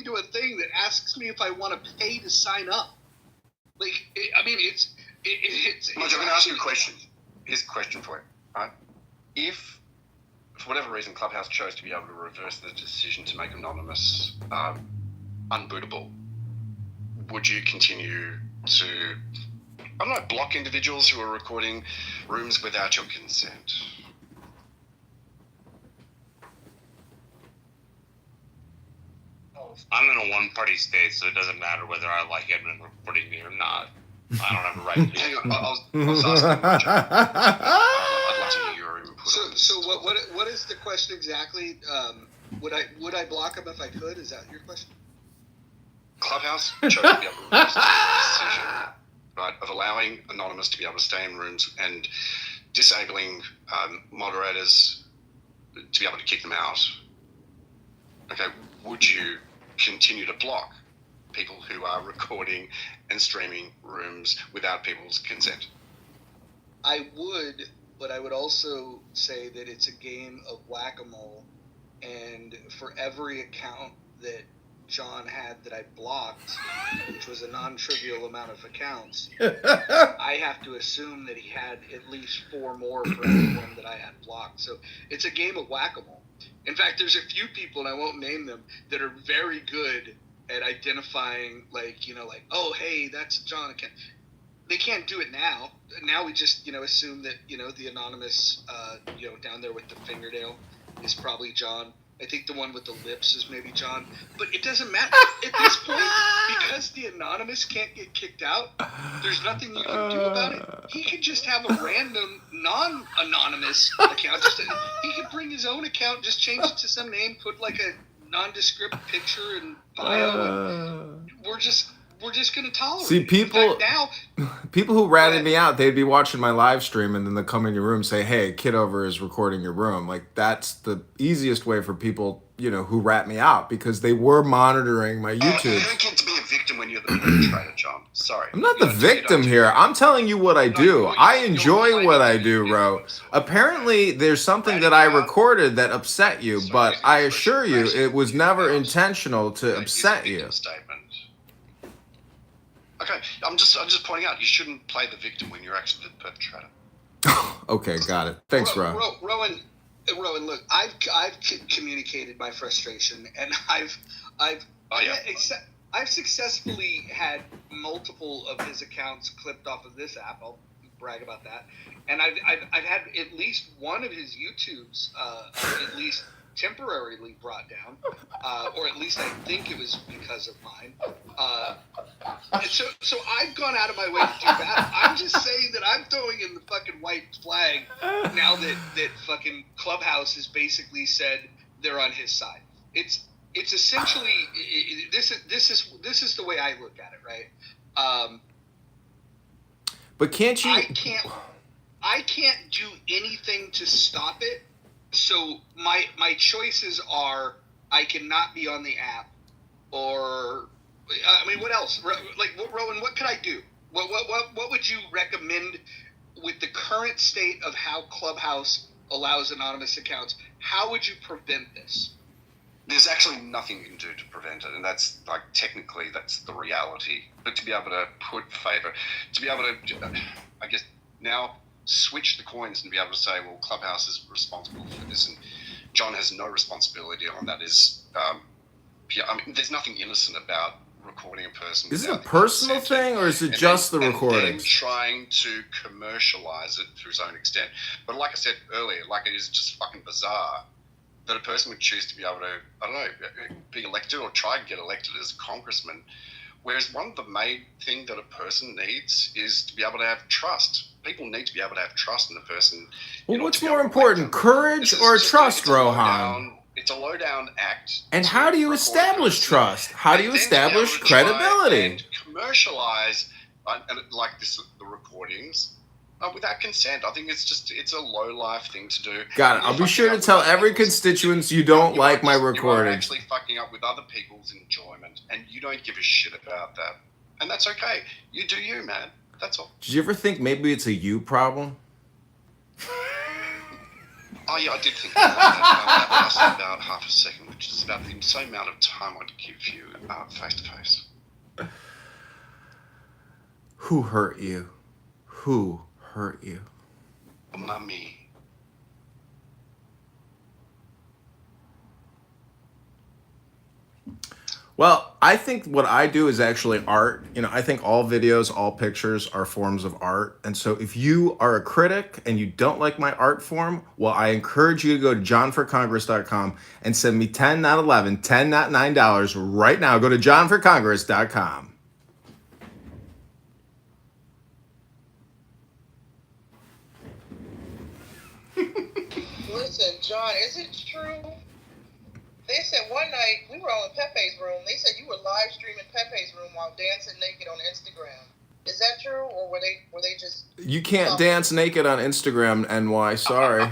into a thing that asks me if I want to pay to sign up. Like, I'm going to ask you a question. Here's a question for you, right? If, for whatever reason, Clubhouse chose to be able to reverse the decision to make Anonymous unbootable, would you continue to, I don't know, block individuals who are recording rooms without your consent? I'm in a one-party state, so it doesn't matter whether I like Edmund recording me or not. I don't have a right to. Hang on, I was asking about I'd like to hear your input. So what is the question exactly? Would I block him if I could? Is that your question? Clubhouse chose to be able to reverse the decision, right, of allowing Anonymous to be able to stay in rooms and disabling moderators to be able to kick them out. Okay, would you continue to block people who are recording and streaming rooms without people's consent? I would, but I would also say that it's a game of whack-a-mole, and for every account that John had that I blocked, which was a non-trivial amount of accounts, I have to assume that he had at least 4 more for every one that I had blocked. So it's a game of whack-a-mole. In fact, there's a few people, and I won't name them, that are very good at identifying, oh, hey, that's John account. They can't do it now. Now we just, assume that, the anonymous, down there with the fingernail is probably John. I think the one with the lips is maybe John. But it doesn't matter. At this point, because the anonymous can't get kicked out, there's nothing you can do about it. He could just have a random non-anonymous account. He could bring his own account, just change it to some name, put like a nondescript picture and bio. And we're just going to tolerate it. See, people who ratted me out, they'd be watching my live stream and then they'll come in your room and say, hey, Kitover is recording your room. Like, that's the easiest way for people, who rat me out, because they were monitoring my YouTube. You don't get to be a victim when you're the perpetrator, John. Sorry. I'm not the victim here. I'm telling you what I do. I enjoy what I do, Ro. Apparently, there's something that I recorded that upset you, but I assure you it was never intentional to upset you. Okay, I'm just pointing out, you shouldn't play the victim when you're actually the perpetrator. Okay, got it. Thanks, Ro. Rowan, look, I've communicated my frustration, and I've successfully had multiple of his accounts clipped off of this app. I'll brag about that. And I've had at least one of his YouTubes at least temporarily brought down, or at least I think it was because of mine. So I've gone out of my way to do that. I'm just saying that I'm throwing in the fucking white flag now that fucking Clubhouse has basically said they're on his side. It's essentially this is the way I look at it, right? But can't you? I can't do anything to stop it. So my choices are I cannot be on the app, or what else? Like, Rowan, what could I do? What would you recommend with the current state of how Clubhouse allows anonymous accounts? How would you prevent this? There's actually nothing you can do to prevent it, and that's technically that's the reality. But to be able to to be able to, I guess now, switch the coins and be able to say, well, Clubhouse is responsible for this, and John has no responsibility on that. There's nothing innocent about recording a person. Is it a personal thing, or is it just the recordings? And then trying to commercialize it to its own extent. But like I said earlier, it is just fucking bizarre that a person would choose to be able to, be elected or try to get elected as a congressman. Whereas one of the main thing that a person needs is to be able to have trust. People need to be able to have trust in a person. Well, what's more important, courage or trust, Rohan? It's a low-down act. And how do you establish trust? How do you establish credibility? And commercialize the recordings without consent. I think it's a low-life thing to do. Got it. I'll be sure to tell every constituent you don't like my recordings. You're actually fucking up with other people's enjoyment, and you don't give a shit about that. And that's okay. You do you, man. That's all. Did you ever think maybe it's a you problem? Oh, yeah, I did think about that. That lasted about half a second. which is about the same amount of time I'd give you face to face. Who hurt you? Who hurt you? Mummy. Well, I think what I do is actually art. I think all videos, all pictures are forms of art. And so if you are a critic and you don't like my art form, well, I encourage you to go to johnforcongress.com and send me 10, not 11, 10, not $9 right now. Go to johnforcongress.com. Listen, John, is it true? They said one night, we were all in Pepe's room, they said you were live streaming Pepe's room while dancing naked on Instagram. Is that true, or were they just... You can't dance naked on Instagram, NY, sorry.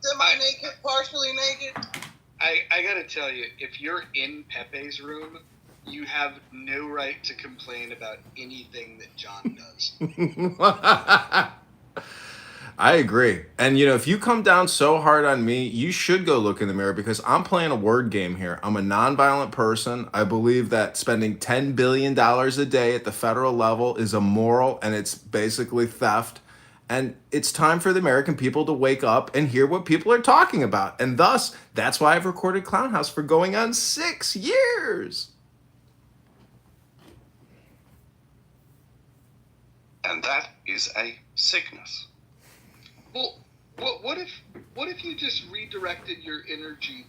Semi-naked, partially naked? I gotta tell you, if you're in Pepe's room, you have no right to complain about anything that John does. I agree. And, if you come down so hard on me, you should go look in the mirror because I'm playing a word game here. I'm a nonviolent person. I believe that spending $10 billion a day at the federal level is immoral and it's basically theft. And it's time for the American people to wake up and hear what people are talking about. And thus, that's why I've recorded Clown House for going on 6 years. And that is a sickness. Well, what if you just redirected your energy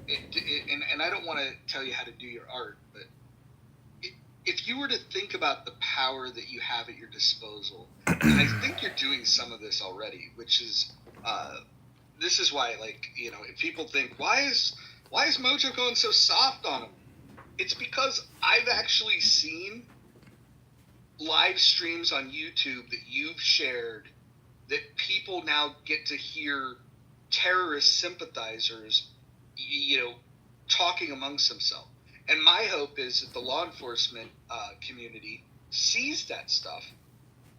and I don't want to tell you how to do your art, but if you were to think about the power that you have at your disposal, and I think you're doing some of this already, which is this is why, if people think why is Mojo going so soft on him, it's because I've actually seen live streams on YouTube that you've shared that people now get to hear terrorist sympathizers, talking amongst themselves. And my hope is that the law enforcement community sees that stuff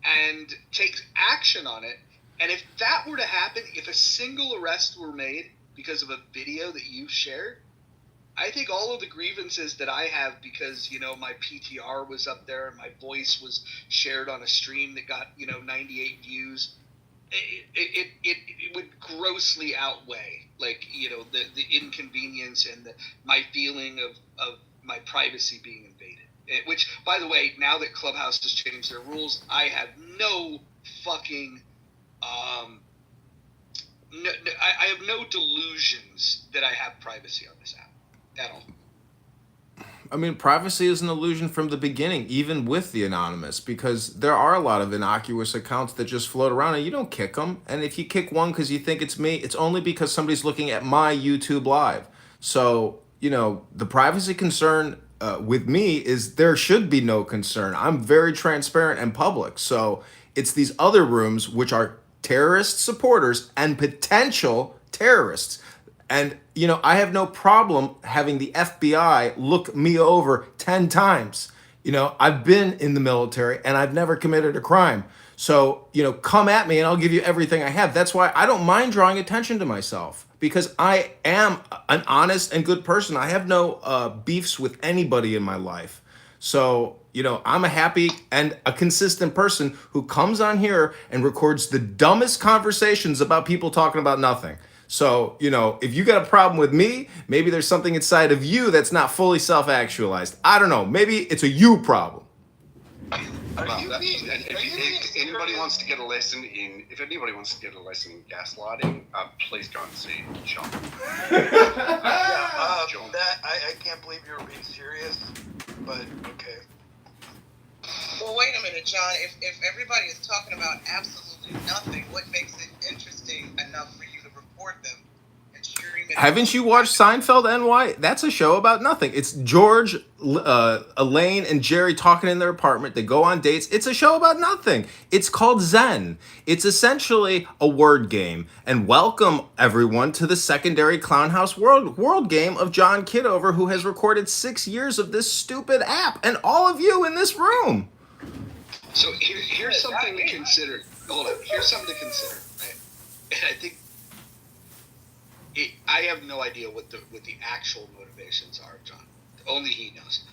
and takes action on it. And if that were to happen, if a single arrest were made because of a video that you shared, I think all of the grievances that I have because, my PTR was up there and my voice was shared on a stream that got, 98 views, it would grossly outweigh, the inconvenience and my feeling of my privacy being invaded. Which, by the way, now that Clubhouse has changed their rules, I have no fucking... I have no delusions that I have privacy on this app at all. I mean, privacy is an illusion from the beginning, even with the anonymous, because there are a lot of innocuous accounts that just float around and you don't kick them. And if you kick one because you think it's me, it's only because somebody's looking at my YouTube live. So, the privacy concern with me is there should be no concern. I'm very transparent and public. So it's these other rooms, which are terrorist supporters and potential terrorists. And, I have no problem having the FBI look me over 10 times. I've been in the military and I've never committed a crime. So, come at me and I'll give you everything I have. That's why I don't mind drawing attention to myself because I am an honest and good person. I have no beefs with anybody in my life. So, I'm a happy and a consistent person who comes on here and records the dumbest conversations about people talking about nothing. So, if you got a problem with me, maybe there's something inside of you that's not fully self-actualized. I don't know. Maybe it's a you problem. If anybody wants to get a lesson in gaslighting, please go and see John. I can't believe you're being serious, but okay. Well, wait a minute, John. If everybody is talking about absolutely nothing, what makes it interesting enough for you to report them and stream it? Haven't you watched Seinfeld, NY? That's a show about nothing. It's George, Elaine, and Jerry talking in their apartment. They go on dates. It's a show about nothing. It's called Zen. It's essentially a word game. And welcome, everyone, to the secondary Clown House world game of John Kitover, who has recorded 6 years of this stupid app, and all of you in this room. So here's something to consider. Hold on. Here's something to consider, right? And I think I have no idea what the actual motivations are of John. Only he knows.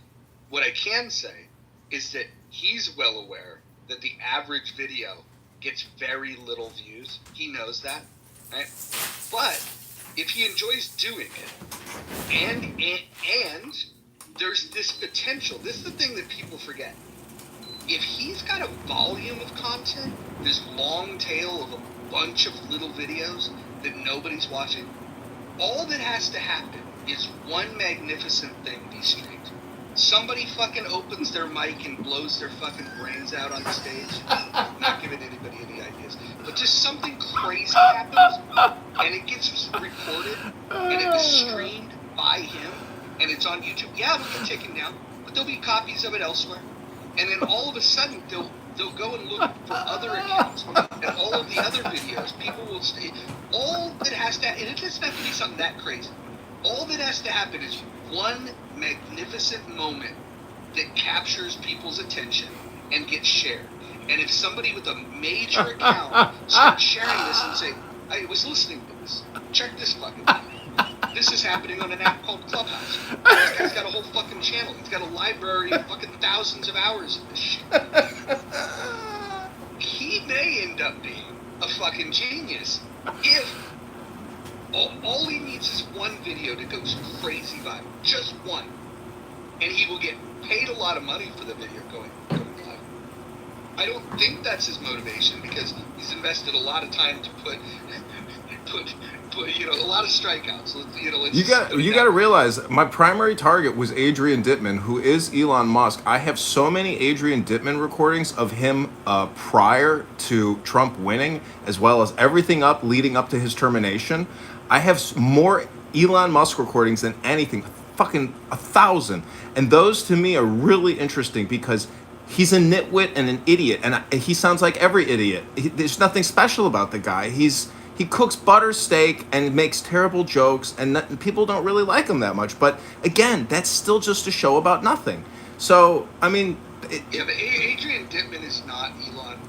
What I can say is that he's well aware that the average video gets very little views. He knows that, right? But if he enjoys doing it, and there's this potential. This is the thing that people forget. If he's got a volume of content, this long tail of a bunch of little videos that nobody's watching, all that has to happen is one magnificent thing be streamed. Somebody fucking opens their mic and blows their fucking brains out on the stage. Not giving anybody any ideas. But just something crazy happens, and it gets recorded, and it was streamed by him, and it's on YouTube. Yeah, it'll get taken down, but there'll be copies of it elsewhere. And then all of a sudden, they'll go and look for other accounts, and all of the other videos, people will stay. All that has to, and it doesn't have to be something that crazy. All that has to happen is one magnificent moment that captures people's attention and gets shared. And if somebody with a major account starts sharing this and say, I was listening to this, check this fucking thing. This is happening on an app called Clubhouse. This guy's got a whole fucking channel. He's got a library of fucking thousands of hours of this shit. He may end up being a fucking genius if all he needs is one video to go crazy viral. Just one. And he will get paid a lot of money for the video going live. I don't think that's his motivation because he's invested a lot of time to put a lot of strikeouts. You got to realize my primary target was Adrian Dittman, who is Elon Musk. I have so many Adrian Dittman recordings of him prior to Trump winning, as well as everything leading up to his termination. I have more Elon Musk recordings than anything, fucking 1,000. And those to me are really interesting because he's a nitwit and an idiot, and he sounds like every idiot. There's nothing special about the guy. He cooks butter steak and makes terrible jokes, and people don't really like him that much. But again, that's still just a show about nothing. So, I mean... but Adrian Dittman is not Elon.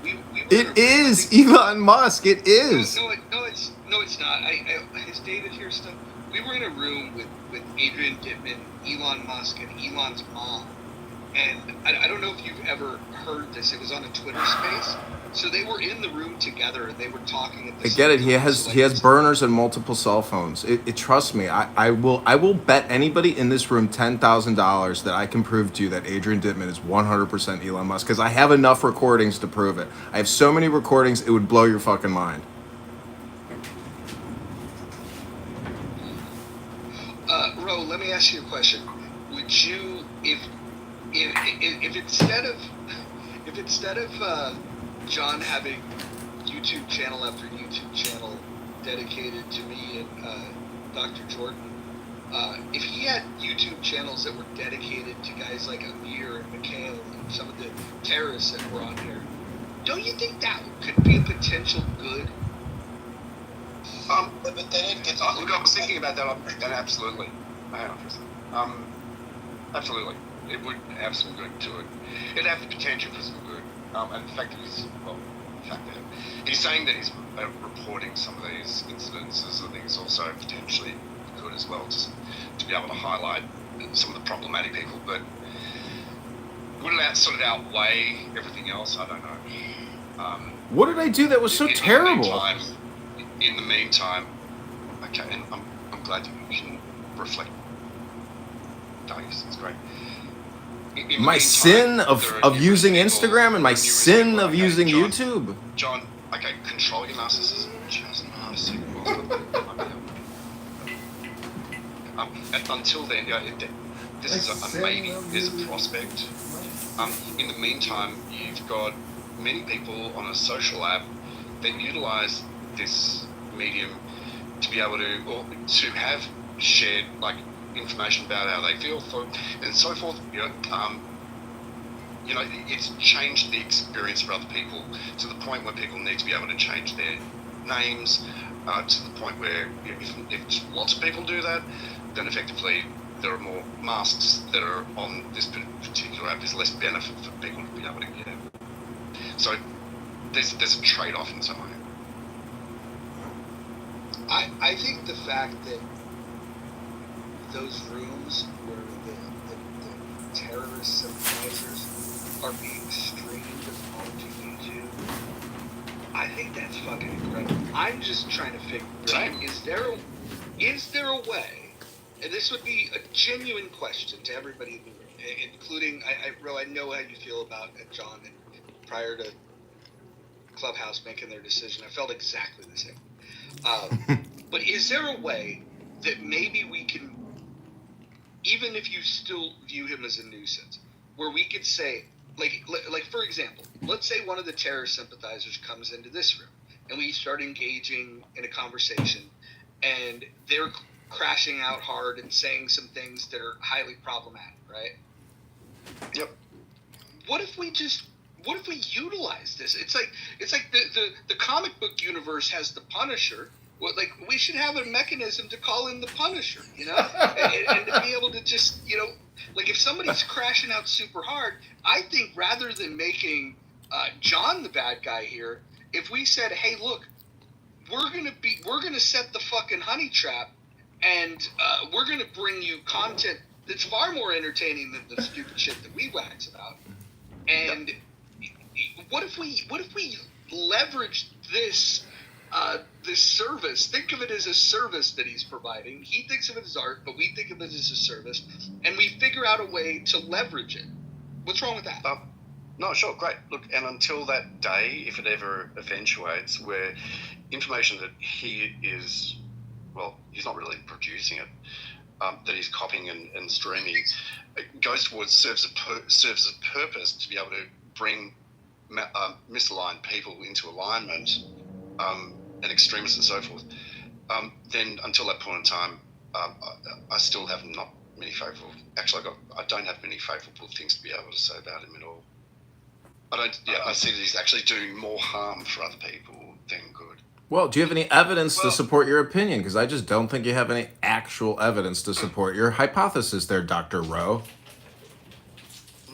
It is Elon Musk. It is. No, it's not. Is David here still? We were in a room with Adrian Dittman, Elon Musk, and Elon's mom. And I don't know if you've ever heard this. It was on a Twitter space. So they were in the room together, and they were talking at the I get it. He has burners and multiple cell phones. Trust me. I will bet anybody in this room $10,000 that I can prove to you that Adrian Dittman is 100% Elon Musk because I have enough recordings to prove it. I have so many recordings it would blow your fucking mind. Ro, let me ask you a question. Would you, if instead of John having YouTube channel after YouTube channel dedicated to me and Dr. Jordan, if he had YouTube channels that were dedicated to guys like Amir and Mikhail and some of the terrorists that were on here, don't you think that could be a potential good? But then it gets Look, I was thinking about that. Absolutely. Hang on for a second. Absolutely. It would have some good to it. It'd have the potential for some good. And the fact that he's saying that he's reporting some of these incidences, I think is also potentially good as well, just to be able to highlight some of the problematic people. But would it sort of outweigh everything else? I don't know. What did I do that was so terrible? In the meantime, okay, and I'm glad you can reflect. It's great. My sin of using Instagram and my sin of using YouTube. John, okay, control your narcissism. Just not a second. Until then, this is a maybe. There's a prospect. In the meantime, you've got many people on a social app that utilize this medium to be able to have shared information about how they feel and so forth. It's changed the experience for other people to the point where people need to be able to change their names to the point where if lots of people do that, then effectively there are more masks that are on this particular app. There's less benefit for people to be able to get it. So there's a trade-off in some way. I think the fact that those rooms where the terrorist sympathizers are being streamed onto YouTube, I think that's fucking incredible. I'm just trying to figure out, is there a way, and this would be a genuine question to everybody in the room, including, I know how you feel about John, and prior to Clubhouse making their decision, I felt exactly the same. But is there a way that maybe we can, even if you still view him as a nuisance, where we could say, like for example, let's say one of the terror sympathizers comes into this room and we start engaging in a conversation and they're crashing out hard and saying some things that are highly problematic, right? Yep. What if we utilize this? It's like the comic book universe has the Punisher. Well, like, we should have a mechanism to call in the Punisher, you know, and to be able to just, you know, like if somebody's crashing out super hard, I think rather than making John the bad guy here, if we said, hey, look, we're gonna set the fucking honey trap, and we're gonna bring you content that's far more entertaining than the stupid shit that we wax about. And what if we leverage this service? Think of it as a service that he's providing. He thinks of it as art, but we think of it as a service, and we figure out a way to leverage it. What's wrong with that? No, sure, great. Look, and until that day, if it ever eventuates, where information that he is, well, he's not really producing it, that he's copying and streaming, it goes towards serves a purpose to be able to bring misaligned people into alignment, and extremists and so forth. Then until that point in time, I still have not many favourable. Actually, I don't have many favourable things to be able to say about him at all. I see that he's actually doing more harm for other people than good. Well, do you have any evidence to support your opinion? Because I just don't think you have any actual evidence to support your hypothesis there, Dr. Rowe.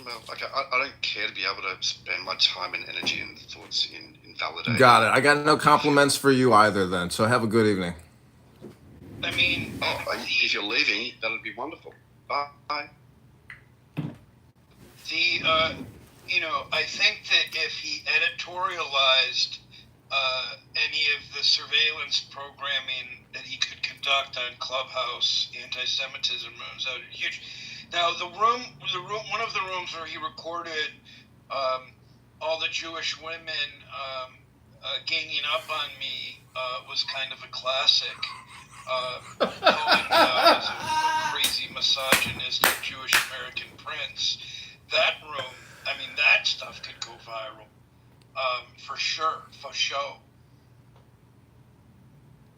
Well, okay, I don't care to be able to spend my time and energy and thoughts in validating. Got it. I got no compliments for you either then, so have a good evening. I mean, if you're leaving, that would be wonderful. Bye. You know, I think that if he editorialized any of the surveillance programming that he could conduct on Clubhouse anti-Semitism rooms, that would be huge. Now, the room, one of the rooms where he recorded all the Jewish women ganging up on me was kind of a classic. Calling me out as a crazy misogynistic Jewish American prince. That room, I mean, that stuff could go viral, for sure, for show.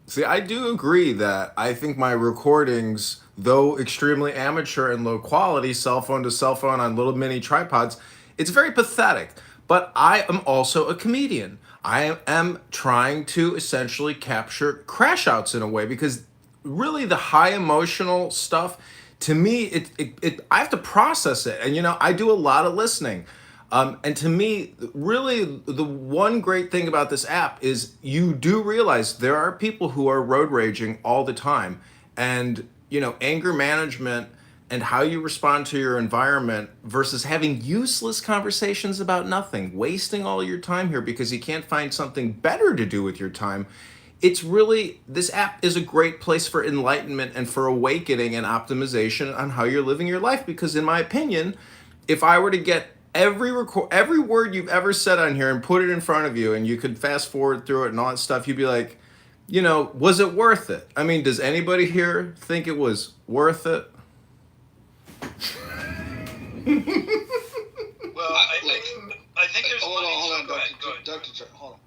See, I do agree that I think my recordings, though extremely amateur and low quality, cell phone to cell phone on little mini tripods, it's very pathetic. But I am also a comedian. I am trying to essentially capture crash outs in a way, because really the high emotional stuff, to me, I have to process it. And, you know, I do a lot of listening. And to me, really, the one great thing about this app is you do realize there are people who are road raging all the time. And, you know, anger management and how you respond to your environment versus having useless conversations about nothing, wasting all your time here because you can't find something better to do with your time. It's really, this app is a great place for enlightenment and for awakening and optimization on how you're living your life. Because in my opinion, if I were to get every word you've ever said on here and put it in front of you and you could fast forward through it and all that stuff, you'd be like, you know, was it worth it? I mean, does anybody here think it was worth it? Well, I think there's hold on, go ahead. Dr. John, hold on.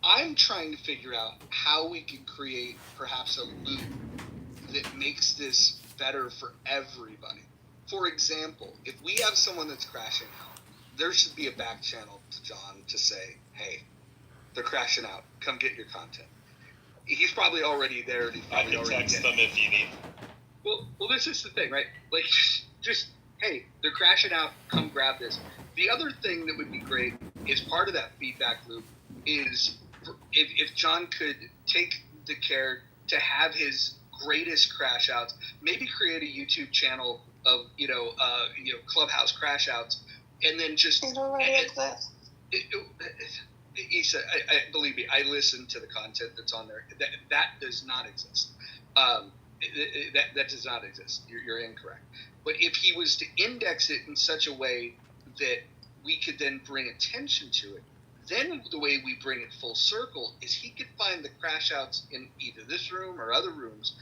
I'm trying to figure out how we can create perhaps a loop that makes this better for everybody. For example, if we have someone that's crashing out, there should be a back channel to John to say, hey, they're crashing out. Come get your content. He's probably already there. I can text them if you need. Well, this is the thing, right? Like, just, hey, they're crashing out. Come grab this. The other thing that would be great is part of that feedback loop is if John could take the care to have his greatest crash outs. Maybe create a YouTube channel of Clubhouse crash outs, and then just. It already exists. Issa, believe me, I listen to the content that's on there. That does not exist. That does not exist. You're incorrect. But if he was to index it in such a way that we could then bring attention to it, then the way we bring it full circle is he could find the crash outs in either this room or other rooms.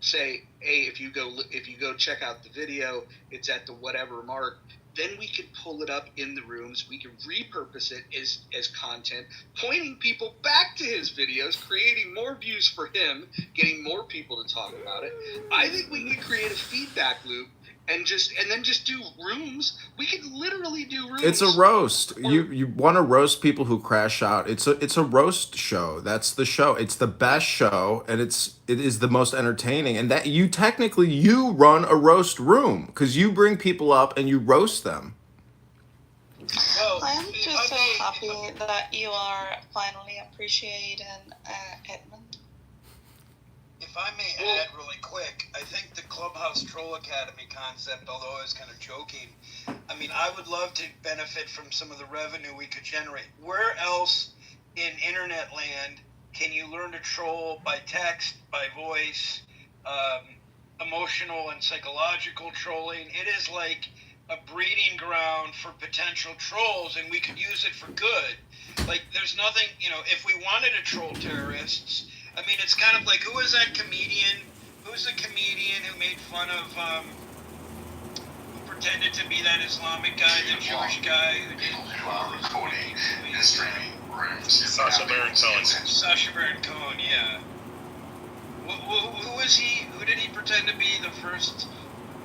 Say, hey, if you go check out the video, it's at the whatever mark. Then we could pull it up in the rooms. We could repurpose it as content, pointing people back to his videos, creating more views for him, getting more people to talk about it. I think we could create a feedback loop and then just do rooms. We could literally do rooms. It's a roast. You want to roast people who crash out. It's a roast show. That's the show. It's the best show, and it is the most entertaining. And that you run a roast room because you bring people up and you roast them. Well, I'm just so happy that you are finally appreciating Edmund. if I may add really quick, I think the Clubhouse Troll Academy concept, although I was kind of joking, I mean, I would love to benefit from some of the revenue we could generate. Where else in internet land can you learn to troll by text, by voice, emotional and psychological trolling? It is like a breeding ground for potential trolls, and we could use it for good. Like, there's nothing, if we wanted to troll terrorists, I mean, it's kind of like, who is that comedian? Who's the comedian who made fun of, who pretended to be that Islamic guy, the Jewish guy who did... People who are recording and streaming rooms. Sacha Baron Cohen. Sacha Baron Cohen, yeah. Who was he? Who did he pretend to be the first?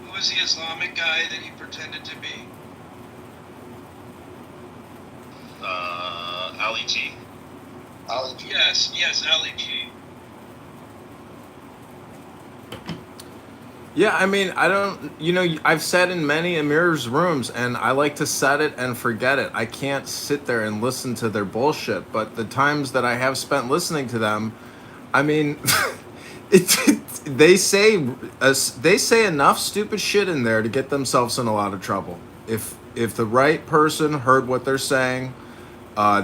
Who was the Islamic guy that he pretended to be? Ali G. Ali G. Yes, Ali G. Yeah, I mean, I don't, I've sat in many Amir's rooms, and I like to set it and forget it. I can't sit there and listen to their bullshit, but the times that I have spent listening to them, I mean, they say enough stupid shit in there to get themselves in a lot of trouble. If the right person heard what they're saying,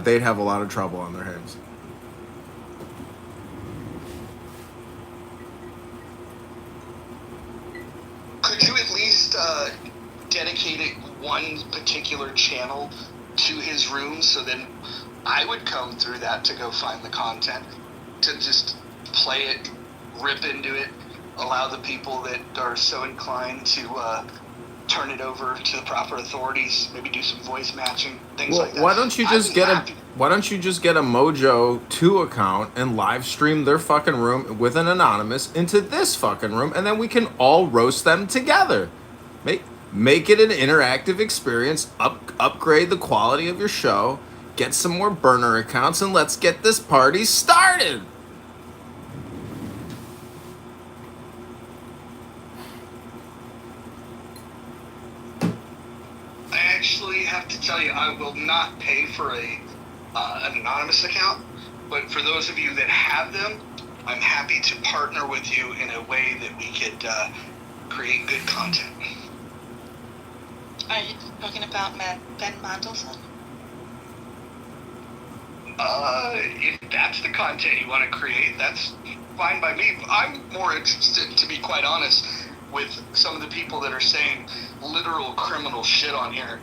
they'd have a lot of trouble on their hands. Could you at least dedicate one particular channel to his room, so then I would come through that to go find the content, to just play it, rip into it, allow the people that are so inclined to turn it over to the proper authorities, maybe do some voice matching, things like that. Why don't you just get a Mojo 2 account and live stream their fucking room with an anonymous into this fucking room, and then we can all roast them together. Make it an interactive experience, upgrade the quality of your show, get some more burner accounts, and let's get this party started. I actually have to tell you, I will not pay for an anonymous account, but for those of you that have them, I'm happy to partner with you in a way that we could create good content. Are you talking about Ben Mandelson? If that's the content you want to create, that's fine by me. I'm more interested, to be quite honest, with some of the people that are saying literal criminal shit on here.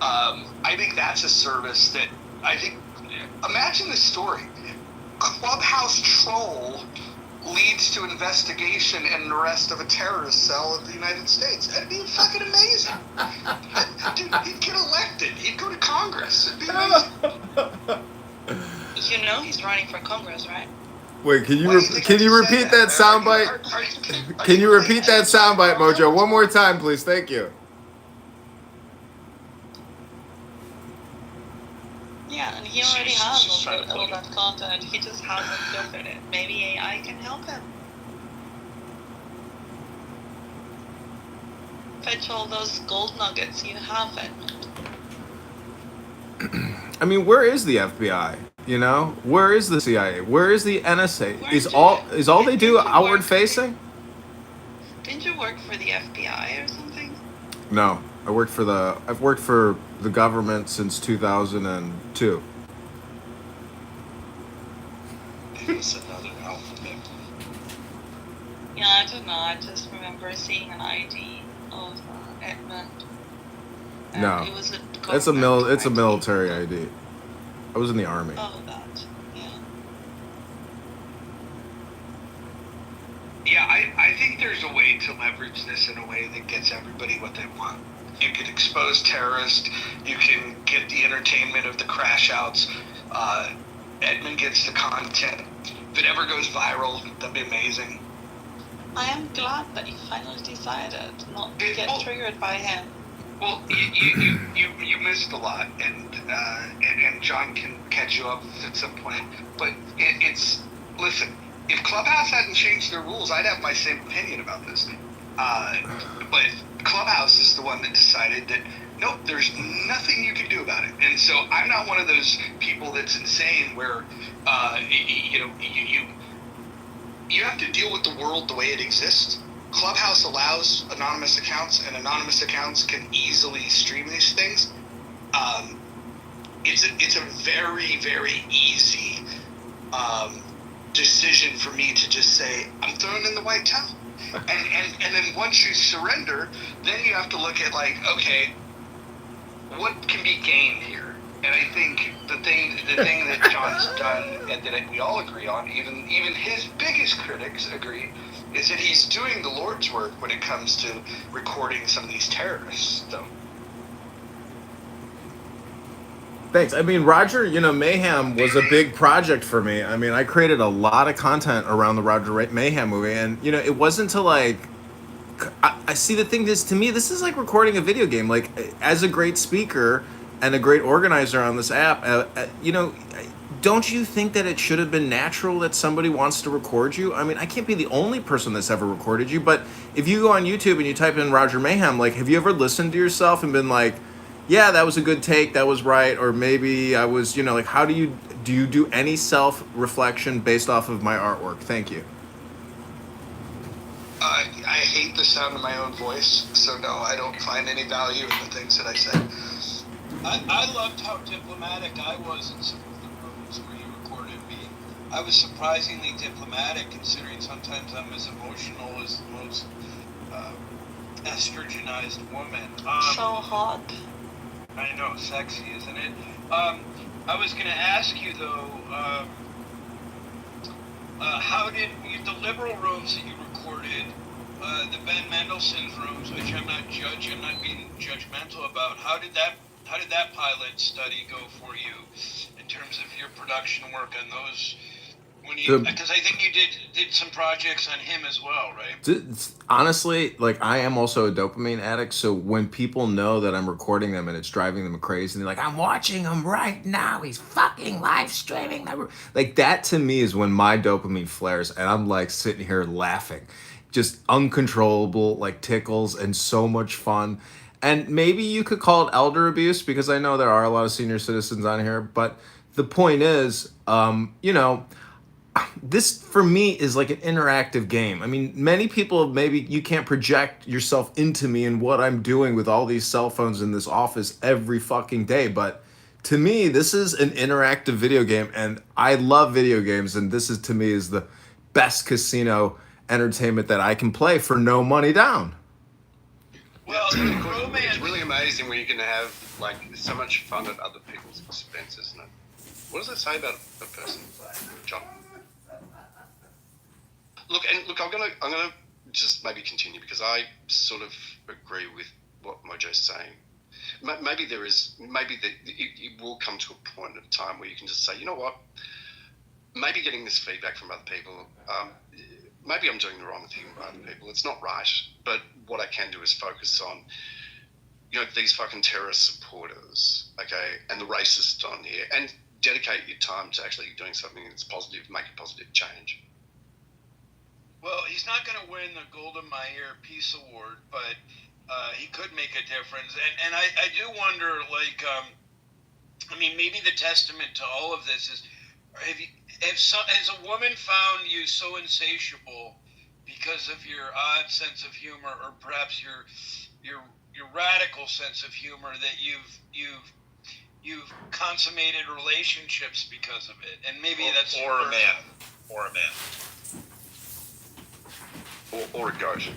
I think that's a service that imagine this story. Clubhouse troll leads to investigation and arrest of a terrorist cell in the United States. That'd be fucking amazing. Dude, he'd get elected. He'd go to Congress. It'd be amazing. He's running for Congress, right? Wait, can you repeat that soundbite? Can you repeat that soundbite, Mojo, one more time, please? Thank you. Yeah, and he already has all that content. He just hasn't filtered it. Maybe AI can help him. Fetch all those gold nuggets you have, Edmund. I mean, where is the FBI? You know, where is the CIA? Where is the NSA? Weren't Is you- all they do didn't you outward work- facing? Didn't you work for the FBI or something? No, I've worked for the government since 2002. It's another alphabet. Yeah, I don't know. I just remember seeing an ID of Edmund. And No. it was a It's a government ID. military ID. I was in the army. Oh, that. Yeah. Yeah, I think there's a way to leverage this in a way that gets everybody what they want. You can expose terrorists. You can get the entertainment of the crash outs. Edmund gets the content. If it ever goes viral, that'd be amazing. I am glad that you finally decided not to get Well- triggered by him. Well, you missed a lot, and John can catch you up at some point. But it's listen. If Clubhouse hadn't changed their rules, I'd have my same opinion about this. But Clubhouse is the one that decided that nope, there's nothing you can do about it. And so I'm not one of those people that's insane where you have to deal with the world the way it exists. Clubhouse allows anonymous accounts, and anonymous accounts can easily stream these things. It's a very, very easy decision for me to just say, I'm throwing in the white towel. And then once you surrender, then you have to look at like, okay, what can be gained here? And I think the thing that John's done, and that we all agree on, even his biggest critics agree, is that he's doing the Lord's work when it comes to recording some of these terrorists. So. Thanks. I mean, Roger, Mayhem was a big project for me. I mean, I created a lot of content around the Roger Mayhem movie, and it wasn't to like. I see the thing is, to me, this is like recording a video game. Like, as a great speaker and a great organizer on this app, don't you think that it should have been natural that somebody wants to record you? I mean, I can't be the only person that's ever recorded you, but if you go on YouTube and you type in Roger Mayhem, like, have you ever listened to yourself and been like, yeah, that was a good take, that was right, or maybe I was, like, how do you do any self-reflection based off of my artwork? Thank you. I hate the sound of my own voice, so no, I don't find any value in the things that I say. I loved how diplomatic I was in some of the rooms where you recorded me. I was surprisingly diplomatic, considering sometimes I'm as emotional as the most estrogenized woman. So hot. I know, sexy, isn't it? I was going to ask you, though, how did the liberal rooms that you recorded, the Ben Mendelsohn's rooms, which I'm not being judgmental about, how did that pilot study go for you in terms of your production work on those? Because I think you did some projects on him as well, right? Honestly, like, I am also a dopamine addict, so when people know that I'm recording them and it's driving them crazy, and they're like, I'm watching him right now, he's fucking live streaming. Like, that to me is when my dopamine flares, and I'm like sitting here laughing. Just uncontrollable, like tickles, and so much fun. And maybe you could call it elder abuse, because I know there are a lot of senior citizens on here, but the point is, this for me is like an interactive game. I mean, many people, maybe you can't project yourself into me and what I'm doing with all these cell phones in this office every fucking day, but to me, this is an interactive video game, and I love video games, and this is, to me, is the best casino entertainment that I can play for no money down. Well, It's really amazing when you can have like so much fun at other people's expense, isn't it? What does it say about a person, John? Look, I'm gonna just maybe continue, because I sort of agree with what Mojo's saying. Maybe it will come to a point of time where you can just say, you know what? Maybe getting this feedback from other people, maybe I'm doing the wrong thing by other people. It's not right, but what I can do is focus on, these fucking terrorist supporters, okay, and the racists on here, and dedicate your time to actually doing something that's positive, make a positive change. Well, he's not going to win the Golden Meyer Peace Award, but he could make a difference. And I do wonder, maybe the testament to all of this is Has a woman found you so insatiable because of your odd sense of humor, or perhaps your radical sense of humor, that you've consummated relationships because of it? And maybe that's or a man, or a goat.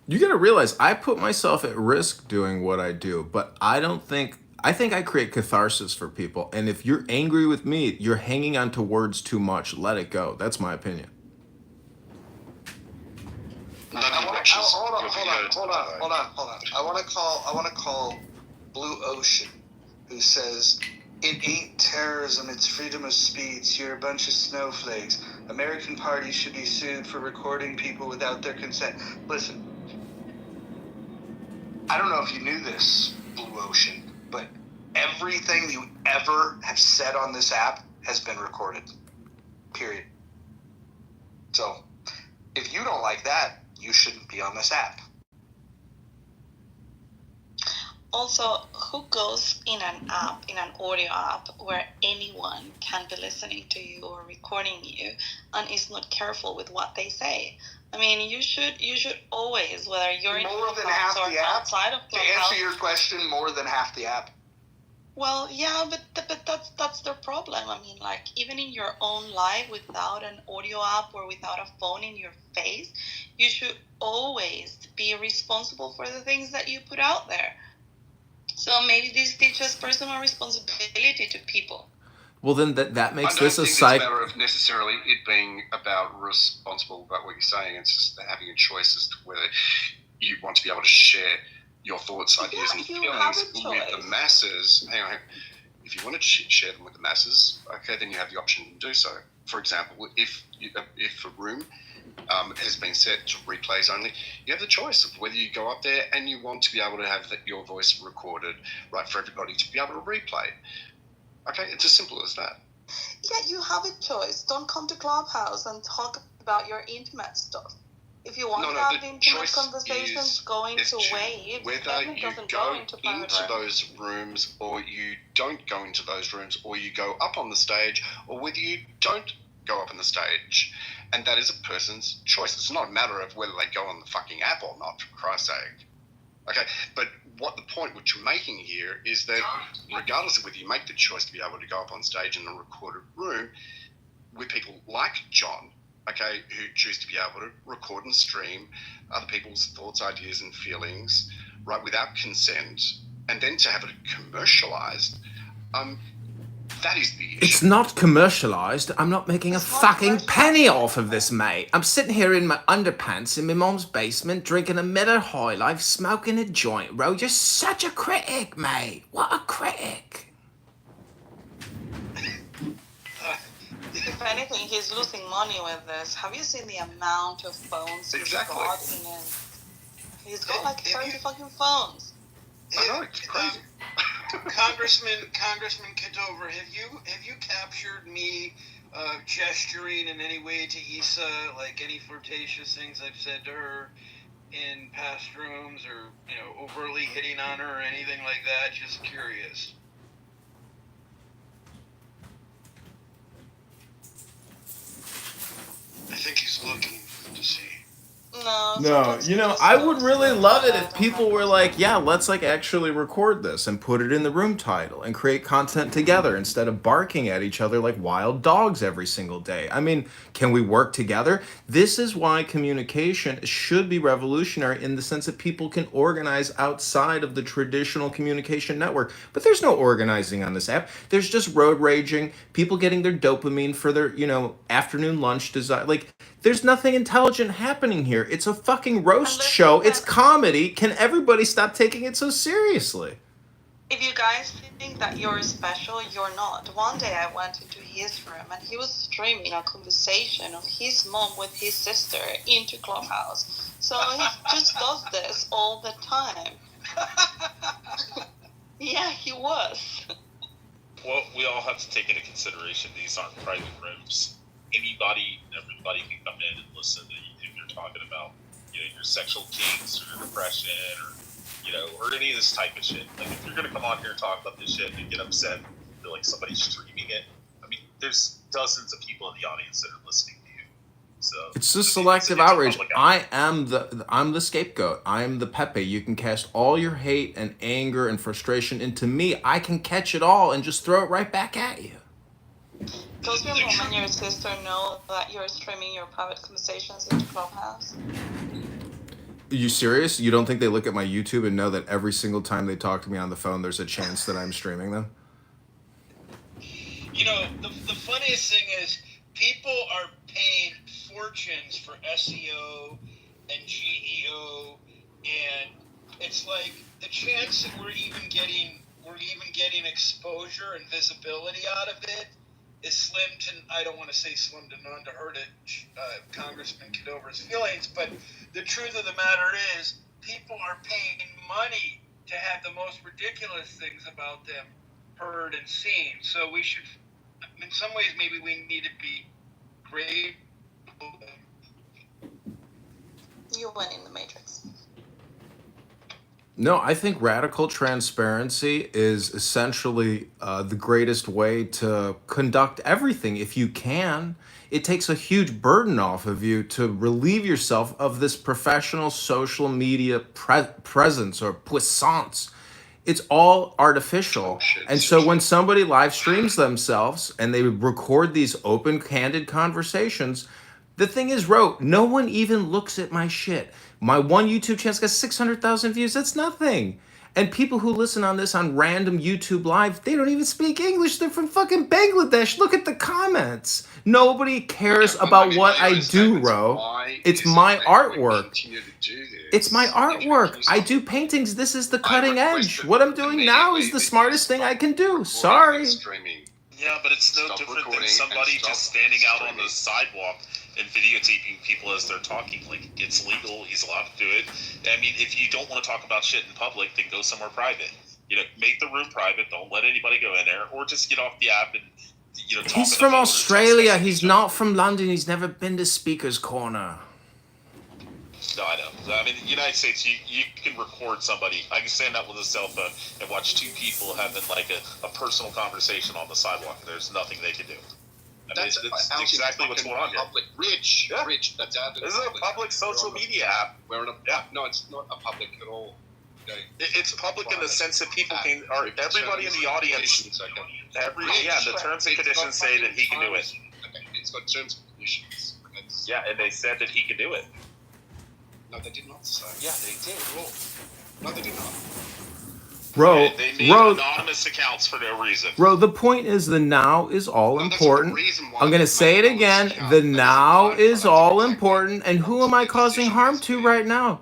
You got to realize I put myself at risk doing what I do, but I think I create catharsis for people. And if you're angry with me, you're hanging on to words too much. Let it go. That's my opinion. None of your lectures Hold on. will be heard. I want to call Blue Ocean, who says, "It ain't terrorism, it's freedom of speech. You're a bunch of snowflakes. American parties should be sued for recording people without their consent." Listen, I don't know if you knew this, Blue Ocean, but everything you ever have said on this app has been recorded. Period. So, if you don't like that, you shouldn't be on this app. Also, who goes in an app, in an audio app, where anyone can be listening to you or recording you and is not careful with what they say? I mean, you should always, whether you're in More than half Clubhouse or the app. outside of To Clubhouse. answer your question, more than half the app. Well, yeah, but that's their problem. I mean, like, even in your own life, without an audio app or without a phone in your face, you should always be responsible for the things that you put out there. So maybe this teaches personal responsibility to people. Well, then that makes this a I don't think it's a matter of necessarily it being about responsible about what you're saying. It's just having a choice as to whether you want to be able to share your thoughts, ideas, and feelings with the masses. Hang on. If you want to share them with the masses, okay, then you have the option to do so. For example, if a room has been set to replays only, you have the choice of whether you go up there and you want to be able to have your voice recorded, right, for everybody to be able to replay. Okay, it's as simple as that. Yeah, you have a choice. Don't come to Clubhouse and talk about your intimate stuff. If you want to have intimate conversations, go into waves. Whether you go into those rooms or you don't go into those rooms, or you go up on the stage, or whether you don't go up on the stage. And that is a person's choice. It's not a matter of whether they go on the fucking app or not, for Christ's sake. Okay, but what the point which you're making here is that regardless of whether you make the choice to be able to go up on stage in a recorded room with people like John, okay, who choose to be able to record and stream other people's thoughts, ideas, and feelings, right, without consent, and then to have it commercialized, that is the issue. It's not commercialized. I'm not making a fucking penny off of this, mate. I'm sitting here in my underpants in my mom's basement, drinking a Miller High Life, smoking a joint, bro. You're such a critic, mate. What a critic. If anything, he's losing money with this. Have you seen the amount of phones he's got in it? He's got like 30 fucking phones. I know, it's crazy. Congressman Kitover, have you captured me gesturing in any way to Issa, like any flirtatious things I've said to her in past rooms, or overtly hitting on her or anything like that? Just curious. I think he's looking to see. No, I would really love it if people were like, yeah, let's like actually record this and put it in the room title and create content together instead of barking at each other like wild dogs every single day. I mean, can we work together? This is why communication should be revolutionary in the sense that people can organize outside of the traditional communication network. But there's no organizing on this app. There's just road raging, people getting their dopamine for their, afternoon lunch desire. Like, there's nothing intelligent happening here. It's a fucking roast show. It's comedy. Can everybody stop taking it so seriously? If you guys think that you're special, you're not. One day I went into his room and he was streaming a conversation of his mom with his sister into Clubhouse. So he just does this all the time. Yeah, he was. Well, we all have to take into consideration these aren't private rooms. Everybody can come in and listen to you if you're talking about, your sexual kinks or your depression or any of this type of shit. Like, if you're gonna come on here and talk about this shit and get upset, feel like somebody's streaming it. I mean, there's dozens of people in the audience that are listening to you. So it's just selective outrage. I'm the scapegoat. I'm the Pepe. You can cast all your hate and anger and frustration into me. I can catch it all and just throw it right back at you. Does your mom and your sister know that you're streaming your private conversations into Clubhouse? Are you serious? You don't think they look at my YouTube and know that every single time they talk to me on the phone, there's a chance that I'm streaming them? You know, the funniest thing is people are paying fortunes for SEO and GEO, and it's like the chance that we're even getting exposure and visibility out of it is slim to, I don't want to say slim to none to hurt Congressman Kitover's feelings, but the truth of the matter is people are paying money to have the most ridiculous things about them heard and seen. So we should, in some ways, maybe we need to be grateful. You went in the Matrix. No, I think radical transparency is essentially the greatest way to conduct everything. If you can, it takes a huge burden off of you to relieve yourself of this professional social media presence or puissance. It's all artificial. And so when somebody live streams themselves and they record these open, candid conversations, the thing is, no one even looks at my shit. My one YouTube channel's got 600,000 views. That's nothing. And people who listen on this on random YouTube live, they don't even speak English. They're from fucking Bangladesh. Look at the comments. Nobody cares about what I do, Ro. It's my artwork. It's my artwork. I do paintings. This is the cutting edge. What I'm doing now is the smartest thing I can do. Sorry. Yeah, but it's no different than somebody just standing out on the sidewalk and videotaping people as they're talking. Like, it's legal. He's allowed to do it. I mean, if you don't want to talk about shit in public, then go somewhere private. You know, make the room private. Don't let anybody go in there, or just get off the app and, you know, talk. He's from Australia. He's not from London. He's never been to Speaker's Corner. No, I know. I mean, in the United States, you can record somebody. I can stand up with a cell phone and watch two people having like a personal conversation on the sidewalk. There's nothing they can do. I mean, that's exactly what's going on here. Rich, that's out. This is a public social media app. No, it's not a public at all. Okay. It's public in the sense that people can, or everybody in the audience. The terms and conditions say that he can do it. Okay, it's got terms and conditions. Yeah, and they said that he can do it. No, they did not say. Yeah, they did. No, they did not. They made anonymous accounts for no reason. The point is the now is all important. I'm going to say it again. The now is all important. And who am I causing harm to right now?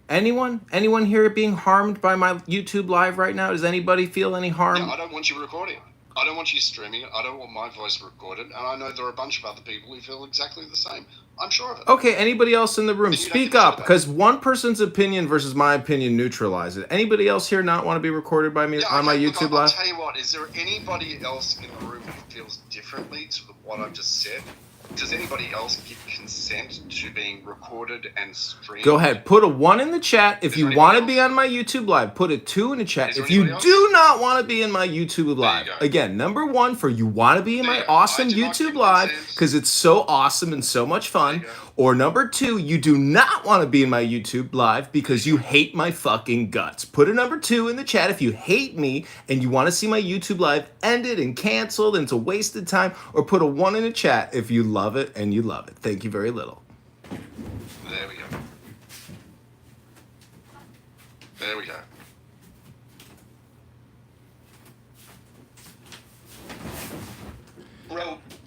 Anyone? Anyone here being harmed by my YouTube live right now? Does anybody feel any harm? Yeah, I don't want you recording it. I don't want you streaming it. I don't want my voice recorded. And I know there are a bunch of other people who feel exactly the same. I'm sure of it. Okay, anybody else in the room, speak up, because one person's opinion versus my opinion neutralize it. Anybody else here not want to be recorded by me on my YouTube live? I'll tell you what, is there anybody else in the room who feels differently to what I've just said? Does anybody else give consent to being recorded and streamed? Go ahead, put a 1 in the chat if you want to be on my YouTube live. Put a 2 in the chat if you do not want to be in my YouTube live. Again, number 1 for you want to be in my awesome YouTube live because it's so awesome and so much fun. Or number 2, you do not want to be in my YouTube live because you hate my fucking guts. Put a number 2 in the chat if you hate me and you want to see my YouTube live ended and canceled and it's a wasted time. Or put a 1 in the chat if you love it and you love it. Thank you very little. There we go. There we go.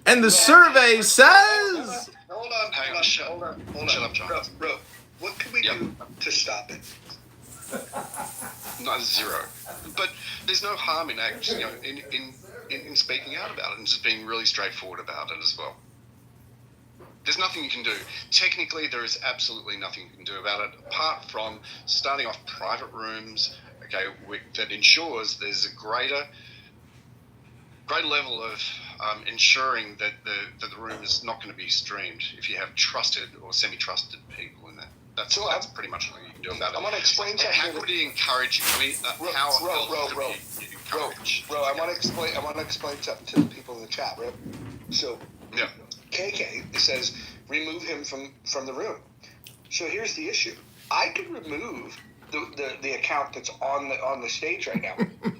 And the survey says... Hold on. Shut up, John. Bro, what can we do to stop it? Not 0. But there's no harm in actually, in speaking out about it and just being really straightforward about it as well. There's nothing you can do. Technically, there is absolutely nothing you can do about it, apart from starting off private rooms, that ensures there's a greater level of ensuring that the room is not going to be streamed if you have trusted or semi-trusted people in there. That's pretty much all you can do about it. I'm going to explain something. How would you encourage? I mean, how healthy would you Bro, I want to explain something to the people in the chat, right? So, Yeah. KK says remove him from the room. So here's the issue: I could remove the account that's on the stage right now.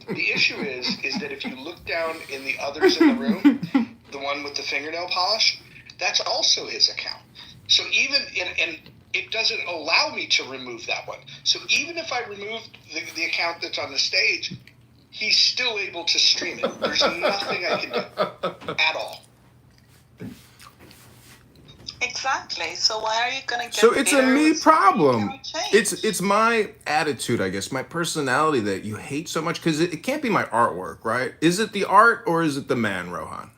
The issue is that if you look down in the others in the room, the one with the fingernail polish, that's also his account. So even and it doesn't allow me to remove that one. So even if I remove the account that's on the stage, he's still able to stream it. There's nothing I can do at all. Exactly. So why are you gonna get? So it's a me problem. It's It's my attitude, I guess, my personality that you hate so much, because it can't be my artwork, right? Is it the art or is it the man, Rohan?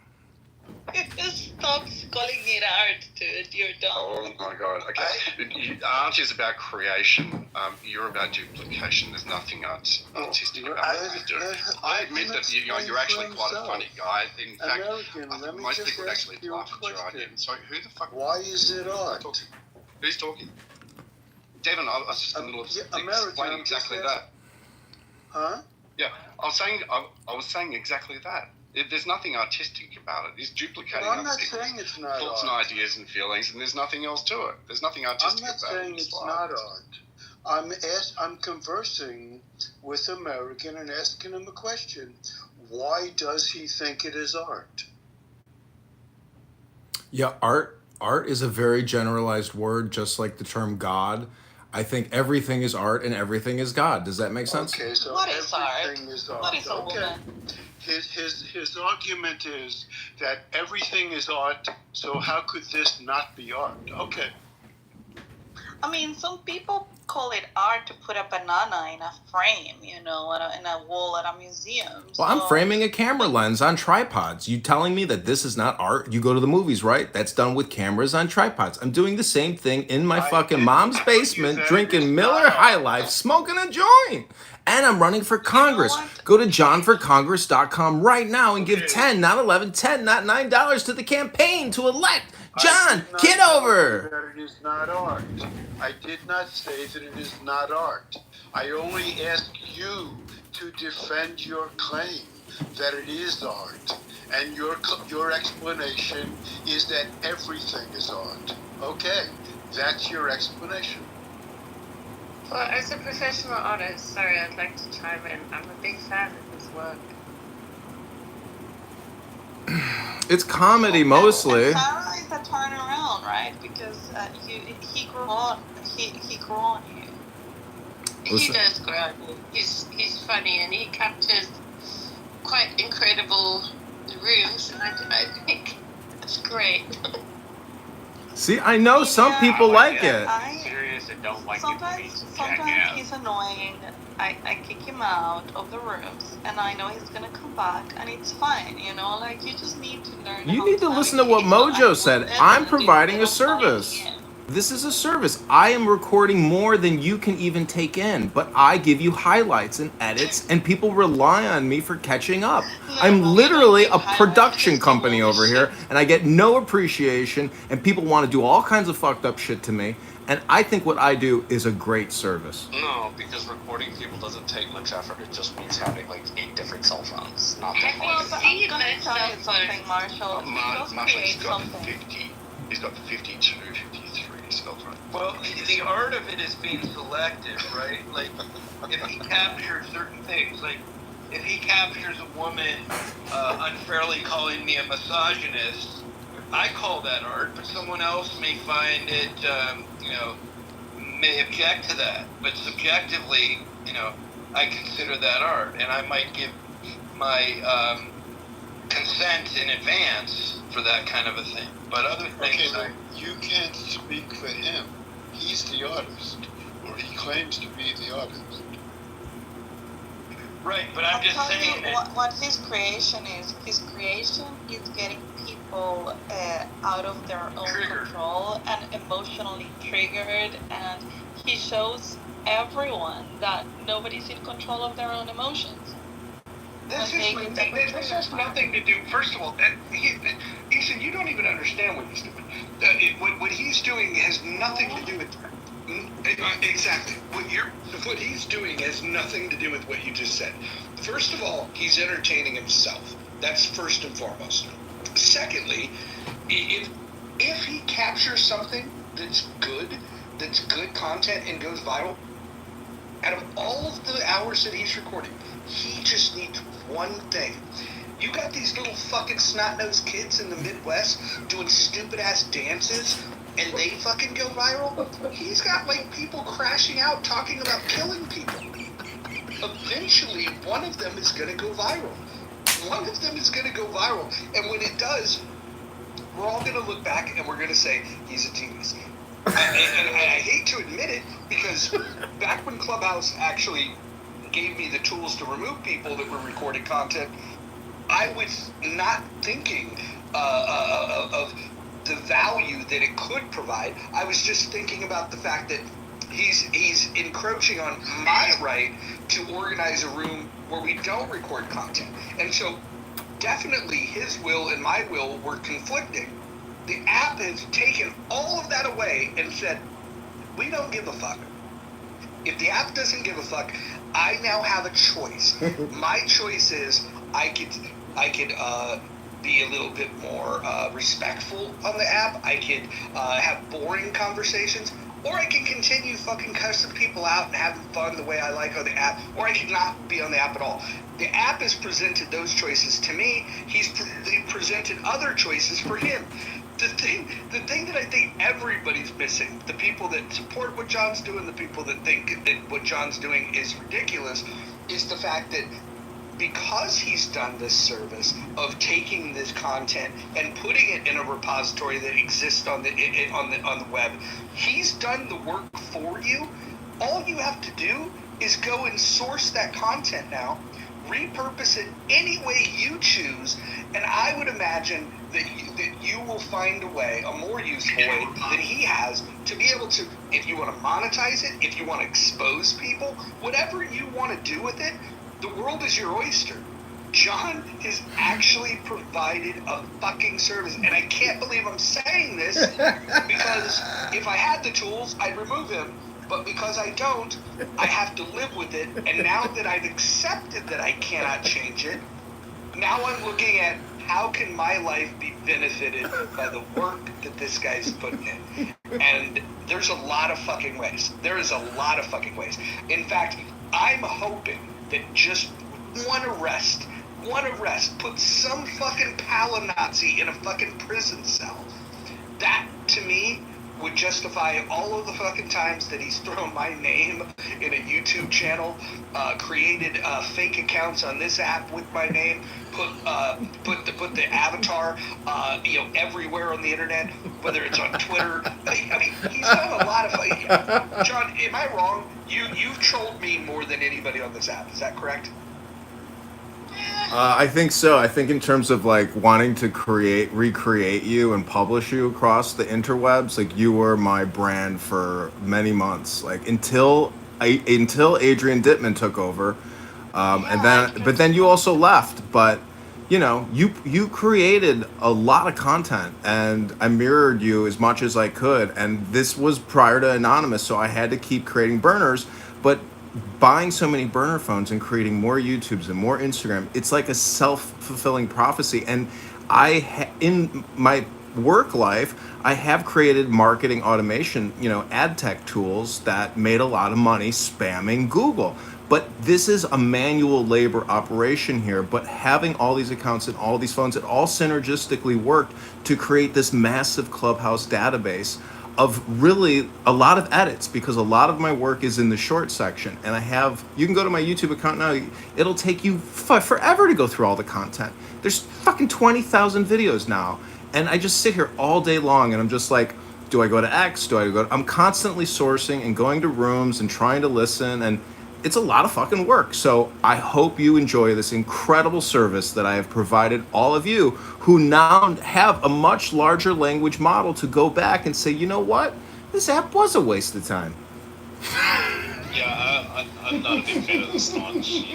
Stop calling it art, dude. You're dumb. Oh my God. Okay. Art is about creation. You're about duplication. There's nothing artistic about what you do. I admit that you're actually quite a funny guy. In fact, most people would actually laugh at your idea. So who the fuck? Why is it art? Who's talking? Devin, I was just in the middle of explaining exactly that. Huh? Yeah, I was saying exactly that. There's nothing artistic about it. It's duplicating I'm not other people's saying it's not thoughts art. and ideas and feelings, and there's nothing else to it. There's nothing artistic about it. I'm not saying it's not art. I'm conversing with American and asking him a question. Why does he think it is art? Yeah, art is a very generalized word, just like the term God. I think everything is art and everything is God. Does that make sense? Okay, so What is everything art? is art. What is a woman? His argument is that everything is art, so how could this not be art? Okay. I mean, some people call it art to put a banana in a frame, in a wall at a museum. Well, I'm framing a camera lens on tripods. You telling me that this is not art? You go to the movies, right? That's done with cameras on tripods. I'm doing the same thing in my fucking mom's basement, drinking Miller High Life, smoking a joint. And I'm running for Congress. Go to johnforcongress.com right now and give 10, not 11, 10, not $9 to the campaign to elect John Kitover. That it is not art. I did not say that it is not art. I only ask you to defend your claim that it is art, and your explanation is that everything is art. Okay, that's your explanation. Well, as a professional artist, sorry, I'd like to chime in. I'm a big fan of his work. It's comedy mostly. And Sarah is a turnaround, right? Because he grew on you. He does grow on you. He's funny, and he captures quite incredible rooms, and I think that's great. See, I know some people like it. I'm serious and don't like Sometimes he's annoying. I kick him out of the rooms, and I know he's gonna come back, and it's fine. Like you just need to learn. You need to listen to what Mojo said. I'm providing a service. This is a service. I am recording more than you can even take in, but I give you highlights and edits, and people rely on me for catching up. I'm literally a production company over here, and I get no appreciation, and people want to do all kinds of fucked up shit to me, and I think what I do is a great service. No, because recording people doesn't take much effort. It just means having like 8 different cell phones. Not that much. I'm gonna tell you something, Marshall. Marshall's got 50. He's got 52, 53 cell phones. Well, the art of it is being selective, right? Like, if he captures certain things, like if he captures a woman unfairly calling me a misogynist, I call that art, but someone else may find it, may object to that. But subjectively, I consider that art, and I might give my consent in advance for that kind of a thing. But other things... Okay, you can't speak for him. He's the artist, or he claims to be the artist. Right, but I'm just saying that... What his creation is getting people out of their own control and emotionally triggered, and he shows everyone that nobody's in control of their own emotions. This has nothing to do. First of all, Ethan, you don't even understand what he's doing. What he's doing has nothing to do with that. Exactly. What he's doing has nothing to do with what you just said. First of all, he's entertaining himself. That's first and foremost. Secondly, if he captures something that's good content and goes viral, out of all of the hours that he's recording, he just needs one thing. You got these little fucking snot-nosed kids in the Midwest doing stupid-ass dances, and they fucking go viral? He's got, like, people crashing out talking about killing people. Eventually, one of them is going to go viral. One of them is going to go viral. And when it does, we're all going to look back and we're going to say, he's a genius. And I hate to admit it, because back when Clubhouse actually gave me the tools to remove people that were recording content, I was not thinking of the value that it could provide. I was just thinking about the fact that he's encroaching on my right to organize a room where we don't record content. And so definitely his will and my will were conflicting. The app has taken all of that away and said, we don't give a fuck. If the app doesn't give a fuck, I now have a choice. My choice is I could be a little bit more respectful on the app. I could have boring conversations, or I can continue fucking cussing people out and having fun the way I like on the app, or I could not be on the app at all. The app has presented those choices to me. They presented other choices for him. The thing that I think everybody's missing, the people that support what John's doing, the people that think that what John's doing is ridiculous, is the fact that because he's done this service of taking this content and putting it in a repository that exists on the web, he's done the work for you. All you have to do is go and source that content now, repurpose it any way you choose, and I would imagine that you will find a way, a more useful way than he has, to be able to, if you want to monetize it, if you want to expose people, whatever you want to do with it, the world is your oyster. John has actually provided a fucking service, and I can't believe I'm saying this, because if I had the tools, I'd remove him, but because I don't, I have to live with it, and now that I've accepted that I cannot change it, now I'm looking at how can my life be benefited by the work that this guy's putting in. And there's a lot of fucking ways. There is a lot of fucking ways. In fact, I'm hoping that just one arrest, put some fucking Palinazi in a fucking prison cell. That, to me, would justify all of the fucking times that he's thrown my name in a YouTube channel, created fake accounts on this app with my name, put the avatar, everywhere on the internet, whether it's on Twitter. I mean, he's done a lot of. John, am I wrong? You've trolled me more than anybody on this app. Is that correct? I think so. I think in terms of like wanting to recreate you and publish you across the interwebs, like you were my brand for many months, like until Adrian Dittman took over, but then you also left. But you created a lot of content, and I mirrored you as much as I could. And this was prior to Anonymous, so I had to keep creating burners, but buying so many burner phones and creating more YouTubes and more Instagram, it's like a self-fulfilling prophecy. And in my work life, I have created marketing automation, ad tech tools that made a lot of money spamming Google. But this is a manual labor operation here. But having all these accounts and all these phones, it all synergistically worked to create this massive Clubhouse database of really a lot of edits, because a lot of my work is in the short section, and you can go to my YouTube account now. It'll take you forever to go through all the content. There's fucking 20,000 videos now, and I just sit here all day long, and I'm just like, do I go to X? I'm constantly sourcing and going to rooms and trying to listen, and it's a lot of fucking work. So I hope you enjoy this incredible service that I have provided all of you, who now have a much larger language model to go back and say, you know what? This app was a waste of time. Yeah, I'm not a big fan of the staunch,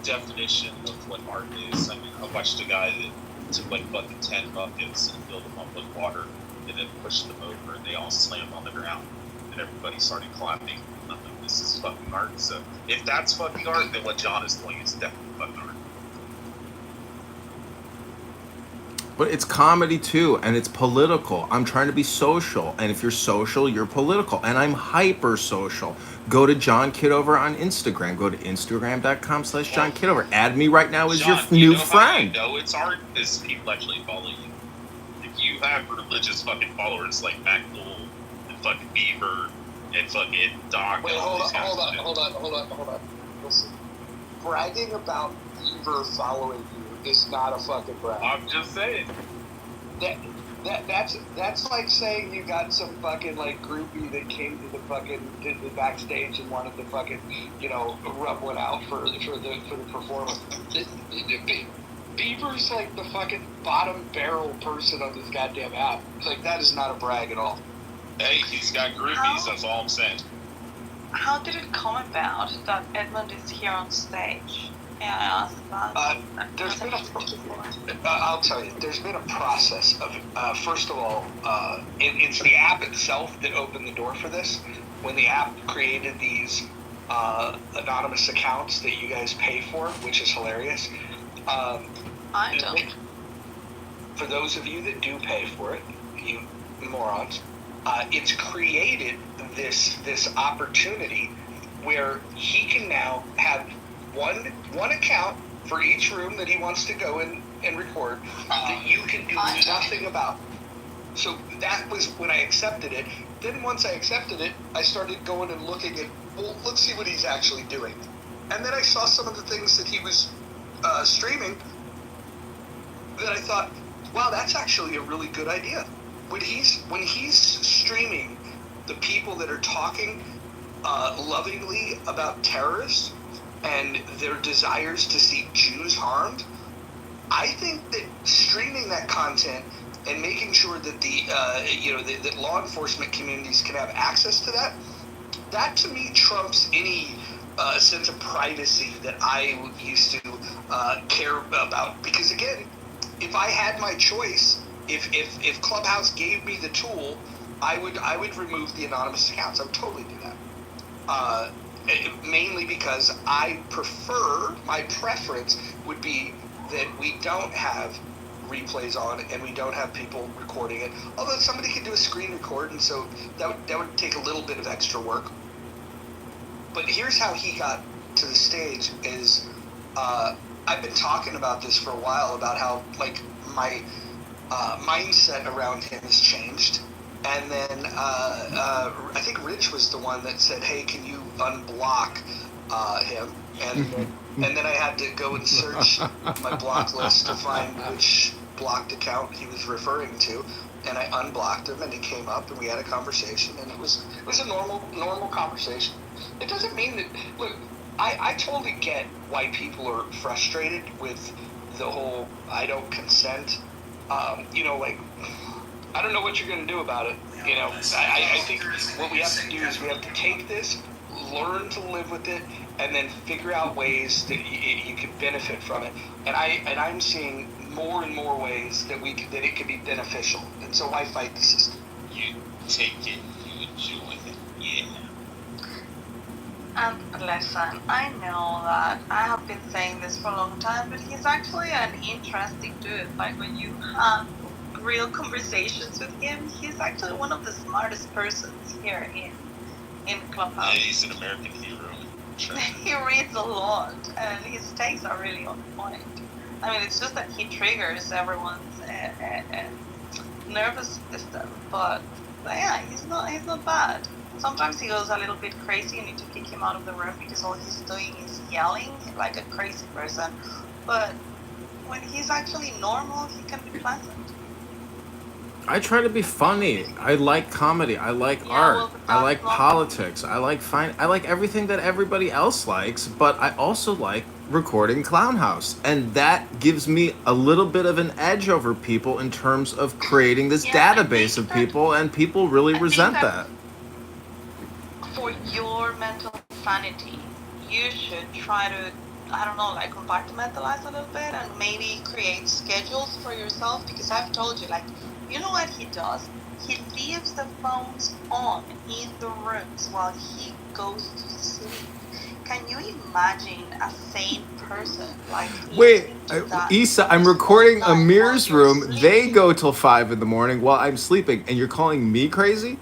definition of what art is. I mean, I watched a guy that took like fucking 10 buckets and filled them up with water and then pushed them over, and they all slammed on the ground, and everybody started clapping. I'm like, this is fucking art. So if that's fucking art, then what John is doing is definitely fucking art. But it's comedy too, and it's political. I'm trying to be social, and if you're social, you're political, and I'm hyper social. Go to John Kitover on Instagram. Go to Instagram.com/John Kitover. Add me right now as John, your new how friend. you know it's art is people actually follow you. If you have religious fucking followers like MacDool and fucking Beaver and fucking Doc. Wait, hold on. Listen, bragging about Beaver following you is not a fucking brag. I'm just saying. That's like saying you got some fucking like groupie that came to the backstage and wanted to fucking, you know, rub one out for the performance. Beaver's like the fucking bottom barrel person on this goddamn app. Like, that is not a brag at all. Hey, he's got groupies. That's all I'm saying. How did it come about that Edmund is here on stage? May I ask that? I'll tell you, there's been a process of it. First of all, it's the app itself that opened the door for this. When the app created these anonymous accounts that you guys pay for, which is hilarious. I don't. For those of you that do pay for it, you morons, it's created this opportunity where he can now have one account for each room that he wants to go in and record that you can do nothing about. So that was when I accepted it. Then once I accepted it, I started going and looking at, well, let's see what he's actually doing. And then I saw some of the things that he was streaming that I thought, wow, that's actually a really good idea. When he's streaming the people that are talking lovingly about terrorists and their desires to see Jews harmed, I think that streaming that content and making sure that that law enforcement communities can have access to that to me trumps any sense of privacy that I used to care about. Because again, if I had my choice, if Clubhouse gave me the tool, I would remove the anonymous accounts. I would totally do that. Mainly because my preference would be that we don't have replays on and we don't have people recording it. Although somebody could do a screen record, and so that would take a little bit of extra work. But here's how he got to the stage is, I've been talking about this for a while, about how like my mindset around him has changed. And then I think Rich was the one that said, hey, can you unblock him? And then I had to go and search my block list to find which blocked account he was referring to. And I unblocked him, and he came up, and we had a conversation, and it was a normal conversation. It doesn't mean that, look, I totally get why people are frustrated with the whole I don't consent. Like, I don't know what you're going to do about it. I think what we have to do is we have to take this, learn to live with it, and then figure out ways that you can benefit from it. And I'm seeing more and more ways that it can be beneficial. And so why fight the system? You take it, you enjoy it, yeah. And listen, I know that I have been saying this for a long time, but he's actually an interesting dude. Like, when you have real conversations with him, he's actually one of the smartest persons here in Clubhouse. Yeah, he's an American hero. Sure. He reads a lot, and his takes are really on point. I mean, it's just that he triggers everyone's nervous system, but yeah, he's not bad. Sometimes he goes a little bit crazy. You need to kick him out of the room because all he's doing is yelling like a crazy person. But when he's actually normal, he can be pleasant. I try to be funny. I like comedy. I like art. I like politics. I like everything that everybody else likes, but I also like recording Clown House. And that gives me a little bit of an edge over people in terms of creating this database of people, and people really resent that. For your mental sanity, you should try to, I don't know, like compartmentalize a little bit and maybe create schedules for yourself, because I've told you, like, you know what he does? He leaves the phones on in the rooms while he goes to sleep. Can you imagine a sane person like Wait, listening to that Issa, I'm noise recording all night Amir's while you're room. They sleeping? go till 5 in the morning while I'm sleeping, and you're calling me crazy?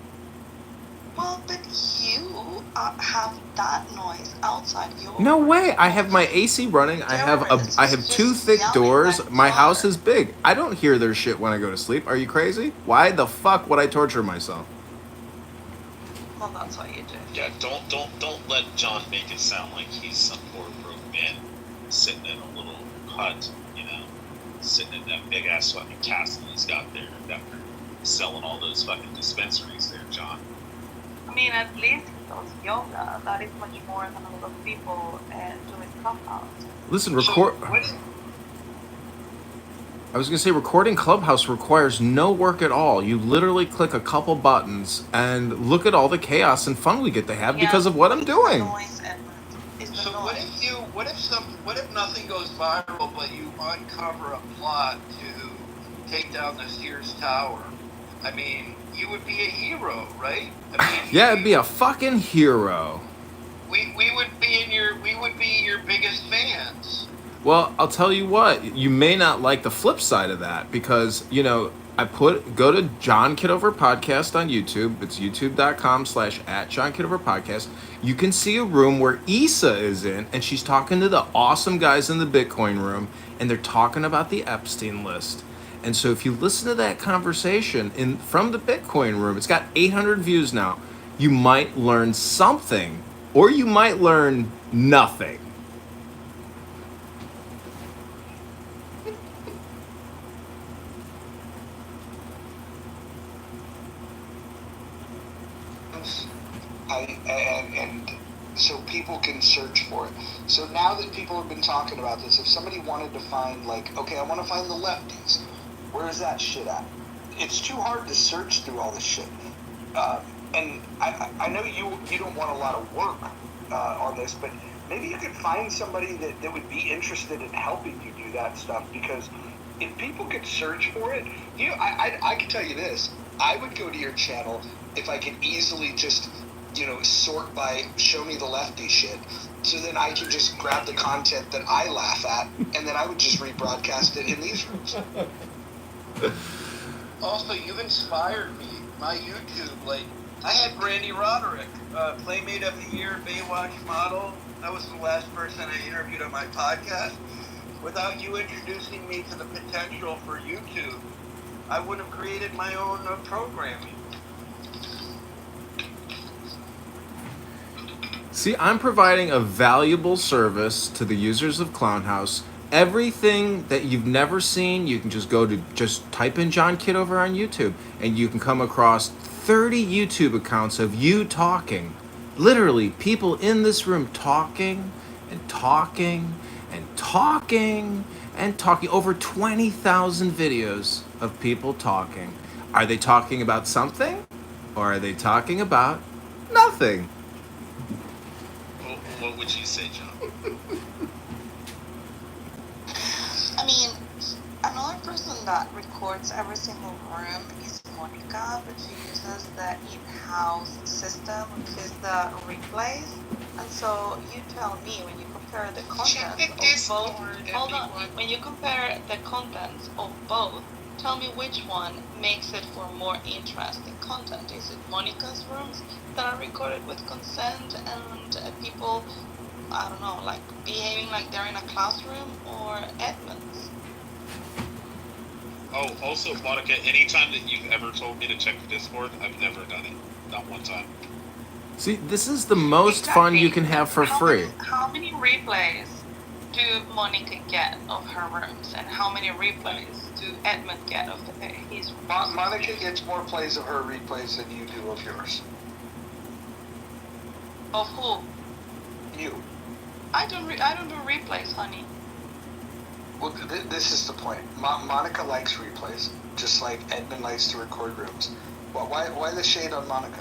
Well, but you have that noise outside your No room. way. I have my AC running. I have Terrorists 2 just thick yelling doors. like My house John. is big. I don't hear their shit when I go to sleep. Are you crazy? Why the fuck would I torture myself? Well, that's what you do. Yeah, don't let John make it sound like he's some poor broke man sitting in a little hut, sitting in that big ass fucking castle he's got there after selling all those fucking dispensaries there, John. I mean, at least he does yoga. That is much more than a lot of people doing Clubhouse. Listen, I was going to say, recording Clubhouse requires no work at all. You literally click a couple buttons and look at all the chaos and fun we get to have because of what I'm doing. So what if nothing goes viral, but you uncover a plot to take down the Sears Tower? I mean, you would be a hero, right? I mean, yeah, it'd be a fucking hero. We would be your biggest fans. Well, I'll tell you what, you may not like the flip side of that because, go to John Kitover Podcast on YouTube. It's youtube.com/@John Kitover Podcast. You can see a room where Issa is in, and she's talking to the awesome guys in the Bitcoin room, and they're talking about the Epstein list. And so if you listen to that conversation from the Bitcoin room, it's got 800 views now. You might learn something, or you might learn nothing. And so people can search for it. So now that people have been talking about this, if somebody wanted to find, okay, I want to find the lefties, where is that shit at? It's too hard to search through all this shit. And I know you don't want a lot of work on this, but maybe you could find somebody that would be interested in helping you do that stuff, because if people could search for it, I can tell you this, I would go to your channel if I could easily just sort by show me the lefty shit, so then I could just grab the content that I laugh at, and then I would just rebroadcast it in these rooms. Also, you've inspired me. My YouTube, I had Brandy Roderick, Playmate of the Year, Baywatch model. That was the last person I interviewed on my podcast. Without you introducing me to the potential for YouTube, I would have created my own programming. See, I'm providing a valuable service to the users of Clownhouse. Everything that you've never seen, you can just type in John Kitover on YouTube, and you can come across 30 YouTube accounts of you talking. Literally, people in this room talking and talking and talking and talking. Over 20,000 videos of people talking. Are they talking about something? Or are they talking about nothing? What would you say, John? I mean, another person that records every single room is Monica, but she uses the in-house system, which is the replays. And so you tell me, when you compare the contents of both, when you compare the contents of both, tell me which one makes it for more interesting content. Is it Monica's rooms that are recorded with consent and people, I don't know, behaving like they're in a classroom, or Edmund's? Oh, also, Monica, anytime that you've ever told me to check the Discord, I've never done it. Not one time. See, this is the most fun you can have for free. How many replays do Monica get of her rooms, and how many replays do Edmund get of his rooms? Monica gets more plays of her replays than you do of yours. Of who? You. I don't do replays, honey. Well, this is the point. Monica likes replays, just like Edmund likes to record rooms. Well, why the shade on Monica?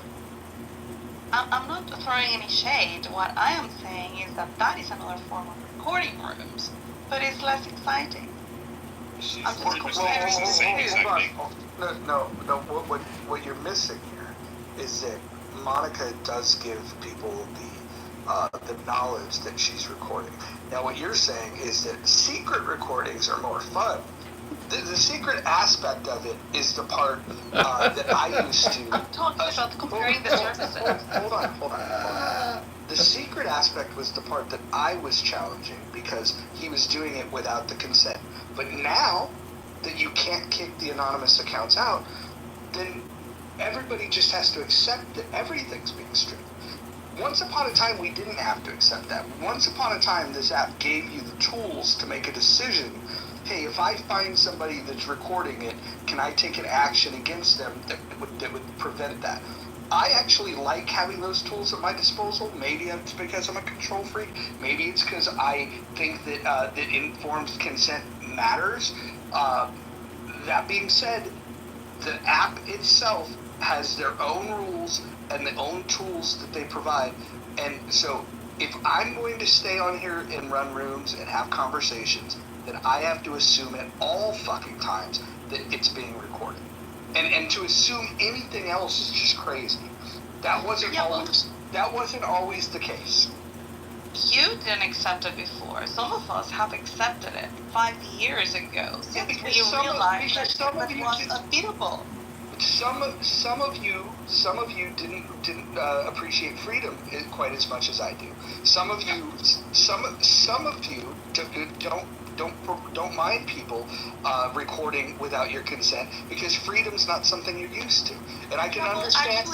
I'm not throwing any shade. What I am saying is that is another form of recording rooms, but it's less exciting. She's I'm just pretty much dangerous the same exact thing. No. What you're missing here is that Monica does give people the knowledge that she's recording. Now, what you're saying is that secret recordings are more fun. The secret aspect of it is the part that I used to. I'm talking about comparing the services. Hold on. The secret aspect was the part that I was challenging because he was doing it without the consent. But now that you can't kick the anonymous accounts out, then everybody just has to accept that everything's being streamed. Once upon a time, we didn't have to accept that. Once upon a time, this app gave you the tools to make a decision. Hey, if I find somebody that's recording it, can I take an action against them that would prevent that? I actually like having those tools at my disposal. Maybe it's because I'm a control freak. Maybe it's because I think that that informed consent matters. That being said, the app itself has their own rules and their own tools that they provide. And so if I'm going to stay on here and run rooms and have conversations, then I have to assume at all fucking times that it's being recorded. And to assume anything else is just crazy. That wasn't always the case. You didn't accept it before. Some of us have accepted it 5 years ago since we realized that it was unbeatable. Some of you didn't appreciate freedom quite as much as I do. Some of you don't mind people recording without your consent because freedom's not something you're used to. And I can understand.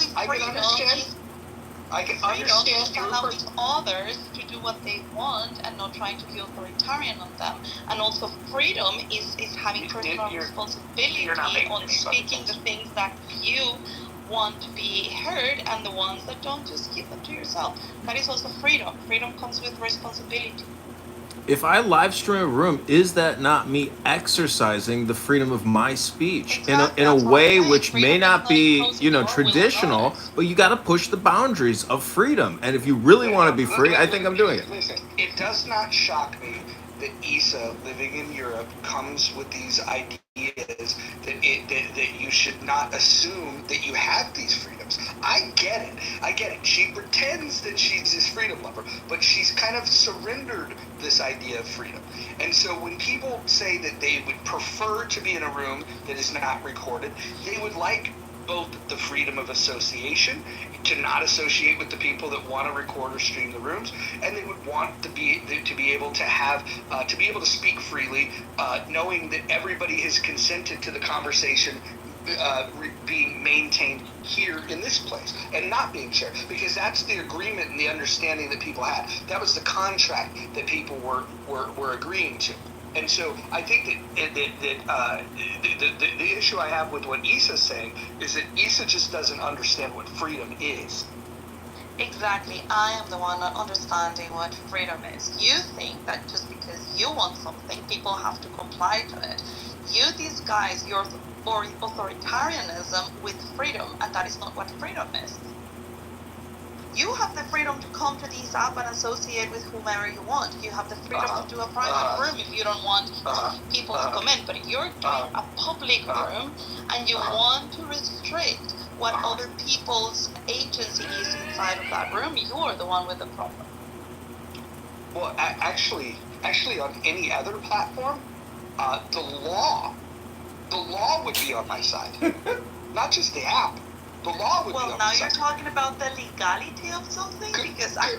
Allowing others to do what they want and not trying to be authoritarian on them. And also freedom is having personal responsibility on speaking the things that you want to be heard, and the ones that don't, just keep them to yourself. That is also freedom. Freedom comes with responsibility. If I live stream a room, is that not me exercising the freedom of my speech Exactly. in a way which freedom may not be, traditional, but you got to push the boundaries of freedom. And if you really want to be free, I think I'm doing it. Listen, it does not shock me that Issa, living in Europe, comes with these ideas that you should not assume that you have these freedoms. I get it. She pretends that she's this freedom lover, but she's kind of surrendered this idea of freedom. And so when people say that they would prefer to be in a room that is not recorded, they would like both the freedom of association, to not associate with the people that want to record or stream the rooms, and they would want to be able to have to be able to speak freely, knowing that everybody has consented to the conversation being maintained here in this place and not being shared, because that's the agreement and the understanding that people had. That was the contract that people were agreeing to. And so I think that the issue I have with what Issa's saying is that Issa just doesn't understand what freedom is. Exactly. I am the one not understanding what freedom is. You think that just because you want something, people have to comply to it. You disguise your authoritarianism with freedom, and that is not what freedom is. You have the freedom to come to this app and associate with whomever you want. You have the freedom to do a private room if you don't want people to come in. But if you're doing a public room and you want to restrict what other people's agency is inside of that room, you're the one with the problem. Well, actually, on any other platform, the law would be on my side, not just the app. The law would be on now my you're side. talking about the legality of something, because I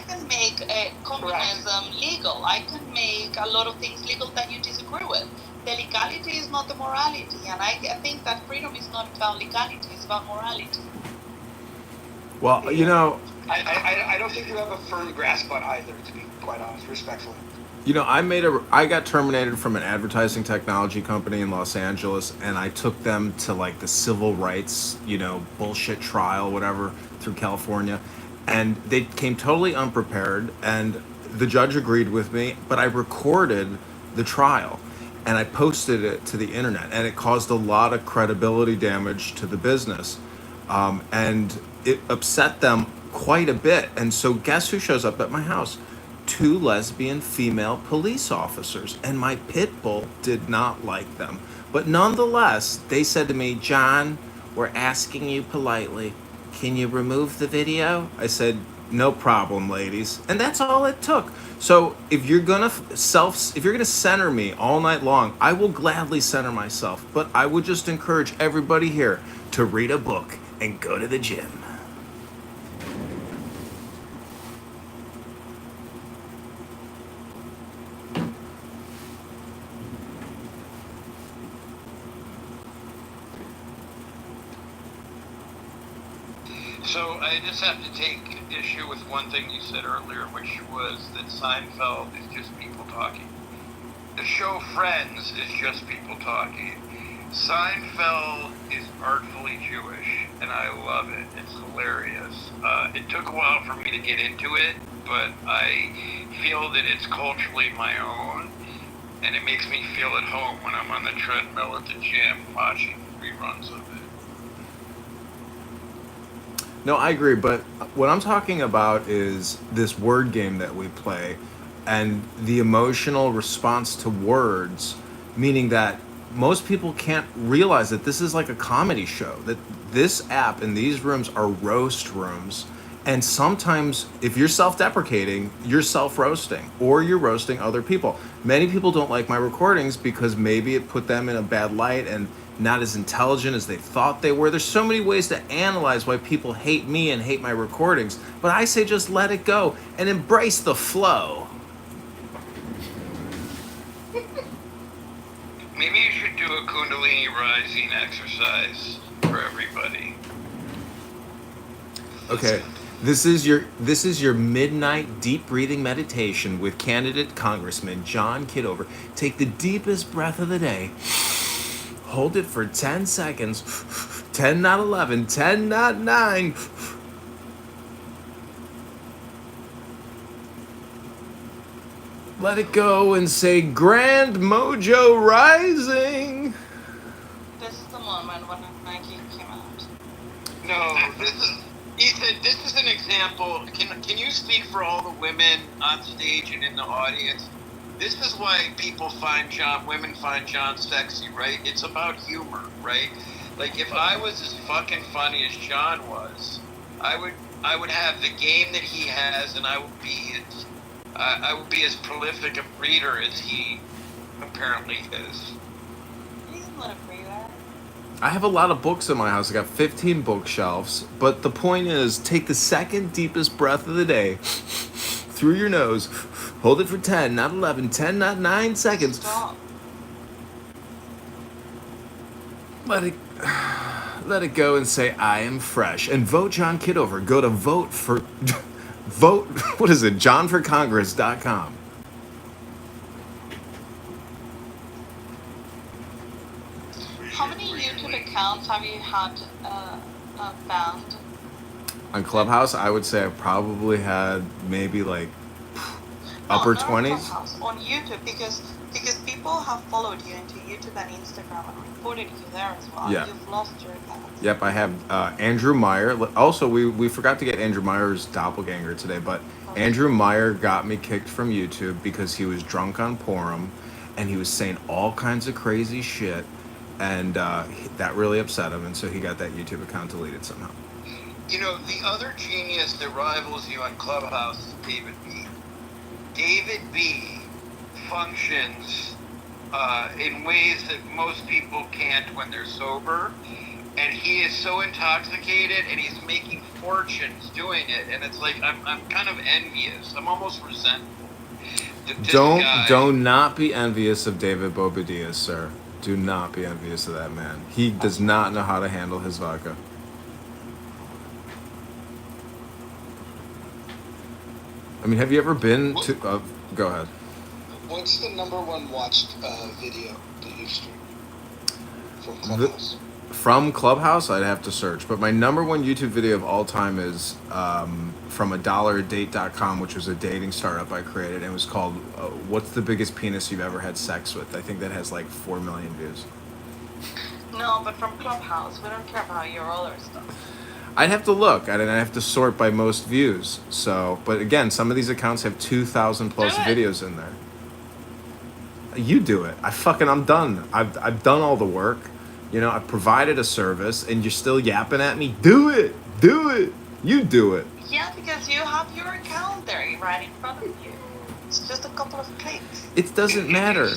can make communism legal. I can make a lot of things legal that you disagree with. The legality is not the morality, and I think that freedom is not about legality; it's about morality. Well, I don't think you have a firm grasp on either, to be quite honest, respectfully. I got terminated from an advertising technology company in Los Angeles, and I took them to like the civil rights, bullshit trial, whatever, through California. And they came totally unprepared, and the judge agreed with me, but I recorded the trial and I posted it to the internet, and it caused a lot of credibility damage to the business. And it upset them quite a bit. And so guess who shows up at my house? 2 lesbian female police officers, and my pit bull did not like them. But nonetheless, they said to me, John, we're asking you politely, can you remove the video? I said, no problem, ladies. And that's all it took. So if you're gonna center me all night long, I will gladly center myself. But I would just encourage everybody here to read a book and go to the gym. So I just have to take issue with one thing you said earlier, which was that Seinfeld is just people talking. The show Friends is just people talking. Seinfeld is artfully Jewish, and I love it. It's hilarious. It took a while for me to get into it, but I feel that it's culturally my own, and it makes me feel at home when I'm on the treadmill at the gym watching reruns of it. No, I agree, but what I'm talking about is this word game that we play and the emotional response to words, meaning that most people can't realize that this is like a comedy show, that this app and these rooms are roast rooms. And sometimes if you're self-deprecating, you're self-roasting or you're roasting other people. Many people don't like my recordings because maybe it put them in a bad light and not as intelligent as they thought they were. There's so many ways to analyze why people hate me and hate my recordings, but I say just let it go and embrace the flow. Maybe you should do a Kundalini rising exercise for everybody. Okay, this is your midnight deep breathing meditation with candidate Congressman John Kitover. Take the deepest breath of the day. Hold it for 10 seconds. 10, not 11. 10, not 9. Let it go and say, Grand Mojo Rising. This is the moment when Nike came out. No, this is an example. Can you speak for all the women on stage and in the audience? This is why women find John sexy, right? It's about humor, right? Like if I was as fucking funny as John was, I would have the game that he has, and I would be as prolific a reader as he apparently is. He's not a reader. I have a lot of books in my house. I got 15 bookshelves. But the point is, take the second deepest breath of the day through your nose. Hold it for 10, not 11. 10, not 9 seconds. Stop. Let it go and say, I am fresh. And vote John Kitover. Go to vote, what is it, johnforcongress.com. How many YouTube accounts have you had banned? On Clubhouse, I would say I probably had maybe like upper 20s. On YouTube, because people have followed you into YouTube and Instagram and reported you there as well. Yeah. You've lost your account. Yep, I have Andrew Meyer. Also, we forgot to get Andrew Meyer's doppelganger today, but Andrew Meyer got me kicked from YouTube because he was drunk on Purim and he was saying all kinds of crazy shit, and that really upset him, and so he got that YouTube account deleted somehow. You know, the other genius that rivals you on Clubhouse is David B. David B. functions in ways that most people can't when they're sober, and he is so intoxicated and he's making fortunes doing it, and it's like I'm kind of envious. I'm almost resentful. Do not be envious of David Bobadilla, sir. Do not be envious of that man. He does not know how to handle his vodka. I mean, have you ever been to... go ahead. What's the number one watched video that you stream from Clubhouse? From Clubhouse, I'd have to search. But my number one YouTube video of all time is from $1date.com, which was a dating startup I created. And it was called, What's the Biggest Penis You've Ever Had Sex With? I think that has like 4 million views. No, but from Clubhouse. We don't care about your other stuff. I'd have to look. I'd have to sort by most views. So, but again, some of these accounts have 2,000 plus videos in there. You do it. I'm done. I've done all the work. You know, I've provided a service, and you're still yapping at me. Do it. Do it. You do it. Yeah, because you have your account there right in front of you. It's just a couple of clicks. It doesn't matter.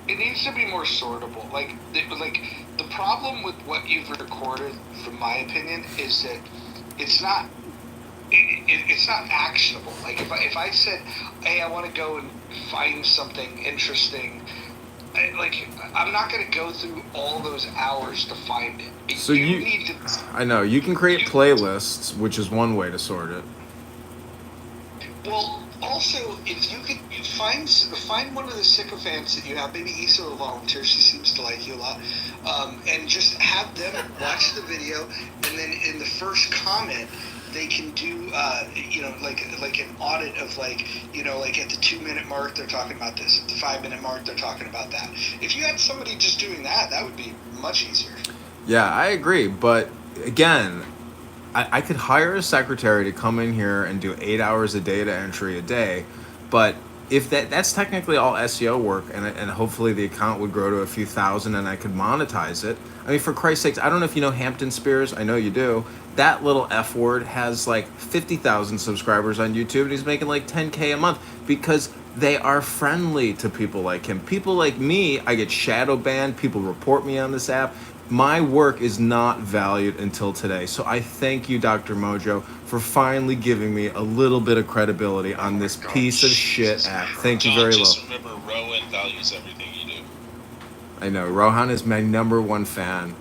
It needs to be more sortable. Like the problem with what you've recorded, from my opinion, is that it's not. It's not actionable. Like if I said, "Hey, I want to go and find something interesting," I'm not going to go through all those hours to find it. So you need to. I know you can create playlists, which is one way to sort it. Well, also, if you could find one of the sycophants that you have, maybe Issa will volunteer. She seems to like you a lot, and just have them watch the video, and then in the first comment, they can do, like an audit of like at the 2-minute mark they're talking about this, at the 5-minute mark they're talking about that. If you had somebody just doing that, that would be much easier. Yeah, I agree, but again, I could hire a secretary to come in here and do 8 hours of data entry a day, but if that's technically all SEO work, and hopefully the account would grow to a few thousand and I could monetize it. I mean, for Christ's sakes, I don't know if you know Hampton Spears. I know you do. That little F word has like 50,000 subscribers on YouTube, and he's making like 10K a month because they are friendly to people like him. People like me, I get shadow banned. People report me on this app. My work is not valued until today. So I thank you, Dr. Mojo, for finally giving me a little bit of credibility on this piece of shit app. Thank you very much. Just remember, Rowan values everything you do. I know. Rohan is my #1 fan.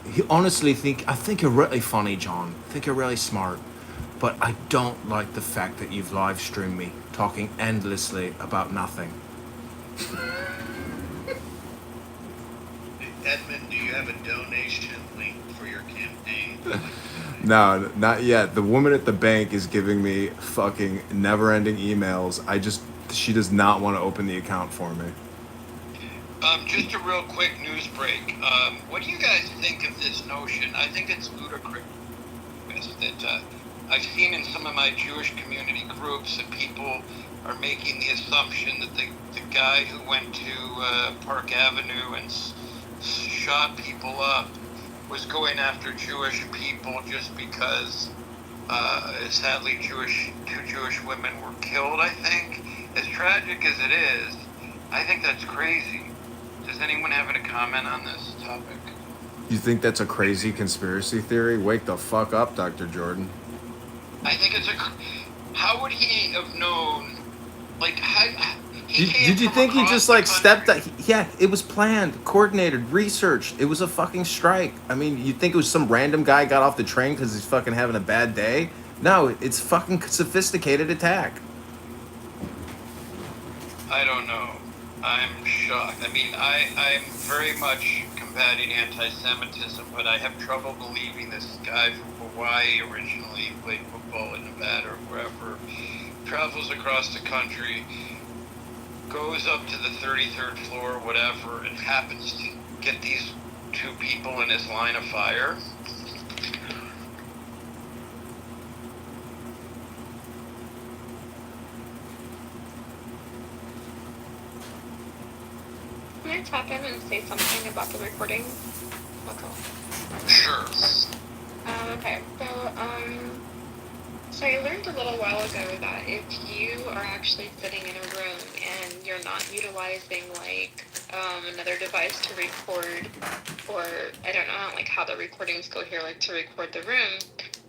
I think you're really funny, John. I think you're really smart. But I don't like the fact that you've live streamed me talking endlessly about nothing. Edmund, do you have a donation link for your campaign? No, not yet. The woman at the bank is giving me fucking never-ending emails. She does not want to open the account for me. Just a real quick news break. What do you guys think of this notion? I think it's ludicrous that I've seen in some of my Jewish community groups that people are making the assumption that the guy who went to Park Avenue and shot people up was going after Jewish people just because sadly two Jewish women were killed. I think, as tragic as it is, I think that's crazy. Does anyone have any comment on this topic? You think that's a crazy conspiracy theory? Wake the fuck up, Dr. Jordan. I think how would he have known? Like, did you think he just like stepped out? Yeah, it was planned, coordinated, researched. It was a fucking strike. I mean, you think it was some random guy got off the train because he's fucking having a bad day? No, it's fucking sophisticated attack. I don't know. I'm shocked. I mean, I'm very much combating anti-Semitism, but I have trouble believing this guy from Hawaii, originally played football in Nevada or wherever, travels across the country, goes up to the 33rd floor or whatever, and happens to get these two people in his line of fire. Can I tap in and say something about the recording? Sure. Okay, so I learned a little while ago that if you are actually sitting in a room and you're not utilizing like another device to record, or I don't know like how the recordings go here, like to record the room,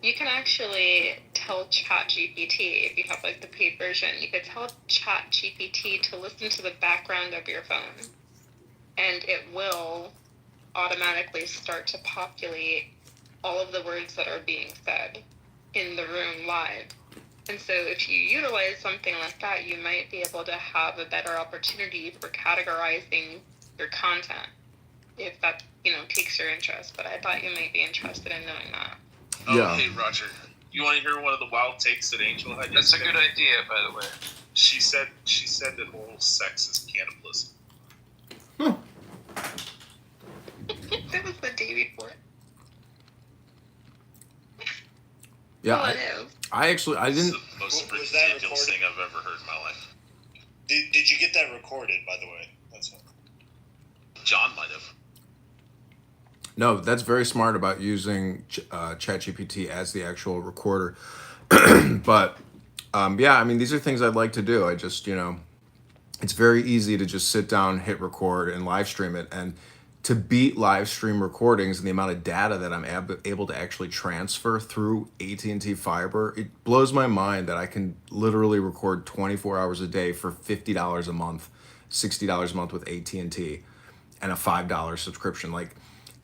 you can actually tell ChatGPT, if you have like the paid version, you could tell ChatGPT to listen to the background of your phone, and it will automatically start to populate all of the words that are being said in the room live. And so if you utilize something like that, you might be able to have a better opportunity for categorizing your content, if that, piques your interest. But I thought you might be interested in knowing that. Oh, hey, Roger. You want to hear one of the wild takes that Angel had? That's a good idea, by the way. She said that oral sex is cannibalism. That was the day before. Yeah, Well, it is. I didn't. The most Was that ridiculous recorded? thing I've ever heard in my life. Did you get that recorded, by the way? That's what. John might have. No, that's very smart about using ChatGPT as the actual recorder. But yeah, I mean, these are things I'd like to do. I just, it's very easy to just sit down, hit record, and live stream it. And to beat live stream recordings and the amount of data that I'm able to actually transfer through AT&T Fiber, it blows my mind that I can literally record 24 hours a day for $50 a month, $60 a month with AT&T, and a $5 subscription. Like,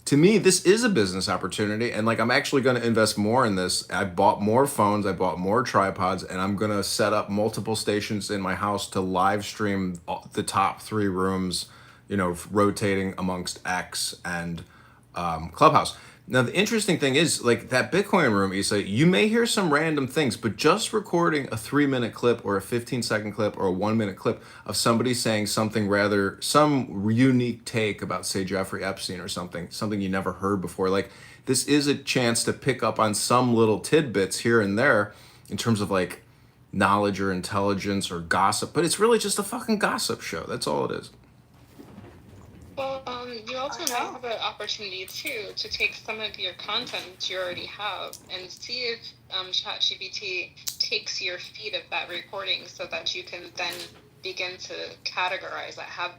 to me, this is a business opportunity, and like, I'm actually going to invest more in this. I bought more phones, I bought more tripods, and I'm going to set up multiple stations in my house to live stream the top 3 rooms, rotating amongst X and Clubhouse. Now, the interesting thing is, like, that Bitcoin room, Issa, you may hear some random things, but just recording a 3-minute clip or a 15-second clip or a 1-minute clip of somebody saying some unique take about, say, Jeffrey Epstein or something you never heard before. Like, this is a chance to pick up on some little tidbits here and there in terms of, like, knowledge or intelligence or gossip, but it's really just a fucking gossip show. That's all it is. Well, you also might have an opportunity too to take some of your content you already have and see if ChatGPT takes your feed of that recording, so that you can then begin to categorize it. Have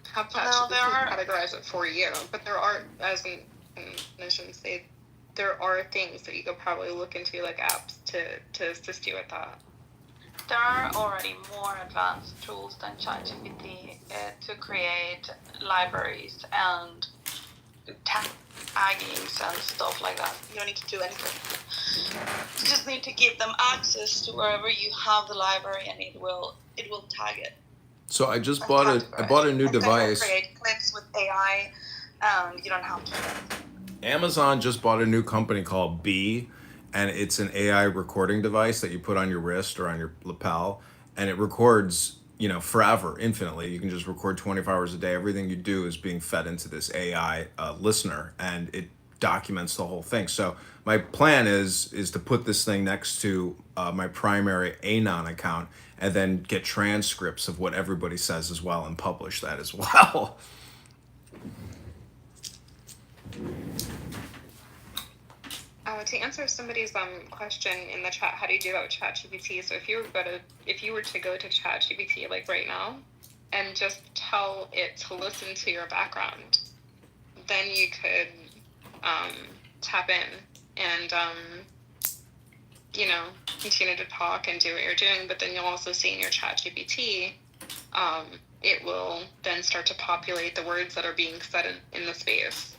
ChatGPT categorize it for you. But there are, as I shouldn't say, there are things that you could probably look into, like apps to assist you with that. There are already more advanced tools than ChatGPT to create libraries and taggings and stuff like that. You don't need to do anything. You just need to give them access to wherever you have the library, and it will tag it. So I just bought a new device. Create clips with AI. You don't have to. Amazon just bought a new company called Bee, and it's an AI recording device that you put on your wrist or on your lapel, and it records, forever, infinitely. You can just record 24 hours a day. Everything you do is being fed into this AI listener, and it documents the whole thing. So my plan is to put this thing next to my primary Anon account, and then get transcripts of what everybody says as well and publish that as well. To answer somebody's question in the chat, how do you do that with ChatGPT? So if you were to go to ChatGPT like right now and just tell it to listen to your background, then you could tap in and continue to talk and do what you're doing. But then you'll also see in your ChatGPT, it will then start to populate the words that are being said in the space.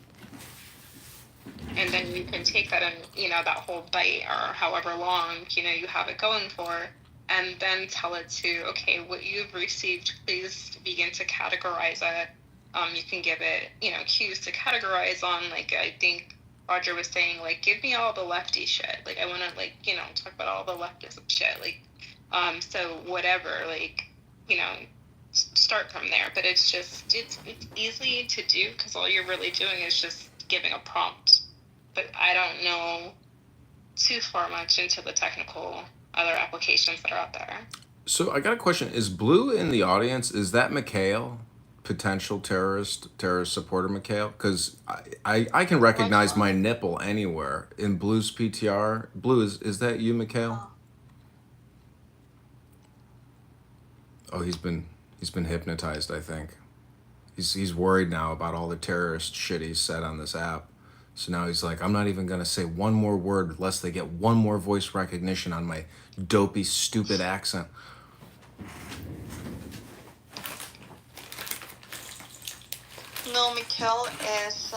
And then you can take that and, that whole byte or however long, you have it going for, and then tell it to, okay, what you've received, please begin to categorize it. You can give it, cues to categorize on, like, I think Roger was saying, like, give me all the lefty shit. Like, I want to, talk about all the leftism shit. Like, so whatever, like, start from there. But it's easy to do because all you're really doing is just giving a prompt. But I don't know too far much into the technical other applications that are out there. So I got a question. Is Blue in the audience? Is that Mikhail? Potential terrorist supporter Mikhail? Because I can recognize my nipple anywhere in Blue's PTR. Blue, is that you, Mikhail? Oh, he's been hypnotized, I think. He's worried now about all the terrorist shit he's said on this app. So now he's like, I'm not even going to say one more word unless they get one more voice recognition on my dopey, stupid accent. No, Mikhail is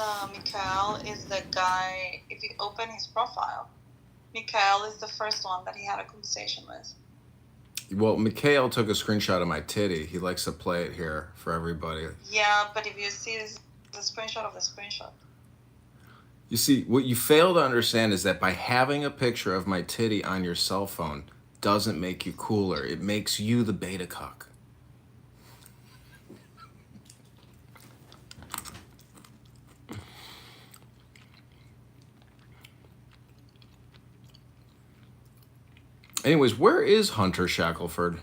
the guy, if you open his profile, Mikhail is the first one that he had a conversation with. Well, Mikhail took a screenshot of my titty. He likes to play it here for everybody. Yeah, but if you see the screenshot of the screenshot. You see, what you fail to understand is that by having a picture of my titty on your cell phone doesn't make you cooler. It makes you the beta cuck. Anyways, where is Hunter Shackelford?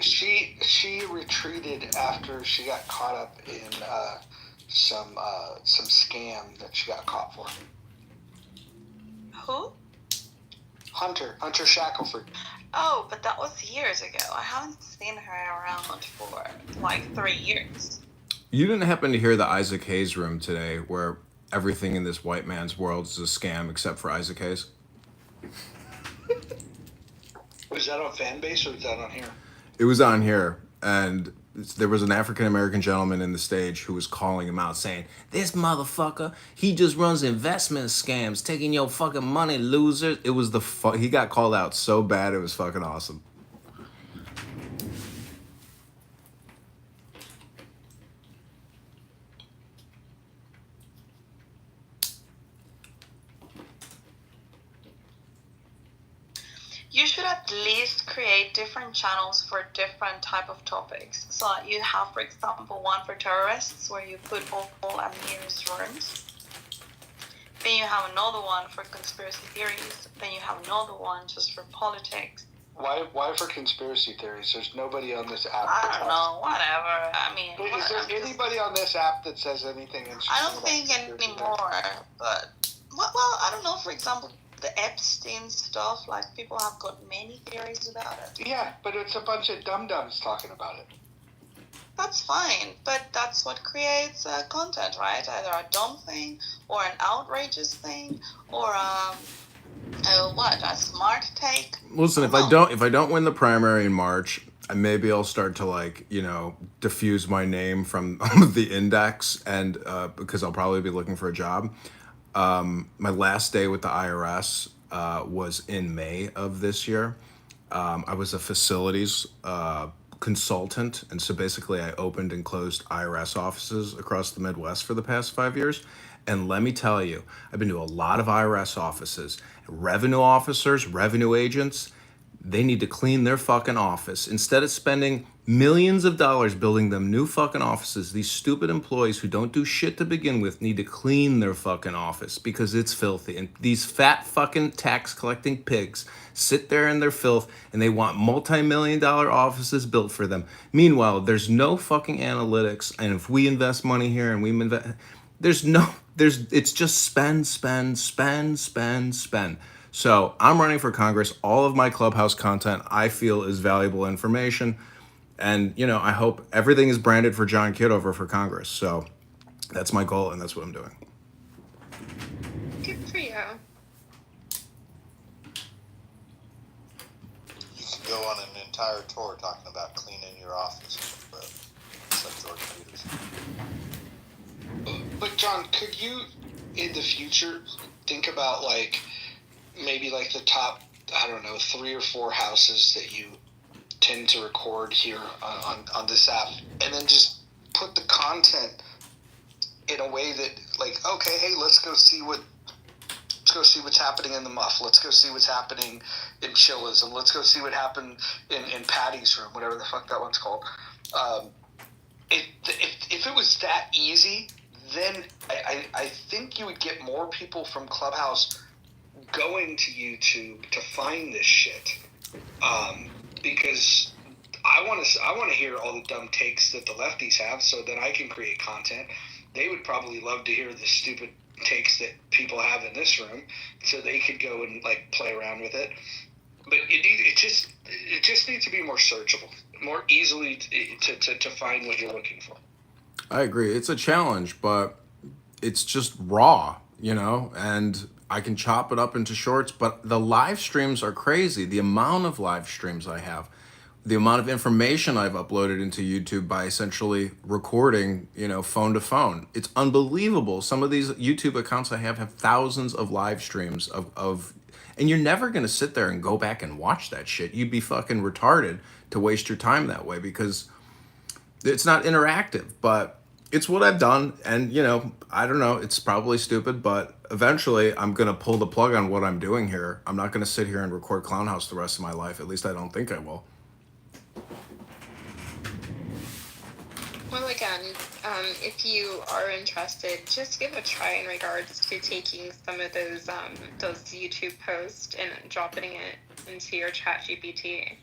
She retreated after she got caught up in some scam that she got caught for. Who? Hunter Shackelford. Oh, but that was years ago. I haven't seen her around for like 3 years. You didn't happen to hear the Isaac Hayes room today where everything in this white man's world is a scam except for Isaac Hayes? Was that on Fanbase or was that on here? It was on here, and there was an African-American gentleman in the stage who was calling him out saying, "This motherfucker, he just runs investment scams, taking your fucking money, losers." It was he got called out so bad, it was fucking awesome. You should at least create different channels for different type of topics. So you have, for example, one for terrorists where you put all Amir's rooms. Then you have another one for conspiracy theories. Then you have another one just for politics. Why for conspiracy theories? There's nobody on this app. I don't know, whatever. I mean, is there anybody on this app that says anything interesting? I don't think anymore, but well, I don't know. For example, the Epstein stuff, like people have got many theories about it. Yeah, but it's a bunch of dum-dums talking about it. That's fine, but that's what creates content, right? Either a dumb thing, or an outrageous thing, or a smart take. Listen, if I don't win the primary in March, maybe I'll start to diffuse my name from the index, and because I'll probably be looking for a job. My last day with the IRS was in May of this year. I was a facilities consultant, and so basically I opened and closed IRS offices across the Midwest for the past 5 years. And let me tell you, I've been to a lot of IRS offices. Revenue officers, revenue agents, they need to clean their fucking office. Instead of spending millions of dollars building them new fucking offices, these stupid employees who don't do shit to begin with need to clean their fucking office because it's filthy. And these fat fucking tax collecting pigs sit there in their filth and they want multi-million-dollar offices built for them. Meanwhile, there's no fucking analytics. And if we invest money here and we invest, it's just spend. So I'm running for Congress. All of my Clubhouse content I feel is valuable information. And, I hope everything is branded for John Kitover for Congress. So that's my goal, and that's what I'm doing. Good for you. You can go on an entire tour talking about cleaning your office. Like George Peters. But John, could you, in the future, think about maybe the top, 3 or 4 houses that you tend to record here on this app, and then just put the content in a way that okay, hey, let's go see what's happening in the Muff. Let's go see what's happening in Chilla's, and let's go see what happened in Patty's room, whatever the fuck that one's called. If it was that easy, then I think you would get more people from Clubhouse going to YouTube to find this shit, because I want to hear all the dumb takes that the lefties have, so that I can create content. They would probably love to hear the stupid takes that people have in this room, so they could go and play around with it. But it just needs to be more searchable, more easily to find what you're looking for. I agree. It's a challenge, but it's just raw, and I can chop it up into shorts, but the live streams are crazy. The amount of live streams I have, the amount of information I've uploaded into YouTube by essentially recording, phone to phone. It's unbelievable. Some of these YouTube accounts I have thousands of live streams of and you're never going to sit there and go back and watch that shit. You'd be fucking retarded to waste your time that way because it's not interactive, but it's what I've done. And, I don't know, it's probably stupid, but eventually I'm going to pull the plug on what I'm doing here. I'm not going to sit here and record Clown House the rest of my life. At least I don't think I will. Well, again, If you are interested, just give a try in regards to taking some of those YouTube posts and dropping it into your ChatGPT.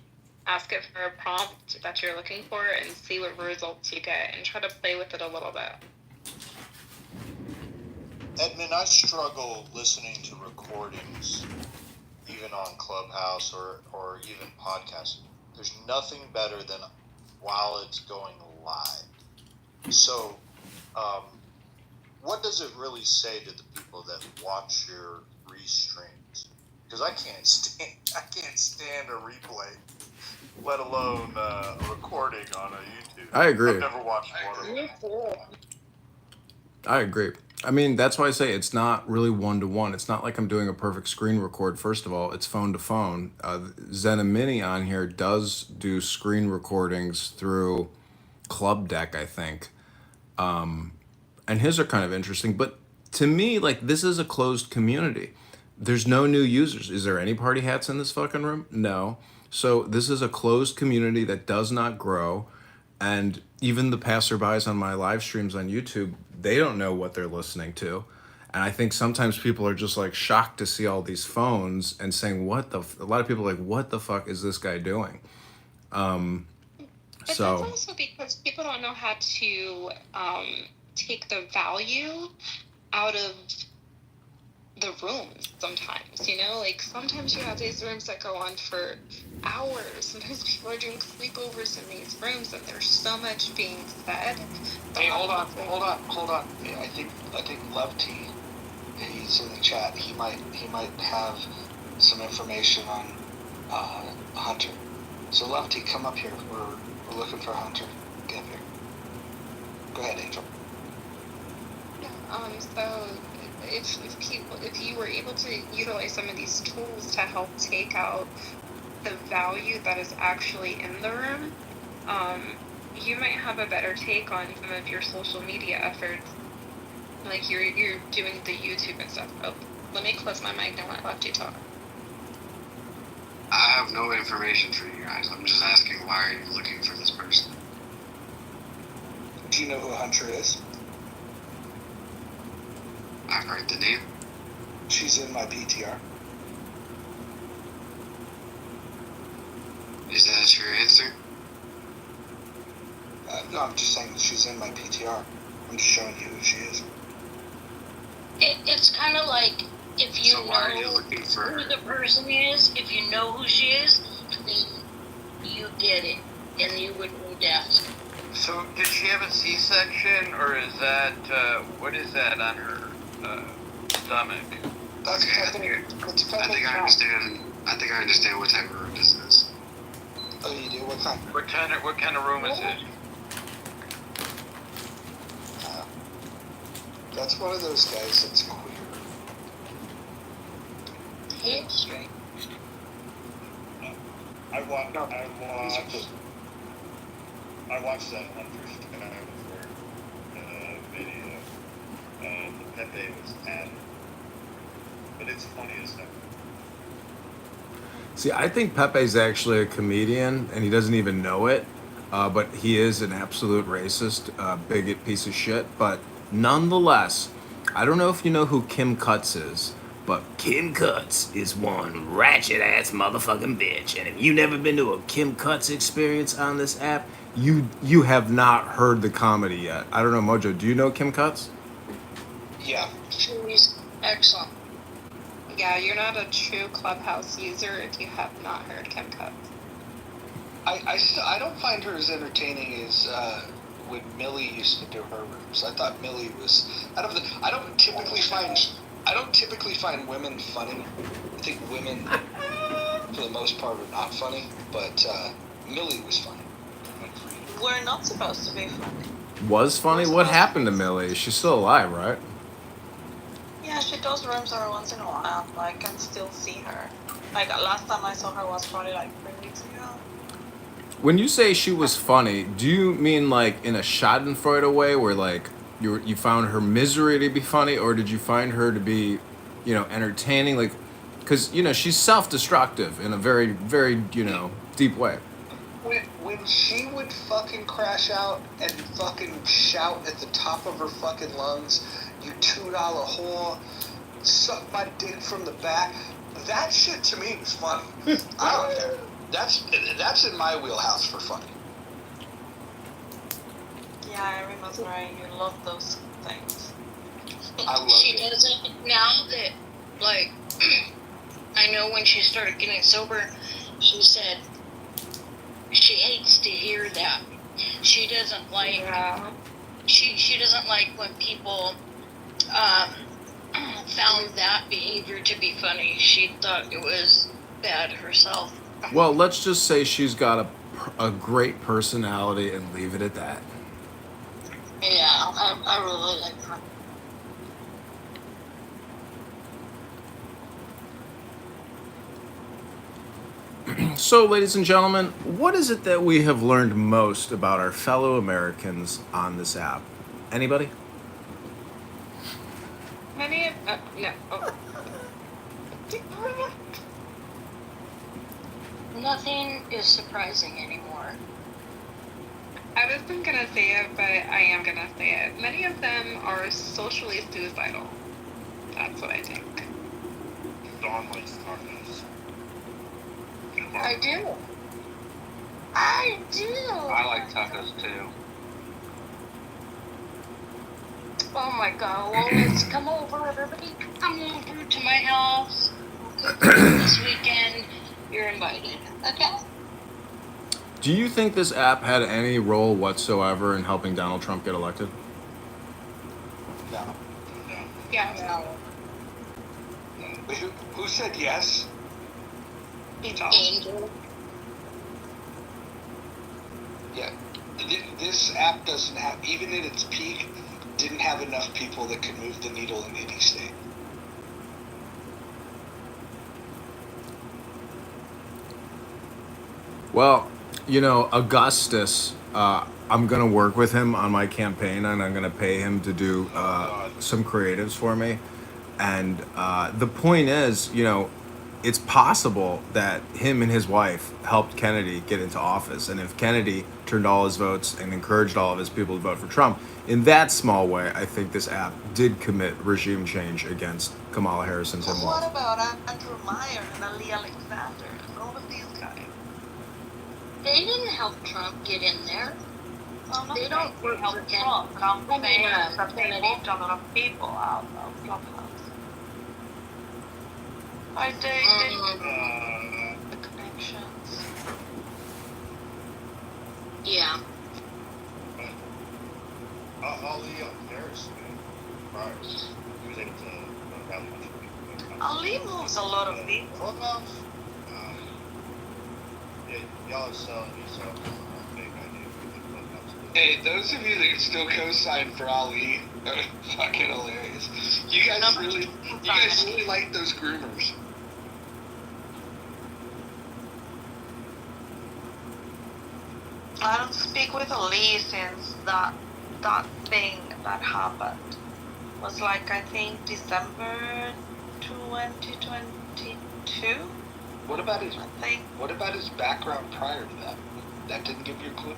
Ask it for a prompt that you're looking for and see what results you get, and try to play with it a little bit. Edmund, I struggle listening to recordings, even on Clubhouse or even podcasts. There's nothing better than while it's going live. So, what does it really say to the people that watch your restreams? Because I can't stand a replay, let alone a recording on a YouTube. I agree. I've never watched one of them. I agree. I mean, that's why I say it's not really one-to-one. It's not like I'm doing a perfect screen record. First of all, it's phone to phone. Zena Mini on here does do screen recordings through Club Deck, I think. And his are kind of interesting. But to me, like, this is a closed community. There's no new users. Is there any party hats in this fucking room? No. So this is a closed community that does not grow. And even the passerbys on my live streams on YouTube, they don't know what they're listening to. And I think sometimes people are just like shocked to see all these phones and saying, a lot of people are like, what the fuck is this guy doing? But that's also because people don't know how to take the value out of the rooms sometimes, you know? Like, sometimes you have these rooms that go on for hours. Sometimes people are doing sleepovers in these rooms, and there's so much being said. Hey, hold on. Yeah, I think Love T, he's in the chat. He might have some information on Hunter. So Love T, come up here. We're looking for Hunter. Get up here. Go ahead, Angel. So if you were able to utilize some of these tools to help take out the value that is actually in the room, you might have a better take on some of your social media efforts. Like you're doing the YouTube and stuff. Oh, let me close my mic and let Lefty talk. I have no information for you guys. I'm just asking, why are you looking for this person? Do you know who Hunter is? I've heard the name. She's in my PTR. Is that your answer? No, I'm just saying that she's in my PTR. I'm just showing you who she is. It's kind of like if you So why are you looking for who her? the person is, if you know who she is, then you get it, and you wouldn't need to ask. So, did she have a C-section, or is that, what is that on her stomach? That's Okay, I think I understand what type of room this is. Oh, you do? What kind? What kind of room is it? That's one of those guys that's queer. Head straight. I watched that Hunter Kitover video. The Pepe was added, but it's funny as heck. See, I think Pepe's actually a comedian, and he doesn't even know it. But he is an absolute racist, bigot piece of shit. But nonetheless, I don't know if you know who Kim Cutts is, but Kim Cutts is one ratchet ass motherfucking bitch. And if you never been to a Kim Cutts experience on this app, you have not heard the comedy yet. I don't know, Mojo, do you know Kim Cutts? Yeah. She's excellent. Yeah, you're not a true Clubhouse user if you have not heard Kim Cutts. I don't find her as entertaining as when Millie used to do her rooms. I thought Millie was. I don't typically find women funny. I think women, for the most part, are not funny. But Millie was funny. We're not supposed to be funny. Was funny? What happened to Millie? She's still alive, right? Yeah, she does rooms every once in a while. I can still see her. Like, last time I saw her was probably like 3 weeks ago. When you say she was funny, do you mean like in a Schadenfreude way, where like you found her misery to be funny, or did you find her to be, entertaining? Like, because she's self-destructive in a very, very deep way. when she would fucking crash out and fucking shout at the top of her fucking lungs, "You $2 whore, suck my dick from the back," that shit to me was funny. I don't care. That's in my wheelhouse for funny. Yeah, I remember you love those things. I love She it. doesn't now that, like, I know when she started getting sober, she said she hates to hear that. She doesn't like. Yeah. She doesn't like when people found that behavior to be funny. She thought it was bad herself. Well, let's just say she's got a great personality and leave it at that. Yeah, I really like her. So, ladies and gentlemen, what is it that we have learned most about our fellow Americans on this app? Anybody? Many of no. Oh. Nothing is surprising anymore. I wasn't gonna say it, but I am gonna say it. Many of them are socially suicidal. That's what I think. Dawn likes tacos. I do. I do. I like tacos too. Oh my God! Well, let's come over. Everybody, come over to my house. We'll cook this weekend. You're invited. Okay. Do you think this app had any role whatsoever in helping Donald Trump get elected? No. Yeah. No. Who said yes? Angel. Yeah. This app doesn't have, even at its peak, didn't have enough people that could move the needle in any state. Well, Augustus, I'm going to work with him on my campaign, and I'm going to pay him to do some creatives for me. And the point is, it's possible that him and his wife helped Kennedy get into office. And if Kennedy turned all his votes and encouraged all of his people to vote for Trump, in that small way, I think this app did commit regime change against Kamala Harris and Tim Walz. What about Andrew Meyer and Ali Alexander and all of these guys? They didn't help Trump get in there. They don't help Trump, but I'm saying that they moved a lot of people out of Clubhouse. I did the connections. Yeah. Ali Harris, prior, he was able to rally much people. Ali moves a lot of people. Clubhouse? Y'all are selling yourself a fake idea for the Clubhouse. Hey, those of you that still co-sign for Ali are fucking hilarious. You guys really like those groomers. I don't speak with Ali since that thing that happened. It was I think December 2022. What about his background prior to that? That didn't give you a clue?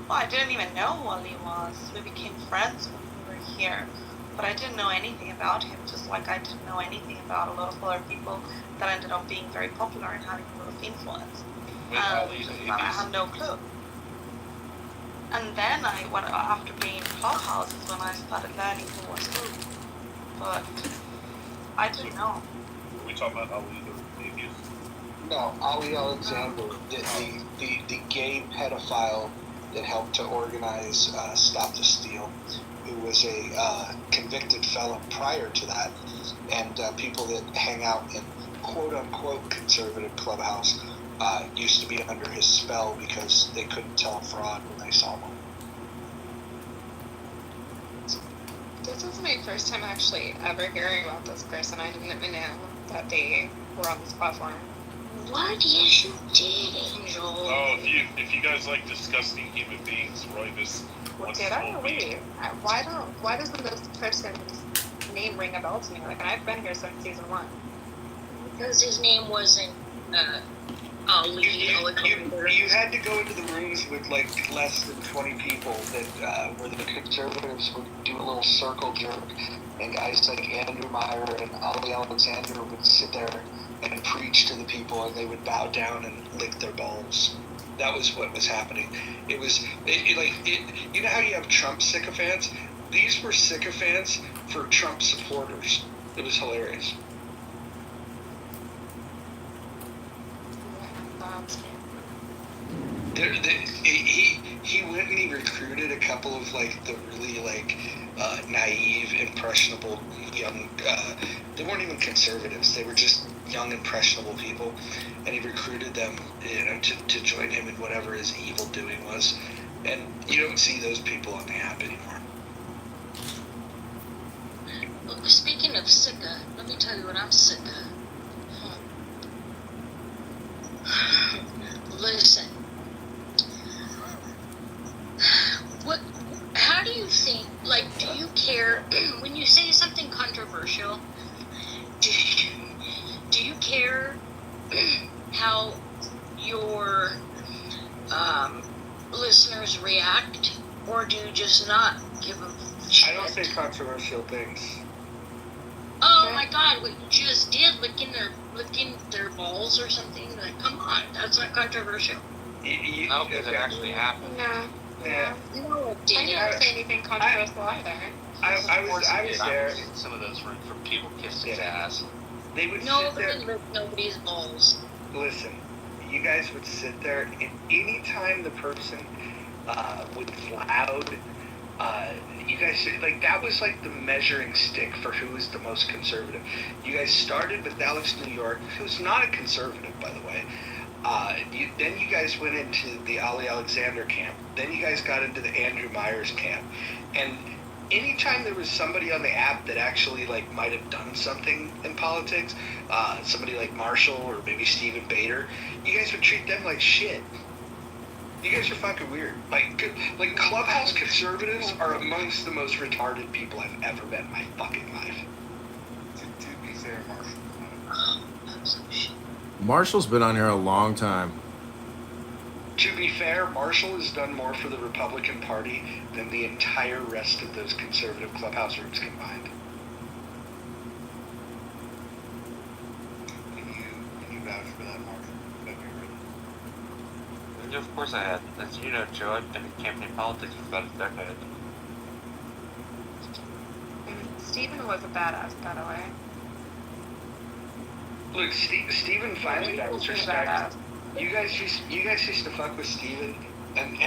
Well, I didn't even know who Ali was. We became friends when we were here, but I didn't know anything about him, just like I didn't know anything about a lot of other people that ended up being very popular and having a lot of influence. I had no clue. And then after being in Clubhouse is when I started learning who was who. But I didn't know. Are we talking about Ali the abuse? No, Ali Alexander, the gay pedophile that helped to organize Stop the Steal, who was a convicted felon prior to that, and people that hang out in quote-unquote conservative Clubhouse used to be under his spell because they couldn't tell fraud when they saw one. This is my first time actually ever hearing about this person. I didn't even know that they were on this platform. What yes you did, Angel? Oh, if you guys like disgusting human beings, Roy, this What did I leave? Why doesn't this person's name ring a bell to me? I've been here since season 1. Because his name wasn't You had to go into the rooms with like less than 20 people that where the conservatives would do a little circle jerk, and guys like Andrew Meyer and Ali Alexander would sit there and preach to the people, and they would bow down and lick their balls. That was what was happening. It was you know how you have Trump sycophants? These were sycophants for Trump supporters. It was hilarious. He went and he recruited a couple of like the really like naive, impressionable young. They weren't even conservatives. They were just young, impressionable people, and he recruited them, to join him in whatever his evil doing was. And you don't see those people on the app anymore. Well, speaking of sicka, let me tell you what I'm sick of. Listen. How do you think, like, do you care, when you say something controversial, do you care how your listeners react, or do you just not give a shit? I don't say controversial things. Oh my God, what you just did, licking their balls or something, like, come on, that's not controversial. No, because it actually happened. No. Yeah. No, it I didn't. didn't say anything controversial either. I was there. Some of those were from people kissing his ass. They would No, sit but there. they lick nobody's balls. Listen, you guys would sit there, and anytime the person was loud, you guys like that was like the measuring stick for who was the most conservative. You guys started with Alex New York, who's not a conservative, by the way. Then you guys went into the Ali Alexander camp. Then you guys got into the Andrew Myers camp. And anytime there was somebody on the app that actually like might have done something in politics, somebody like Marshall or maybe Stephen Bader, you guys would treat them like shit. You guys are fucking weird. Like Clubhouse conservatives are amongst the most retarded people I've ever met in my fucking life. To be fair, Marshall. Marshall's been on here a long time. To be fair, Marshall has done more for the Republican Party than the entire rest of those conservative Clubhouse rooms combined. Can you vouch for that, Marshall? That'd be really. Of course I had. As you know, Joe, I've been in campaign politics for about a decade. Stephen was a badass, by the way. Look, Stephen finally got his respect. You guys used to fuck with Stephen, and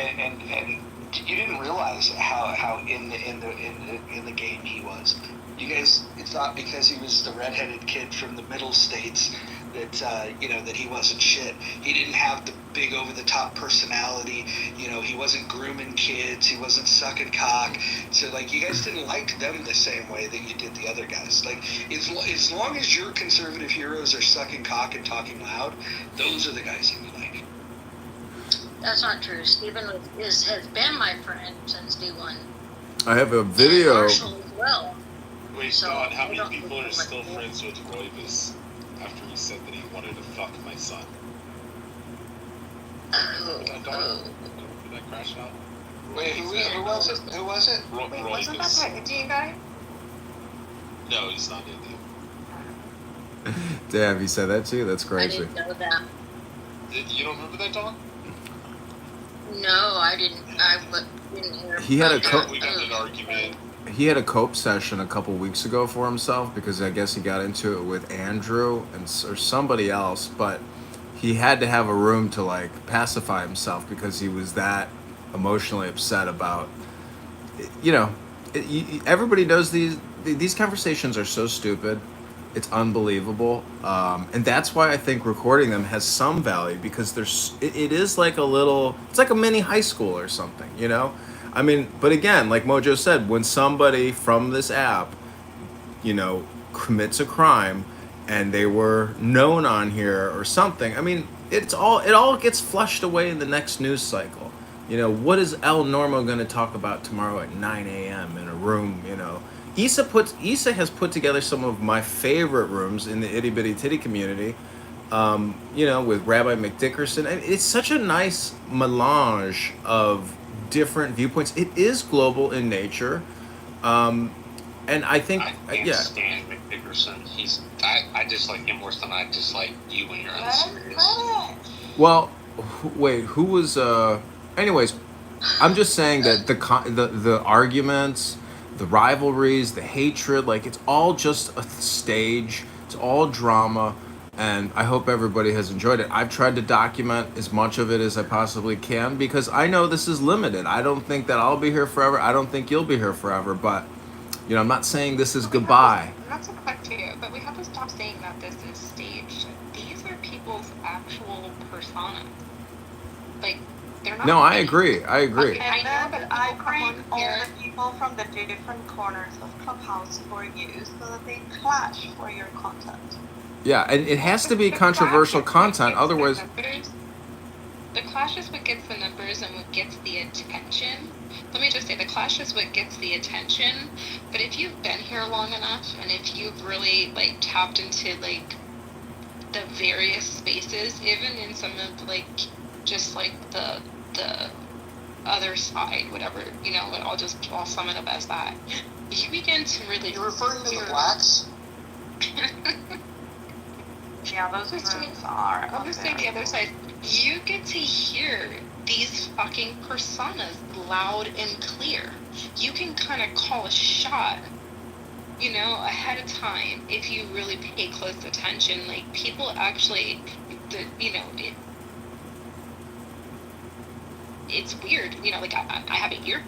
you didn't realize how in the game he was. You guys thought because he was the redheaded kid from the middle states that that he wasn't shit. He didn't have the big over the top personality. He wasn't grooming kids. He wasn't sucking cock. So like you guys didn't like them the same way that you did the other guys. Like as long as your conservative heroes are sucking cock and talking loud, those are the guys that you like. That's not true. Stephen has been my friend since day one. I have a video. And Marshall as well. Wait, So, Don, how I many don't people think are he still went friends with Roybus after he said that he wanted to fuck my son? Did that crash out? Wait, who was it? Who was it? Wait, wasn't that that Indian guy? No, he's not Indian. Damn, he said that to you? That's I crazy. didn't know that. You don't remember that, Don? No, I didn't. I didn't hear. He had a about We got in an argument. He had a cope session a couple weeks ago for himself because I guess he got into it with Andrew or somebody else, but he had to have a room to like pacify himself because he was that emotionally upset about everybody knows these conversations are so stupid. It's unbelievable, and that's why I think recording them has some value because it is like it's like a mini high school or something, I mean, but again, like Mojo said, when somebody from this app, commits a crime and they were known on here or something, I mean, it all gets flushed away in the next news cycle. What is El Normo going to talk about tomorrow at 9 a.m. in a room, Issa has put together some of my favorite rooms in the itty bitty titty community. with Rabbi McDickerson. And it's such a nice melange of different viewpoints. It is global in nature. And I think, I can't stand McDickerson. I dislike him worse than I dislike you when you're unserious. well, wait, who was, anyways, I'm just saying that the arguments, the rivalries, the hatred, like it's all just a stage. It's all drama, and I hope everybody has enjoyed it. I've tried to document as much of it as I possibly can because I know this is limited. I don't think that I'll be here forever. I don't think you'll be here forever, but I'm not saying this is goodbye. Not to cut you, but we have to stop saying that this is staged. These are people's actual personas. Like, they're not. No, I agree. And then I bring all the people from the different corners of Clubhouse for you so that they clash for your content. Yeah, and it has to be controversial content, otherwise. The clash is what gets the numbers and what gets the attention. Let me just say, the clash is what gets the attention. But if you've been here long enough, and if you've really tapped into the various spaces, even in some of just the other side, whatever, I'll sum it up as that. You begin to really. You're referring to the blacks? Yeah, those rooms are. I'll just say the other side. You get to hear these fucking personas loud and clear. You can kind of call a shot, ahead of time if you really pay close attention. People actually, it's weird. I have an ear.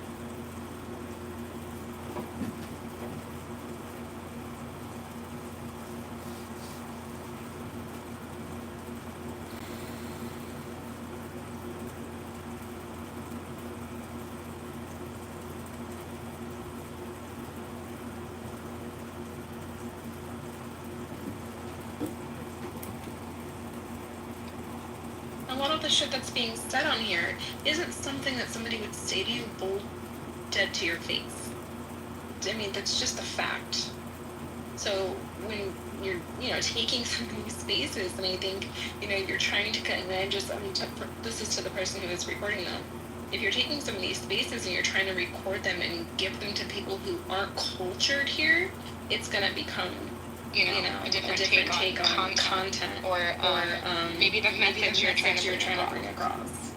A lot of the shit that's being said on here isn't something that somebody would say to you bold dead to your face. I mean, that's just a fact. So when you're, taking some of these spaces, and I think, you're trying to this is to the person who is recording them. If you're taking some of these spaces and you're trying to record them and give them to people who aren't cultured here, it's going to become a different take on content or maybe the message you're trying to bring across.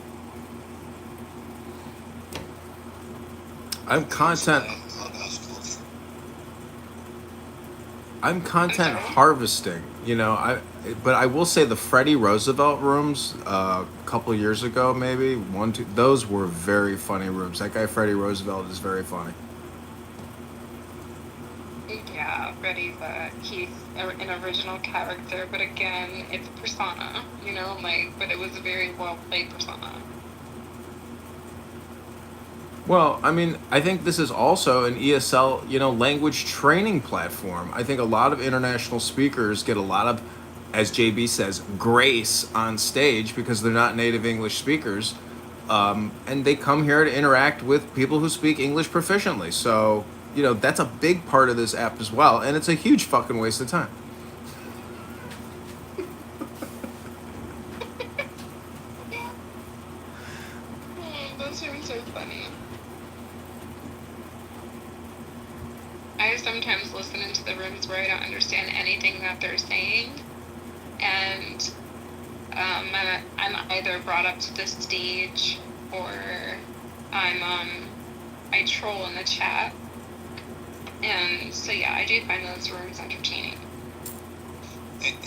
I'm content harvesting, but I will say the Freddie Roosevelt rooms a couple years ago, maybe those were very funny rooms. That guy Freddie Roosevelt is very funny. Yeah, Freddie's he's an original character, but again, it's a persona, but it was a very well played persona. Well, I mean, I think this is also an ESL, language training platform. I think a lot of international speakers get a lot of, as JB says, grace on stage because they're not native English speakers. And they come here to interact with people who speak English proficiently. So, that's a big part of this app as well. And it's a huge fucking waste of time. Those rooms are funny. I sometimes listen into the rooms where I don't understand anything that they're saying. And I'm either brought up to the stage or I troll in the chat. And so yeah, I do find those rooms entertaining.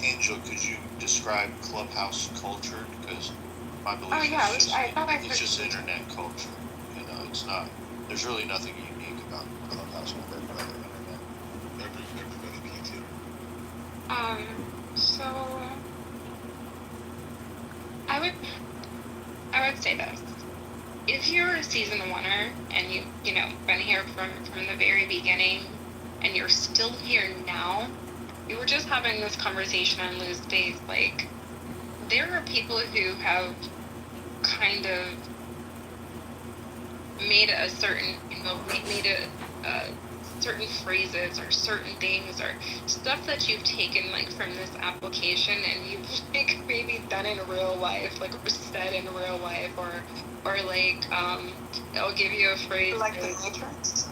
Angel, could you describe Clubhouse culture? Because my belief it's just internet culture. It's not. There's really nothing unique about Clubhouse compared to other internet. So I would say this. If you're a season oneer and you've been here from the very beginning and you're still here now, we were just having this conversation on Lou's Space. There are people who have kind of made a certain, made a certain phrases or certain things or stuff that you've taken like from this application and you've like maybe done in real life, like or said in real life, or like I'll give you a phrase like the Matrix.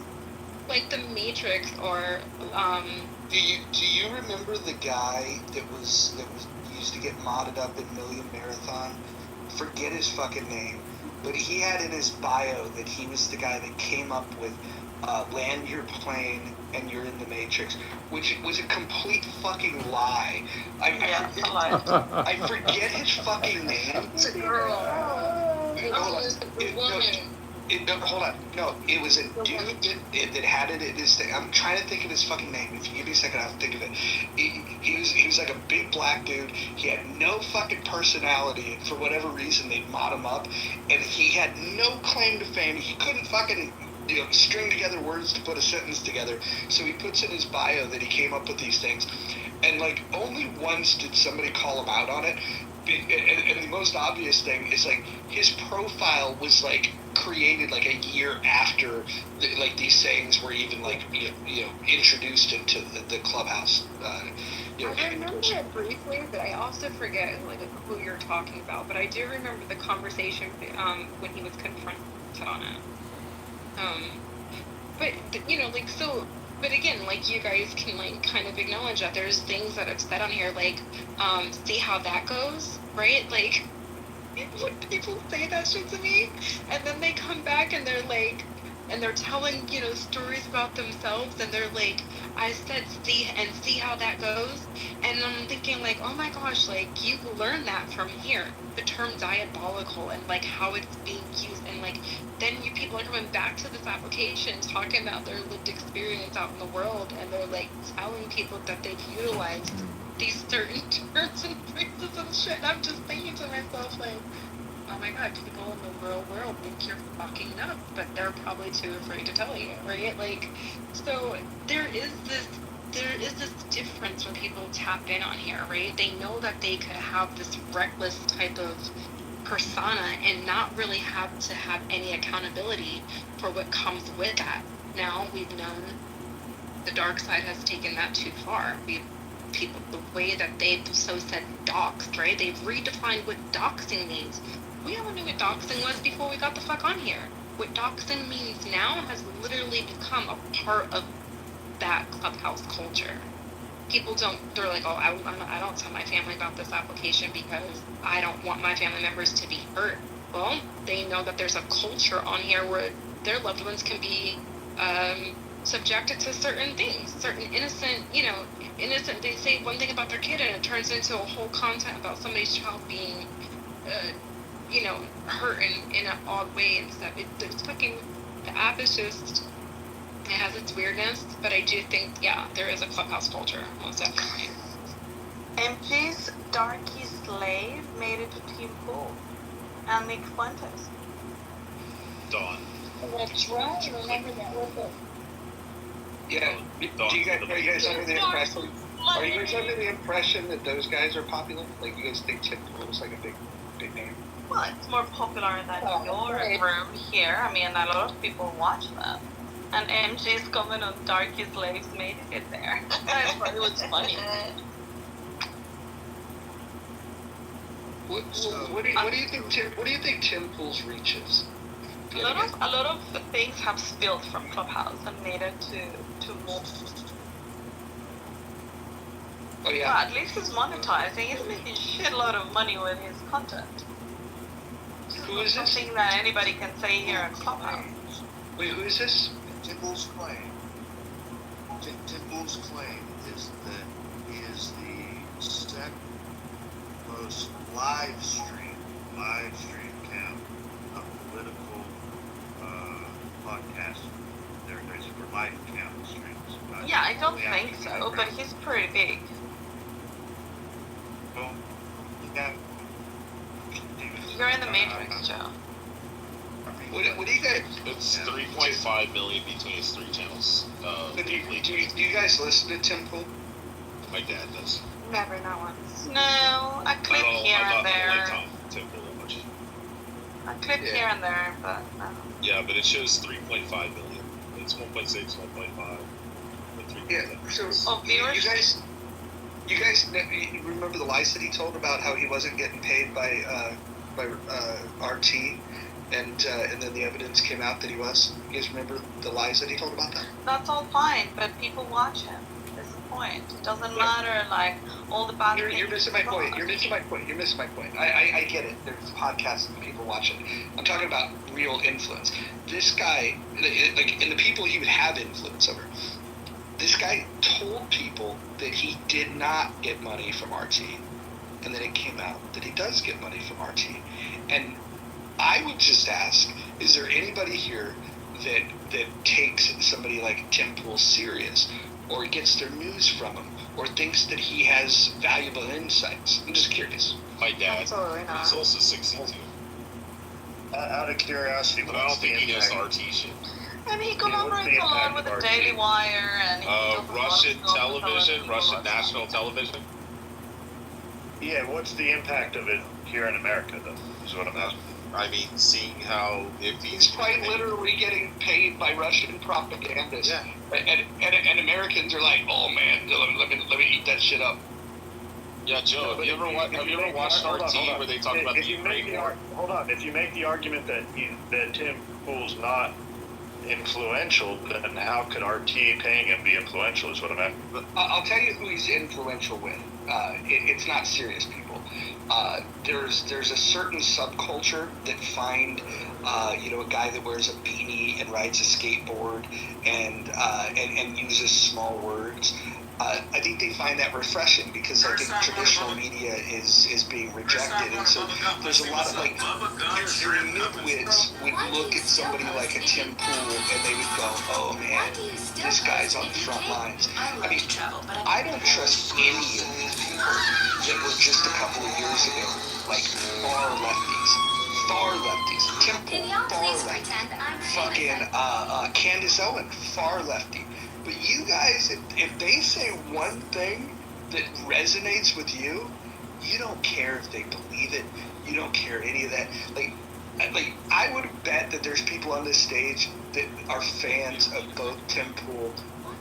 Like the Matrix, or Do you remember the guy that was used to get modded up in Million Marathon? Forget his fucking name, but he had in his bio that he was the guy that came up with land your plane and you're in the Matrix, which was a complete fucking lie. I forget his fucking name. It's a girl. Hold on. No, it was a dude that had it in his thing. I'm trying to think of his fucking name. If you give me a second, I'll think of it. He was like a big black dude. He had no fucking personality, and for whatever reason, they'd mod him up, and he had no claim to fame. He couldn't fucking string together words to put a sentence together. So he puts in his bio that he came up with these things, and like only once did somebody call him out on it. And the most obvious thing is like his profile was like created like a year after like these sayings were even like introduced into the Clubhouse. I remember it briefly, but I also forget like who you're talking about. But I do remember the conversation when he was confronted on it. But like so. But again, like you guys can like kind of acknowledge that there's things that I've said on here, like see how that goes, right? Like when people say that shit to me, and then they come back and they're like, and they're telling stories about themselves, and they're like, I said see how that goes, and I'm thinking like, oh my gosh, like you learned that from here, the term diabolical and like how it's being used, and like then you people are coming back to this application talking about their lived experience out in the world, and they're like telling people that they've utilized these certain terms and phrases and shit. And I'm just thinking to myself like, oh my god, people in the real world think you're fucking nuts, but they're probably too afraid to tell you, right? Like, so there is this difference when people tap in on here, right? They know that they could have this reckless type of persona and not really have to have any accountability for what comes with that. Now we've known the dark side has taken that too far. People, the way that they've so said doxed, right? They've redefined what doxing means. We all knew what doxing was before we got the fuck on here. What doxing means now has literally become a part of that Clubhouse culture. People they're like, oh, I don't tell my family about this application because I don't want my family members to be hurt. Well, they know that there's a culture on here where their loved ones can be subjected to certain things, certain innocent, they say one thing about their kid and it turns into a whole content about somebody's child being, hurt in an odd way and stuff. The app is just, it has its weirdness, but I do think, there is a Clubhouse culture, most definitely. MG's Darky Slave made it to Team Pool, and Nick Fuentes. Dawn. That's right, remember that real quick. Yeah. Are you guys under the impression that those guys are popular? Like, you guys think Tim Pool is like a big name? Well, it's more popular than your room here. I mean, a lot of people watch that. And MJ's comment on Darky Slaves made it there. I thought it was funny. What do you think Tim Pool's reach is? A lot of things have spilled from Clubhouse and made it to more. Oh yeah. Well, at least he's monetizing. He's making shitload of money with his content. Who is this? Something that anybody can say here at Clubhouse. Wait, who is this? Tim Pool's claim. Tim Pool's claim is that he is the second most live stream count of political podcasts. There's for live count streams. Yeah, I don't think so, but he's pretty big. Well, yeah. You're in the Matrix, Joe. What do you guys? It's 3.5 million between his 3 channels. Do you guys listen to Tim Pool? My dad does. Never, not once. No, I clip here and there. Tim Pool much. I clip here and there, but no. Yeah, but it shows 3.5 million. It's 1.6, 1.5. Yeah. So you guys remember the lies that he told about how he wasn't getting paid by RT, and then the evidence came out that he was. You guys remember the lies that he told about that? That's all fine, but people watch him. That's the point. It doesn't matter, like, all the bad things. You're missing my point. You're missing my point. I get it. There's podcasts and people watch it. I'm talking about real influence. This guy, like, and the people he would have influence over, this guy told people that he did not get money from RT, and then it came out that he does get money from RT. And I would just ask, is there anybody here that takes somebody like Tim Pool serious, or gets their news from him, or thinks that he has valuable insights? I'm just curious. My dad. Absolutely not. He's also 62. Out of curiosity, But I don't think he knows the RT shit. I mean, he collaborates a lot with the Daily Wire and Russian television, Russian national television. Yeah, what's the impact of it here in America, though, is what I'm asking. I mean, seeing how if He's quite literally getting paid by Russian propagandists. Yeah. And Americans are like, oh man, let me eat that shit up. Yeah, Joe, have you ever watched RT where they talk about the Ukraine war? Hold on. If you make the argument that Tim Pool's not influential, then how could RT paying him be influential? Is what I'm asking. I'll tell you who he's influential with. It's not serious people. There's a certain subculture that find a guy that wears a beanie and rides a skateboard and uses small words. I think they find that refreshing because I think traditional media is being rejected, and so there's a lot of like your midwits would look at somebody like a Tim Pool and they would go, oh man, this guy's on the front lines. I mean, I don't trust any of these people that were just a couple of years ago like far lefties. Tim Pool, far lefty. Fucking Candace Owen, far lefty. But you guys, if they say one thing that resonates with you, you don't care if they believe it. You don't care any of that. Like I would bet that there's people on this stage that are fans of both Tim Pool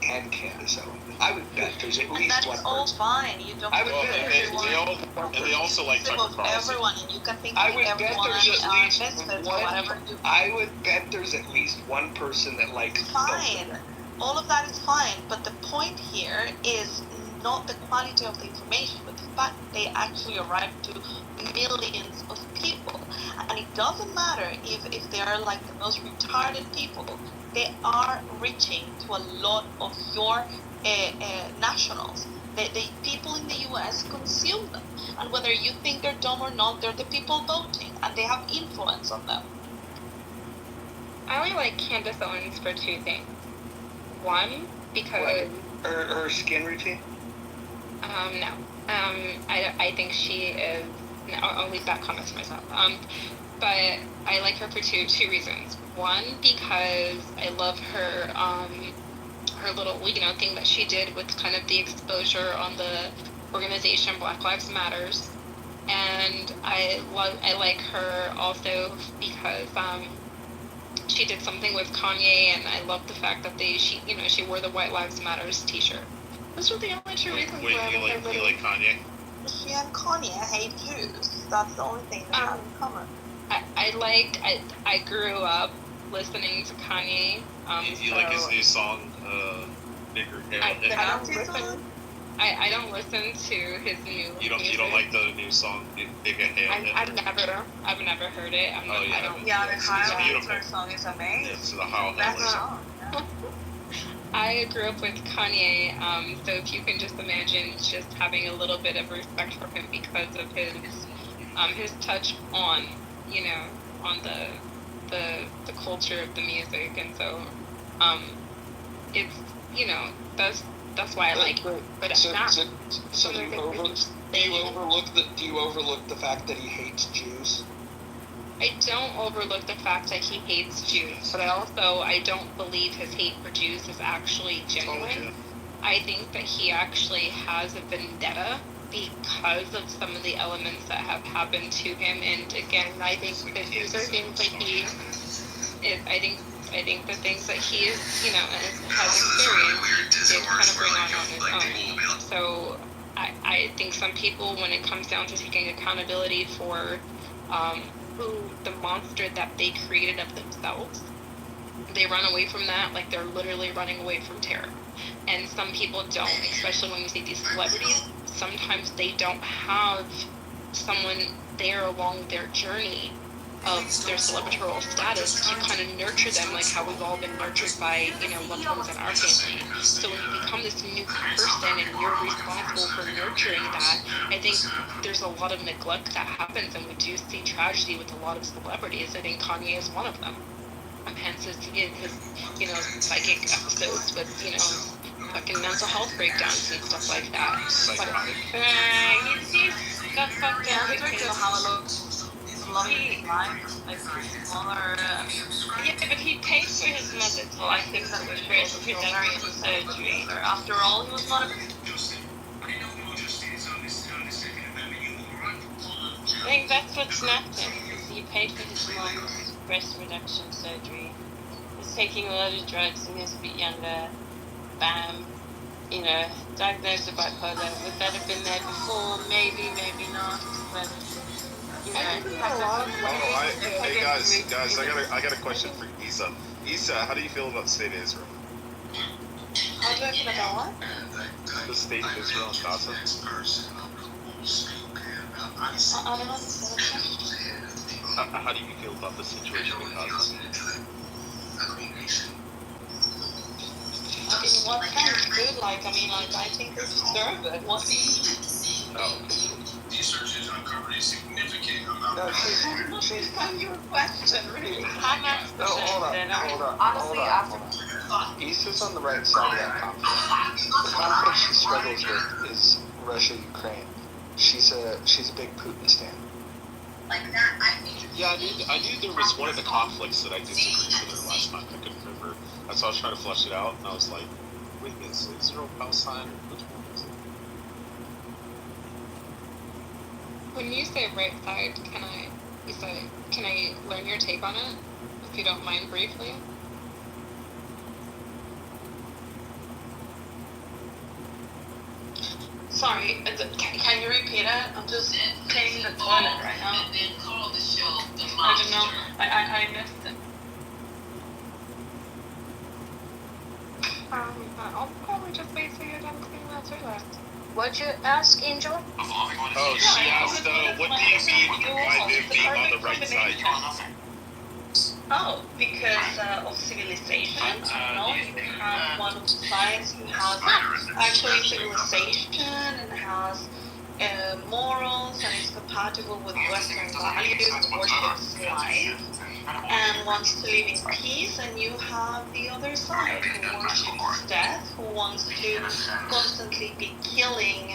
and Candace Owen. I would bet there's at least one person. That's all fine. You don't. I would bet and they also like Tucker Carlson. Everyone, and you can think I would bet everyone there's at least misfits one. or whatever. I would bet there's at least one person that likes fine. both. All of that is fine, but the point here is not the quality of the information, but the fact that they actually arrive to millions of people. And it doesn't matter if they are like the most retarded people, they are reaching to a lot of your nationals. The people in the US consume them. And whether you think they're dumb or not, they're the people voting, and they have influence on them. I only like Candace Owens for two things. One, because her skin routine. No. I think she is. No, I'll leave that comment to myself. But I like her for two reasons. One, because I love her her little thing that she did with kind of the exposure on the organization Black Lives Matters, and I like her also because she did something with Kanye, and I love the fact that she wore the White Lives Matters T-shirt. Those were the only two reasons. Wait, you like Kanye? She and Kanye hate Jews. That's the only thing they have in common. I grew up listening to Kanye. You like his new song, Bigger Hair? I don't listen to his new. You don't like the new song, Bigger Hair? I've never heard it. The High song is amazing. It's the How I grew up with Kanye, so if you can just imagine just having a little bit of respect for him because of his touch on, on the culture of the music, and so, it's, that's why I like him. But so do you overlook the fact that he hates Jews? I don't overlook the fact that he hates Jews, but I don't believe his hate for Jews is actually genuine. I think that he actually has a vendetta because of some of the elements that have happened to him. And again, I think that these are things that I think the things that he is, has experienced is kind of So I think some people, when it comes down to taking accountability for the monster that they created of themselves, they run away from that like they're literally running away from terror. And some people don't, especially when we see these celebrities. Sometimes they don't have someone there along their journey of their celebratory status to kind of nurture them, like how we've all been nurtured by, loved ones in our family. So when you become this new person and you're responsible for nurturing that, I think there's a lot of neglect that happens, and we do see tragedy with a lot of celebrities. I think Kanye is one of them. Hence his psychic episodes with, fucking mental health breakdowns and stuff like that. Psychotic. He's got fucked up. Loving life, like smaller. Yeah, but he paid for his mother to I think that was very cesarean surgery. After all, he was not a. I think that's what snapped him. He paid for his mom's breast reduction surgery. He's taking a lot of drugs and he was a bit younger. Bam. Diagnosed with bipolar. Would that have been there before? Maybe, maybe not. But Hey guys, I got a question for Issa. Issa, how do you feel about the state of Israel? How do I feel about what? The state of Israel and Gaza. I don't understand. How do you feel about the situation in Gaza? In what sense? Good, I think they deserve it. What do you mean? Oh, okay. Researchers uncovered a significant amount I don't understand your question, really. I'm asking. Hold on. Issa's on the right side of that conflict. The conflict she struggles with is Russia-Ukraine. She's a big Putin stan. Yeah, I knew there was one of the conflicts that I disagreed with her last time. I couldn't remember. So I was trying to flesh it out, and I was like, wait, is Israel Palestine? Which one is it? When you say right side, can I learn your take on it, if you don't mind briefly? Sorry, can you repeat it? I'm just cleaning the toilet right now. I don't know. I missed it. I'll probably just wait till you're done cleaning that toilet. What'd you ask, Angel? Oh, she asked, what do you mean by them being on the right side? Oh, because of civilization. You have one of the sides who has actually civilization and has morals and is compatible with Western values, worships life, and wants to live in peace. And you have the other side who worships death, who wants to constantly be killing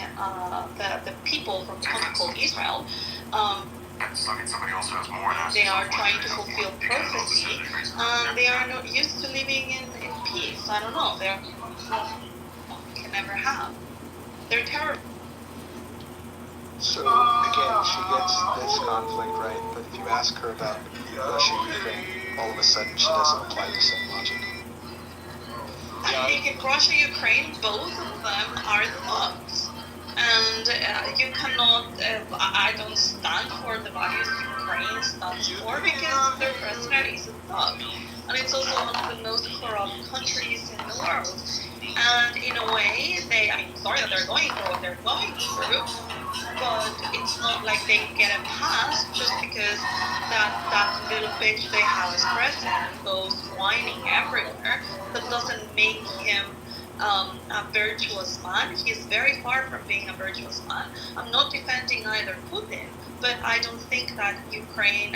the people from called Israel. They are trying to fulfill prophecy, and they are not used to living in peace. I don't know. They're can never have. They're terrible. So again, she gets this conflict right, but if you ask her about Russia and Ukraine, all of a sudden she doesn't apply the same logic. I think in Russia and Ukraine, both of them are thugs. And you cannot, I don't stand for the values Ukraine stands for, because their president is a thug. And it's also one of the most corrupt countries in the world. And in a way, I'm sorry that they're going through what they're going through, but it's not like they get a pass just because that little bitch they have as president goes whining everywhere. That doesn't make him a virtuous man. He is very far from being a virtuous man. I'm not defending either Putin, but I don't think that Ukraine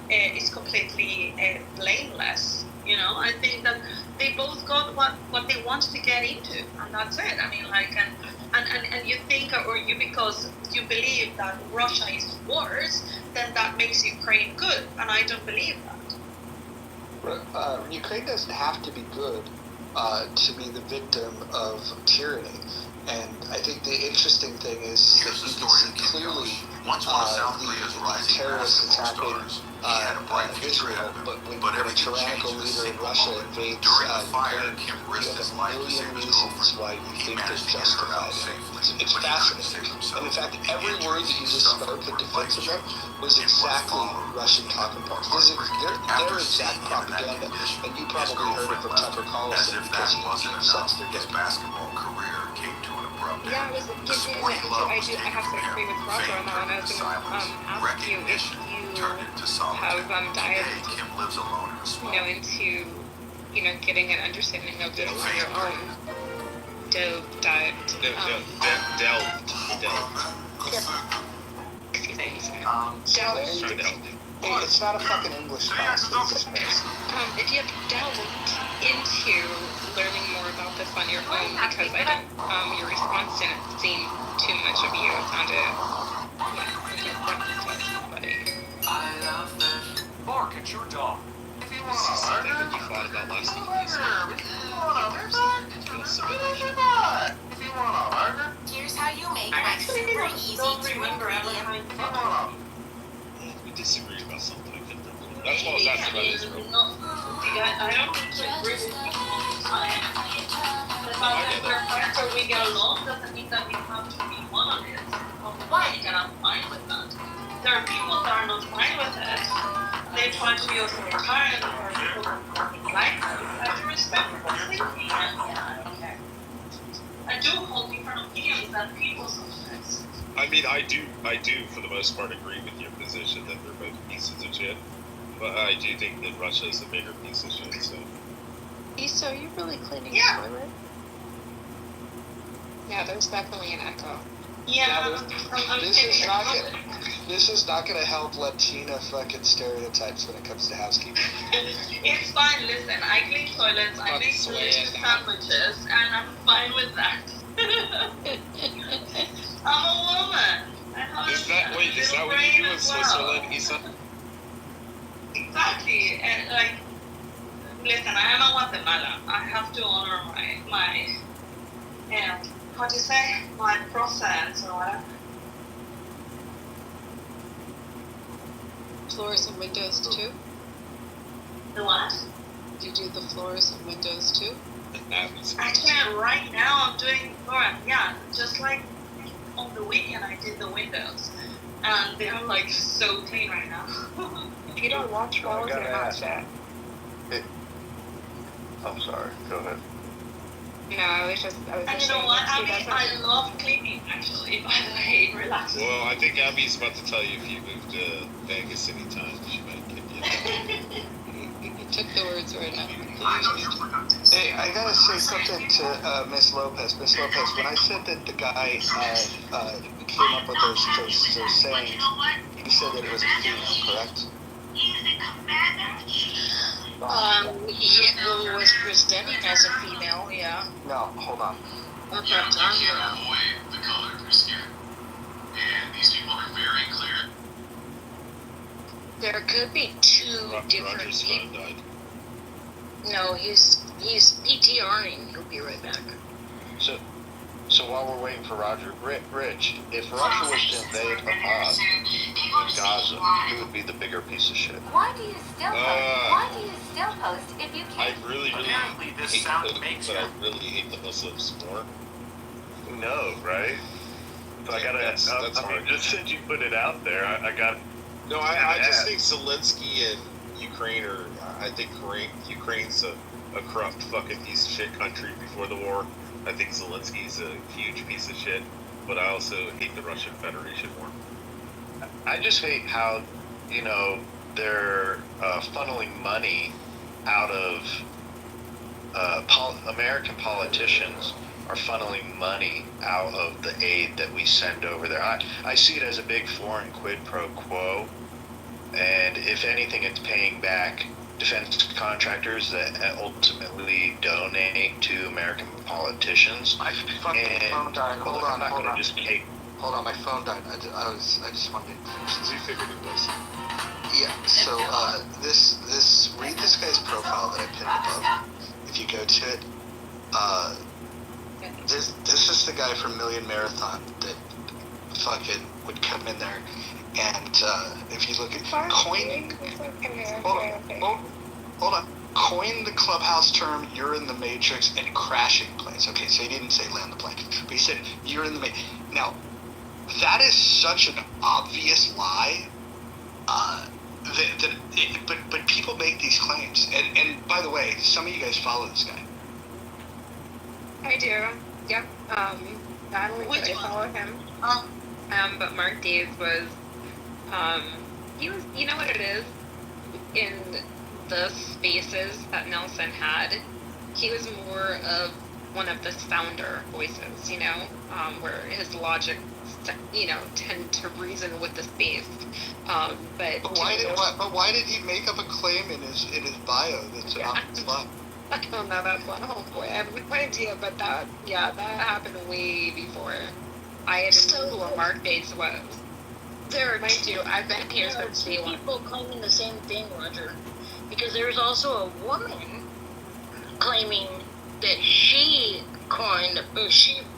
is completely blameless. I think that they both got what they wanted to get into, and that's it. I mean, and you think, or because you believe that Russia is worse, then that makes Ukraine good, and I don't believe that. Ukraine doesn't have to be good to be the victim of tyranny. And I think the interesting thing is that you can see clearly the terrorists attacking Israel, but when a tyrannical leader in Russia invades Ukraine, you have a million reasons why you think they're justified. It's fascinating. And in fact, every word that you just spoke in defense of them was exactly Russian talking points. This is their exact propaganda. And you probably heard it from Tucker Carlson because he sucks their dick. Yeah, I was getting into. I have to agree with Roger on that one. I was going to ask you if you have dived, into, getting an understanding of this on your own. Delved. Excuse me. It's not a fucking English class. If you have delved into learning more about this on your own, because I don't, your response didn't seem too much of you. It sounded like you're friendly to somebody. I love fish. Bark at your dog. If you want a burger, that you thought about last week. If you want a burger, Here's how you make my super easy to ingredient. We disagree about something. That's what I was asking about Israel. I don't think to agree with you all the time. The fact that we're friends or we get along doesn't mean that we have to be monoliths. Why? And I'm fine with that. There are people that are not fine with it. They try to be authoritarian or people don't like it. I have to respect people's thinking. Yeah, okay. I do hold different opinions than people sometimes. I mean, I do, for the most part, agree with your position that they're both pieces of shit. But I do think that Russia is a bigger piece of shit, so. Issa, are you really cleaning the toilet? Yeah, there's definitely an echo. Yeah, This is not gonna help Latina fucking stereotypes when it comes to housekeeping. It's fine, listen, I clean toilets, I make delicious sandwiches, and I'm fine with that. I'm a woman. Is that what you do in Switzerland, Issa? Exactly, and listen, I am a Guatemala. I have to honor my how do you say, my process or whatever. Floors and windows too? The what? Do you do the floors and windows too? Actually, right now I'm doing floor. Yeah, just like on the weekend I did the windows, and they're like so clean right now. If you don't watch balls, you're not fat. I'm sorry. Go ahead. No, I was And you know what, Abby? I love cleaning, actually, by the way, it relaxes. Well, I think Abby's about to tell you if you move to Vegas anytime, she might give you You took the words right out. Hey, I gotta say something to Miss Lopez. Miss Lopez, when I said that the guy came up with those sayings, you said that it was a female, correct? He was presenting as a female, yeah. No, hold on. At that time, yeah. avoid the color of your skin. And these people are very clear. There could be two different Roger's phone people. died. No, he's PTRing. He'll be right back. So while we're waiting for Roger, Rich, if Russia was to invade Hamas in Gaza, who would be the bigger piece of shit? Why do you still post if you I can't? really Apparently this hate sound the, makes but I you. really hate the Muslims more. No, right? So I gotta. That's hard. Just since you put it out there, I got. No, I just think Zelensky and Ukraine are. I think Ukraine's a corrupt fucking piece of shit country before the war. I think Zelensky's a huge piece of shit, but I also hate the Russian Federation more. I just hate how, they're funneling money out of American politicians are funneling money out of the aid that we send over there. I see it as a big foreign quid pro quo, and if anything, it's paying back defense contractors that ultimately donate to American politicians. My fucking phone died. Hold on. Just take. Hold on, my phone died. I just wanted to. We figured it was. Yeah. So read this guy's profile that I pinned above. If you go to it, this is the guy from Million Marathon that fucking would come in there, and if you look at hold on, coin the Clubhouse term "you're in the Matrix" and crashing planes. Okay, so he didn't say land the plane, but he said you're in the Matrix. Now, that is such an obvious lie. But people make these claims, and by the way, some of you guys follow this guy. I do. Yep. Not only did I follow him, but Mark Daves was, he was, you know what it is? In the spaces that Nelson had, he was more of one of the sounder voices, you know, where his logic, you know, tend to reason with the space. But why did he make up a claim in his bio that's an obvious lie? I don't know, that's one homeboy. I have no idea, but that happened way before I even knew who Mark Bates was. There are Mind you, I've been here since day one. people claiming the same thing, Roger, because there's also a woman claiming that she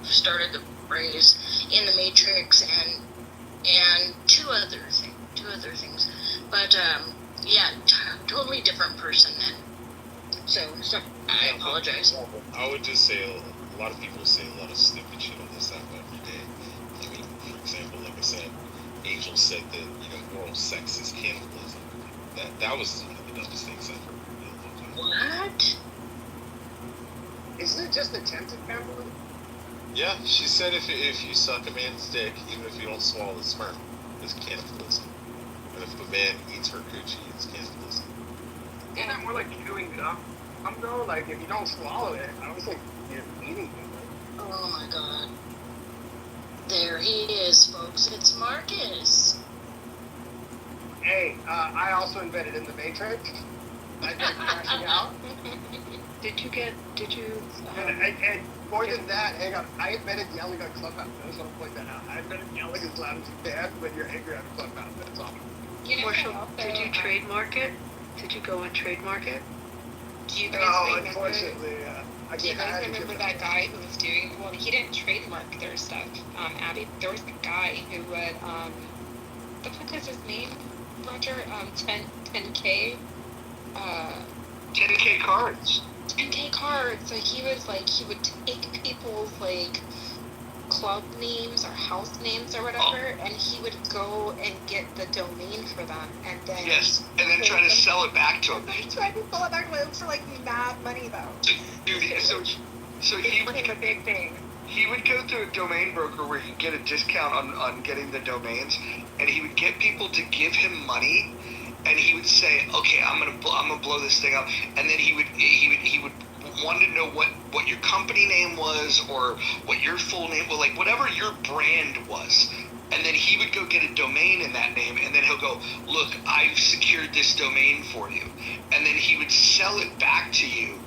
started the phrase "in the Matrix" and two other things, but yeah, totally different person then. So I apologize. I would just say a lot of people say a lot of stupid shit on this app every day. I mean, for example, like I said, Angel said that, you know, oral sex is cannibalism. That was one of the dumbest things I've heard. What? Isn't it just attempted cannibalism? Yeah, she said if you suck a man's dick, even if you don't swallow the sperm, it's cannibalism. And if a man eats her coochie, it's cannibalism. Isn't that more like chewing gum? Though, like if you don't swallow it, I don't think you're eating it. Oh my God. There he is, folks. It's Marcus. Hey, I also invented In the Matrix. I've been crashing out. And more than that, hang on, I invented yelling on Clubhouse. I just want to point that out. I invented yelling as loud as you can when you're angry on Clubhouse. That's all. Marshall, did you trademark it? Did you go and trademark it? Do you guys remember? Unfortunately, Do you guys remember that guy who was doing? Well, he didn't trademark their stuff. Abby, there was a guy who would. The fuck is his name? Roger. 10K. 10K cards. 10K cards. So he would take people's like club names or house names or whatever, and he would go and get the domain for them, and then and then try to sell it back to him. He tried to sell it back to him for like mad money though. Dude, so he would a big thing. He would go through a domain broker where he'd get a discount on getting the domains, and he would get people to give him money, and he would say, "Okay, I'm gonna blow this thing up," and then he would want to know what your company name was or what your full name was, like whatever your brand was. And then he would go get a domain in that name, and then he'll go, "Look, I've secured this domain for you." And then he would sell it back to you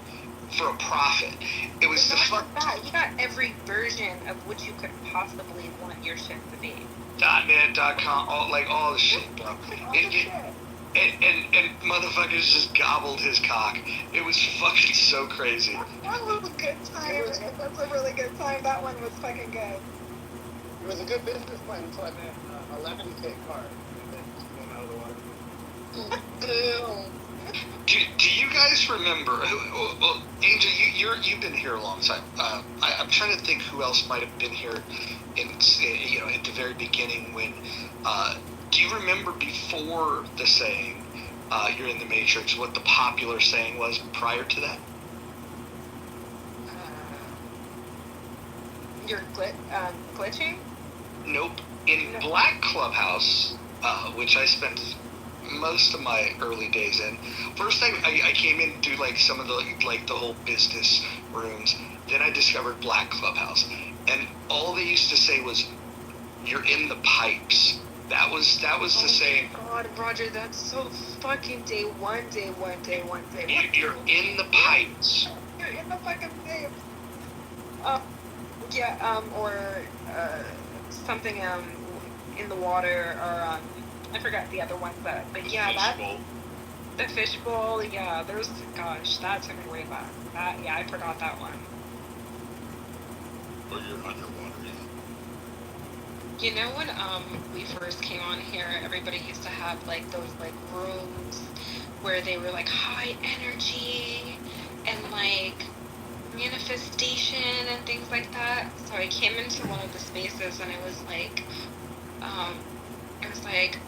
for a profit. It was the fuck. You got every version of what you could possibly want your shit to be. .net.com, all the shit, bro. And motherfuckers just gobbled his cock. It was fucking so crazy. That was a good time. That's a really good time. That one was fucking good. It was a good business plan until I met 11K card. And then just went out of the water. Do you guys remember? Well, Angel, you've been here a long time. I'm trying to think who else might have been here at the very beginning when. Do you remember before the saying, "You're in the Matrix"? What the popular saying was prior to that? You're glitching? Nope. In Black Clubhouse, which I spent most of my early days in. First time I came in to do like some of the the whole business rooms. Then I discovered Black Clubhouse, and all they used to say was, "You're in the pipes." That was the saying. Oh my God, Roger, that's so fucking day one. You're in the pipes. You're in the fucking pipes. Or something in the water, or I forgot the other ones, but yeah, the fishbowl, yeah, that took me way back. I forgot that one. or you're underwater. You know when we first came on here, everybody used to have like those like rooms where they were like high energy and like manifestation and things like that. So I came into one of the spaces and it was like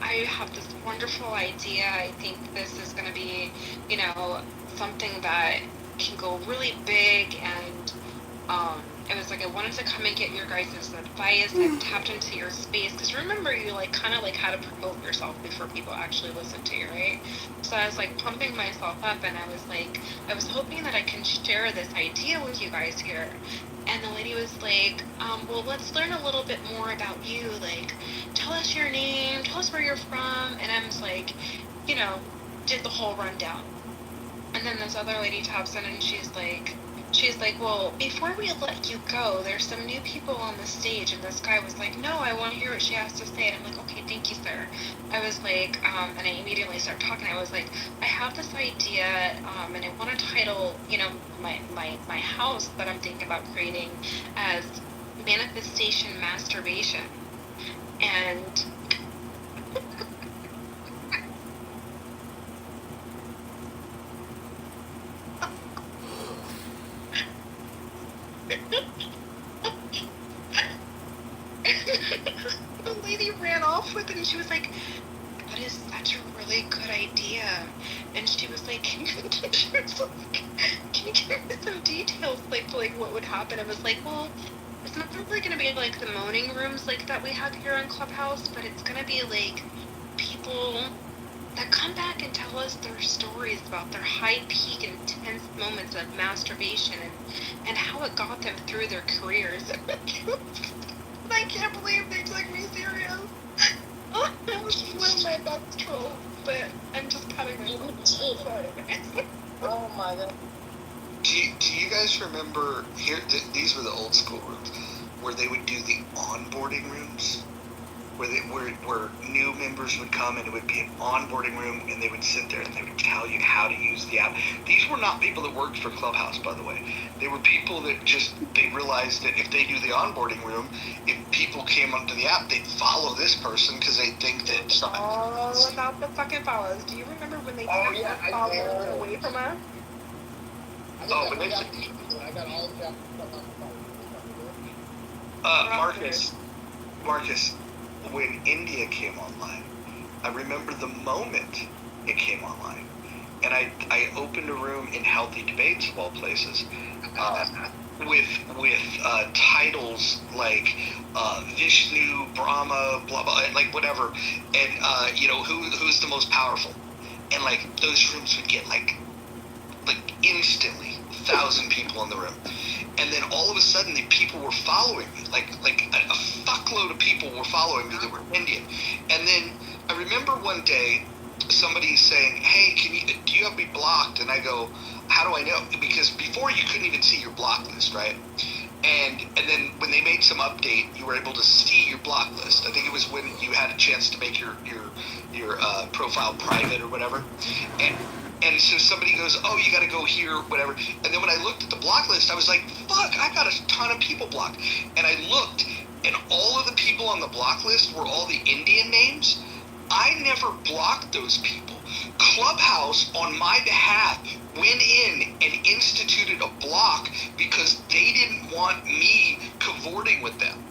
I have this wonderful idea. I think this is going to be, something that can go really big. And it was like I wanted to come and get your guys' advice. I tapped into your space because remember you like kind of like how to promote yourself before people actually listen to you, right? So I was like pumping myself up, and I was hoping that I can share this idea with you guys here. And the lady was like, well, let's learn a little bit more about you. Like, tell us your name, tell us where you're from. And I was like, did the whole rundown. And then this other lady taps in and she's like, well, before we let you go, there's some new people on the stage. And this guy was like, no, I want to hear what she has to say. And I'm like, okay, thank you, sir. I was like, and I immediately started talking. I was like, I have this idea, and I want to title, my house that I'm thinking about creating as Manifestation Masturbation. And the lady ran off with it, and she was like, that is such a really good idea. And she was like, can you give me some details, like what would happen? I was like, well, it's not really going to be like the moaning rooms like that we have here on Clubhouse, but it's going to be like people that come back and tell us their stories about their high peak intense moments of masturbation and how it got them through their careers. I can't believe they took me serious. That was one of my best trolls, but I'm just cutting myself. Oh my god. Do you guys remember here? These were the old school rooms where they would do the onboarding rooms, where new members would come and it would be an onboarding room, and they would sit there and they would tell you how to use the app. These were not people that worked for Clubhouse, by the way. They were people that they realized that if they do the onboarding room, if people came onto the app, they'd follow this person because they think that. All about the fucking follows. Do you remember when they took followers away from us? I got all of that. Marcus, when India came online, I remember the moment it came online, and I opened a room in Healthy Debates of all places, with titles like Vishnu, Brahma, blah blah, like whatever, and who's the most powerful, and like those rooms would get like instantly 1,000 people in the room. And then all of a sudden, the people were following me. Like a fuckload of people were following me that were Indian. And then I remember one day somebody saying, "Hey, do you have me blocked?" And I go, "How do I know?" Because before you couldn't even see your block list, right? And then when they made some update, you were able to see your block list. I think it was when you had a chance to make your profile private or whatever. And so somebody goes, "Oh, you got to go here, whatever." And then when I looked at the block list, I was like, "Fuck, I got a ton of people blocked." And I looked, and all of the people on the block list were all the Indian names. I never blocked those people. Clubhouse, on my behalf, went in and instituted a block because they didn't want me cavorting with them.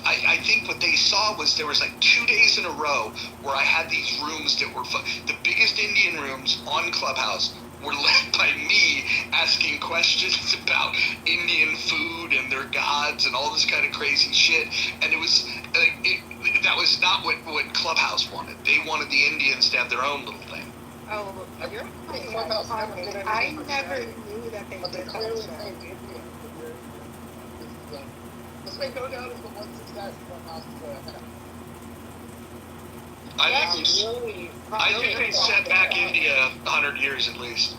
I think what they saw was there was like 2 days in a row where I had these rooms that were the biggest Indian rooms on Clubhouse were led by me asking questions about Indian food and their gods and all this kind of crazy shit. And it was that was not what Clubhouse wanted. They wanted the Indians to have their own little thing. Oh, you're I never knew that they did that. This may go down as the one success Clubhouse I think they set back India 100 years at least.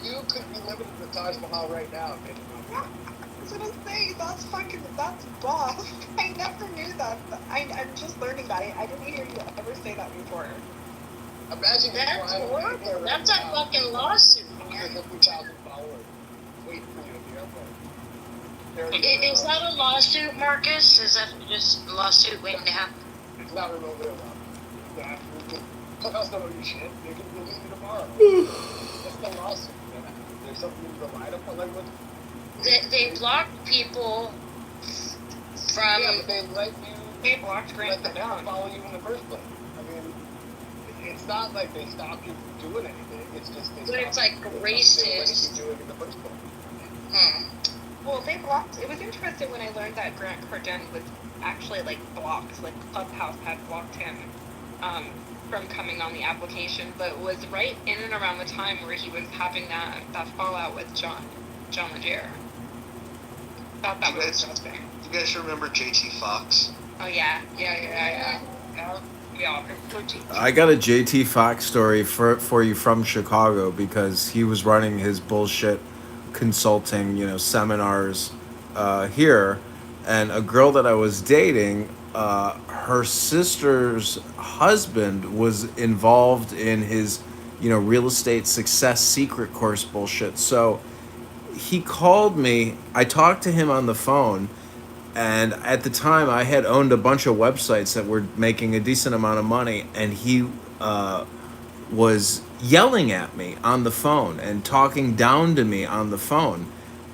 You could be living in the Taj Mahal right now. That's what I'm saying. That's boss. I never knew that. I'm just learning that. I didn't hear you ever say that before. Imagine that's horrible. That's a fucking lawsuit, man. 50,000 followers waiting for you at the airport. Is that a lawsuit, Marcus? Is that just a lawsuit waiting to happen? It's not a real lawsuit. Clubhouse don't owe you shit. They can release you tomorrow. It's the lawsuit. There's something you relied upon. Like what? They blocked people from. Yeah, but they let you. They blocked Grant let them follow you in the first place. I mean, it's not like they stopped you from doing anything. It's just they. But it's like racist. You do it in the first place. Well, they blocked. It was interesting when I learned that Grant Cardone was actually like blocked. Like Clubhouse had blocked him from coming on the application, but it was right in and around the time where he was having that fallout with John Legere. Thought that was interesting. You guys remember JT Fox? Oh yeah. I got a JT Fox story for you from Chicago because he was running his bullshit consulting, seminars here, and a girl that I was dating, her sister's husband was involved in his, real estate success secret course bullshit. So he called me. I talked to him on the phone. And at the time, I had owned a bunch of websites that were making a decent amount of money, and he was yelling at me on the phone and talking down to me on the phone.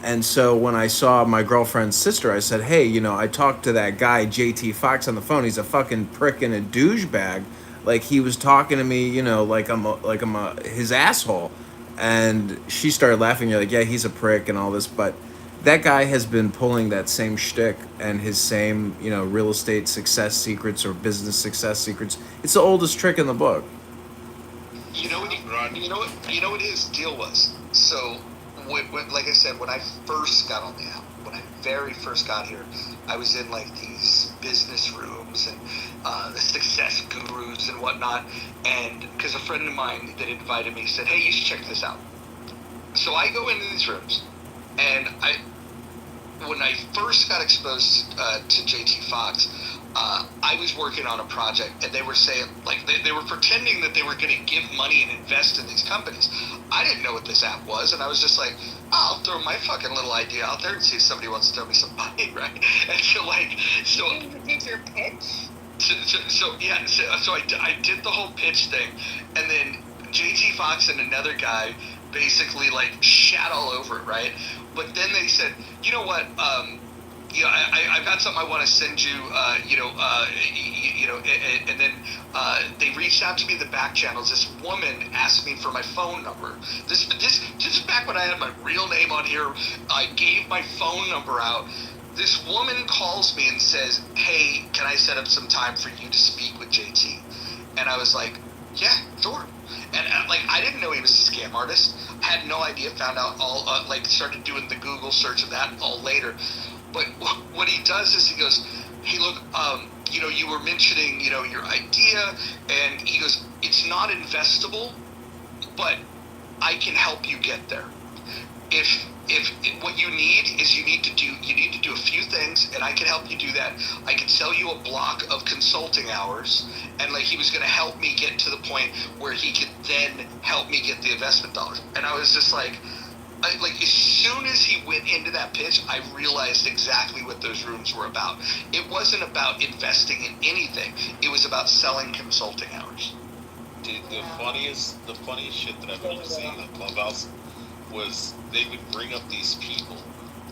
And so when I saw my girlfriend's sister, I said, hey, I talked to that guy, JT Fox, on the phone. He's a fucking prick and a douchebag. Like, he was talking to me, like I'm his asshole. And she started laughing. You're like, yeah, he's a prick and all this, but that guy has been pulling that same shtick and his same, real estate success secrets or business success secrets. It's the oldest trick in the book. You know what his deal was? So, like I said, when I first got on the app, when I very first got here, I was in like these business rooms and the success gurus and whatnot. And because a friend of mine that invited me said, hey, you should check this out. So I go into these rooms, and when I first got exposed to JT Fox, I was working on a project, and they were saying, like, they were pretending that they were going to give money and invest in these companies. I didn't know what this app was, and I was just like, I'll throw my fucking little idea out there and see if somebody wants to throw me some money, right? And so you did your pitch? So I did the whole pitch thing, and then JT Fox and another guy basically like shat all over it, right? But then they said, you know what? I've got something I want to send you. And then they reached out to me in the back channels. This woman asked me for my phone number. This is back when I had my real name on here. I gave my phone number out. This woman calls me and says, "Hey, can I set up some time for you to speak with JT?" And I was like, "Yeah, sure." And I didn't know he was a scam artist. I had no idea. Found out all started doing the Google search of that all later. But what he does is he goes, "Hey, look, you were mentioning, your idea," and he goes, "It's not investable, but I can help you get there. If what you need is you need to do a few things, and I can help you do that. I can sell you a block of consulting hours," and he was going to help me get to the point where he could then help me get the investment dollars. And I was just like as soon as he went into that pitch, I realized exactly what those rooms were about. It wasn't about investing in anything. It was about selling consulting hours. Dude, the funniest shit that I've ever seen in Clubhouse was they would bring up these people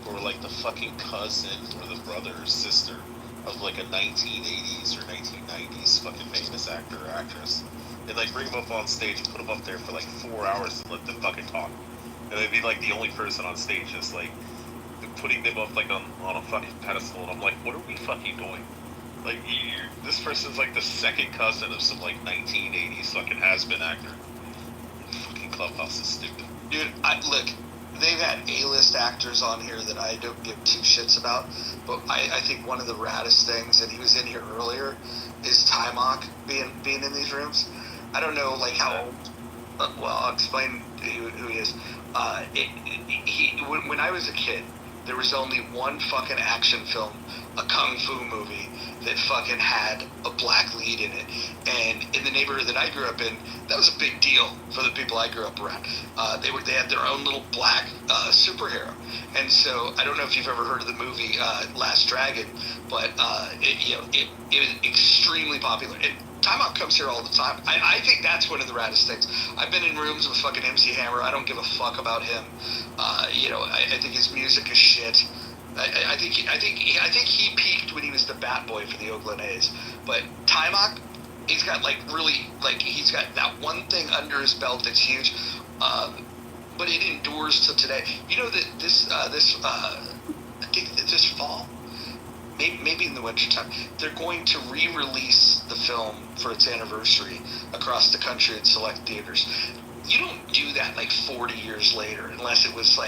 who were like the fucking cousin or the brother or sister of a 1980s or 1990s fucking famous actor or actress. They'd bring them up on stage and put them up there for 4 hours and let them fucking talk. And they'd be the only person on stage, just putting them up on a fucking pedestal. And I'm like, what are we fucking doing? This person's the second cousin of some 1980s fucking has-been actor. Fucking Clubhouse is stupid. Dude, look, they've had A-list actors on here that I don't give two shits about, but I think one of the raddest things, and he was in here earlier, is Timok being in these rooms. I don't know how old. Well, I'll explain who he is. When I was a kid, there was only one fucking action film a kung fu movie that fucking had a black lead in it. And in the neighborhood that I grew up in, that was a big deal for the people I grew up around. They had their own little black superhero. And so I don't know if you've ever heard of the movie Last Dragon, but it was extremely popular. And Time Out comes here all the time. I think that's one of the raddest things. I've been in rooms with fucking MC Hammer. I don't give a fuck about him. I think his music is shit. I think he peaked when he was the bat boy for the Oakland A's. But Timok, he's got he's got that one thing under his belt that's huge. But it endures till today. You know that I think that this fall, maybe in the wintertime, they're going to re-release the film for its anniversary across the country in select theaters. You don't do that 40 years later unless it was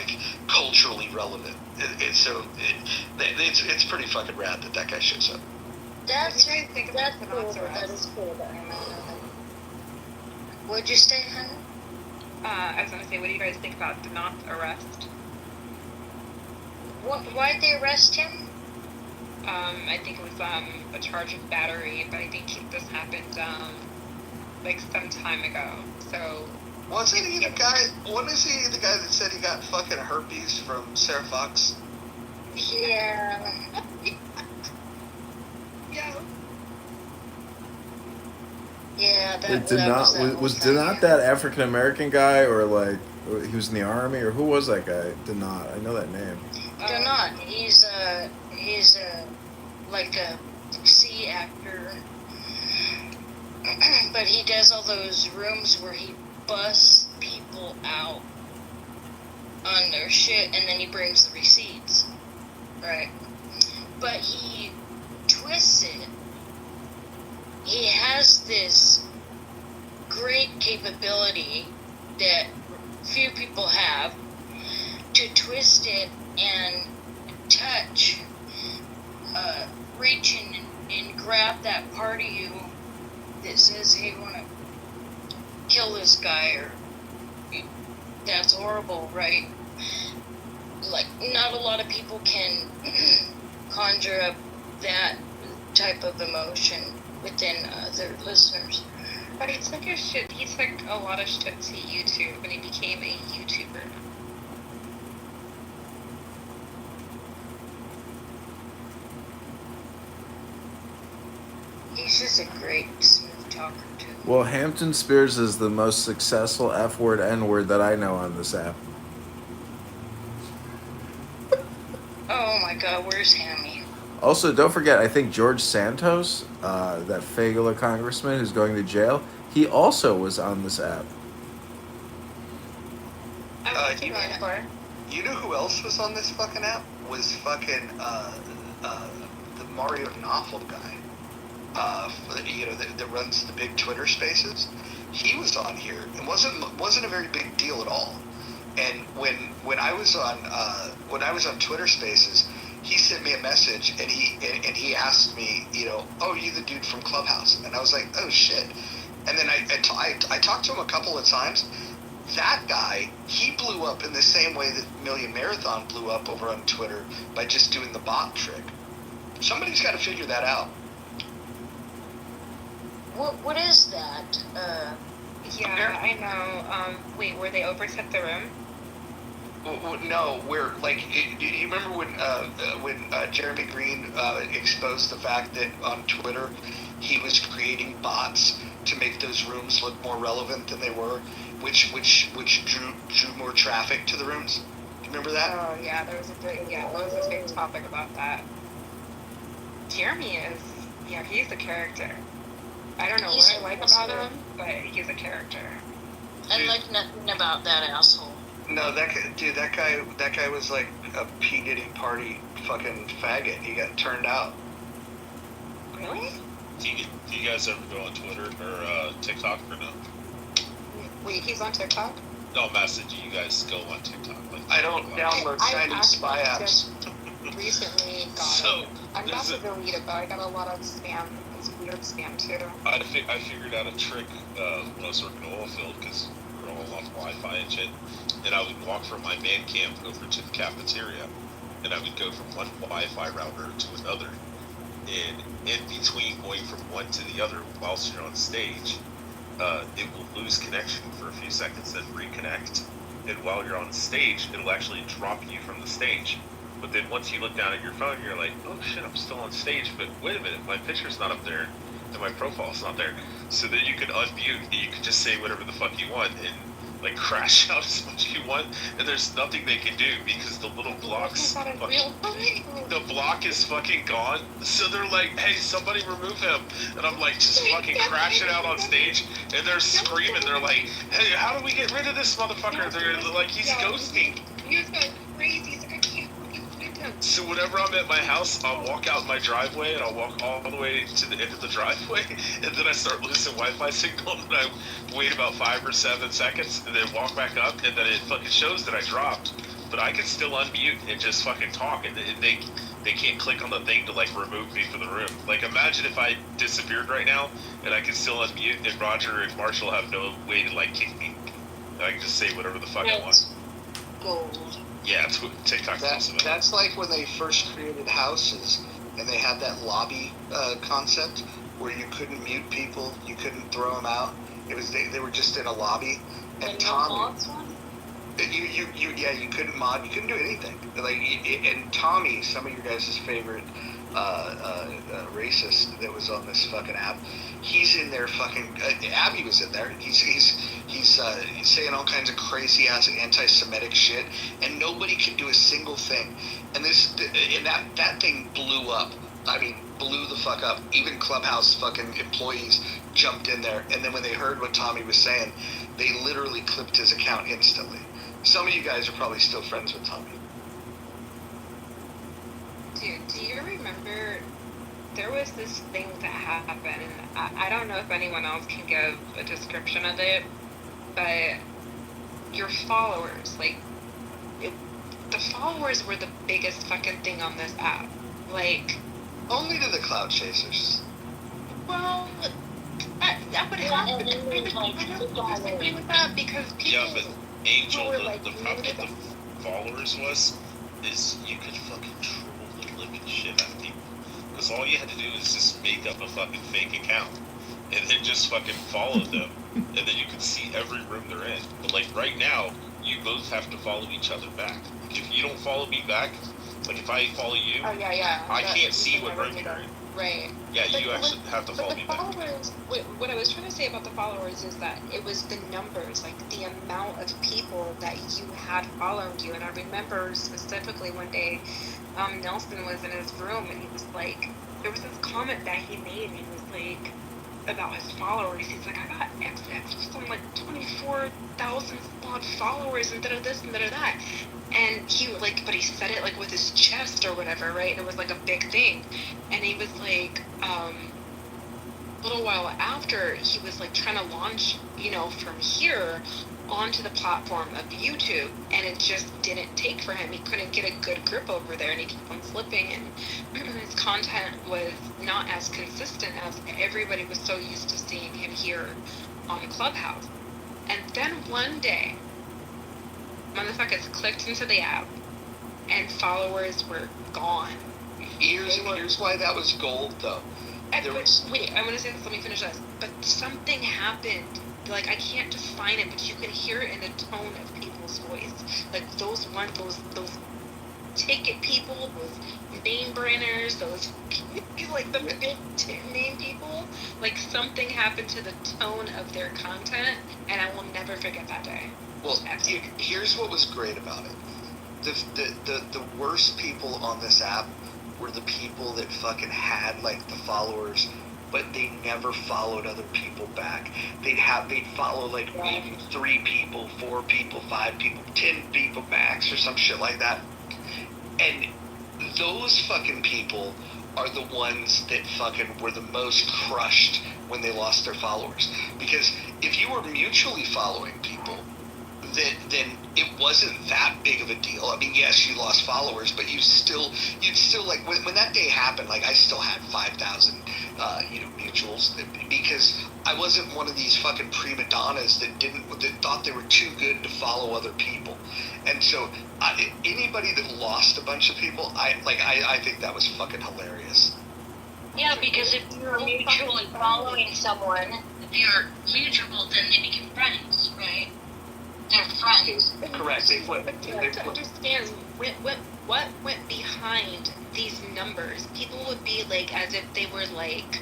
culturally relevant. It's pretty fucking rad that guy shows up. That's cool. That is cool. What'd you say, honey? I was gonna say, what do you guys think about Denon's arrest? Why'd they arrest him? I think it was a charge of battery, but I think this happened some time ago. So wasn't he the guy that said he got fucking herpes from Sarah Fox? Yeah. Yeah. Yeah, was Denot that African American guy, or he was in the army, or who was that guy? Denot, I know that name. Denot, he's a sea actor, but he does all those rooms where he busts people out on their shit, and then he brings the receipts, right? But he twists it. He has this great capability that few people have to twist it and touch, reach in and grab that part of you that says, hey, you want to kill this guy, or that's horrible, right? Not a lot of people can conjure up that type of emotion within their listeners. But he took a lot of shit to YouTube, and he became a YouTuber. He's just a great smooth talker too. Well, Hampton Spears is the most successful F-word, N-word that I know on this app. Oh my God, where's Hammy? Also, don't forget, I think George Santos, that Fagula congressman who's going to jail, he also was on this app. You know who else was on this fucking app? Was fucking the Mario Knopfel guy. That runs the big Twitter Spaces. He was on here. It wasn't a very big deal at all. And when I was on Twitter Spaces, he sent me a message, and he asked me, oh, you the dude from Clubhouse? And I was like, oh shit. And then I talked to him a couple of times. That guy, he blew up in the same way that Million Marathon blew up over on Twitter by just doing the bot trick. Somebody's got to figure that out. What is that? Yeah, I know. Wait, where they overtook the room? No, do you remember when Jeremy Green exposed the fact that on Twitter he was creating bots to make those rooms look more relevant than they were, which drew more traffic to the rooms? Do you remember that? Oh yeah, there was a big topic about that. Jeremy he's a character. I don't know what I like about him, but he's a character. I like nothing about that asshole. No, that guy was like a P. Diddy party fucking faggot. He got turned out. Really? Do you guys ever go on Twitter or TikTok or no? Wait, he's on TikTok? No, message. You guys go on TikTok. I don't download Chinese spy apps. Recently got it. I'm about to delete it, but I got a lot of spam. It's weird spam too. I figured out a trick when I was working in the oil field, because we're all off Wi-Fi and shit. And I would walk from my man camp over to the cafeteria, and I would go from one Wi-Fi router to another. And in between going from one to the other whilst you're on stage, it will lose connection for a few seconds, then reconnect. And while you're on stage, it'll actually drop you from the stage. But then once you look down at your phone, you're like, oh shit, I'm still on stage, but wait a minute, my picture's not up there, and my profile's not there. So then you can unmute, and you can just say whatever the fuck you want, and like crash out as much as you want, and there's nothing they can do because the little blocks, the block is fucking gone. So they're like, hey, somebody remove him. And I'm like, just fucking crashing out on stage, and they're screaming, they're like, hey, how do we get rid of this motherfucker? They're like, he's ghosting. He's going crazy. He's like, I can't fucking find him. So whenever I'm at my house, I'll walk out my driveway, and I'll walk all the way to the end of the driveway, and then I start losing Wi-Fi signal, and I wait about 5 or 7 seconds, and then walk back up, and then it fucking shows that I dropped. But I can still unmute and just fucking talk, and they can't click on the thing to like remove me from the room. Like imagine if I disappeared right now, and I can still unmute, and Roger and Marshall have no way to like kick me. And I can just say whatever the fuck I want. Gold. Yeah, TikTok's awesome. That's like when they first created houses, and they had that lobby concept where you couldn't mute people, you couldn't throw them out. It was they were just in a lobby, and Tommy. You couldn't mod, you couldn't do anything. Like, and Tommy, some of your guys' favorite racist that was on this fucking app, he's in there fucking. Abby was in there. He's saying all kinds of crazy ass anti-Semitic shit, and nobody could do a single thing. And that thing blew up. I mean, blew the fuck up. Even Clubhouse fucking employees jumped in there, and then when they heard what Tommy was saying, they literally clipped his account instantly. Some of you guys are probably still friends with Tommy. Dude, do you remember there was this thing that happened? I don't know if anyone else can give a description of it, but your followers, the followers were the biggest fucking thing on this app. Like, only to the cloud chasers. Well, I would have to disagree with that because people. Yeah, but Angel, the problem with the followers is you could fucking troll the living shit out of people. Because all you had to do is just make up a fucking fake account, and then just fucking follow them, and then you can see every room they're in. But like right now, you both have to follow each other back. Like, if you don't follow me back, like if I follow you, I can't see what room you're in. Right. Yeah, you actually have to follow me back. What I was trying to say about the followers is that it was the numbers, like the amount of people that you had following you. And I remember specifically one day, Nelson was in his room, and he was like, there was this comment that he made, and he was like, about his followers. He's like, I got XX on like 24,000 odd followers, and this and that. And he but he said it like with his chest or whatever, right? And it was like a big thing. And he was like, a little while after, he was like trying to launch, from here onto the platform of YouTube, and it just didn't take for him. He couldn't get a good grip over there, and he kept on slipping, and his content was not as consistent as everybody was so used to seeing him here on Clubhouse. And then one day, motherfuckers clicked into the app, and followers were gone. Here's why that was gold, though. Wait, I want to say this. Let me finish this. But something happened. Like, I can't define it, but you can hear it in the tone of people's voice. Like those ticket people, those name branders, those like the big name people. Like something happened to the tone of their content, and I will never forget that day. Well, here's what was great about it. The worst people on this app were the people that fucking had like the followers, but they never followed other people back. They'd follow like maybe 3 people, 4 people, 5 people, 10 people max or some shit like that. And those fucking people are the ones that fucking were the most crushed when they lost their followers. Because if you were mutually following people, then it wasn't that big of a deal. I mean, yes, you lost followers, but you'd still like when that day happened, like I still had 5,000 mutuals, because I wasn't one of these fucking prima donnas that thought they were too good to follow other people. And so anybody that lost a bunch of people, I think that was fucking hilarious. Yeah, because if you're mutually following someone, if you're mutual, then they become friends, right? They're friends. Correct. You have to understand what went behind these numbers. People would be like, as if they were like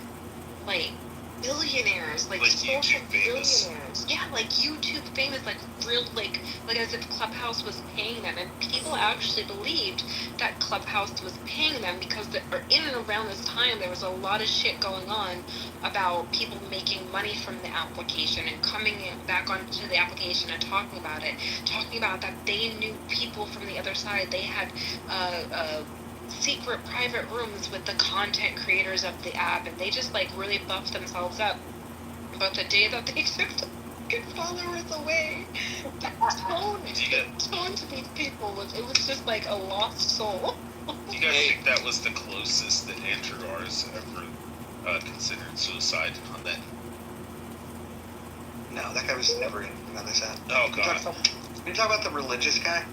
billionaires, like social billionaires. Yeah, like YouTube famous, like real, like as if Clubhouse was paying them, and people actually believed that Clubhouse was paying them because in and around this time there was a lot of shit going on about people making money from the application and coming back onto the application and talking about that they knew people from the other side. They had secret private rooms with the content creators of the app, and they just like really buffed themselves up. But the day that they took the followers away, the tone to these people was just like a lost soul. You guys think that was the closest that Andrew R's ever considered suicide on that? No, that guy was never anything on this app. Oh god. You talk about the religious guy?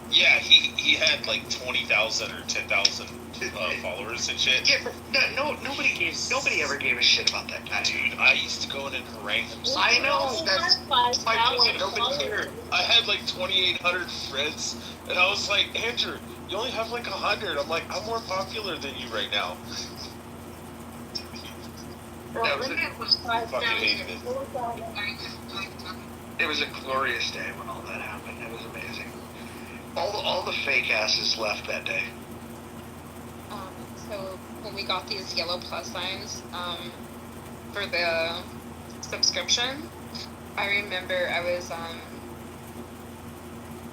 Yeah, he had like 20,000 or 10,000 followers and shit. Yeah, but nobody ever gave a shit about that guy. Dude, I used to go in and harangue him. I know, that's my point. Nobody cared. I had like 2,800 friends, and I was like, Andrew, you only have like 100. I'm like, I'm more popular than you right now. Fucking hated it. It was a glorious day when all that happened. It was amazing. All the fake asses left that day. So when we got these yellow plus signs for the subscription, I remember I was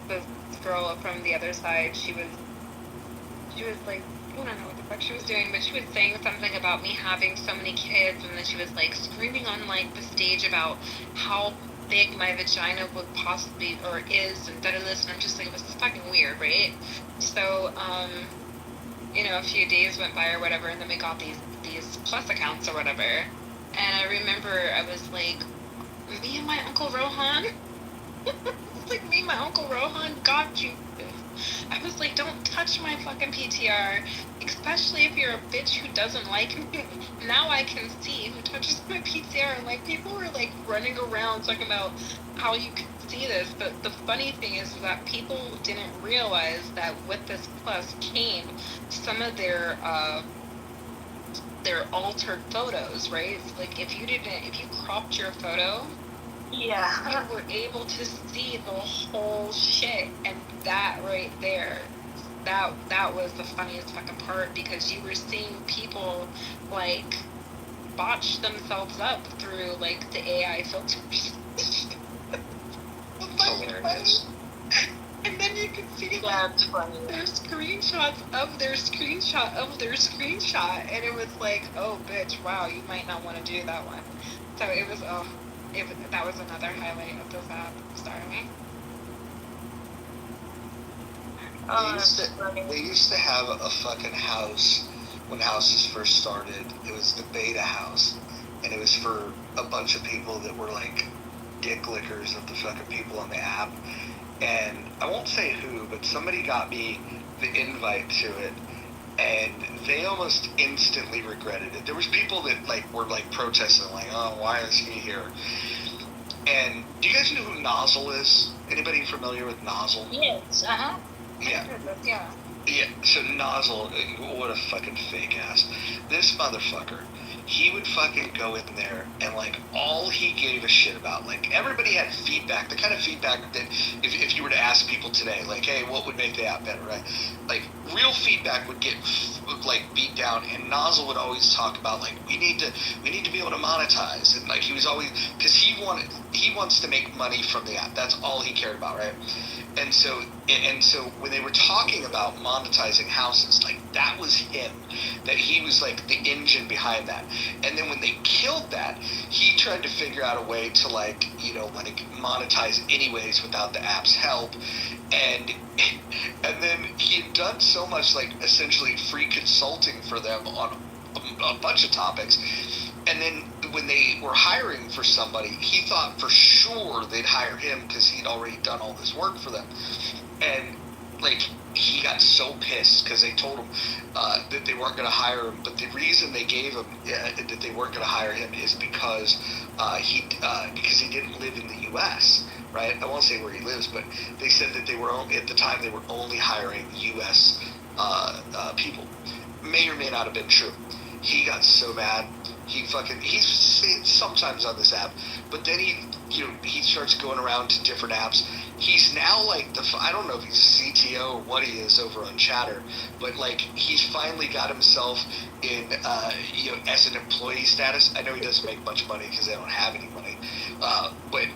the girl from the other side. She was like, I don't know what the fuck she was doing, but she was saying something about me having so many kids, and then she was like screaming on like the stage about how big my vagina would possibly or is, and and I'm just like, it was fucking weird, right? So a few days went by or whatever, and then we got these plus accounts or whatever, and I remember I was like, me and my Uncle Rohan it's like, me and my Uncle Rohan got you. I was like, don't touch my fucking PTR, especially if you're a bitch who doesn't like me. Now I can see who touches my PTR, and like people were like running around talking about how you can see this. But the funny thing is that people didn't realize that with this plus came some of their altered photos, right? Like if you cropped your photo, yeah, you were able to see the whole shit, and that right there, that was the funniest fucking part, because you were seeing people like botch themselves up through like the AI filters. Hilarious. And then you could see their screenshots of their screenshot of their screenshot, and it was like, oh bitch, wow, you might not want to do that one. So it was that was another highlight of this app. Sorry. They used to have a fucking house when houses first started. It was the beta house, and it was for a bunch of people that were like dick lickers of the fucking people on the app. And I won't say who, but somebody got me the invite to it, and they almost instantly regretted it. There was people that like were like protesting, like, oh, why is he here? And do you guys know who Nozzle is? Anybody familiar with Nozzle? Yes, Yeah. Yeah, so Nozzle, what a fucking fake ass. This motherfucker, he would fucking go in there and like all he gave a shit about, like everybody had feedback, the kind of feedback that if you were to ask people today, like, hey, what would make the app better, right? Like real feedback would get like beat down, and Nozzle would always talk about like we need to be able to monetize, and like he was always, because he wants to make money from the app. That's all he cared about, right? And so when they were talking about monetizing houses, like that was him, that he was like the engine behind that. And then when they killed that, he tried to figure out a way to like monetize anyways without the app's help. And then he had done so much like essentially free consulting for them on a bunch of topics. And then when they were hiring for somebody, he thought for sure they'd hire him because he'd already done all this work for them. And like, he got so pissed because they told him that they weren't going to hire him. But the reason they gave him that they weren't going to hire him is because he didn't live in the U.S. Right? I won't say where he lives, but they said that they were at the time they were only hiring U.S. People. May or may not have been true. He got so mad. He's sometimes on this app, but then he starts going around to different apps. He's now like I don't know if he's a CTO or what he is over on Chatter, but like he's finally got himself in as an employee status. I know he doesn't make much money because they don't have any money, but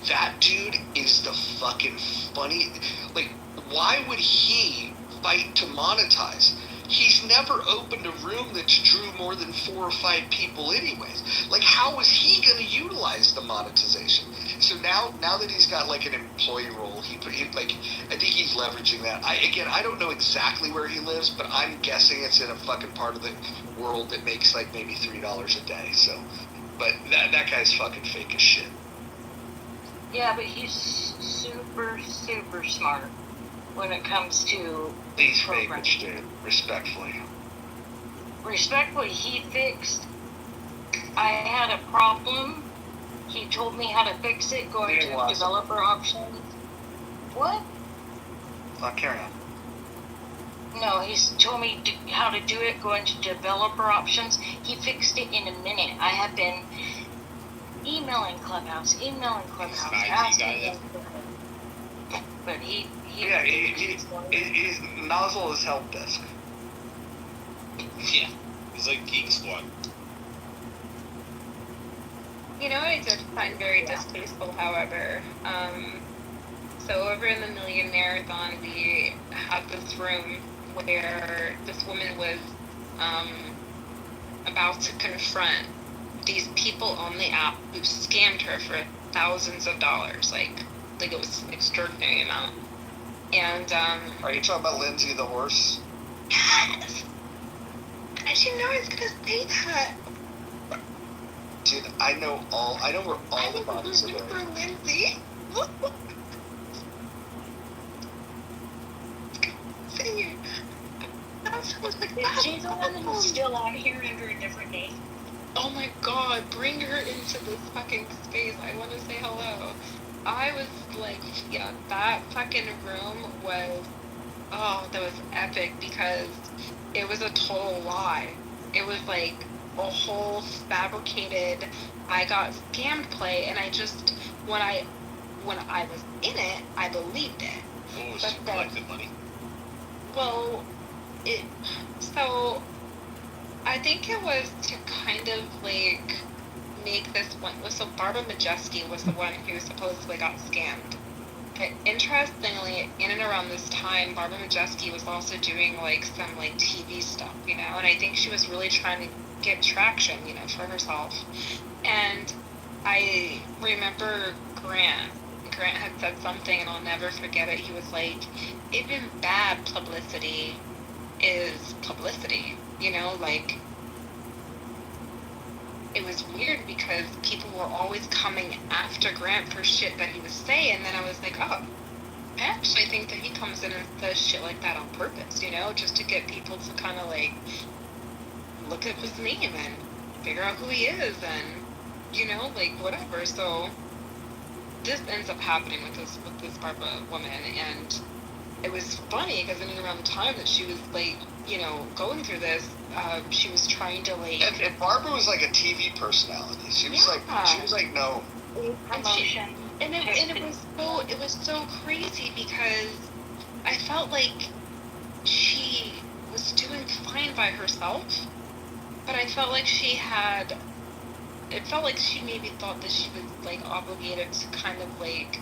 that dude is the fucking funny. Like, why would he fight to monetize? He's never opened a room that's drew more than 4 or 5 people anyways. Like, how is he going to utilize the monetization? So now that he's got like an employee role, he like, I think he's leveraging that. I don't know exactly where he lives, but I'm guessing it's in a fucking part of the world that makes like maybe $3 a day. So, but that guy's fucking fake as shit. Yeah, but he's super, super smart when it comes to these fake as shit. Respectfully, he fixed. I had a problem. He told me how to fix it, going to developer options. What? Carry on. No, he's told me how to do it, going to developer options. He fixed it in a minute. I have been emailing Clubhouse, asking him. But he's Nozzle is help desk. Yeah, he's like Geek Squad. You know what I did find very distasteful, however? So over in the Million Marathon, we had this room where this woman was about to confront these people on the app who scammed her for thousands of dollars. Like it was an extraordinary amount. And are you talking about Lindsay the horse? Yes. I didn't know I was gonna say that. Dude, I know where all the bodies are for Lindsay. She's the one who's still on here under a different name. Oh my god, bring her into this fucking space. I want to say hello. I was like, yeah, that fucking room was, that was epic because it was a total lie. It was like a whole fabricated, I got scammed play, and I just, when I was in it, I believed it. Oh, she collected money? Well, so I think it was to kind of like make this one. So Barbara Majeski was the one who supposedly got scammed. But interestingly, in and around this time, Barbara Majeski was also doing like some like TV stuff, and I think she was really trying to get traction, for herself. And I remember Grant had said something, and I'll never forget it. He was like, even bad publicity is publicity, like, it was weird because people were always coming after Grant for shit that he was saying, and then I was like, oh, I actually think that he comes in and says shit like that on purpose, just to get people to kind of like look at his name and figure out who he is and, like, whatever. So this ends up happening with this Barbara woman, and it was funny because in and around the time that she was like, going through this, she was trying to like. And Barbara was like a TV personality. She was like no. Promotion. And it was so crazy because I felt like she was doing fine by herself, but I felt like it felt like she maybe thought that she was like obligated to kind of like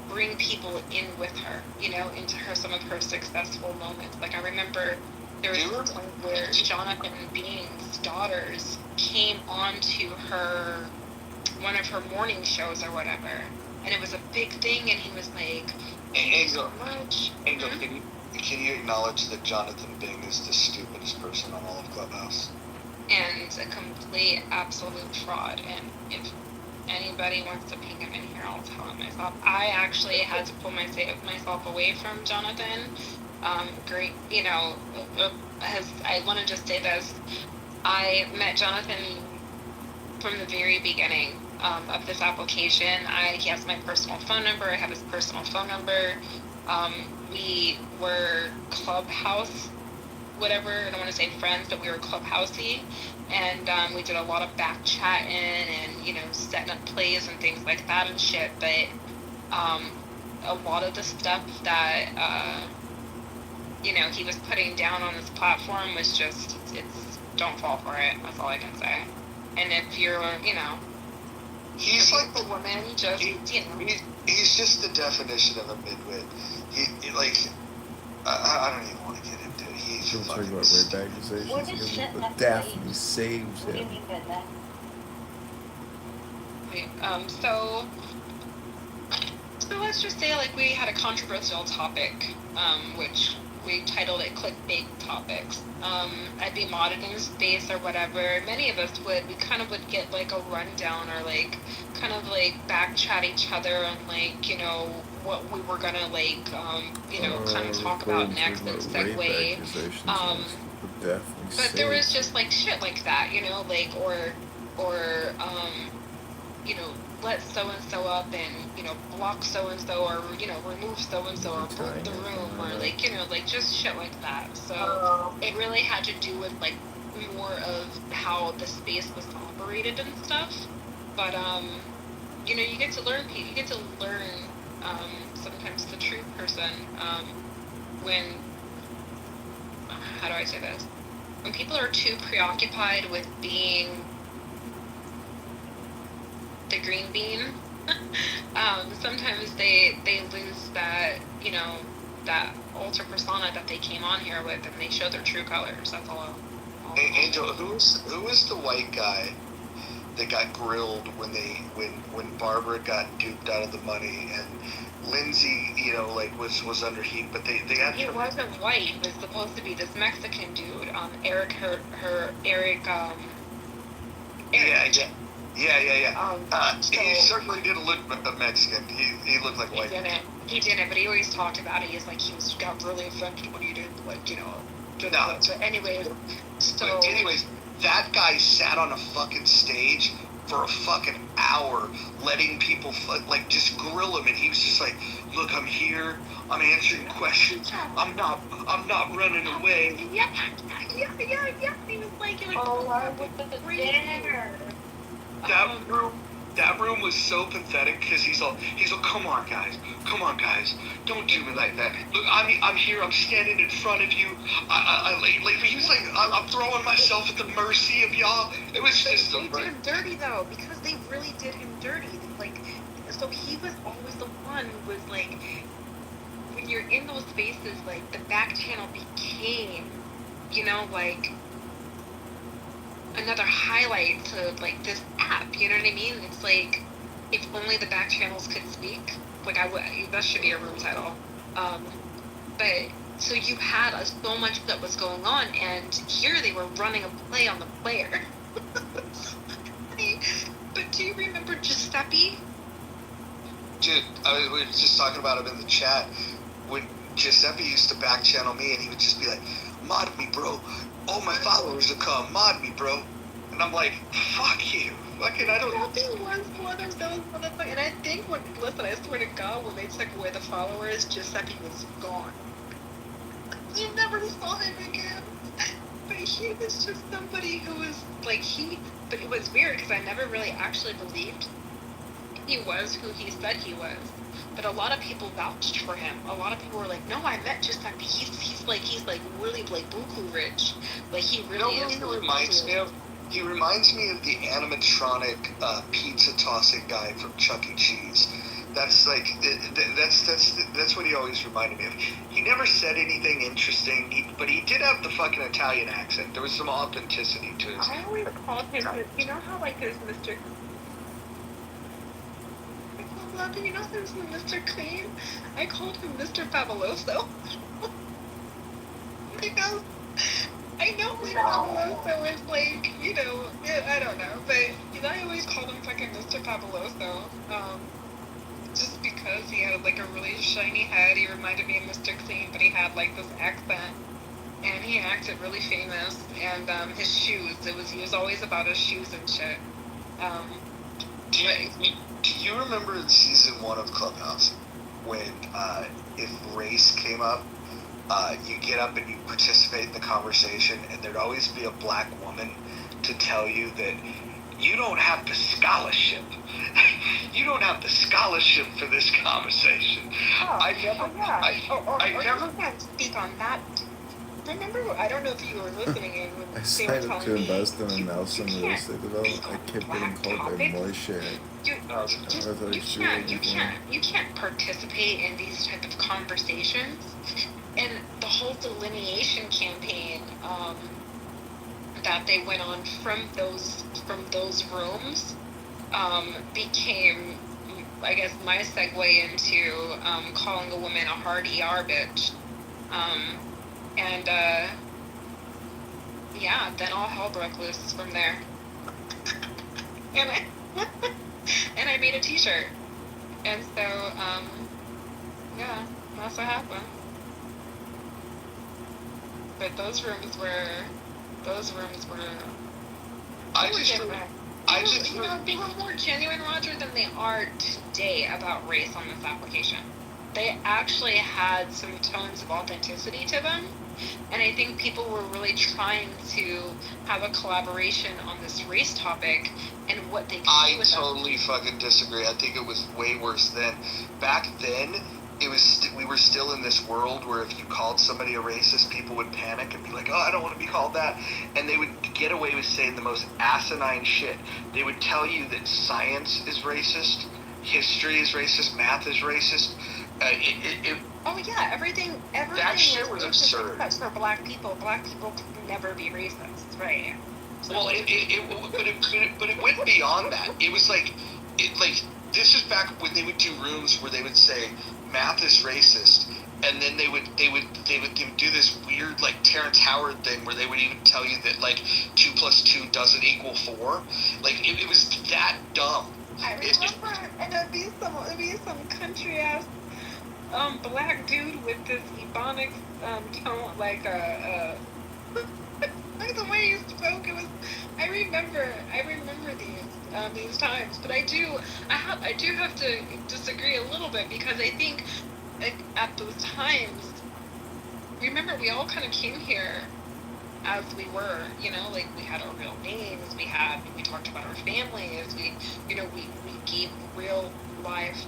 bring people in with her, into some of her successful moments. Like I remember there was one where Jonathan Bean's daughters came onto one of her morning shows or whatever, and it was a big thing, and he was like, thank you so much. Angel, can you acknowledge that Jonathan Bing is the stupidest person on all of Clubhouse? and a complete, absolute fraud. And if anybody wants to ping him in here, I'll tell him myself. I actually had to pull myself away from Jonathan. Great, I want to just say this. I met Jonathan from the very beginning of this application. He has my personal phone number. I have his personal phone number. We were Clubhouse, whatever. I don't want to say friends, but we were Clubhousey. And we did a lot of back chatting and, setting up plays and things like that and shit. But a lot of the stuff that, he was putting down on this platform was just, don't fall for it. That's all I can say. And if you're, he's like the woman, just, he's just the definition of a midwit. I don't even want to get into it. He's talking about rape accusations. What is shit But that Daphne saves What do you him. mean by that? Wait, so let's just say, we had a controversial topic, which we titled it clickbait topics. I'd be modded in space or whatever. Many of us would get a rundown or back chat each other on what we were gonna kind of talk about next and segue. But there was just shit like that, or let so and so up and block so and so, or remove so and so, or boot the room, or just shit like that. So it really had to do with more of how the space was operated and stuff. But you get to learn people. You get to learn sometimes the true person when, how do I say this? When people are too preoccupied with being the green bean, sometimes they lose that, that alter persona that they came on here with, and they show their true colors. That's all. Angel, who was the white guy that got grilled when Barbara got duped out of the money and Lindsay, was under heat, but they had. He wasn't white. He was supposed to be this Mexican dude, Eric. Yeah. He certainly didn't look Mexican. He looked like white. He didn't, but he always talked about it. He got really offended when he did, No. But anyways, that guy sat on a fucking stage for a fucking hour, letting people just grill him, and he was just like, "Look, I'm here. I'm answering questions. I'm not running away." Yeah. He was there. That room was so pathetic because he's all, come on guys, don't do me like that. Look, I'm here, I'm standing in front of you. He was like, I'm throwing myself at the mercy of y'all. It was just so. They did him dirty though, because they really did him dirty. So he was always the one who was when you're in those spaces, the back channel became, another highlight to this app, you know what I mean? It's if only the back channels could speak. That should be a room title. But so you had so much that was going on, and here they were running a play on the player. But do you remember Giuseppe? Dude, we were just talking about him in the chat. When Giuseppe used to back channel me, and he would just be like, "Mod me, bro. All my followers will come. Mod me, bro." And I'm like, "Fuck you. Fucking, I don't." Giuseppe was one of those motherfuckers. And I think I swear to God, when they took away the followers, Giuseppe was gone. You never saw him again. But he was just somebody who was but it was weird because I never really actually believed he was who he said he was. But a lot of people vouched for him. A lot of people were like, "No, I met Giuseppe. He's really buku rich. He really is." He reminds me of? He reminds me of the animatronic pizza tossing guy from Chuck E. Cheese. That's that's what he always reminded me of. He never said anything interesting, but he did have the fucking Italian accent. There was some authenticity to his. I always called him. You know how there's Mr. You know there's Mr. Clean? I called him Mr. Fabuloso. Because I know, Fabuloso is like, you know, I don't know, but I always called him fucking Mr. Fabuloso. Just because he had like a really shiny head, he reminded me of Mr. Clean, but he had like this accent, and he acted really famous. And his shoes, he was always about his shoes and shit. Do you remember in season 1 of Clubhouse when if race came up, you get up and you participate in the conversation, and there'd always be a black woman to tell you that you don't have the scholarship. You don't have the scholarship for this conversation. I never can't speak on that. Remember, I don't know if you were listening when I they were decided telling to me, invest in a Nelson real estate development. I kept getting called by Moishe. You can't participate in these type of conversations. And the whole delineation campaign that they went on from those rooms became, I guess, my segue into calling a woman a hard ER bitch. Yeah, then all hell broke loose from there. And I made a t-shirt. And so, yeah, that's what happened. But those rooms were they were more genuine, Roger, than they are today about race on this application. They actually had some tones of authenticity to them, and I think people were really trying to have a collaboration on this race topic and what they could do with totally fucking disagree. I think it was way worse then. Back then, we were still in this world where if you called somebody a racist, people would panic and be like, oh, I don't want to be called that. And they would get away with saying the most asinine shit. They would tell you that science is racist, history is racist, math is racist. Everything that shit was absurd. Except for black people. Black people could never be racist, right? So well, it went beyond that. It was like, this is back when they would do rooms where they would say math is racist, and then they would do this weird like Terrence Howard thing where they would even tell you that like 2 + 2 doesn't equal 4. Like it was that dumb. I remember, and it'd be some country ass black dude with this ebonics tone, like like the way he spoke. It was. I remember these times, but I do have to disagree a little bit, because I think at those times, remember, we all kind of came here as we were, like we had our real names, we talked about our families, we gave real life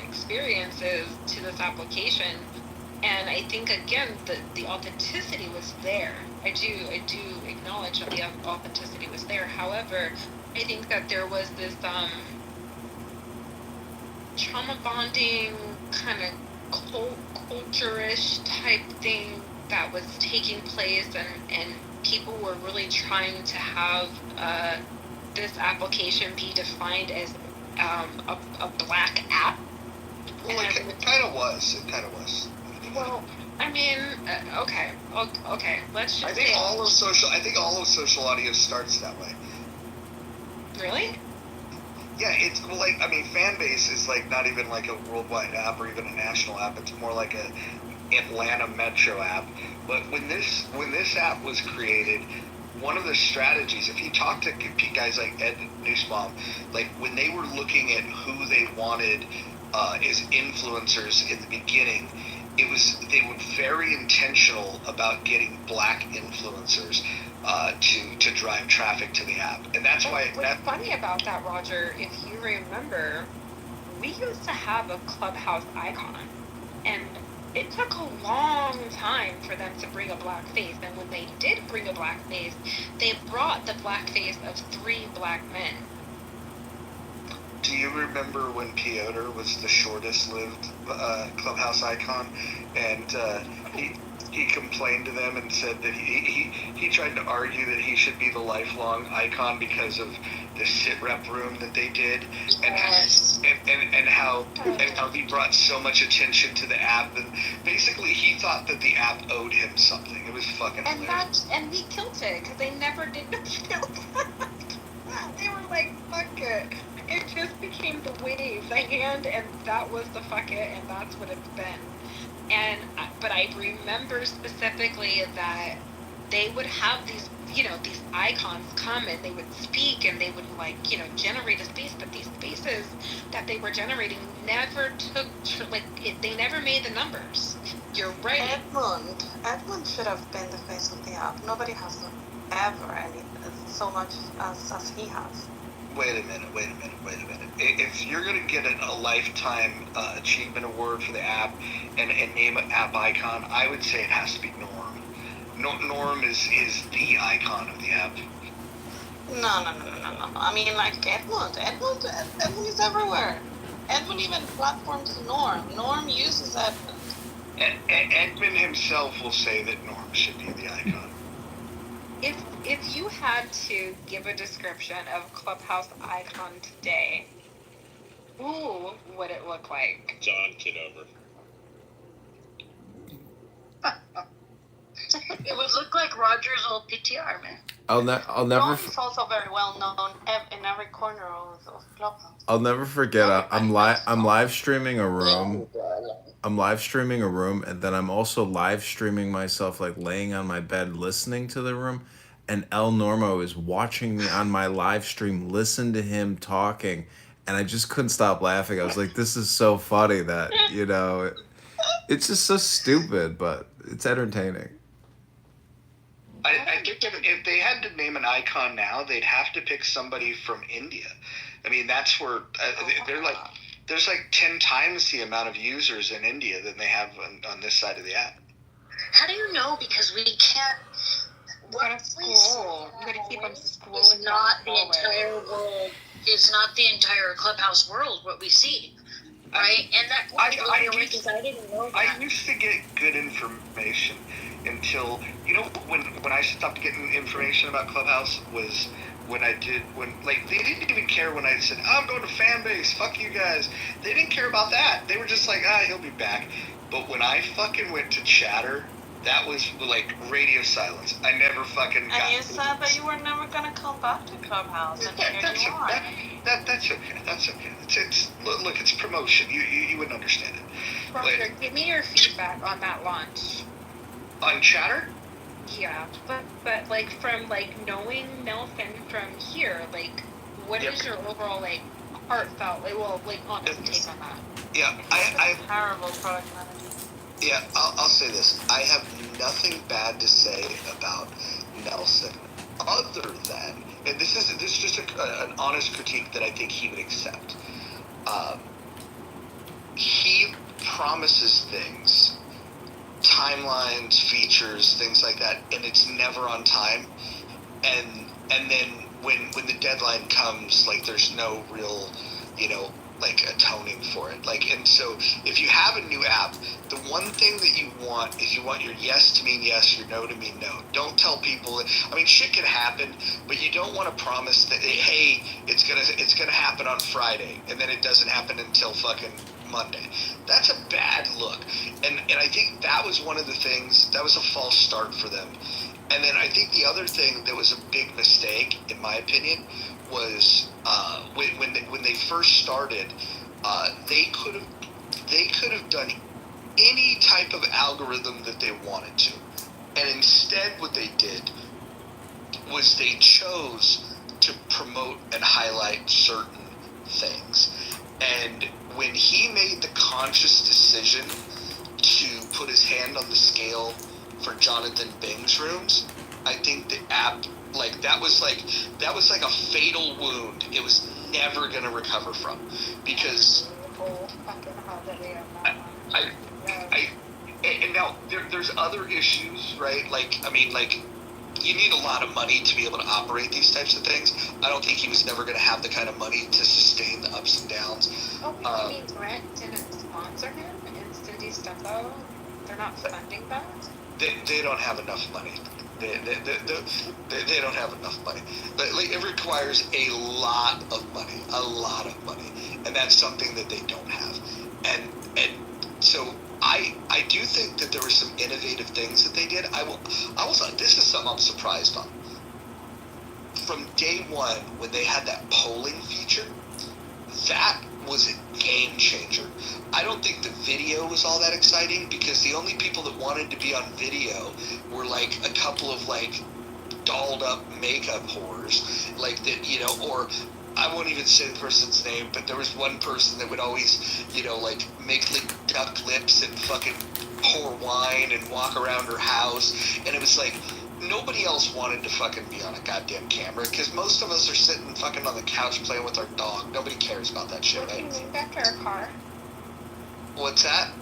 experiences to this application. And I think, again, the authenticity was there. I do acknowledge that the authenticity was there. However, I think that there was this trauma bonding kind of culture-ish type thing that was taking place, and people were really trying to have this application be defined as a black app. Well, it kind of was. Well, I mean, okay. Let's just. I think all of social audio starts that way. Really? Yeah, it's like, I mean, Fanbase is like not even like a worldwide app or even a national app. It's more like a Atlanta metro app. But when this app was created, one of the strategies, if you talk to guys like Ed Nussbaum, like when they were looking at who they wanted as influencers in the beginning, they were very intentional about getting black influencers to drive traffic to the app, and that's why. What's funny about that, Roger, if you remember, we used to have a Clubhouse icon, and it took a long time for them to bring a black face. And when they did bring a black face, they brought the black face of 3 black men. Do you remember when Piotr was the shortest-lived Clubhouse icon, and he complained to them and said that he tried to argue that he should be the lifelong icon because of sit rep room that they did, and Yes. and how he brought so much attention to the app, and basically he thought that the app owed him something. It was fucking hilarious. And we killed it because they never did kill that. They were like, fuck it. It just became the wave, the hand, and that was the fuck it, and that's what it's been. But I remember specifically that they would have these, these icons come and they would speak and they would generate a space, but these spaces that they were generating never they never made the numbers. You're right. Edmund should have been the face of the app. Nobody has ever so much as he has. Wait a minute. If you're going to get a lifetime achievement award for the app and name an app icon, I would say it has to be Norm. Norm is the icon of the app. No. I mean, like Edmund is everywhere. Edmund even platforms Norm. Norm uses Edmund. Edmund himself will say that Norm should be the icon. If you had to give a description of Clubhouse icon today, who would it look like? John Kitover. It would look like Roger's old PTR, man. I'll never. He's also very well known in every corner of Clubhouse. I'll never forget. I'm live streaming a room. I'm live streaming a room, and then I'm also live streaming myself, like laying on my bed, listening to the room. And El Normo is watching me on my live stream, listen to him talking, and I just couldn't stop laughing. I was like, "This is so funny that it's just so stupid, but it's entertaining." I think if they had to name an icon now, they'd have to pick somebody from India. I mean, that's where they're like, there's like 10 times the amount of users in India than they have on this side of the app. How do you know? Because we can't. We gotta scroll. We gotta keep them scrolling. It's not the entire world. It's not the entire Clubhouse world what we see, right? And that I didn't know that. I used to get good information until when I stopped getting information about Clubhouse was when they didn't even care when I said, I'm going to Fanbase, fuck you guys. They didn't care about that. They were just like, he'll be back. But when I fucking went to Chatter, that was like radio silence. I never fucking got. And you said that you were never gonna come back to Clubhouse, and here you are. That's okay. That's okay. Look, it's promotion. You wouldn't understand it. Roger, give me your feedback on that launch. On Chatter? Yeah, but like from knowing Nelson from here, what is your overall heartfelt honest take on that? Yeah, I terrible product manager. Yeah, I'll say this. I have nothing bad to say about Nelson, other than, and this is just an honest critique that I think he would accept. He promises things, timelines, features, things like that, and it's never on time. And then when the deadline comes, there's no real, atoning for it. And so if you have a new app, the one thing that you want is you want your yes to mean yes, your no to mean no. Don't tell people, shit can happen, but you don't want to promise that, hey, it's gonna happen on Friday, and then it doesn't happen until fucking Monday. That's a bad look. And I think that was one of the things, that was a false start for them. And then I think the other thing that was a big mistake, in my opinion, was when they first started, they could have done any type of algorithm that they wanted to, and instead what they did was they chose to promote and highlight certain things. And when he made the conscious decision to put his hand on the scale for Jonathan Bing's rooms, I think the app that was like a fatal wound. It was never gonna recover from, because and now there's other issues, right? You need a lot of money to be able to operate these types of things. I don't think he was never gonna have the kind of money to sustain the ups and downs. Oh, you mean Brent didn't sponsor him and Cindy Stefo? They're not funding that? They don't have enough money. They don't have enough money. Like, it requires a lot of money, and that's something that they don't have. And so I do think that there were some innovative things that they did. This is something I'm surprised on. From day one, when they had that polling feature, that was a game changer. I don't think the video was all that exciting because the only people that wanted to be on video were like a couple of like dolled up makeup whores, like that, you know, or I won't even say the person's name, but there was one person that would always, you know, like make like duck lips and fucking pour wine and walk around her house, and it was like nobody else wanted to fucking be on a goddamn camera because most of us are sitting fucking on the couch playing with our dog. Nobody cares about that shit. Was he named after a car? What's that?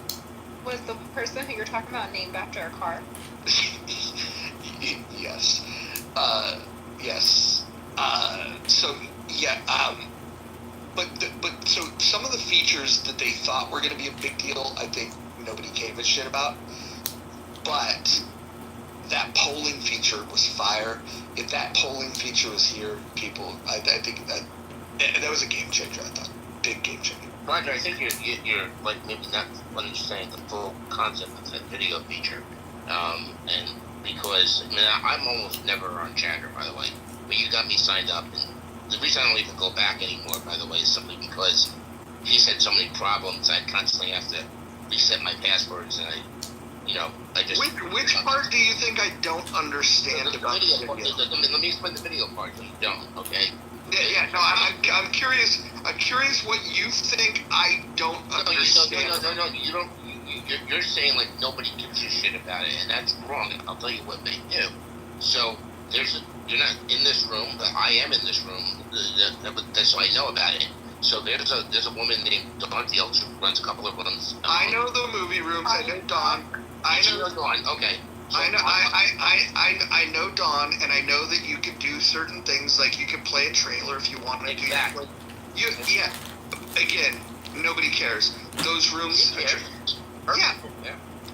Was the person who you're talking about named after a car? Yes. Yes. So yeah. But so some of the features that they thought were going to be a big deal, I think nobody gave a shit about. But that polling feature was fire. If that polling feature was here, people, I think that was a game changer. I thought, big game changer. Roger, I think you're like maybe not understanding the full concept of that video feature, and because I mean I'm almost never on Chatter, by the way, but you got me signed up, and the reason I don't even go back anymore, by the way, is simply because he's had so many problems. I constantly have to reset my passwords, and I just. Which part do you think I don't understand about the video? Let me explain the video part. You don't, okay? Yeah. No, I'm curious. I'm curious what you think I don't understand. No. You don't. You're saying like nobody gives a shit about it, and that's wrong. I'll tell you what they do. So you're not in this room, but I am in this room. That's why I know about it. So there's a woman named Dawn Fields who runs a couple of rooms. I know the movie rooms. I know Dawn. I know Dawn. Okay. So I know Dawn, and I know that you could do certain things, like you could play a trailer if you want to. Exactly. Yeah. Again, nobody cares. Those rooms. Yeah.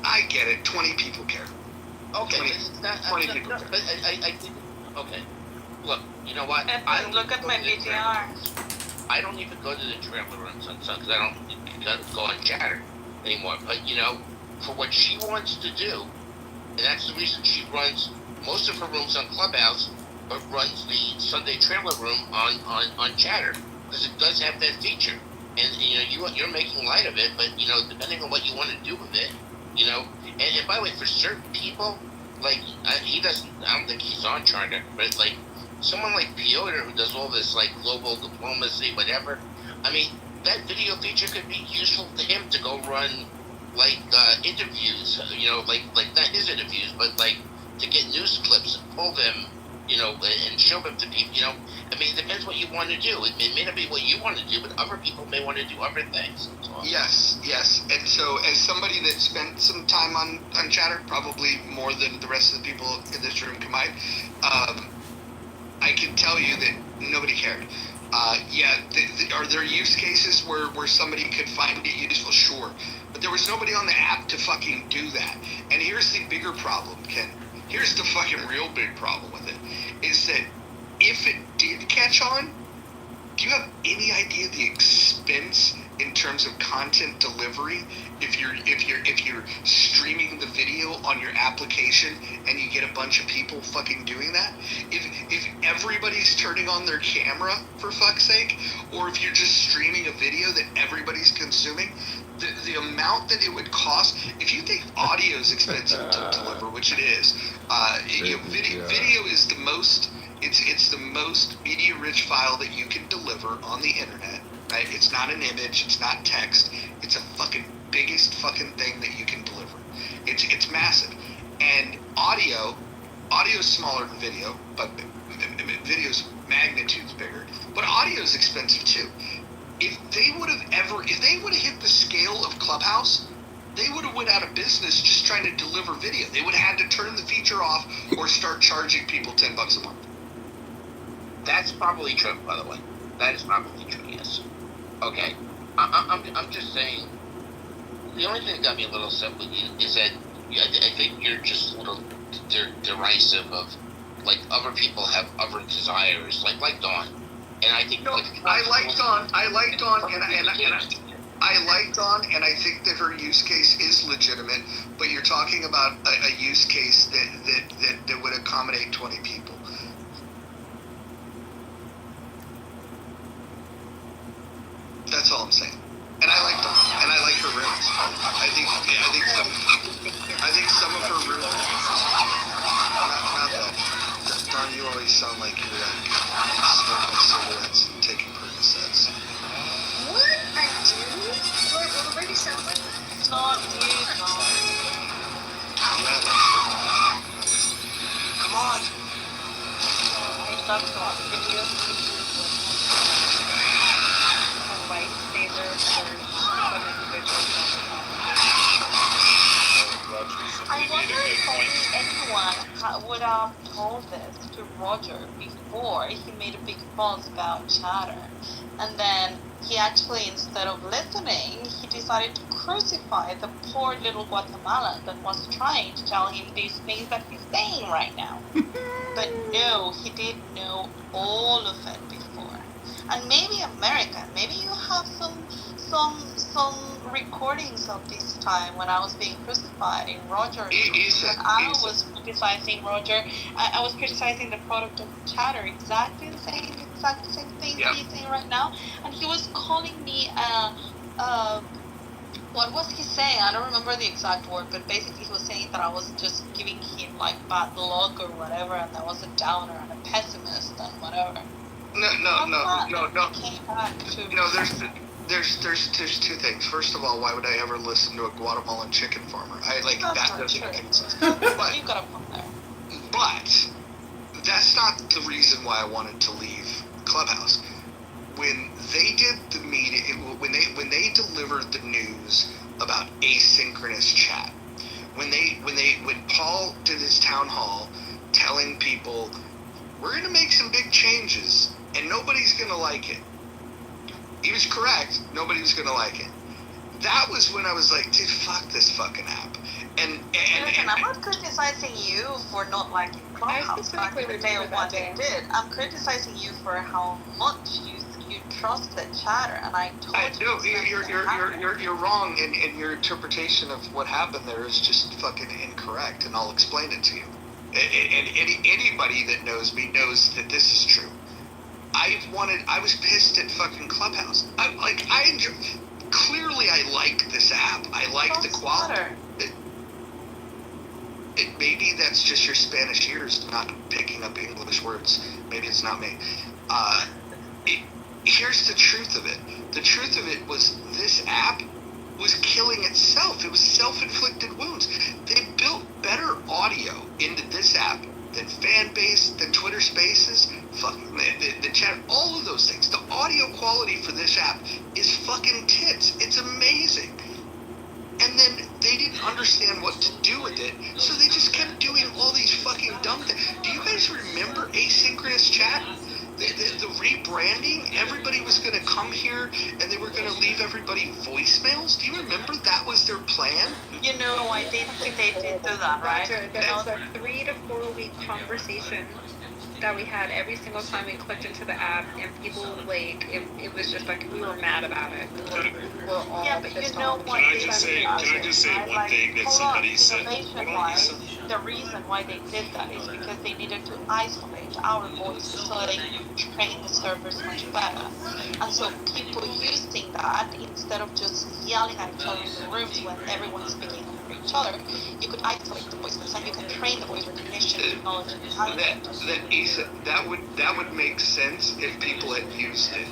I get it. 20 people care. Okay. 20 people care. But I okay. Look, you know what? And look at my VTR. I don't even go to the trailer rooms on Sun because I don't go on Chatter anymore. But for what she wants to do, and that's the reason she runs most of her rooms on Clubhouse, but runs the Sunday trailer room on Chatter because it does have that feature. And you're making light of it, but depending on what you want to do with it, and by the way, for certain people, like he doesn't. I don't think he's on Charter, but like someone like Piotr who does all this like global diplomacy, whatever. I mean, that video feature could be useful to him to go run like interviews. Like not his interviews, but like to get news clips and pull them, and show them to people. I mean, it depends what you want to do. It may not be what you want to do, but other people may want to do other things. Yes. And so, as somebody that spent some time on Chatter, probably more than the rest of the people in this room combined, I can tell you that nobody cared. Are there use cases where somebody could find it useful? Sure. But there was nobody on the app to fucking do that. And here's the bigger problem, Ken. Here's the fucking real big problem with it, is that if it did catch on, do you have any idea the expense in terms of content delivery if you're streaming the video on your application and you get a bunch of people fucking doing that? If everybody's turning on their camera, for fuck's sake, or if you're just streaming a video that everybody's consuming, the amount that it would cost, if you think audio is expensive to deliver, which it is, video is the most. It's the most media-rich file that you can deliver on the internet, right? It's not an image, it's not text, it's a fucking biggest fucking thing that you can deliver. It's massive. And audio's smaller than video, but video's magnitude's bigger. But audio's expensive too. If they would have hit the scale of Clubhouse, they would have went out of business just trying to deliver video. They would have had to turn the feature off or start charging people $10 a month. That's probably true, by the way. That is probably true, yes. Okay. I'm just saying, the only thing that got me a little upset with you is that I think you're just a little they're derisive of, like, other people have other desires, like Dawn. And I think I like Dawn, and I like Dawn, and I think that her use case is legitimate. But you're talking about a use case that would accommodate 20 people. That's all I'm saying. And I like Dawn, and I like her rooms. I think some of her rooms. Not that. Dawn, you always sound like you're smoking cigarettes and taking Percocets. What? I do? What already sound like? Not you, Come on. I love that video. I wonder if anyone would have told this to Roger before he made a big fuss about Chatter. And then he actually, instead of listening, he decided to crucify the poor little Guatemalan that was trying to tell him these things that he's saying right now. But no, he didn't know all of it before. And maybe America, maybe you have some recordings of this time when I was being crucified in Roger. I was criticizing Roger. I was criticizing the product of Chatter, exactly the same thing he's saying right now. And he was calling me what was he saying? I don't remember the exact word, but basically he was saying that I was just giving him like bad luck or whatever, and I was a downer and a pessimist and whatever. No. There's two things. First of all, why would I ever listen to a Guatemalan chicken farmer? That doesn't make any sense. But you got a point there. But that's not the reason why I wanted to leave Clubhouse. When they did the meeting, when they delivered the news about asynchronous chat, when Paul did his town hall telling people, we're gonna make some big changes and nobody's gonna like it. He was correct. Nobody was gonna like it. That was when I was like, dude, fuck this fucking app. And I'm not criticizing you for not liking Clubhouse. What they did. I'm criticizing you for how much you trusted Chatter, and I told you. You're wrong, and your interpretation of what happened there is just fucking incorrect, and I'll explain it to you. And anybody that knows me knows that this is true. I was pissed at fucking Clubhouse. Clearly I like this app. I like the quality. Maybe that's just your Spanish ears not picking up English words. Maybe it's not me. Here's the truth of it. The truth of it was this app was killing itself. It was self-inflicted wounds. They built better audio into this app than Fanbase, than Twitter Spaces, fucking the chat, all of those things. The audio quality for this app is fucking tits. It's amazing. And then they didn't understand what to do with it, so they just kept doing all these fucking dumb things. Do you guys remember asynchronous chat? The rebranding, everybody was going to come here and they were going to leave everybody voicemails. Do you remember that was their plan? You know, I didn't think they did do that, right? Roger, there was a 3 to 4 week conversation that we had every single time we clicked into the app, and people, like, it was just like, we were mad about it. We were all pissed off. Can I just say one thing that somebody said? The reason why they did that is because they needed to isolate our voices so they could train the servers much better. And so people using that, instead of just yelling at each other in the rooms when everyone's speaking over each other, you could isolate the voices and you can train the voice recognition technology behind it. That would make sense if people had used it.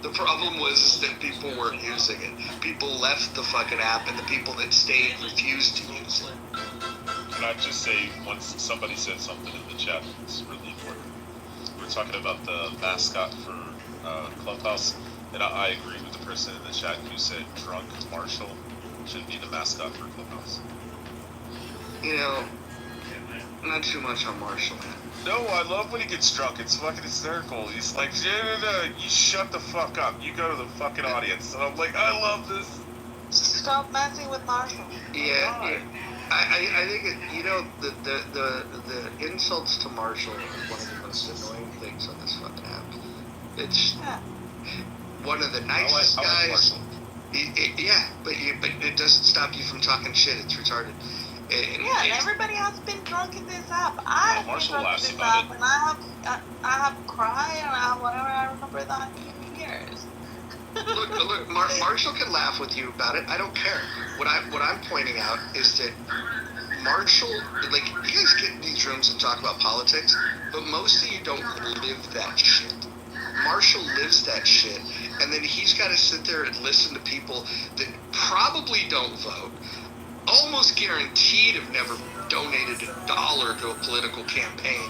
The problem was that people weren't using it. People left the fucking app, and the people that stayed refused to use it. Can I just say, once somebody said something in the chat that's really important. We were talking about the mascot for Clubhouse, and I agree with the person in the chat who said drunk Marshall should be the mascot for Clubhouse. You know, not too much on Marshall, man. No, I love when he gets drunk. It's fucking hysterical. He's like, no, you shut the fuck up. You go to the fucking audience. And I'm like, I love this. Stop messing with Marshall. Yeah. I think the insults to Marshall is one of the most annoying things on this fucking app. It's one of the nicest guys. But it doesn't stop you from talking shit. It's retarded. And everybody has been drunk in this app. I've been drunk in this app, and I have cried, and I have whatever. I remember that in years. Look, Marshall can laugh with you about it. I don't care. What I'm pointing out is that Marshall, like, you guys get in these rooms and talk about politics, but most of you don't live that shit. Marshall lives that shit, and then he's got to sit there and listen to people that probably don't vote, almost guaranteed have never donated $1 to a political campaign,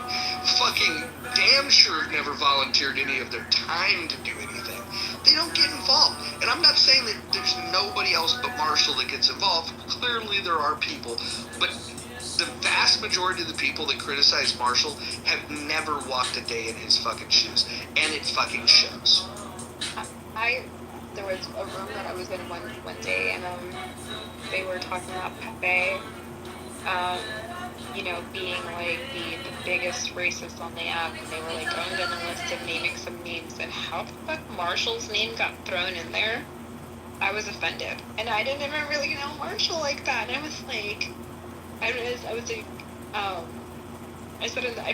fucking damn sure have never volunteered any of their time to do anything. They don't get involved. And I'm not saying that there's nobody else but Marshall that gets involved. Clearly there are people, but the vast majority of the people that criticize Marshall have never walked a day in his fucking shoes, and it fucking shows. There was a room that I was in one day, and they were talking about Pepe, being like the biggest racist on the app, and they were like going down the list of naming some names, and how the fuck Marshall's name got thrown in there? I was offended, and I didn't even really know Marshall like that, and I was like, I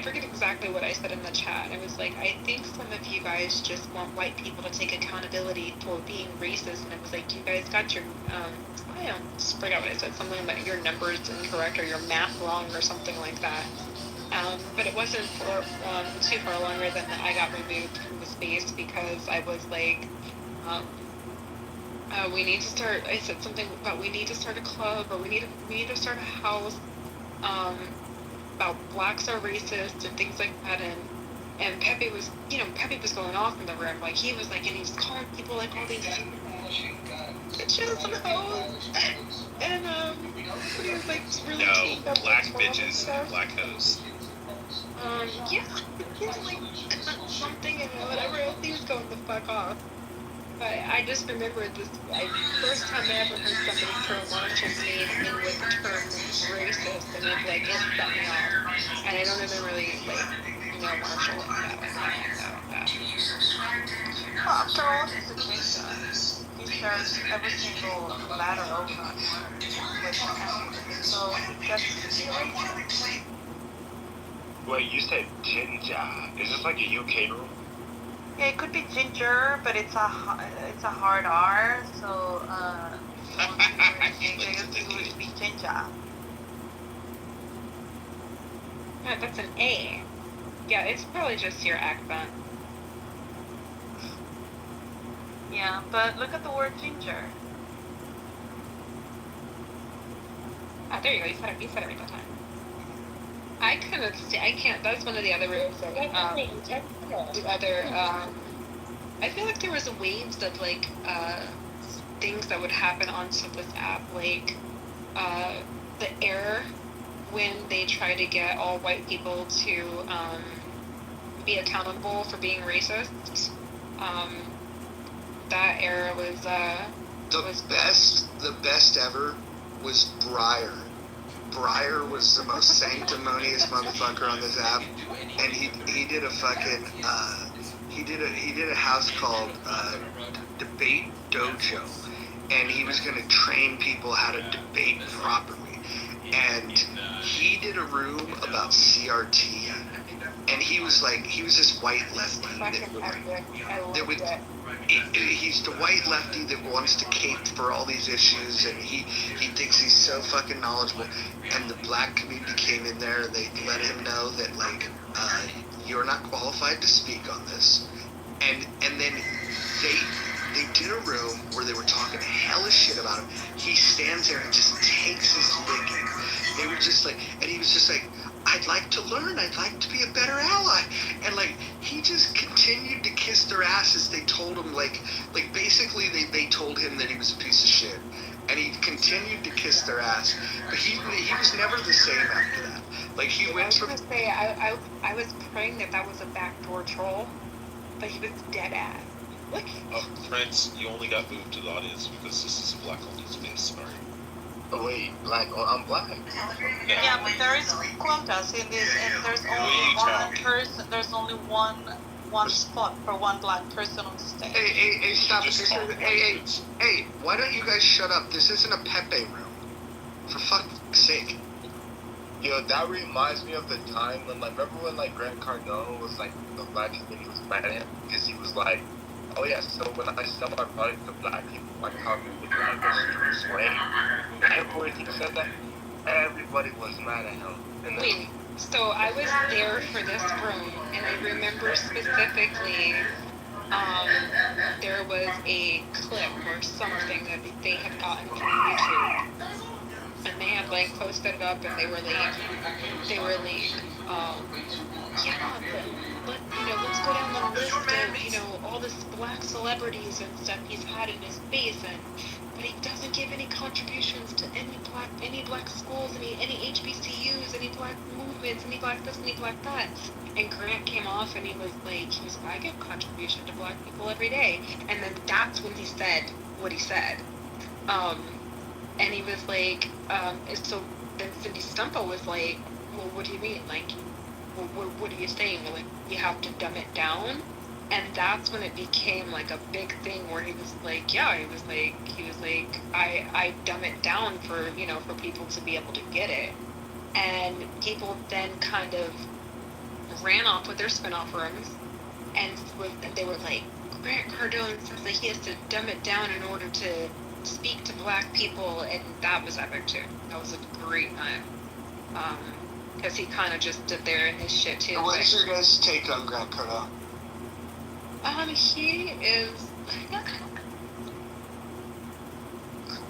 forget exactly what I said in the chat. I was like, I think some of you guys just want white people to take accountability for being racist, and I was like, you guys got your, I just forgot what I said, something about your numbers incorrect or your math wrong or something like that. But it wasn't for too far longer than I got removed from the space because I was like, we need to start. I said something about we need to start a club, or we need to start a house. About blacks are racist and things like that, and Pepe was going off in the room, like he was like, and he's calling people like all these bitches and hoes, and he was like really black bitches and black hoes. He was like something and whatever else, he was going the fuck off. But I just remembered this, first time I ever heard somebody throw Marshall's name in with the term racist, and it set me off. And I don't even really, know Marshall like that. Well, after all, he's a gangster. He shares every single ladder over with him. So that's racist. Wait, you said Ginger. Is this like a UK rule? Yeah, it could be ginger, but it's a hard R, so it would be ginger. Yeah, that's an A. Yeah, it's probably just your accent. Yeah, but look at the word ginger. Ah, there you go. You said it right that time. I can't. That's one of the other rooms. I feel like there was waves of things that would happen on this app, like the error when they try to get all white people to be accountable for being racist. That era was the best ever was Breyer. Breyer was the most sanctimonious motherfucker on this app, and he did a fucking he did a house called Debate Dojo, and he was going to train people how to debate properly, and he did a room about CRT, and he was this white lefty he's the white lefty that wants to cape for all these issues, and he thinks he's so fucking knowledgeable. And the black community came in there, and they let him know that you're not qualified to speak on this. And then they did a room where they were talking hellish shit about him. He stands there and just takes his licking. They were just like, and he was just like, I'd like to learn. I'd like to be a better ally. And he just continued to kiss their asses. They told him basically they told him that he was a piece of shit, and he continued to kiss their ass. But he was never the same after that. He went from. I was gonna say I was praying that was a backdoor troll, but he was dead ass. Prince, you only got moved to the audience because this is a black only space. Sorry. Wait, black? Oh, I'm black. Yeah, but there is quotas in this, and there's only one person. There's only one spot for one black person on stage. Hey, stop! Hey! Why don't you guys shut up? This isn't a Pepe room. For fuck's sake. Yo, that reminds me of the time when, like, remember when, like, Grant Cardone was, like, the black community was mad at him because he was like, oh yeah, so when I sell my product to black people, I call them the black sway. Everybody he said that, everybody was mad at him. And then, Wait, so I was there for this room, and I remember specifically, there was a clip or something that they had gotten from YouTube, and they had like posted it up, and they were like, yeah, but you know, let's go down the list of, you know, all the black celebrities and stuff he's had in his face, but he doesn't give any contributions to any black schools, any HBCUs, any black movements, any black this, any black that. And Grant came off and he was like, I give contribution to black people every day. And then that's when he said what he said. And he was like, so then Cindy Stumpa was like, well, what do you mean? Like, well, what are you saying? Like, you have to dumb it down? And that's when it became like a big thing where he was like, I dumb it down for, you know, for people to be able to get it. And people then kind of ran off with their spin-off rooms, and they were like, Grant Cardone says that he has to dumb it down in order to speak to black people, and that was epic too. That was a great time. Because he kind of just stood there in his shit too. What's your guys' take on Grant Cardone? He is...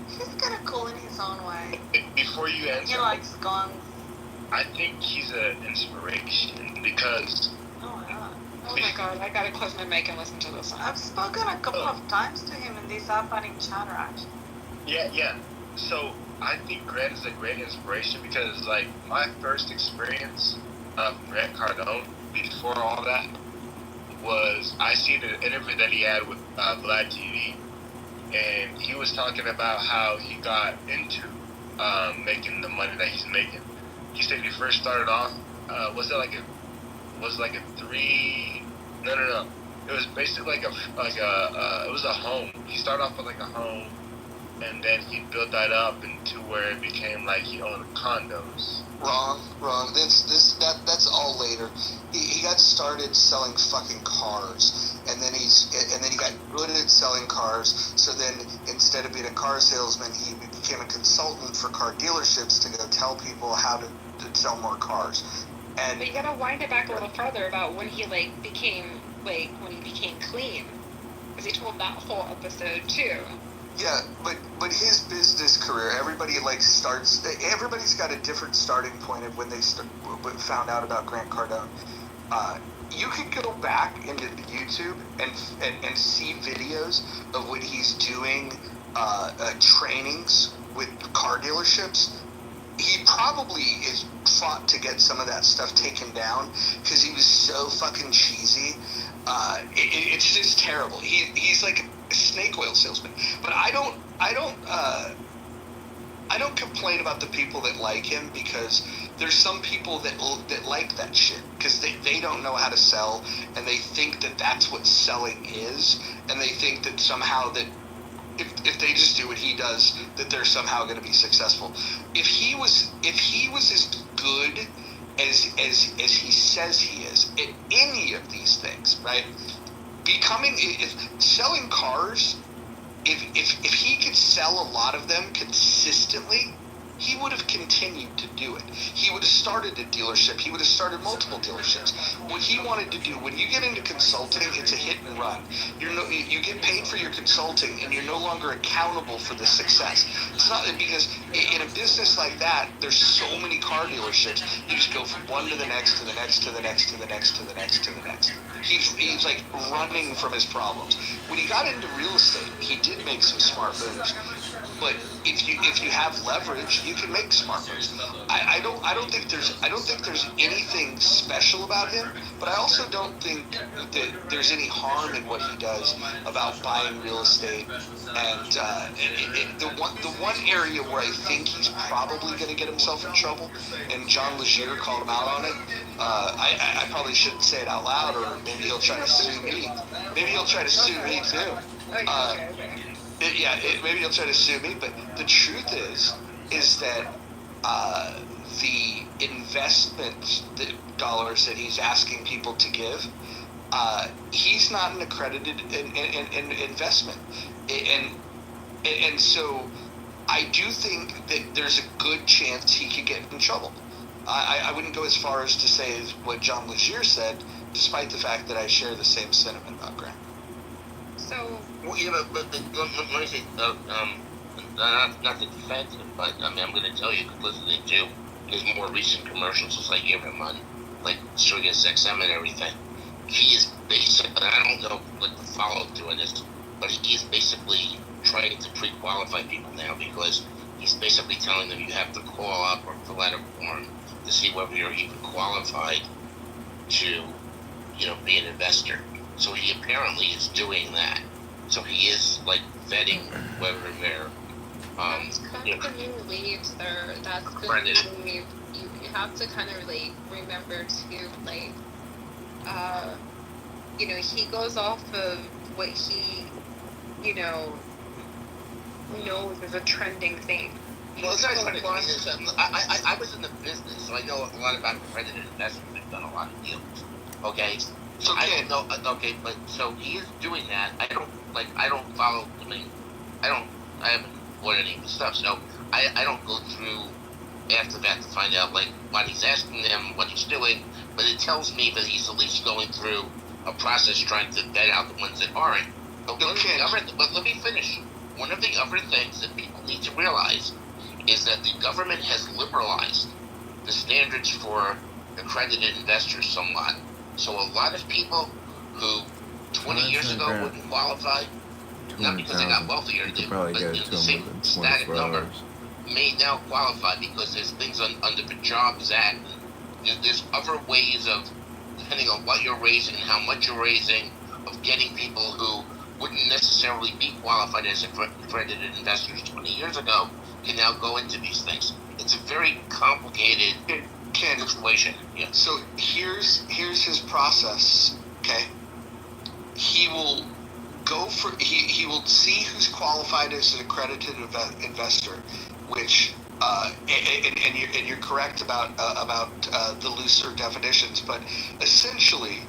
He's kind of cool in his own way. Before you answer, he likes guns. I think he's an inspiration because... Oh my god, I gotta close my mic and listen to this song. I've spoken a couple of times to him in this app and in chatter, actually. Yeah. So, I think Grant is a great inspiration because, like, my first experience of Grant Cardone before all that was I seen an interview that he had with Vlad TV, and he was talking about how he got into making the money that he's making. He said he first started off, was it like a three? No. It was basically it was a home. He started off with like a home, and then he built that up into where it became like he owned condos. Wrong. That's all later. He got started selling fucking cars, and then he got good at selling cars. So then instead of being a car salesman, he became a consultant for car dealerships to go tell people how to sell more cars. And but you gotta wind it back a little further about when he became clean, because he told that whole episode too. Yeah, but his business career, everybody's got a different starting point of when they found out about Grant Cardone. You could go back into YouTube and see videos of when he's doing trainings with car dealerships. He probably is fought to get some of that stuff taken down because he was so fucking cheesy. It's just terrible. He's like a snake oil salesman. But I don't complain about the people that like him, because there's some people that like that shit because they don't know how to sell, and they think that that's what selling is, and they think that somehow that if they just do what he does, that they're somehow going to be successful. If he was as good as he says he is at any of these things, right? Selling cars, if he could sell a lot of them consistently, he would have continued to do it. He would have started a dealership. He would have started multiple dealerships. What he wanted to do, when you get into consulting, it's a hit and run. You get paid for your consulting, and you're no longer accountable for the success. It's not because in a business like that, there's so many car dealerships. You just go from one to the next, to the next, to the next, to the next, to the next, to the next. He's like running from his problems. When he got into real estate, he did make some smart moves. But if you have leverage, you can make smart moves. I don't think there's anything special about him, but I also don't think that there's any harm in what he does about buying real estate. And the one area where I think he's probably going to get himself in trouble, and John Legere called him out on it. I probably shouldn't say it out loud, or maybe he'll try to sue me. Maybe he'll try to sue me too. Maybe he'll try to sue me, but the truth is that the investment dollars that he's asking people to give, he's not an accredited investment, and so I do think that there's a good chance he could get in trouble. I wouldn't go as far as to say what John Legere said, despite the fact that I share the same sentiment about Grant. So. Well, yeah, but let me say, not to defend him, but I mean, I'm going to tell you, listening to his more recent commercials, as I give him on, like, Sirius XM and everything, he is basically, I don't know what the follow-up doing this, but he is basically trying to pre-qualify people now, because he's basically telling them you have to call up or fill out a form to see whether you're even qualified to, be an investor. So he apparently is doing that. So he is, like, vetting whether they're, that's kind of the new lead, sir. That's accredited. The new lead. You have to kind of, like, remember to, like, he goes off of what he, knows is a trending thing. Well, it's not funny. I was in the business, so I know a lot about accredited investment. We've done a lot of deals. Okay? So I don't know. Okay, but so he is doing that. I don't follow. I haven't bought any of the stuff, so I don't go through after that to find out like what he's asking them, what he's doing. But it tells me that he's at least going through a process trying to vet out the ones that aren't. But let me finish. One of the other things that people need to realize is that the government has liberalized the standards for accredited investors somewhat. So a lot of people who 20 years ago wouldn't qualify, not because they got wealthier, but the same static number, may now qualify because there's things under the Jobs Act. There's other ways of, depending on what you're raising and how much you're raising, of getting people who wouldn't necessarily be qualified as accredited investors 20 years ago can now go into these things. It's a very complicated situation. Yeah. So here's his process. Okay, he will go for he will see who's qualified as an accredited investor, which and you're correct about the looser definitions, but essentially.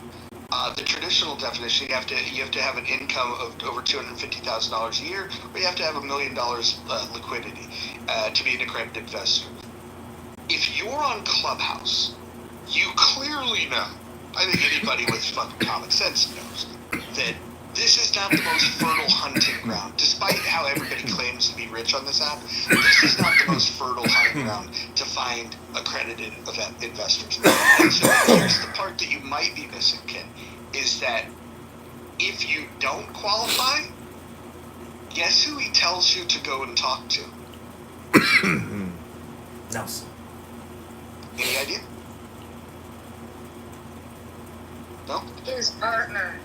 The traditional definition, you have to have an income of over $250,000 a year, or you have to have $1 million liquidity to be an accredited investor. If you're on Clubhouse, you clearly know, I think anybody with fucking common sense knows, that this is not the most fertile hunting ground. Despite how everybody claims to be rich on this app, this is not the most fertile hunting ground to find accredited investors. And so here's the part that you might be missing, Ken, is that if you don't qualify, guess who he tells you to go and talk to? Nelson. Any idea? No? His partner.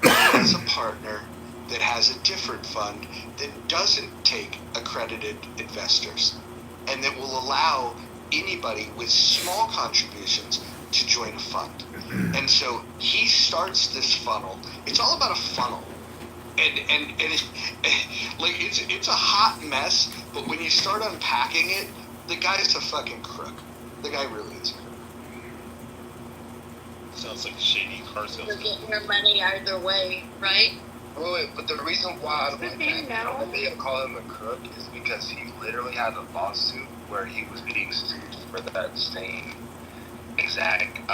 Has a partner that has a different fund that doesn't take accredited investors and that will allow anybody with small contributions to join a fund. And so he starts this funnel. It's all about a funnel. And it's a hot mess, but when you start unpacking it, the guy's a fucking crook. The guy really is a crook. Sounds like a shady car salesman. You're getting your money either way, right? Wait, but the reason why I don't think call him a crook is because he literally had a lawsuit where he was being sued for that same exact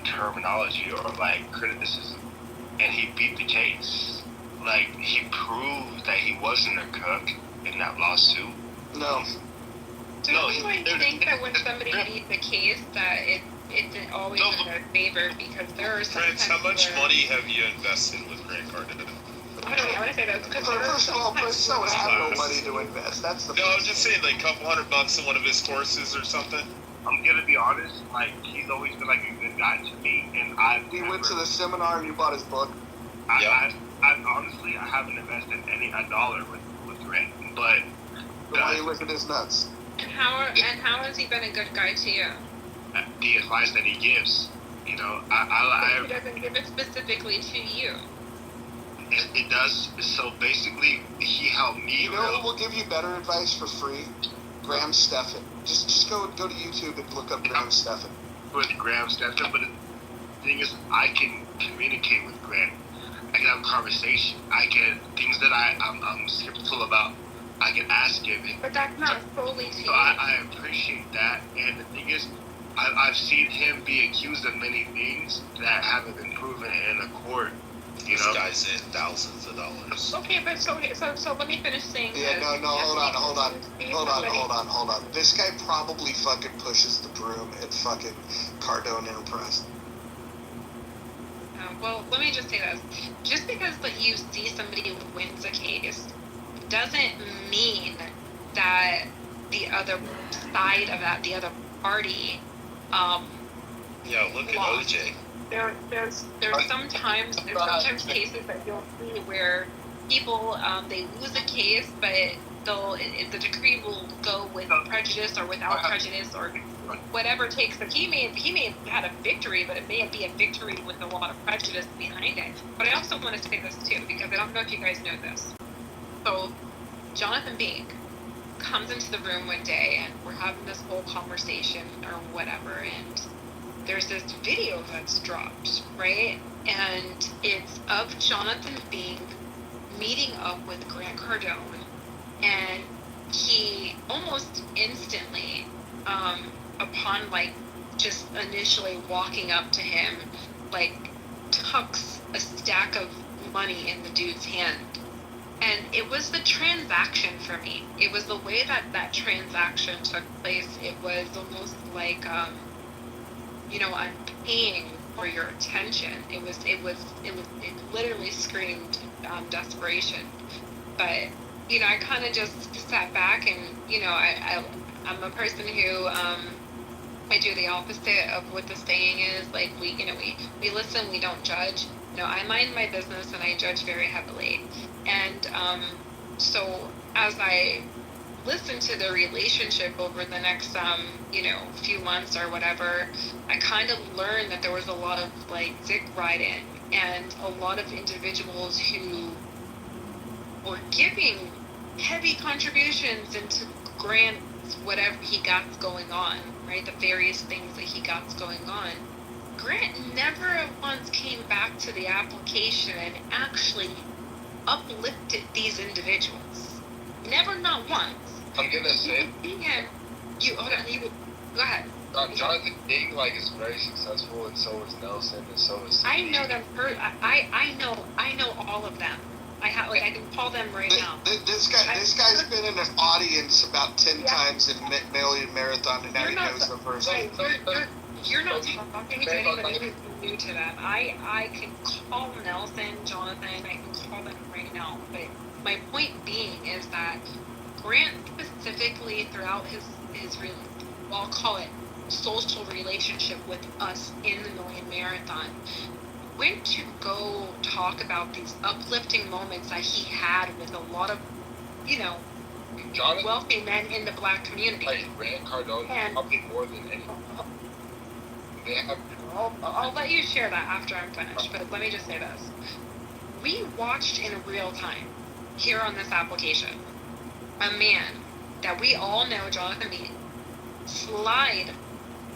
terminology or like criticism, and he beat the case. Like he proved that he wasn't a crook in that lawsuit. No. So you might think that when somebody beats a case that it isn't always in their favor because there are some Prince, how much money have you invested with Grant Cardone? I want to say that because First of all, Chris don't have no money to invest. That's the. No, I'm just saying like a couple $100 in one of his courses or something. I'm gonna be honest, like he's always been like a good guy to me, and We went to the seminar and you bought his book. I honestly I haven't invested a dollar with Grant, but why you look at his nuts? And how has he been a good guy to you? The advice that he gives, you know, He doesn't give it specifically to you. It does. So basically, he helped me. You know who will give you better advice for free? Graham Stephan. Just go to YouTube and look up Graham Stephan. With Graham Stephan, but the thing is, I can communicate with Graham. I can have a conversation. I can things that I'm skeptical about. I can ask him. But that's not solely to you. So I appreciate that. And the thing is, I've seen him be accused of many things that haven't been proven in a court. This guy's in thousands of dollars. Okay, but so let me finish saying this. Yeah, no, hold on. This guy probably fucking pushes the broom at fucking Cardone Enterprise. Well, let me just say this. Just because you see somebody wins a case doesn't mean that the other side of that, the other party, yeah, look lost. at OJ. There's sometimes cases that you'll see where people they lose a case, but the decree will go with prejudice or without prejudice or whatever it takes. But he may have had a victory, but it may be a victory with a lot of prejudice behind it. But I also want to say this too, because I don't know if you guys know this. So Jonathan Bing comes into the room one day and we're having this whole conversation or whatever, and there's this video that's dropped, right? And it's of Jonathan Bing meeting up with Grant Cardone, and he almost instantly, upon like just initially walking up to him, like tucks a stack of money in the dude's hand. And it was the transaction for me. It was the way that transaction took place. It was almost like, I'm paying for your attention. It literally screamed desperation. But, I kind of just sat back and, I'm a person who, I do the opposite of what the saying is. Like, we listen, we don't judge. I mind my business and I judge very heavily. And so as I listened to the relationship over the next, few months or whatever, I kind of learned that there was a lot of like dick riding and a lot of individuals who were giving heavy contributions into Grant's whatever he got going on, right? The various things that he got going on. Grant never once came back to the application and actually uplifted these individuals. Never, not once. I'm gonna say. Go ahead. Jonathan Bing is very successful, and so is Nelson, and so is. I know them. I know all of them. I can call them right now. This guy's been in an audience about 10 times in Million Marathon, and now he knows the person. You're not talking to anybody who's new to them. I can call Nelson, Jonathan, I can call them right now. But my point being is that Grant specifically throughout his I'll call it social relationship with us in the Million Marathon, went to go talk about these uplifting moments that he had with a lot of, wealthy men in the black community. Like Grant Cardone, probably more than anyone. I'll let you share that after I'm finished, but let me just say this. We watched in real time, here on this application, a man that we all know, Jonathan Bing, slide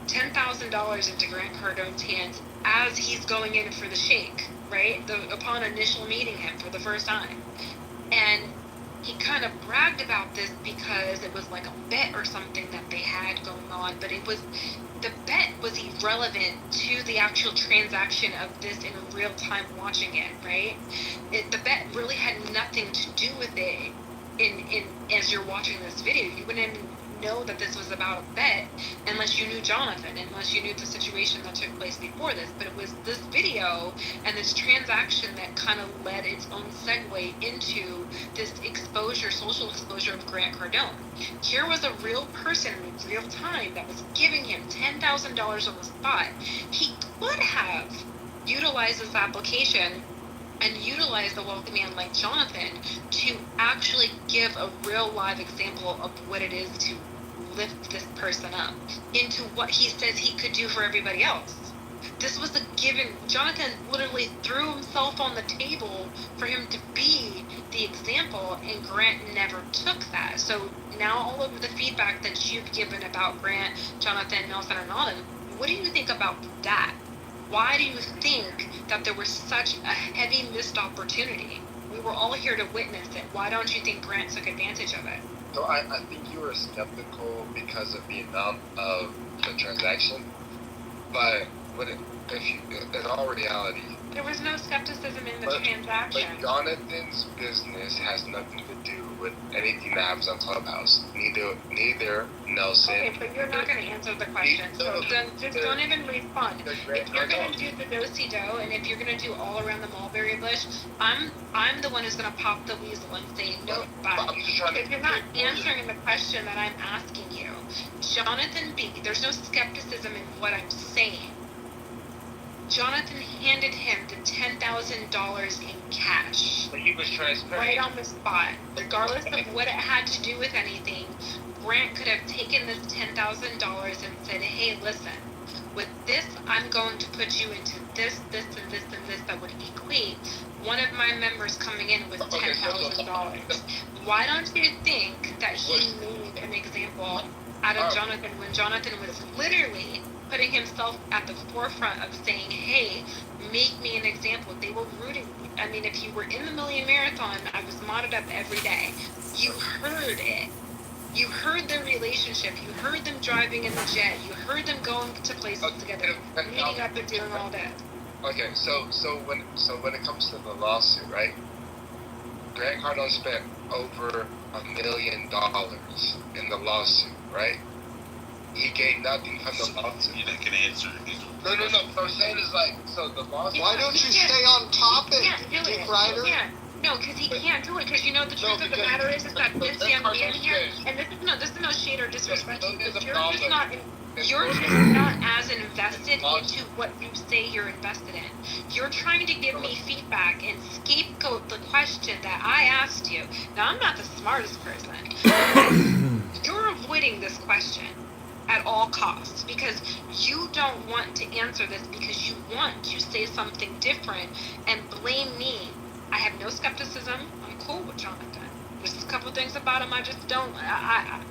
$10,000 into Grant Cardone's hands as he's going in for the shake, right? Upon initial meeting him for the first time. And he kind of bragged about this because it was like a bet or something that they had going on, but the bet was irrelevant to the actual transaction of this in real time watching it, right? The bet really had nothing to do with it in as you're watching this video. You wouldn't know that this was about a bet unless you knew Jonathan, unless you knew the situation that took place before this. But it was this video and this transaction that kind of led its own segue into this exposure, social exposure of Grant Cardone. Here was a real person in real time that was giving him $10,000 on the spot. He could have utilized this application and utilize a wealthy man like Jonathan to actually give a real live example of what it is to lift this person up into what he says he could do for everybody else. This was a given. Jonathan literally threw himself on the table for him to be the example, and Grant never took that. So now all of the feedback that you've given about Grant, Jonathan, Nelson, and Autumn, what do you think about that? Why do you think that there was such a heavy missed opportunity? We were all here to witness it. Why don't you think Grant took advantage of it? So I think you were skeptical because of the amount of the transaction, but in all reality, there was no skepticism in the transaction. But Jonathan's business has nothing to do with anything that happens on Clubhouse. Neither Nelson. Okay, but you're not going to answer the question, so then just don't even respond. If you're going to do the do-si-do, and if you're going to do all around the mulberry bush, I'm the one who's going to pop the weasel and say no. But if you're not answering the question that I'm asking you, Jonathan B., there's no skepticism in what I'm saying. Jonathan handed him the $10,000 in cash. But he was transparent. Right on the spot. Regardless of what it had to do with anything, Grant could have taken this $10,000 and said, hey, listen, with this, I'm going to put you into this, and this, and this that would equate one of my members coming in with $10,000. Why don't you think that he made an example out of Jonathan when Jonathan was literally putting himself at the forefront of saying, hey, make me an example. They were rooting. I mean, if you were in the Million Marathon, I was modded up every day. You heard it. You heard their relationship. You heard them driving in the jet. You heard them going to places together, meeting up and doing all that. Okay, so when it comes to the lawsuit, right? Grant Cardone spent over $1 million in the lawsuit, right? He gained nothing from the lawsuit. You're not gonna answer. No. What I'm saying is so the lawsuit. Why don't you stay on topic, Dick Ryder? No, because he can't do it. Because you know the truth of the matter is that this young man here, and this is no shade or disrespect. You're just not as invested into what you say you're invested in. You're trying to give me feedback and scapegoat the question that I asked you. Now I'm not the smartest person. You're avoiding this question at all costs because you don't want to answer this because you want to say something different and blame me. I have no skepticism. I'm cool with Jonathan. There's a couple things about him I just don't.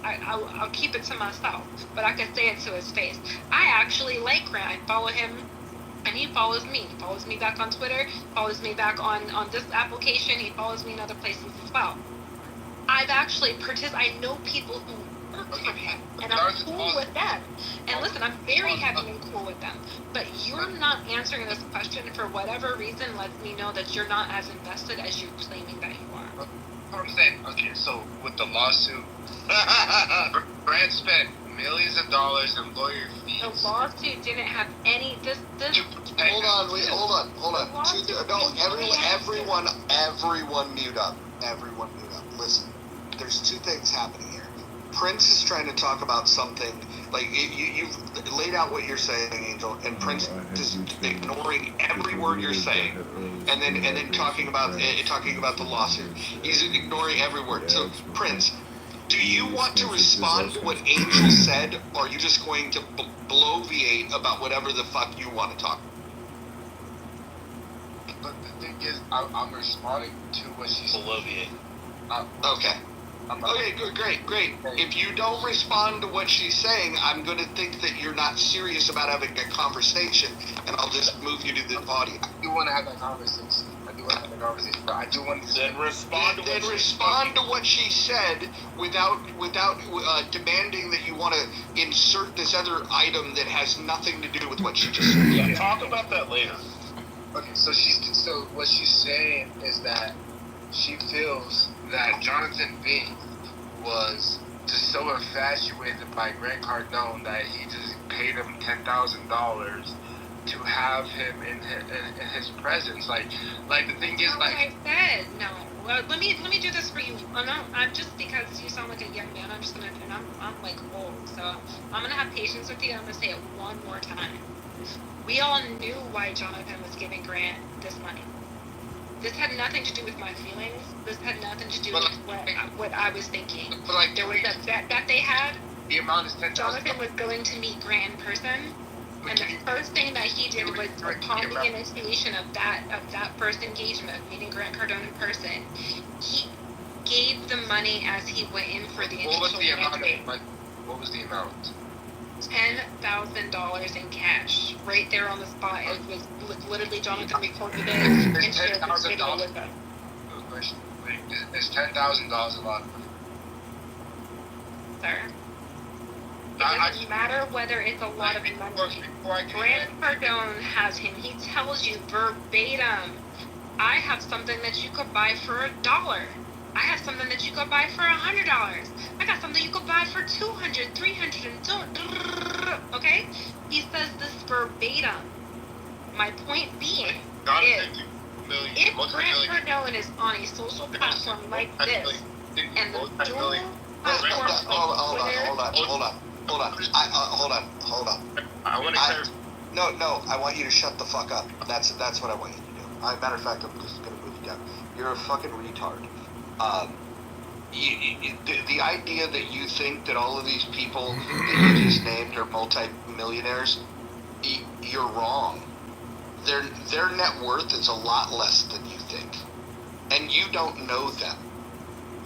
I'll keep it to myself, but I can say it to his face. I actually like Grant. I follow him, and he follows me. He follows me back on Twitter. Follows me back on this application. He follows me in other places as well. I've actually I know people who work for him, and I'm cool with them. And listen, I'm very happy and cool with them. But you're not answering this question for whatever reason lets me know that you're not as invested as you're claiming that you are. I'm saying, okay, so with the lawsuit, Grant spent millions of dollars in lawyer fees. The lawsuit didn't have any. Hold on. Everyone mute up. Everyone mute up. Listen, there's two things happening here. Prince is trying to talk about something like you've laid out what you're saying, Angel, and Prince just ignoring every word you're saying, and then talking about the lawsuit. He's ignoring every word. So, Prince, do you want to respond to what Angel said, or are you just going to bloviate about whatever the fuck you want to talk? But the thing is, I'm responding to what she said. Bloviate. Okay. Okay, good, great. If you don't respond to what she's saying, I'm going to think that you're not serious about having a conversation, and I'll just move you to the audience. I do want to have that conversation. But I do want to... Then respond to what she said without demanding that you want to insert this other item that has nothing to do with what she just said. Yeah, talk about that later. Okay, so what she's saying is that she feels that Jonathan B was just so infatuated by Grant Cardone that he just paid him $10,000 to have him in his presence. Like the thing is, like I said, no. Well, let me do this for you. Oh, no, I'm just because you sound like a young man. I'm just gonna, and I'm like old, so I'm gonna have patience with you. I'm gonna say it one more time. We all knew why Jonathan was giving Grant this money. This had nothing to do with my feelings. This had nothing to do with what I was thinking. Like, there was a bet that they had. The amount is $10,000. Jonathan was going to meet Grant in person, and the first thing that he did was, upon the initiation of that first engagement of meeting Grant Cardone in person, he gave the money as he went in for the initial handshake. What was the amount? $10,000 in cash, right there on the spot. It was literally Jonathan recorded it and shared this video with us. Is $10,000 a lot of money? Sir, it doesn't matter whether it's a lot of money. Grant Cardone has him. He tells you verbatim, I have something that you could buy for $1. I have something that you could buy for $100. I got something you could buy for $200, $300, and so. Okay? He says this verbatim. My point being is, if Grant Cardone is on a social platform like this, and the dual platform Hold on. I want to clarify. No, I want you to shut the fuck up. That's what I want you to do. Matter of fact, I'm just gonna move you down. You're a fucking retard. The idea that you think that all of these people that you just named are multi-millionaires, you're wrong. Their net worth is a lot less than you think, and you don't know them.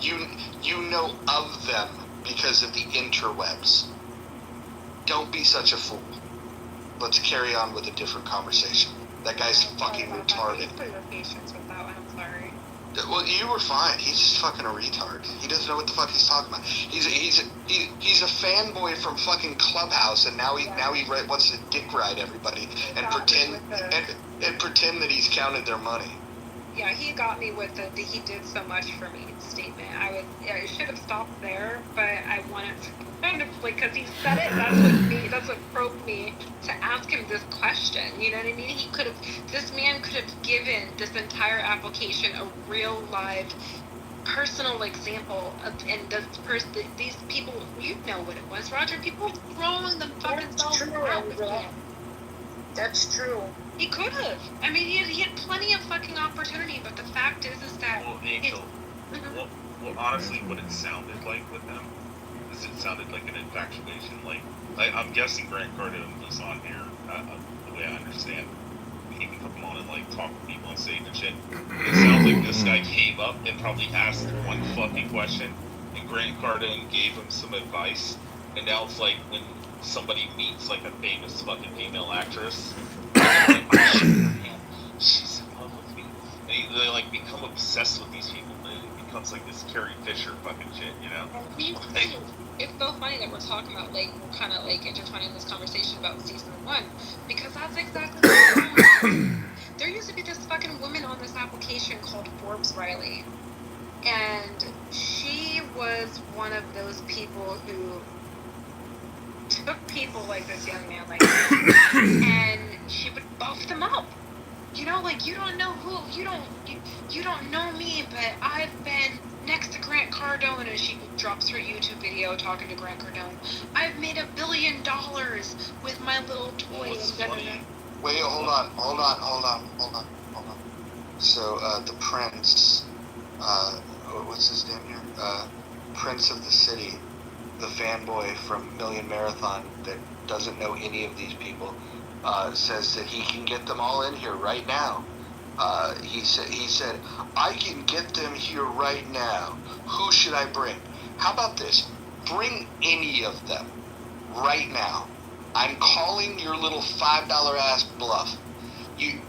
You know of them because of the interwebs. Don't be such a fool. Let's carry on with a different conversation. That guy's fucking retarded. Thanks for your patience with that one. I'm sorry. Well, you were fine. He's just fucking a retard. He doesn't know what the fuck he's talking about. He's a fanboy from fucking Clubhouse, and now he wants to dick ride everybody and pretend that he's counted their money. Yeah, he got me with the he did so much for me statement. I should have stopped there, but I wanted to kind of like, because he said it. That's what probed me to ask him this question. You know what I mean? This man could have given this entire application a real live personal example of, and these people, you know what it was, Roger. People throwing them fucking selves around. That's true. He could have. I mean, he had plenty of fucking opportunity, but the fact is that. Well, Angel. Well, honestly, what it sounded like with him is it sounded like an infatuation. Like, I'm guessing Grant Cardone was on here. The way I understand, he can come on and like talk to people on stage and shit. It sounds like this guy came up and probably asked one fucking question, and Grant Cardone gave him some advice, and now it's like when somebody meets like a famous fucking female actress. She's in love with me. And they like become obsessed with these people. It becomes like this Carrie Fisher fucking shit, you know? It's so funny that we're talking about, like, we're kind of like intertwining this conversation about season 1, because that's exactly what there used to be this fucking woman on this application called Forbes Riley, and she was one of those people who took people like this young man like this, and she would buff them up. You know, like, you don't know who, you don't know me, but I've been next to Grant Cardone, and she drops her YouTube video talking to Grant Cardone. I've made $1 billion with my little toy. Wait, hold on. So, the Prince, what's his name here? Prince of the City, the fanboy from Million Marathon that doesn't know any of these people, says that he can get them all in here right now. He said, I can get them here right now. Who should I bring? How about this? Bring any of them right now. I'm calling your little $5 ass bluff. You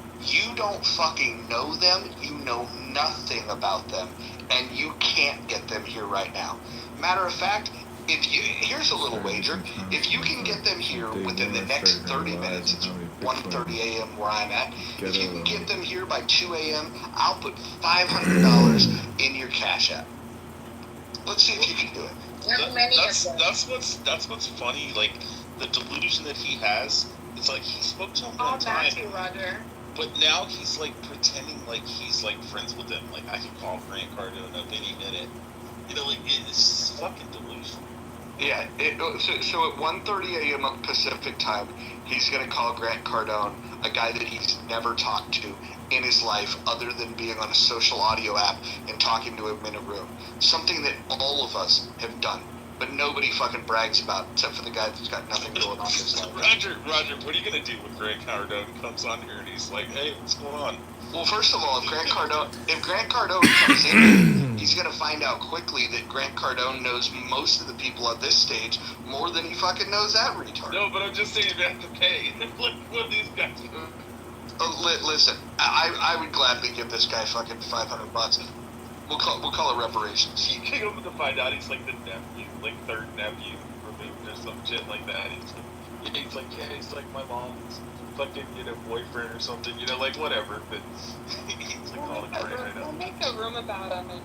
don't fucking know them. You know nothing about them, and you can't get them here right now. Matter of fact, here's a little wager. If you can get them here within the next 30 minutes, it's 1:30 a.m. where I'm at. If you can get them here by 2 a.m., I'll put $500 in your Cash App. Let's see if you can do it. That's what's funny. Like the delusion that he has. It's like he spoke to him one time. Matthew, Roger. But now he's like pretending like he's like friends with him. Like I can call Grant Cardone up any minute. You know, like it's fucking delusional. Yeah. So at 1:30 a.m. Pacific time, he's gonna call Grant Cardone, a guy that he's never talked to in his life other than being on a social audio app and talking to him in a room. Something that all of us have done, but nobody fucking brags about except for the guy that's got nothing going on in his life. Roger, what are you gonna do when Grant Cardone comes on here and he's like, "Hey, what's going on?" Well, first of all, if Grant Cardone comes in, he's gonna find out quickly that Grant Cardone knows most of the people at this stage more than he fucking knows that retard. No, but I'm just saying you have to pay. Look what these guys do. Listen, I would gladly give this guy fucking $500. We'll call it reparations. You come to find out he's like the nephew, like third nephew removed or some shit like that. He's like, he's like my mom's fucking, boyfriend or something, like whatever. But he's like all the crazy right now. We'll make a room about him, and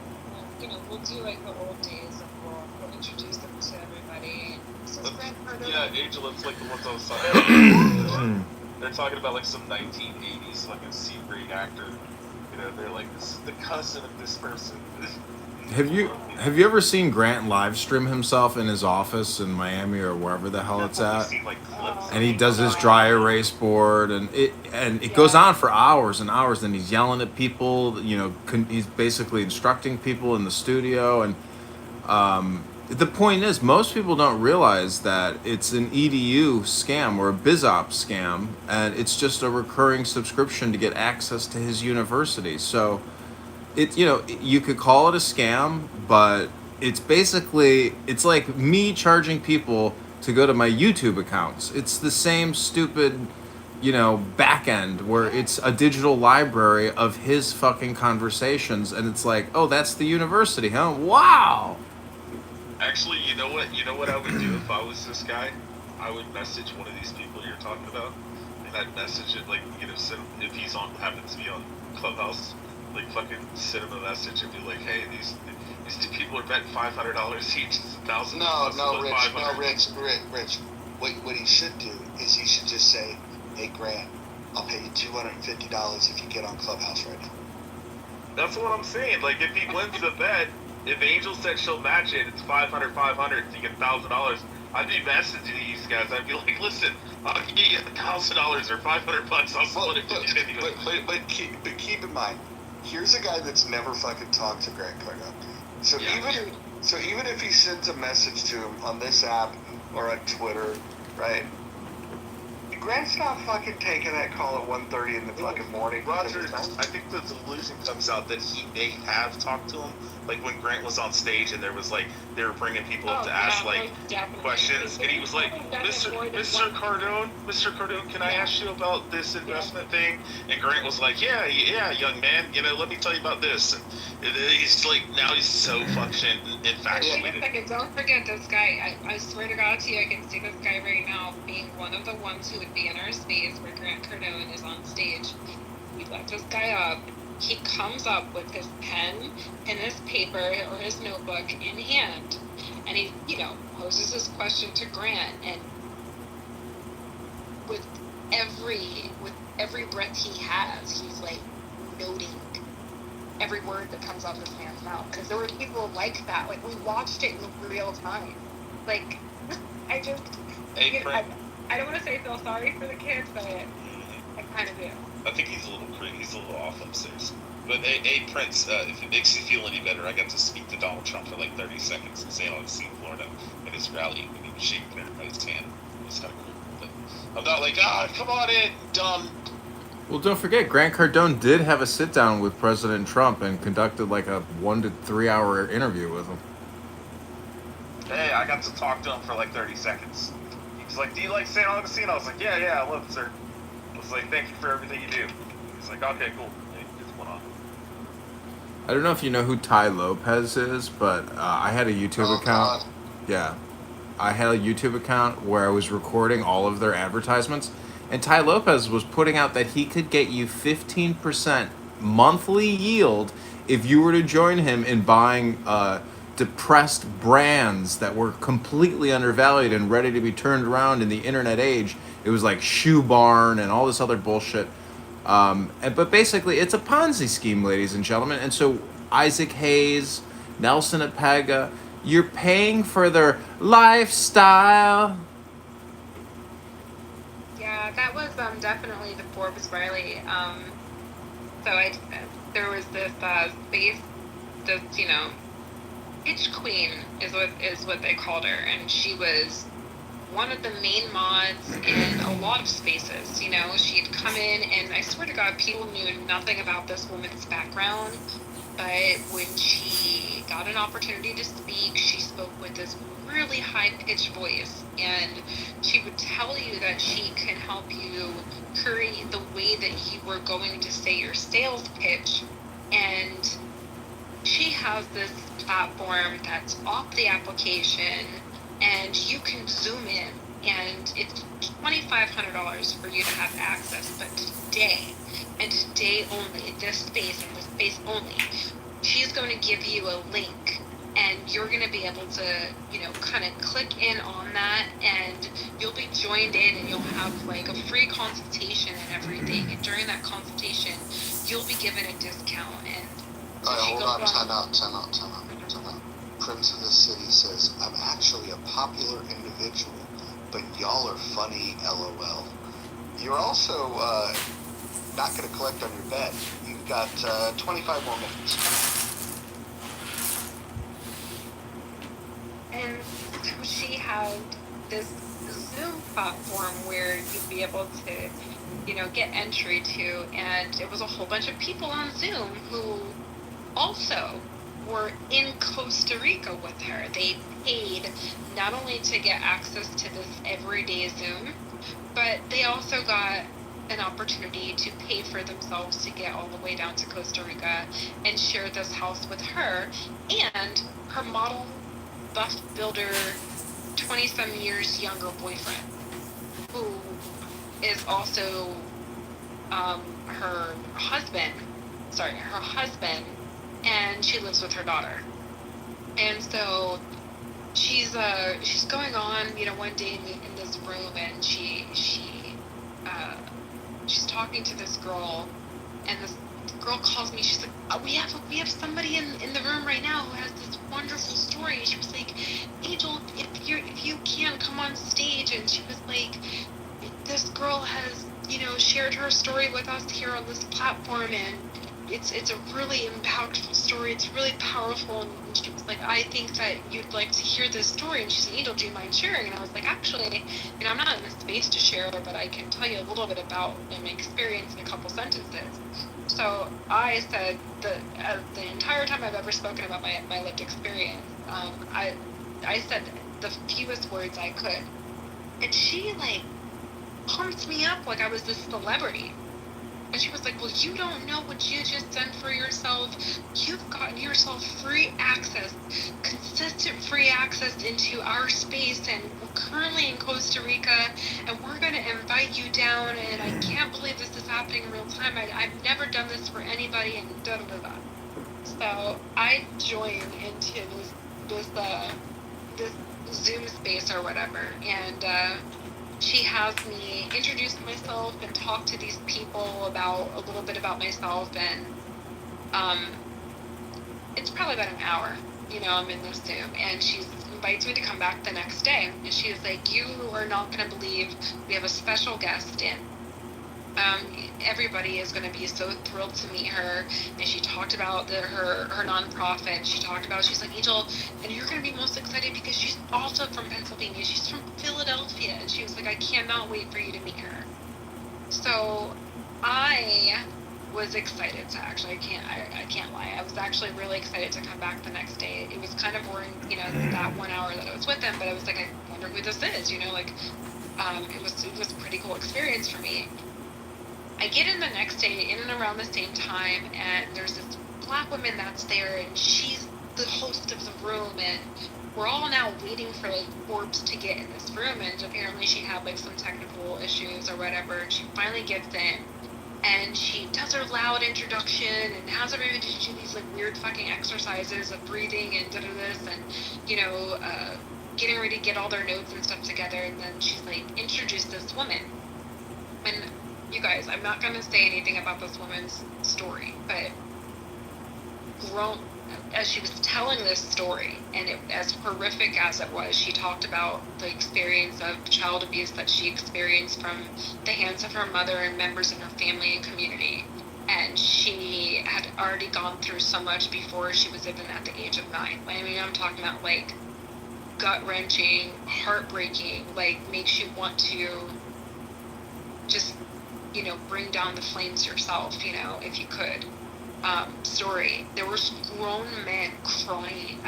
we'll do like the old days, and we'll introduce them to everybody. This is Grant Cardone. Yeah, Angel, it's like the ones I was talking. They're talking about like some 1980s fucking C-grade actor. They're like, this is the cousin of this person. Have you ever seen Grant live stream himself in his office in Miami or wherever the hell it's at? And he does his dry erase board, and it goes on for hours and hours. And he's yelling at people. He's basically instructing people in the studio. And the point is, most people don't realize that it's an EDU scam or a BizOp scam, and it's just a recurring subscription to get access to his university. So, you could call it a scam, but it's like me charging people to go to my YouTube accounts. It's the same stupid, back end where it's a digital library of his fucking conversations, and it's like, oh, that's the university, huh? Wow. Actually, you know what I would do if I was this guy? I would message one of these people you're talking about, and I'd message it like, send, if he's happens to be on Clubhouse, like fucking send him a message and be like, hey, these two people are betting $500 each. It's $1,000. No, Rich. What he should do is he should just say, hey, Grant, I'll pay you $250 if you get on Clubhouse right now. That's what I'm saying. Like, if he wins the bet, if Angel said she'll match it, it's $500, you get $1,000. I'd be messaging these guys. I'd be like, listen, I'll give you $1,000 or $500. I'll split it. But keep in mind, here's a guy that's never fucking talked to Grant Cardone. So even if he sends a message to him on this app or on Twitter, right? Grant's not fucking taking that call at 1:30 in the fucking morning. Roger, I think the delusion comes out that he may have talked to him, like when Grant was on stage and there was like they were bringing people up to ask like questions, and he was like, Mr. Cardone, can I ask you about this investment thing? And Grant was like, yeah, young man, let me tell you about this. And he's like, now he's so fucking infatuated. Wait a second, don't forget this guy. I swear to God to you, I can see this guy right now being one of the ones who would be in our space where Grant Cardone is on stage. We let this guy up. He comes up with his pen and his paper or his notebook in hand, and he, poses his question to Grant, and with every breath he has, he's like noting every word that comes out of this man's mouth. Because there were people like that. Like, we watched it in real time. Like, I just, I don't want to say feel sorry for the kids, but I kind of do. I think he's a little off upstairs. But hey, Prince, if it makes you feel any better, I got to speak to Donald Trump for like 30 seconds in St. Augustine, Florida, at his rally when he was shaking everybody's hand. It was kind of cool. But I'm not like, come on in, dumb. Well, don't forget, Grant Cardone did have a sit-down with President Trump and conducted like a 1 to 3 hour interview with him. Hey, I got to talk to him for like 30 seconds. He was like, do you like St. Augustine? I was like, yeah, I love it, sir. I was like, thank you for everything you do. He's like, okay, cool. And he just went on. I don't know if you know who Ty Lopez is, but I had a YouTube account. God. Yeah. I had a YouTube account where I was recording all of their advertisements. And Ty Lopez was putting out that he could get you 15% monthly yield if you were to join him in buying depressed brands that were completely undervalued and ready to be turned around in the internet age. It was like Shoe Barn and all this other bullshit. But basically, it's a Ponzi scheme, ladies and gentlemen. And so Isaac Hayes, Nelson Apega, you're paying for their lifestyle. Yeah, that was definitely the Forbes Riley. There was this space, this pitch queen is what they called her, and she was one of the main mods in a lot of spaces. She'd come in, and I swear to God, people knew nothing about this woman's background. But when she got an opportunity to speak, she spoke with this really high-pitched voice, and she would tell you that she can help you create the way that you were going to say your sales pitch. And she has this platform that's off the application, and you can zoom in, and it's $2,500 for you to have access. But today, and today only, this space and this space only, she's going to give you a link, and you're going to be able to, kind of click in on that, and you'll be joined in, and you'll have like a free consultation and everything. And during that consultation, you'll be given a discount. And hold on, time out. Prince of the City says, I'm actually a popular individual, but y'all are funny, LOL. You're also not going to collect on your bet. You've got 25 more minutes. And so she had this Zoom platform where you'd be able to, get entry to, and it was a whole bunch of people on Zoom who also were in Costa Rica with her. They paid not only to get access to this everyday Zoom, but they also got an opportunity to pay for themselves to get all the way down to Costa Rica and share this house with her and her model buff builder 20-some years younger boyfriend, who is also her husband, and she lives with her daughter. And so she's going on, one day in this room, and she's talking to this girl, and this girl calls me. She's like, we have somebody in the room right now who has this wonderful story. And she was like, Angel, if you can come on stage. And she was like, this girl has shared her story with us here on this platform, and it's a really impactful story. It's really powerful. And she was like, I think that you'd like to hear this story. And she said, Angel, do you mind sharing? And I was like, actually, I'm not in the space to share, but I can tell you a little bit about my experience in a couple sentences. So I said the entire time I've ever spoken about my lived experience, I said the fewest words I could. And she pumped me up like I was this celebrity. And she was like, well, you don't know what you just done for yourself. You've gotten yourself free access, consistent free access into our space, and we're currently in Costa Rica, and we're going to invite you down, and I can't believe this is happening in real time. I've never done this for anybody, and da-da-da-da. So I joined into this Zoom space or whatever, and she has me introduce myself and talk to these people about a little bit about myself, and it's probably about an hour, I'm in this Zoom, and she invites me to come back the next day, and she's like, you are not going to believe we have a special guest in. Everybody is going to be so thrilled to meet her. And she talked about her nonprofit. She's like, Angel, and you're going to be most excited because she's also from Pennsylvania. She's from Philadelphia. And she was like, I cannot wait for you to meet her. So I was excited to actually, I can't lie. I was actually really excited to come back the next day. It was kind of boring, that 1 hour that I was with them, but I was like, I wonder who this is, it was a pretty cool experience for me. I get in the next day, in and around the same time, and there's this black woman that's there, and she's the host of the room, and we're all now waiting for Forbes to get in this room, and apparently she had some technical issues or whatever, and she finally gets in, and she does her loud introduction and has everybody do these like weird fucking exercises of breathing and this and getting ready to get all their notes and stuff together, and then she's like, introduce this woman. And you guys, I'm not gonna say anything about this woman's story, but as she was telling this story, and as horrific as it was, she talked about the experience of child abuse that she experienced from the hands of her mother and members in her family and community. And she had already gone through so much before she was even at the age of 9. I mean, I'm talking about like gut-wrenching, heartbreaking, like makes you want to just, bring down the flames yourself, if you could. Story. There were grown men crying,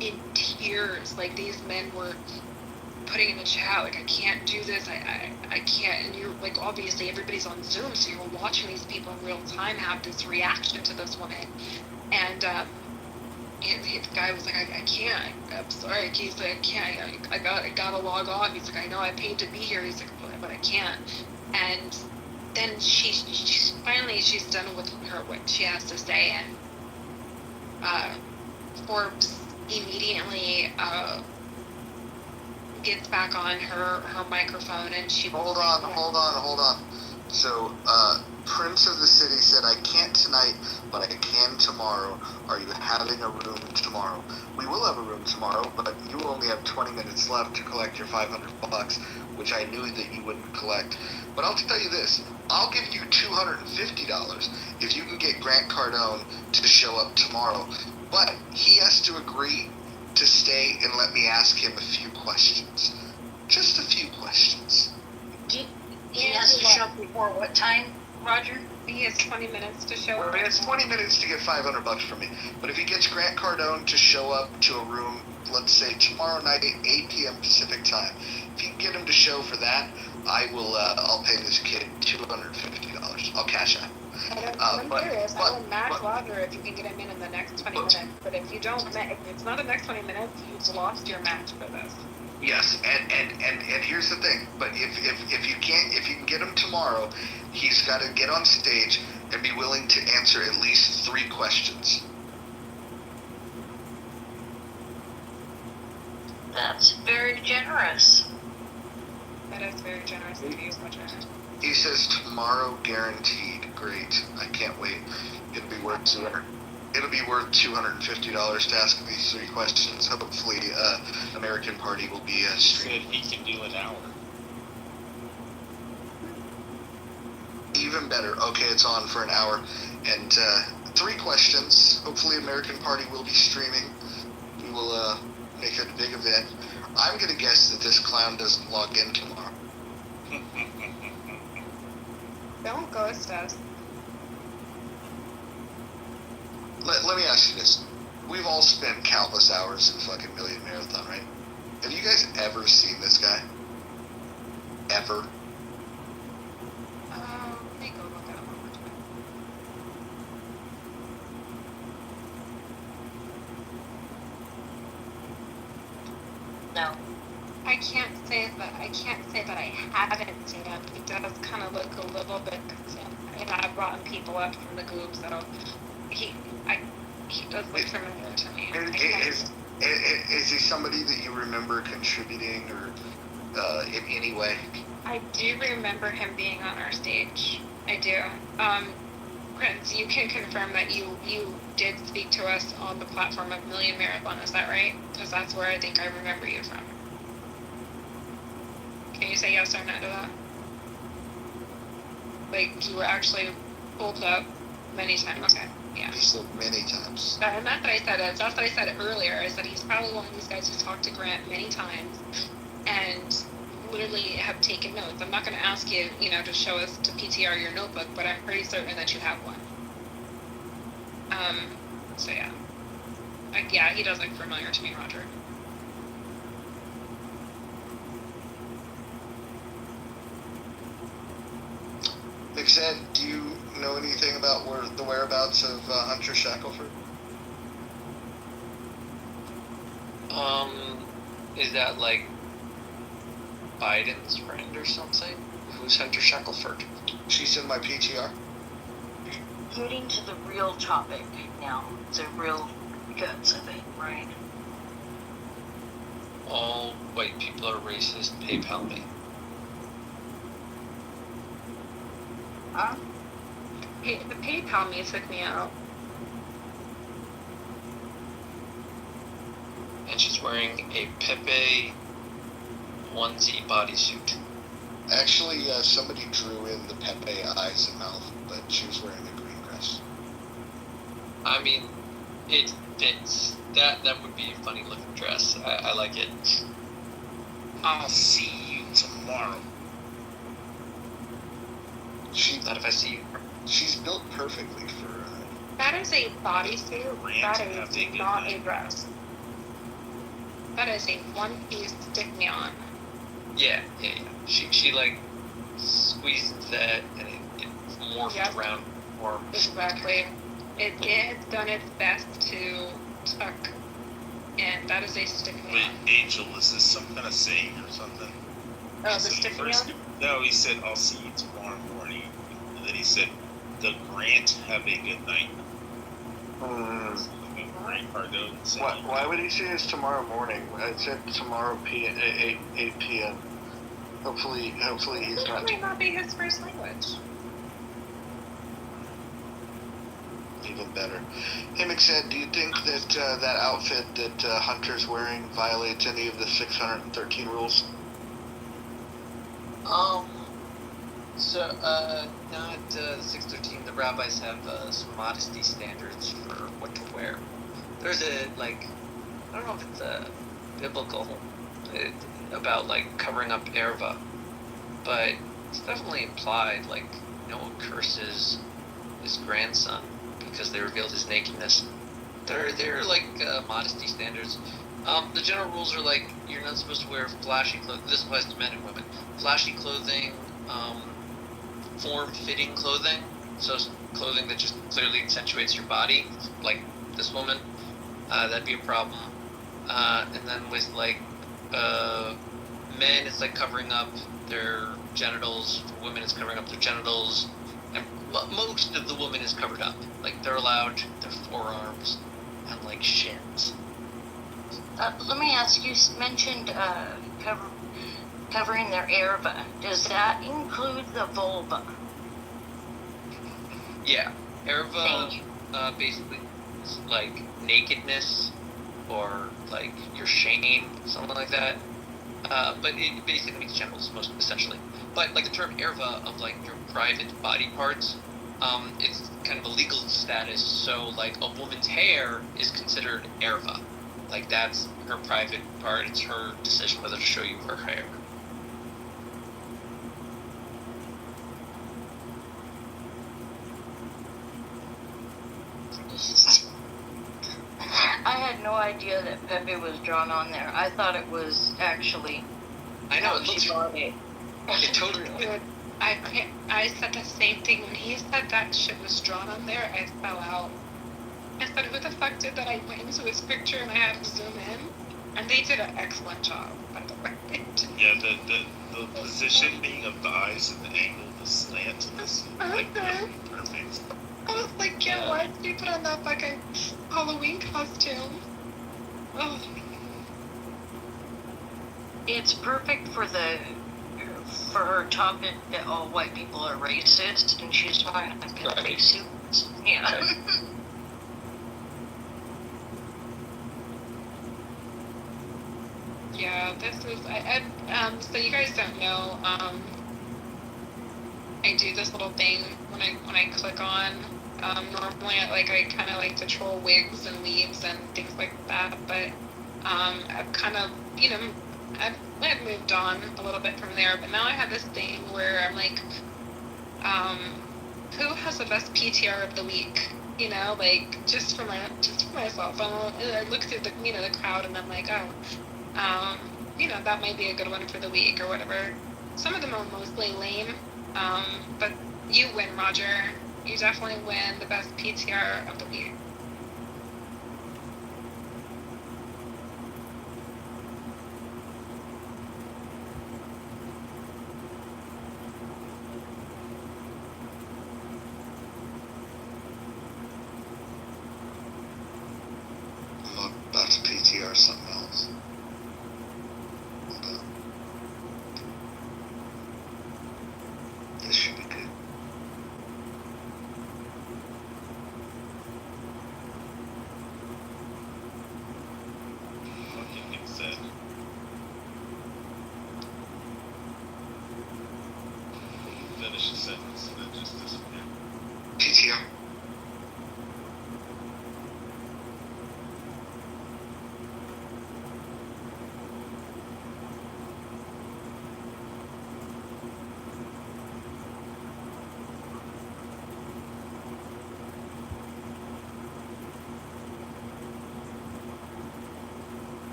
in tears. Like, these men were putting in the chat, like, I can't do this, I can't. And you're like, obviously everybody's on Zoom, so you're watching these people in real time have this reaction to this woman. And the guy was like, I can't, I'm sorry. He's like, I can't, I gotta log off. He's like, I know I paid to be here. He's like, but I can't. And then she's finally done with what she has to say, and Forbes immediately gets back on her microphone, and she hold on. So Prince of the City said, I can't tonight, but I can tomorrow. Are you having a room tomorrow? We will have a room tomorrow, but you only have 20 minutes left to collect your $500, which I knew that you wouldn't collect. But I'll tell you this, I'll give you $250 if you can get Grant Cardone to show up tomorrow. But he has to agree to stay and let me ask him a few questions. Just a few questions. He has to show up before what time, Roger? He has 20 minutes to show up. He has 20 minutes to get $500 from me. But if he gets Grant Cardone to show up to a room, let's say tomorrow night at 8 p.m. Pacific time, if you can get him to show for that, I'll pay this kid $250. I'll cash out. I'm serious. I will match Roger if you can get him in the next 20 minutes. But if you don't, if it's not the next 20 minutes, you've lost your match for this. Yes, and here's the thing. But if you can get him tomorrow, he's got to get on stage and be willing to answer at least 3 questions. That's very generous. That is very generous of you, Roger. He says tomorrow guaranteed. Great. I can't wait. It'll be worth $250 to ask these 3 questions. Hopefully, American Party will be streamed. Said he can do an hour. Even better. Okay, it's on for an hour. And 3 questions. Hopefully, American Party will be streaming. We will make it a big event. I'm going to guess that this clown doesn't log in tomorrow. Don't ghost us. Let me ask you this. We've all spent countless hours in fucking Million Marathon, right? Have you guys ever seen this guy? Ever? Let me go look at him one more time. No. I can't say that I haven't seen him. He does kind of look a little bit concerned. And I've brought people up from the group, so he does look familiar to me. Is he somebody that you remember contributing or in any way? I do remember him being on our stage. I do. Prince, you can confirm that you did speak to us on the platform of Million Marathon, is that right? Because that's where I think I remember you from. Can you say yes or no to that? Like, you were actually pulled up many times. Okay, yeah. He said many times. And not that I said it. That's what I said earlier. I said he's probably one of these guys who's talked to Grant many times and literally have taken notes. I'm not going to ask you, to show us, to PTR your notebook, but I'm pretty certain that you have one. So yeah. Yeah, he does look familiar to me, Roger. Big Ed, do you know anything about the whereabouts of Hunter Shackelford? Is that like Biden's friend or something? Who's Hunter Shackelford? She's in my PTR. Getting to the real topic now, the real guts of it, right? All white people are racist. PayPal me. Huh? The PayPal me took me out. And she's wearing a Pepe onesie bodysuit. Actually, somebody drew in the Pepe eyes and mouth, but she was wearing a green dress. I mean, it fits. That would be a funny looking dress. I like it. I'll see you tomorrow. Not if I see you. She's built perfectly for. That is a bodysuit. That is not a dress. That is a one-piece stick-me-on. Yeah. She like squeezed that and it morphed around or Exactly. It has done its best to tuck, and that is a stick-me-on. Wait, Angel, is this some kind of saying or something? Oh, the stick-me-on? No, he said, I'll see you tomorrow morning. And then he said, the Grant, have a good night. Grant Cardone said, Why would he say it's tomorrow morning? I said tomorrow 8 p.m. Hopefully he's It might not be his first language. Even better. Hey, McSad, do you think that that outfit that Hunter's wearing violates any of the 613 rules? Not 613. The rabbis have some modesty standards for what to wear. There's I don't know if it's biblical about covering up erva, but it's definitely implied. No one curses his grandson because they revealed his nakedness. They're modesty standards. The general rules are you're not supposed to wear flashy clothing. This applies to men and women. Flashy clothing, form-fitting clothing, so clothing that just clearly accentuates your body, like this woman, that'd be a problem. And then with men, it's covering up their genitals. For women, it's covering up their genitals. And most of the woman is covered up. They're allowed their forearms and shins. Let me ask you. Mentioned covering their erva. Does that include the vulva? Yeah, erva basically is nakedness or your shame, something like that. But it basically means genitals, most essentially. But the term erva of your private body parts, it's kind of a legal status. So a woman's hair is considered erva. That's her private part. It's her decision whether to show you her hair. I had no idea that Pepe was drawn on there. I thought it was actually. I know, it looks. It totally. I said the same thing when he said that shit was drawn on there. I fell out. I said, "Who the fuck did that?" I went into his picture and I had to zoom in, and they did an excellent job, by the way. Yeah, the positioning of the eyes and the angle of the slant is perfect. I was like, yeah, why did you put on that fucking Halloween costume? Oh. It's perfect for her topic that all white people are racist, and she's wearing a Pepe suit. Yeah. Yeah, this is. So you guys don't know. I do this little thing when I click on. Normally, I kind of like to troll wigs and weaves and things like that. But I've kind of, I've moved on a little bit from there. But now I have this thing where I'm like, who has the best PTR of the week? Just for myself. I look through the crowd and I'm like, that might be a good one for the week or whatever. Some of them are mostly lame. But you win, Roger. You definitely win the best PTR of the week.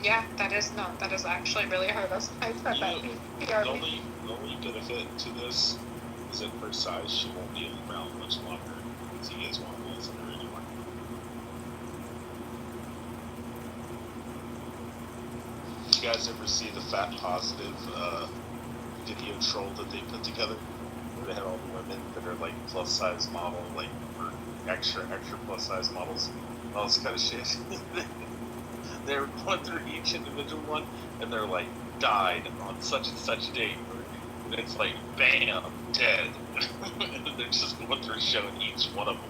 Yeah, that is actually really hard. I said that. The only benefit to this is that for size, she won't be around much longer. So you guys want to listen to her anymore. Did you guys ever see the Fat Positive video troll that they put together? Where they had all the women that are like plus size model, like or extra plus size models, all this kind of shit. They're going through each individual one, and they're like died on such and such date, and it's like bam, dead. And they're just going through showing each one of them,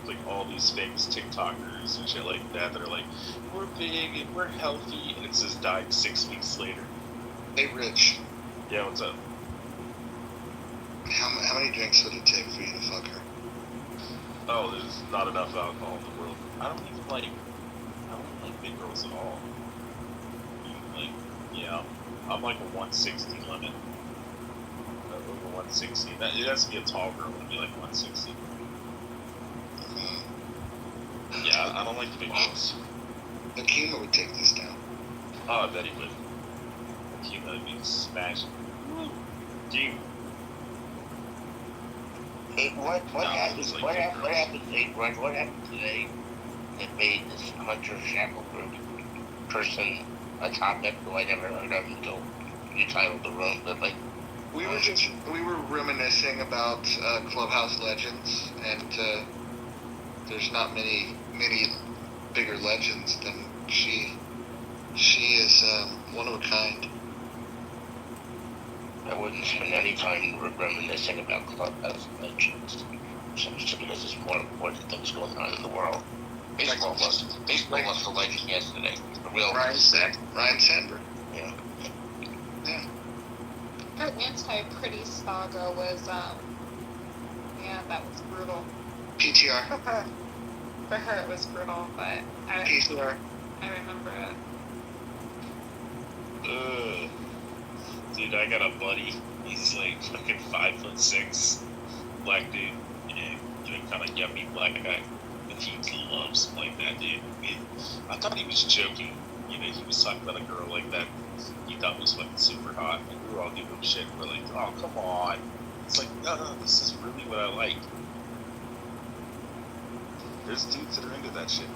like all these famous TikTokers and shit like that. They're like, we're big and we're healthy, and it says died 6 weeks later. Hey, Rich. Yeah, what's up? How many drinks would it take for you to fuck her? Oh, there's not enough alcohol in the world. I don't like big girls at all. Like, yeah, I'm like a 160 limit. Over 160. It has to be a tall girl to be like 160. Yeah, I don't like the big girls. Akima would take this down. Oh, I bet he would. Akima would be smashing. Dude. Hey, what happened today that made this Hunter Shackle group person a topic who I never heard of until you titled the room? But like, we were reminiscing about Clubhouse legends, and there's not many bigger legends than she. She is one of a kind. I wouldn't spend any time reminiscing about Clubhouse legends, just because there's more important things going on in the world. Baseball was the legend yesterday. The real Ryan Sandberg. Yeah. Yeah. Her anti-pretty saga was, that was brutal. PTR. For her it was brutal, but PTR. I remember it. Dude, I got a buddy. He's like fucking 5'6", black dude, and kind of yummy black guy. But he loves him like that, dude. I thought he was joking. He was talking about a girl like that he thought was fucking super hot, and we were all giving him shit. We're like, oh, come on. It's like, no, this is really what I like. There's dudes that are into that shit.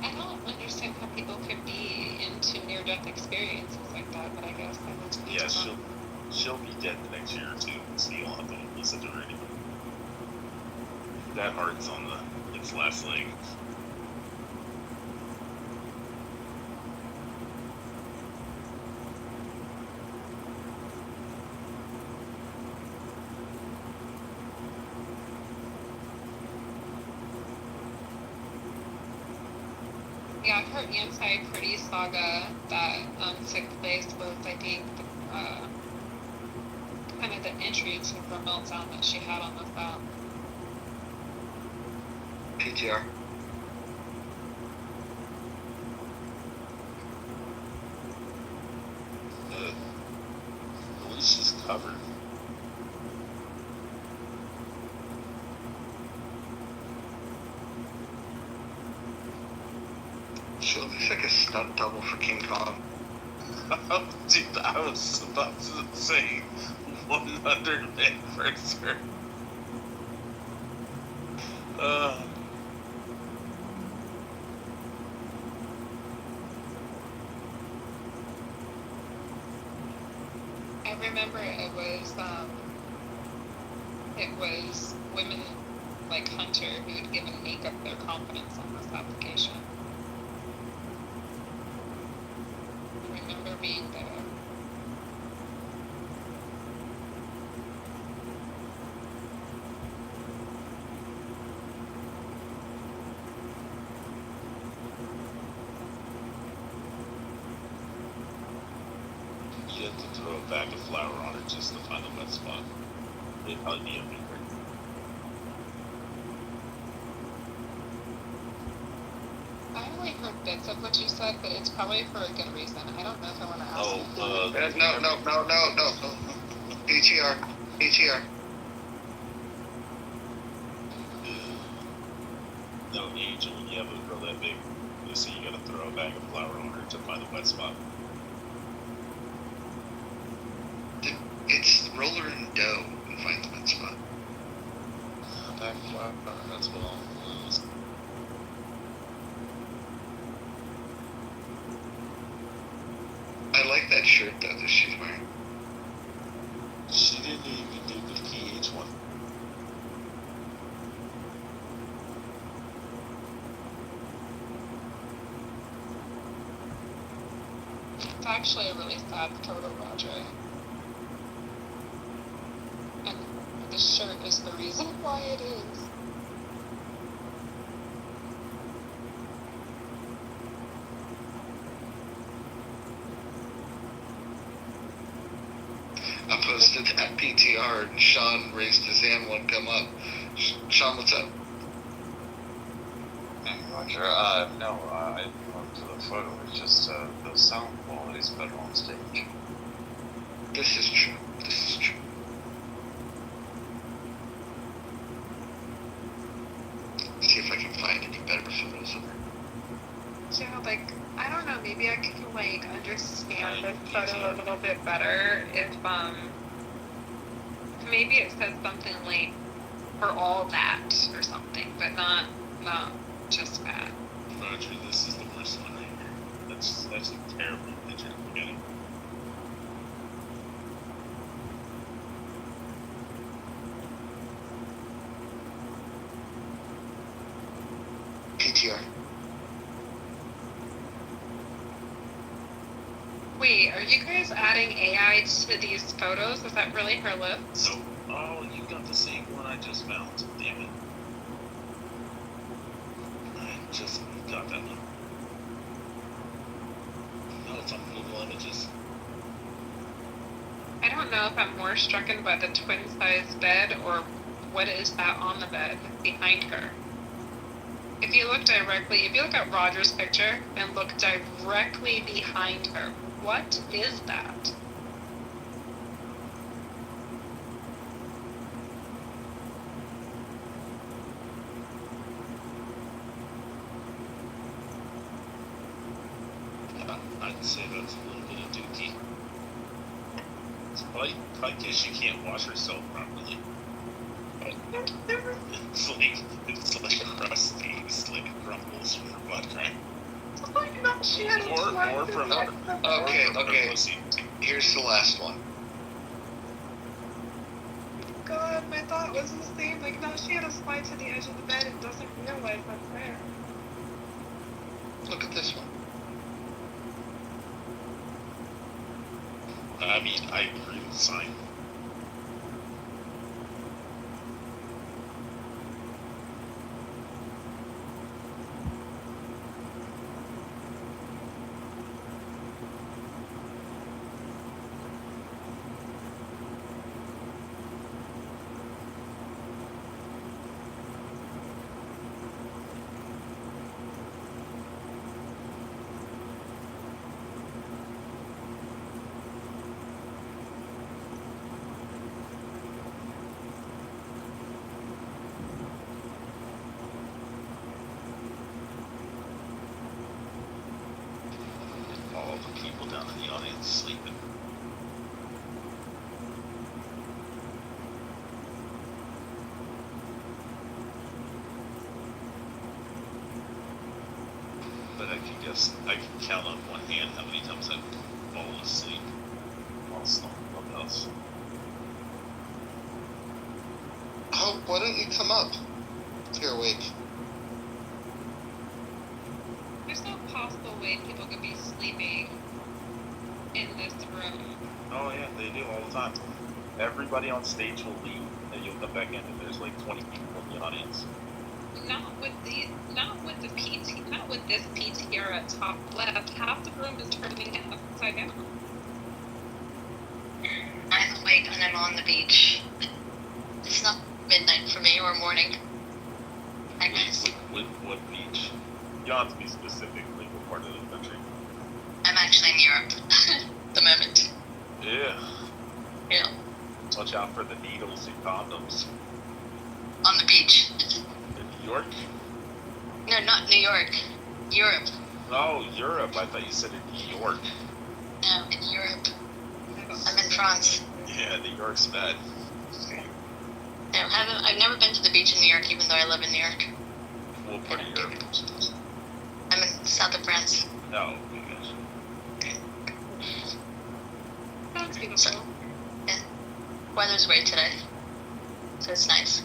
I don't understand how people can be into near-death experiences like that, but I guess I would. Yeah, she'll be dead the next year or two, so you don't have to listen to her anymore. That heart's on its last leg. Yeah, her anti-pretty saga that took place was, I think, kind of the entry to the meltdown that she had on the phone. PTR. At least she's covered. She looks like a stunt double for King Kong. Dude, I was about to say 100 for her. I remember it was women like Hunter who had given makeup their confidence on this application. I remember being there. You have to throw a bag of flour on it just to find a wet spot. It'd probably be a week. I only heard bits of what you said, but it's probably for a good reason. I don't know if I want to ask. No. PTR. Angel, when you have a girl that big, you see you gotta throw a bag of flour on her to find the wet spot. It's roller and dough and find the wet spot. Bag of flour, that's what I'll lose. I like that shirt though that she's wearing. She didn't even do the PH one. It's actually a really sad photo, Roger. And the shirt is the reason why it is. I posted that PTR and Sean raised his hand, wouldn't come up. Sean, what's up? Hey, Roger. No, I love to the photo. It's just the sound quality is better on stage. This is true. This is true. See if I can find any better photos of her. Yeah, like, I don't know, maybe I can, like, understand this photo a little bit better if, maybe it says something like, for all that, or something, but not just that. Roger, this is the worst one right here. That's a terrible picture. Forget it. PTR. Wait, are you guys adding AI to these photos? Is that really her lips? So, oh, you got the same one I just found. Damn it. I just got that one. No, it's on Google Images. I don't know if I'm more stricken by the twin-size bed or what is that on the bed behind her. If you look at Roger's picture and look directly behind her, what is that? I'd say that's a little bit of dookie. It's probably because she can't wash herself properly. It's like crusty, it's like crumbles from her butt crack. Or from her. Okay. Here's the last one. God, my thought was the same. Like, no, she had to slide to the edge of the bed and doesn't realize that's there. Look at this one. I mean, I agree with Simon. All the people down in the audience sleeping. But I can count on one hand how many times I've fallen asleep while snoring Clubhouse. Oh, why don't you come up if you're awake? There's no possible way people could be sleeping in this room. Oh yeah, they do all the time. Everybody on stage will leave, and you'll come back in, and there's like 20 people in the audience. Not with this PTR at top left. Half the room is turning upside down. I'm awake and I'm on the beach. It's not midnight for me or morning. I guess. What beach? You don't have to be specific, like what part of the country. I'm actually in Europe at the moment. Yeah. Yeah. Watch out for the needles and condoms. On the beach? In New York? No, not New York. Europe. Oh, Europe. I thought you said in New York. No, in Europe. I'm in France. Yeah, New York's bad. No, I've never been to the beach in New York, even though I live in New York. What part of Europe? I'm in south of France. Oh, you guys. Sounds beautiful. So, yeah. Weather's great today, so it's nice.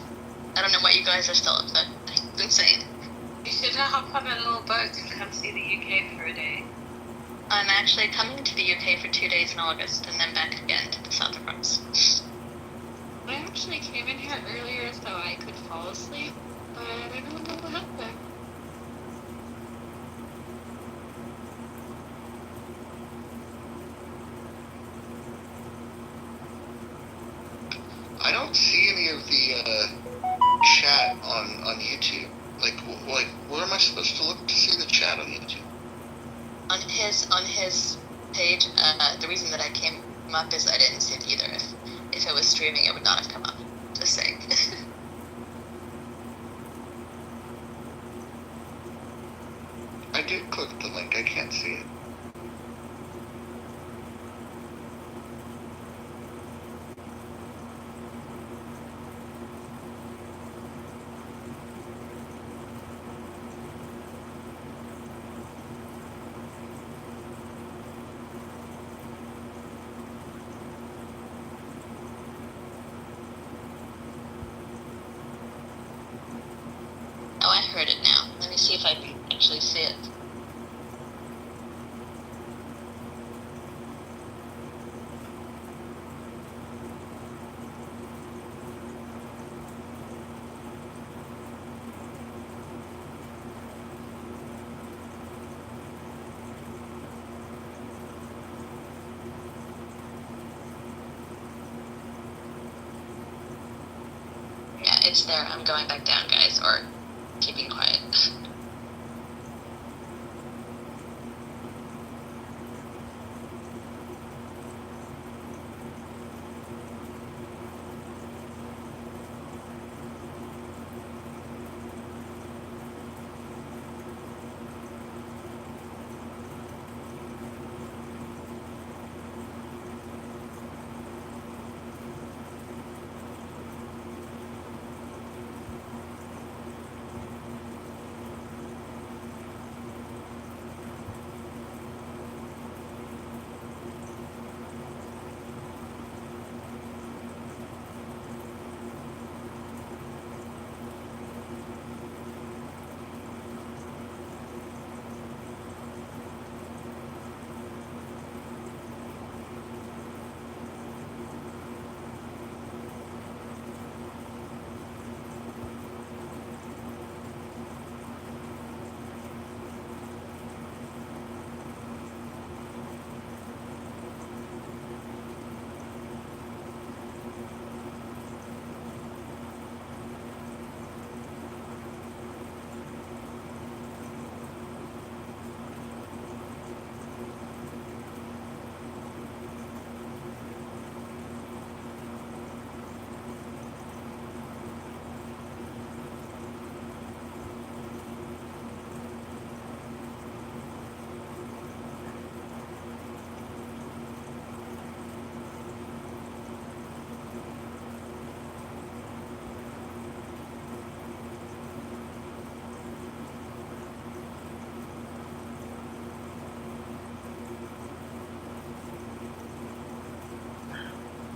I don't know why you guys are still up there. It's insane. You should hop on a little boat and come see the UK for a day. I'm actually coming to the UK for 2 days in August, and then back again to the south of France. I actually came in here earlier so I could fall asleep, but I don't know what happened. I don't see any of the chat on YouTube. Like, where am I supposed to look to see the chat on YouTube? On his page, the reason that I came up is I didn't see it either. If it was streaming, it would not have come up. Just saying. I did click the link. I can't see it. Oh, I heard it now. Let me see if I can actually see it. Yeah, it's there. I'm going back down, guys, or keeping quiet.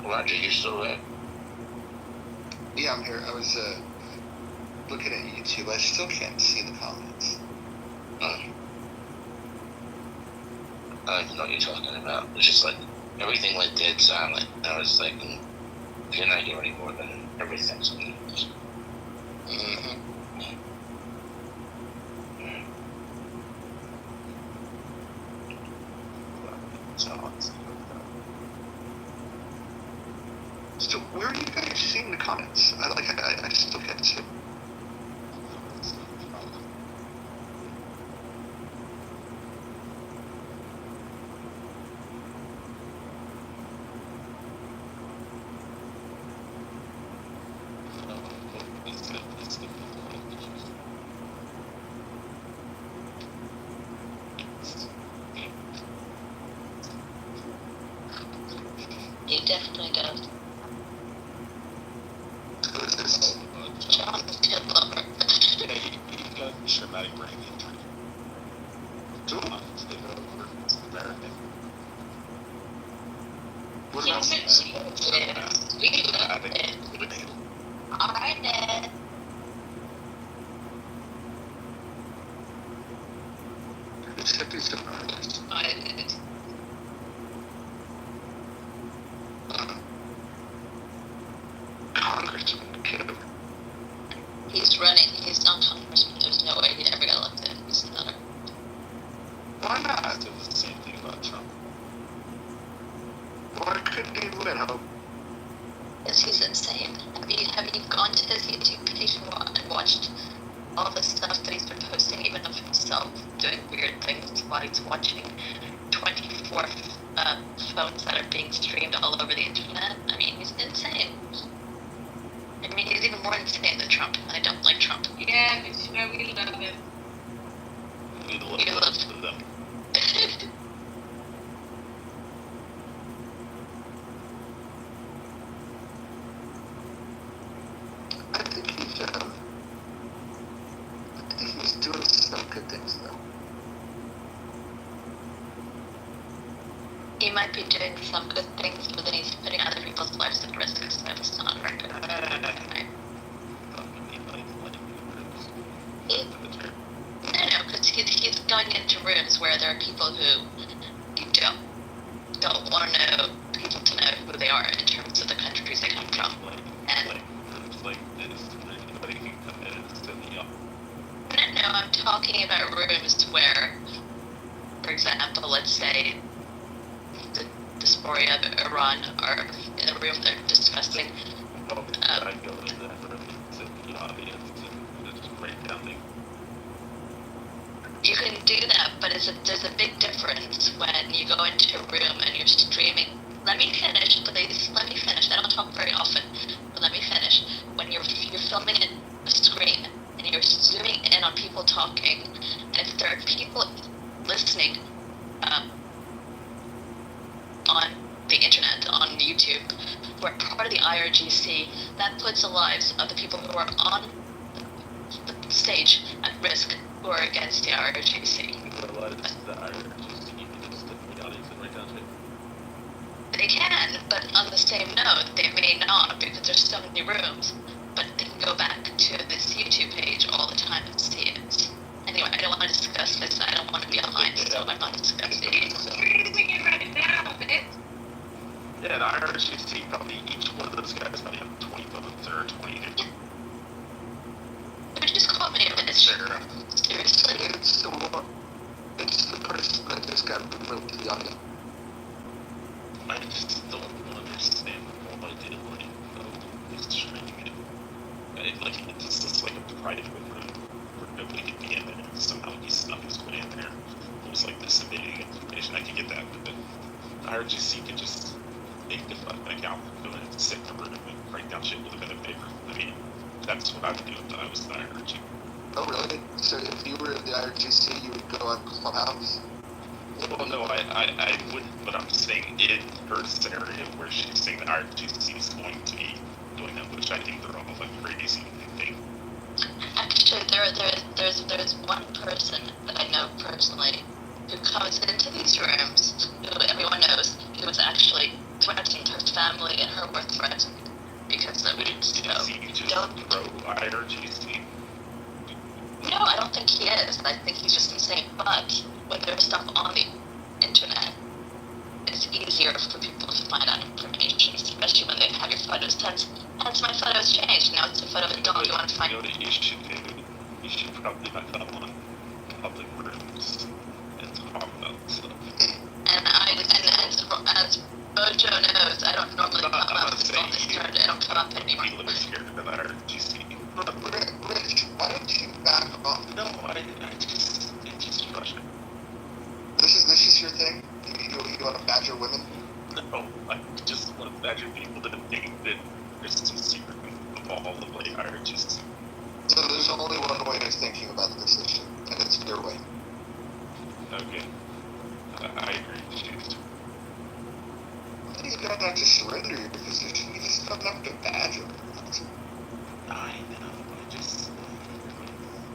Roger, you still there? Yeah, I'm here. I was looking at YouTube. I still can't see the comments. I don't know what you're talking about. It's just like everything went dead silent. I was like, you're not here anymore, then everything's Mm-hmm. So where are you guys seeing the comments? I still can't see. he definitely does. Who's this? John Kitover. Yeah, he got a traumatic brain injury. John Kitover, American. What about Alright then. Who's hippies and artists? I did. Congressman Kitover. He's running. He's not Congressman. There's no way he ever got elected. He's not a... Why not? Did the same thing about Trump. Why couldn't he win? Because he's insane. Have you gone to his YouTube page and watched all the stuff that he's been posting, even of himself doing weird things while he's watching 24 phones that are being streamed all over the internet? I mean, he's insane. I mean, he's even more insane than Trump. I don't like Trump. Yeah, but you know, we love him. We love them. I think he's doing some good things though. He might be doing some good things, but then he's putting other people's lives at risk, so that's not right. No, because he's going into rooms where there are people who you don't want to know, people to know who they are in terms of the countries they come from. And no, I'm talking about rooms where, for example, let's say the dysphoria of Iran are in a room they're discussing. I go in that room and sit in the audience and just break down things. You can do that, but there's a big difference when you go into a room and you're streaming. Let me finish, please. Let me finish. I don't talk very often, but let me finish. When you're filming a screen and you're zooming in on people talking, and if there are people listening on the internet, on YouTube, who are part of the IRGC, that puts the lives of the people who are on the stage at risk, who are against the IRGC. They can, but on the same note, they may not, because there's so many rooms. But they can go back to this YouTube page all the time and see it. Anyway, I don't want to discuss this. I don't want to be online, so I'm not discussing it. We're using it right now, bitch. Yeah, the IRGC, probably each one of those guys probably have 20 votes or 20. You just called me a bitch. Seriously? It's the person that just got removed to the audience. I just don't understand why they did like streaming it. It's just like a private room where nobody could be in there. Somehow he snuck his way in there. It was like disseminating information. I could get that, but IRGC could just make the fucking account, go in and sit in the room and write down shit with a pen and paper. I mean, that's what I would do if I was the IRGC. Oh, really? So if you were in the IRGC, you would go on Clubhouse? Well, no, I wouldn't, but I'm saying in her scenario where she's saying the IRGC is going to be doing that, which I think they're all like crazy thing. Actually, there's one person that I know personally who comes into these rooms, who everyone knows, who was actually threatening her family and her work friends because of it. So don't pro IRGC. No, I don't think he is. I think he's just insane. But when there's stuff on the internet, it's easier for people to find out information, especially when they have your photos. Hence my photos changed. Now it's a photo of a dog. You want to find. You know what you should do? You should probably not come on public rooms and talk about stuff. And as Bojo knows, I don't normally come up. I don't come up anymore. People are scared of that RGC. Rich, why don't you back off? No, it's just frustrating. This is your thing? You want to badger women? No, I just want to badger people that think that there's some secret involved of like IRGC. So there's only one way of thinking about this issue, and it's your way. Okay. I agree. you don't have to surrender your position. You just don't have to badger. I know, but just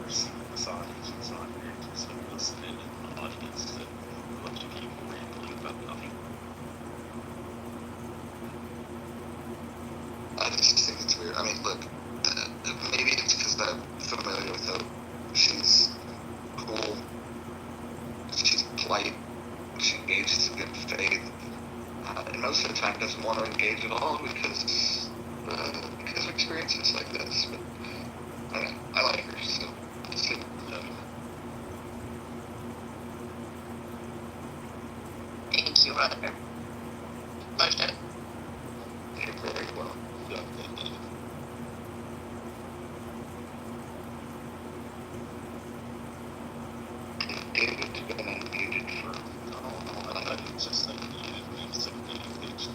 there's some misogynist on here just listening in the audience that a bunch of people rambling about nothing. I just think it's weird. I mean, look, maybe it's because I'm familiar with her. She's cool. She's polite. She engages in good faith. And most of the time doesn't want to engage at all because of experiences like this. But I don't know. I like her, so let's see. Thank you, Roger. Pleasure. You're very well. David's been unmuted for I didn't just think you said engaged.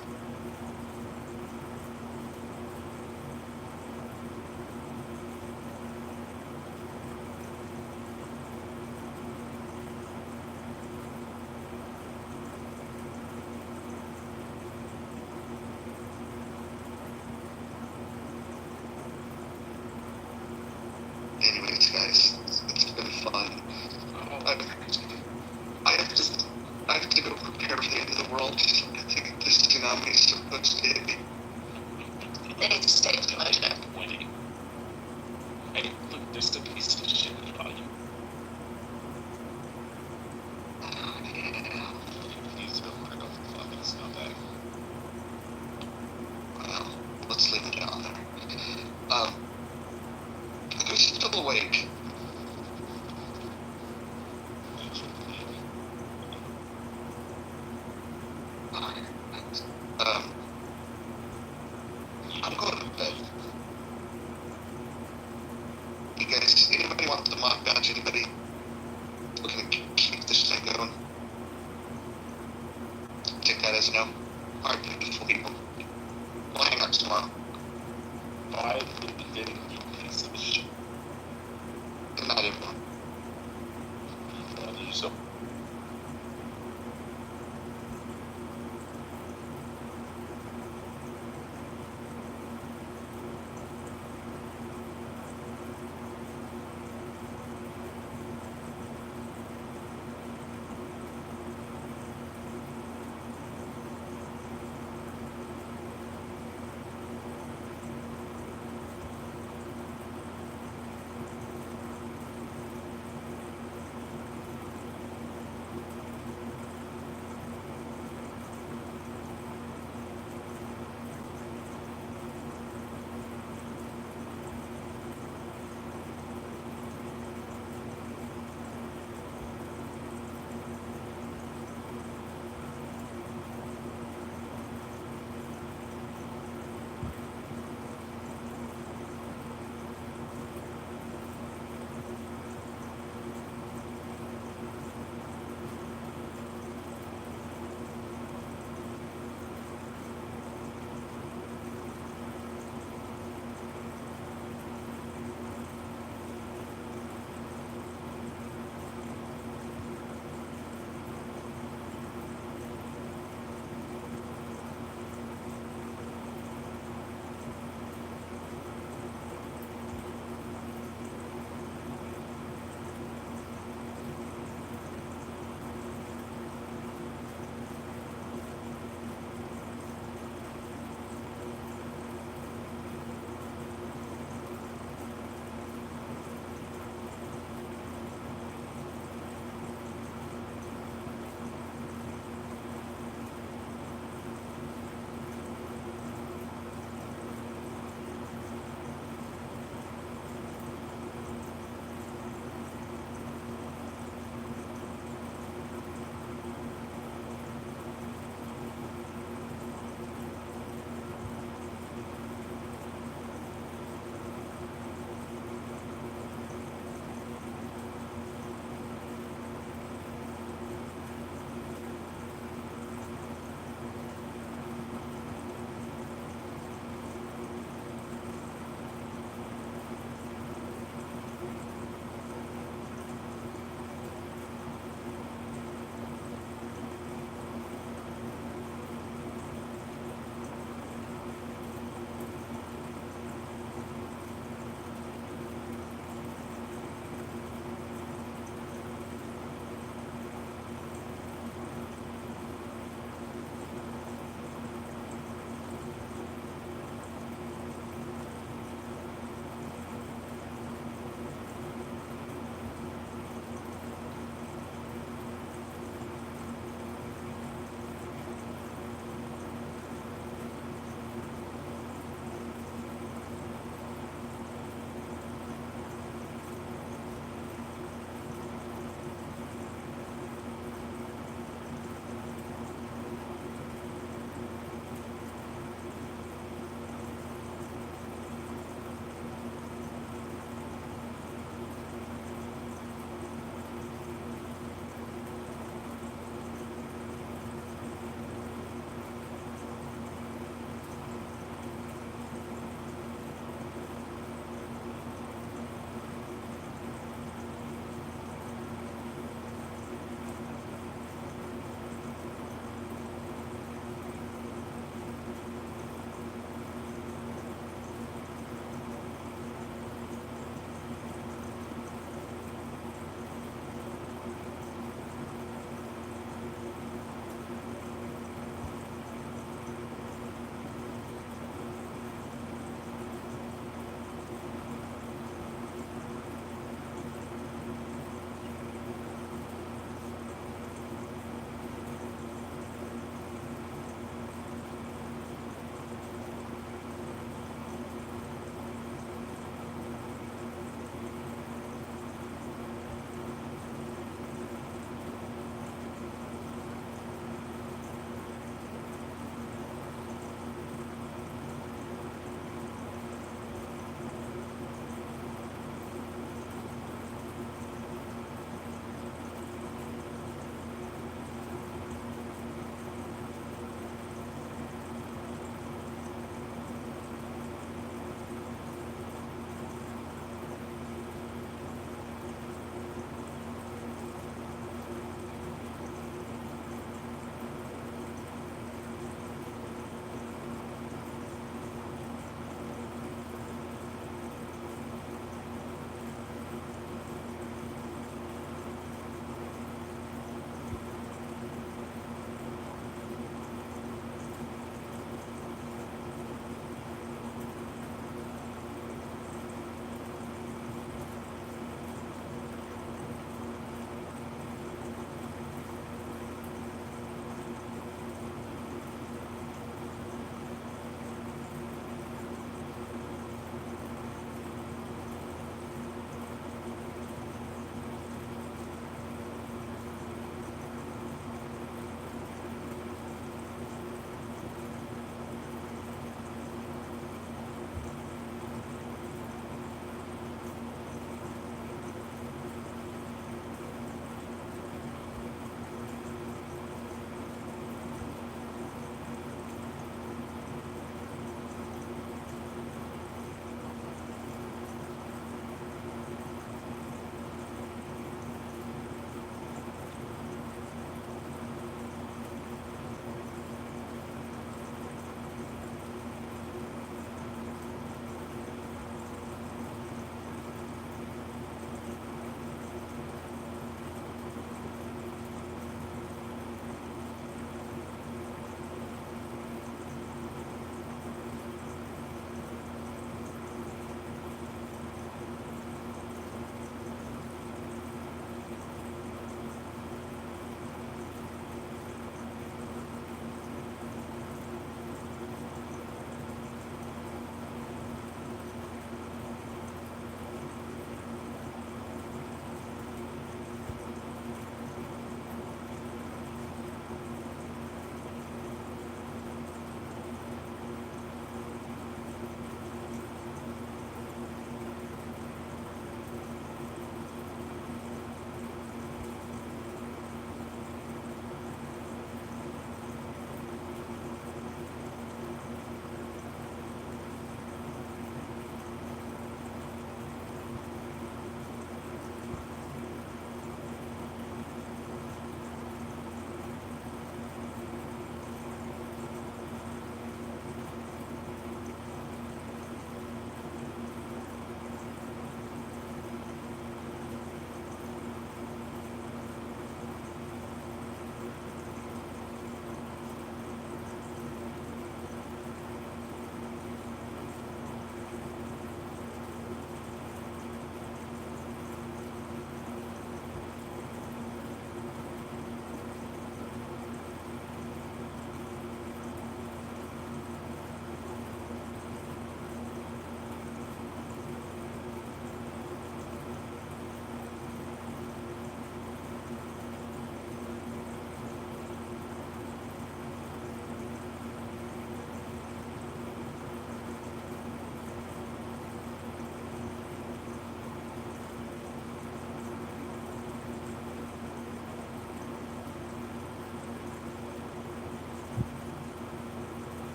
anyways, guys, it's been fun. I have to go prepare for the end of the world. I think this tsunami is supposed to hit me. Thanks, Dave. Pleasure. Winning. Hey, look, there's a piece of shit about you. Yeah. He's still right off the fucking scumbag. Well, let's leave it down there. Who's still awake? I'm going to bed. You guys, anybody want the mock badge? Anybody looking to keep this thing going? Take that as a no. Alright, beautiful people. We'll hang out tomorrow. Why did we get you piece of shit? Good night, everyone. So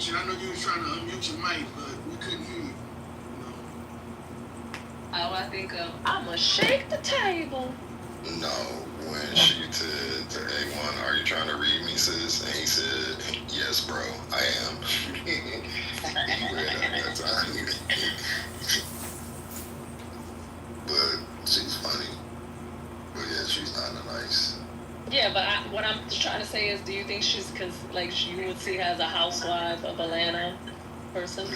Richard, I know you was trying to unmute your mic, but we couldn't hear you. Oh, I think of, I'ma shake the table. No, when she said to A1, are you trying to read me, sis? And he said, yes, bro, I am. He read at that time. But she's funny. But yeah, she's not nice. Yeah, but what I'm trying to say is, do you think she's, like, you would see her as a housewife of Atlanta person?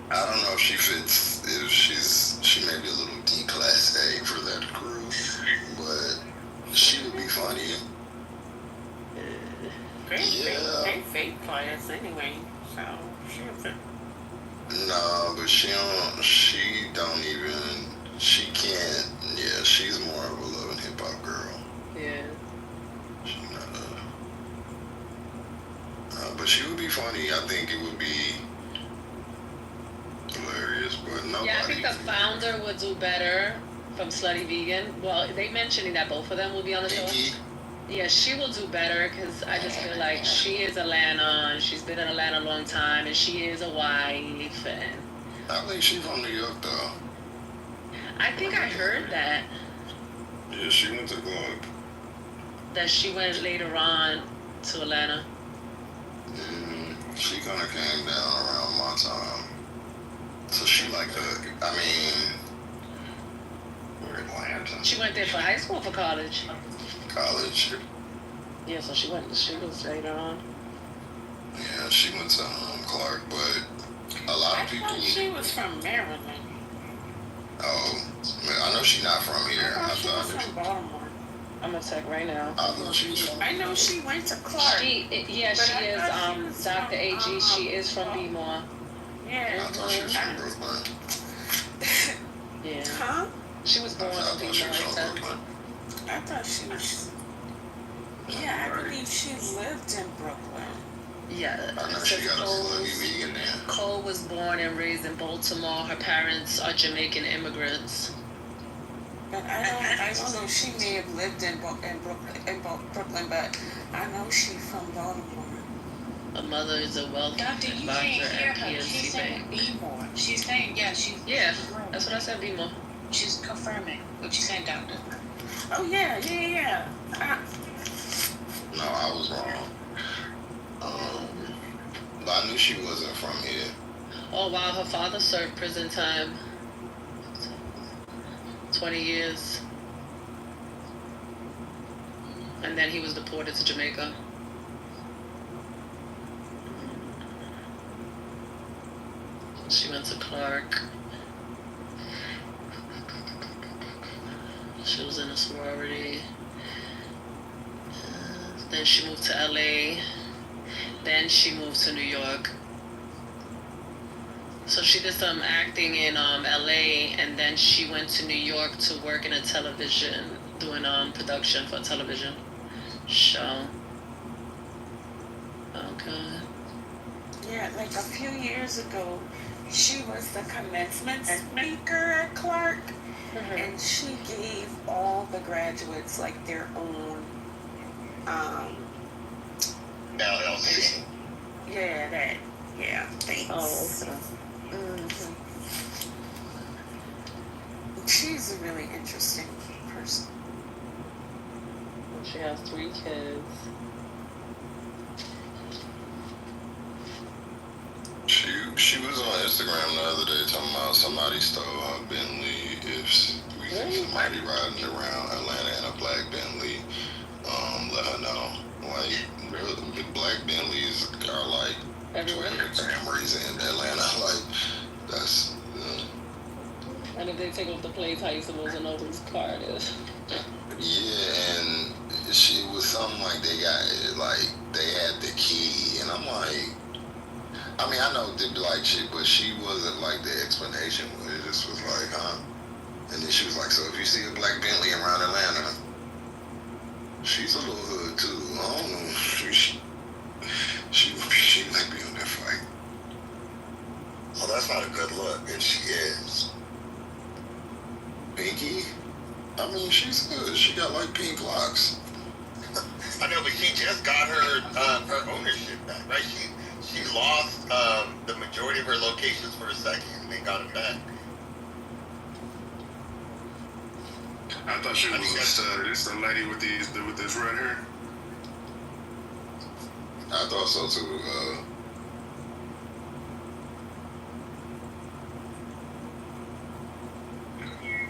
I don't know if she fits, if she may be a little declassé for that crew, but she would be funny. They fake class anyway, so she'll fit. No, but she can't, yeah, she's more of a love and hip hop girl. Yeah. She's not but she would be funny. I think it would be hilarious, but nobody. Yeah, I think the founder would do better from Slutty Vegan. Well, they mentioning that both of them will be on the show. Yeah, she will do better because I just feel like she is Atlanta and she's been in Atlanta a long time and she is a wife. And I think she's from New York though. I think I heard that. Yeah, she went to Clark. That she went later on to Atlanta. She kind of came down around my time. So she like we're in Atlanta. She went there for high school or for college? College. Yeah, so she was later on. Yeah, she went to Clark, but a lot of people. I thought she was from Maryland. Oh, I know she's not from here. I thought she was from Baltimore. I'm gonna check right now. I know she went to Clark. She is Dr. AG. She is from B-More. Yeah. I thought she was from Brooklyn. Yeah. Huh? She was born in B-More. I thought she was. Yeah, I believe she lived in Brooklyn. Yeah. I know she got a sluggy vegan there. Cole was born and raised in Baltimore. Her parents are Jamaican immigrants. But I don't know. She may have lived in Brooklyn, but I know she's from Baltimore. Her mother is a wealth Doctor, you can't hear her. She's saying B-more. She's saying, she's... Yeah, that's what I said, B-more. She's confirming what you said, Doctor. Oh, yeah. No, I was wrong. But I knew she wasn't from here. Oh, wow, her father served prison time. 20 years. And then he was deported to Jamaica. She went to Clark. She was in a sorority. Then she moved to LA. Then she moved to New York. So she did some acting in LA, and then she went to New York to work in a television, doing production for a television show. Okay. Yeah, like a few years ago, she was the commencement speaker at Clark, and she gave all the graduates like their own LLC. Yeah, that. Yeah, thanks. Oh, okay. She's a really interesting person. She has 3 kids. She was on Instagram the other day talking about somebody stole her Bentley. If we see somebody riding around Atlanta in a black Bentley, let her know. Like, the black Bentleys are like Twitter Camrys in Atlanta. Like, that's. And if they take off the plates, how you supposed to know whose car it is? Yeah, and she was something like they had the key, and I'm like, I mean, I know they'd be like shit, but she wasn't like the explanation. It just was like, huh? And then she was like, so if you see a black Bentley around Atlanta, she's a little hood too. I don't know. She might be on that fight. Oh, that's not a good look, and she is. Pinky? I mean, she's good. She got like pink locks. I know, but she just got her ownership back, right? she lost the majority of her locations for a second and then got them back. I thought she was this the lady with this red hair. I thought so too.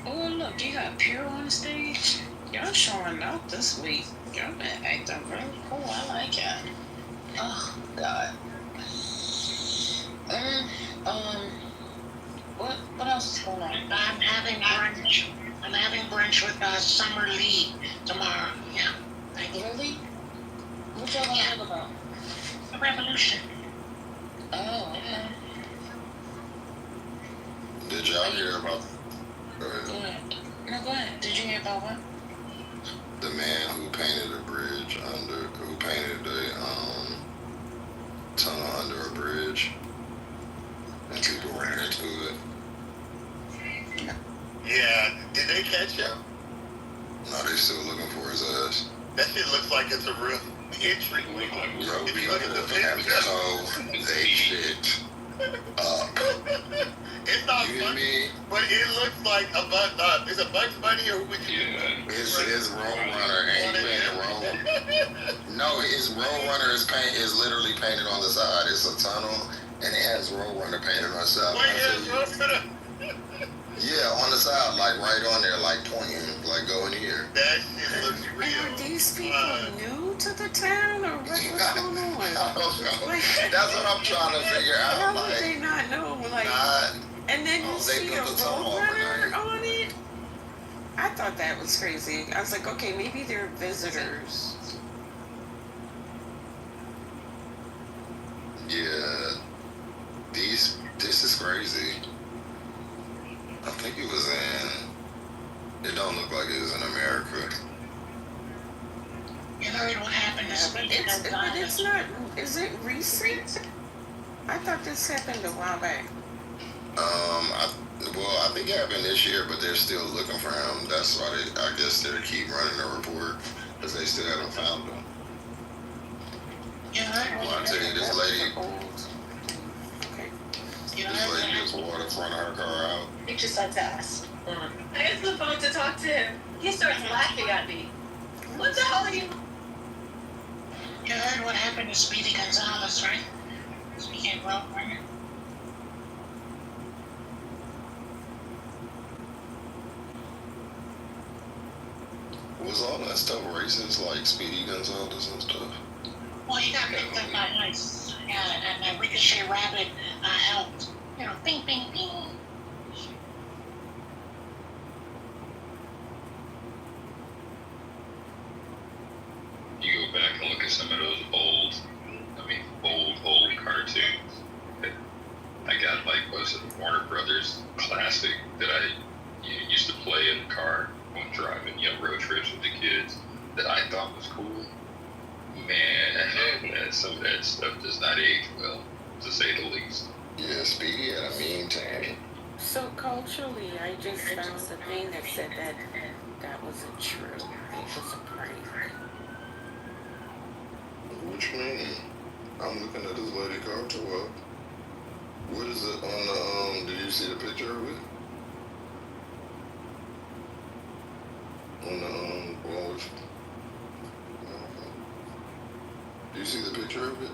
Oh, look, you got Pure on the stage. Y'all showing out this week. Y'all been acting really cool. I like it. Oh, God. What else is going on? I'm having brunch. I'm having brunch with Summer Lee tomorrow. Yeah. Really? What y'all gonna talk about? The revolution. Oh, okay. Did y'all hear about? Go ahead. No, go ahead. Did you hear about what? The man who painted a bridge who painted a tunnel under a bridge, and people ran into it. Yeah, did they catch him? No, they still looking for his ass. That shit looks like it's a real entry. Bro, people have told they shit up. It's not funny, but it looks like it's a Bugs Bunny or who It's his Roadrunner, and he painted Road. No, his Roadrunner is literally painted on the side. It's a tunnel, and it has Roadrunner painted on the side. Yeah, on the side, like right on there, like pointing, like going here. That shit looks real. Are these people new to the town, or what's going on? I don't know. That's what I'm trying to figure out. How would they not know? Like, and then you see the Roadrunner on it. I thought that was crazy. I was like, okay, maybe they're visitors. Yeah, this is crazy. I think it was it don't look like it was in America. You heard what happened this week? But it's not, is it recent? I thought this happened a while back. I think it happened this year, but they're still looking for him. That's why I guess they keep running the report, because they still haven't found him. Well, I tell you, this lady just wore the front of her car out. He just said to us. I answered the phone to talk to him. He starts laughing at me. What the hell are you? You heard what happened to Speedy Gonzalez, right? Speaking of Roadrunner. Was all that stuff racist, like Speedy Gonzalez and stuff? Well, he got picked up by ICE, and Ricochet Rabbit helped. You know, bing, bing, bing. You go back and look at some of those old cartoons. I got was it Warner Brothers classic that I used to play in the car when driving, road trips with the kids that I thought was cool. Man, some of that stuff does not age well, to say the least. Yeah, Speedy had a mean tan. So culturally, I just found the thing that said that wasn't true. It was a prank. What you mean? I'm looking at this lady car too. What is it on the, did you see the picture of it? On the, well, do you see the picture of it?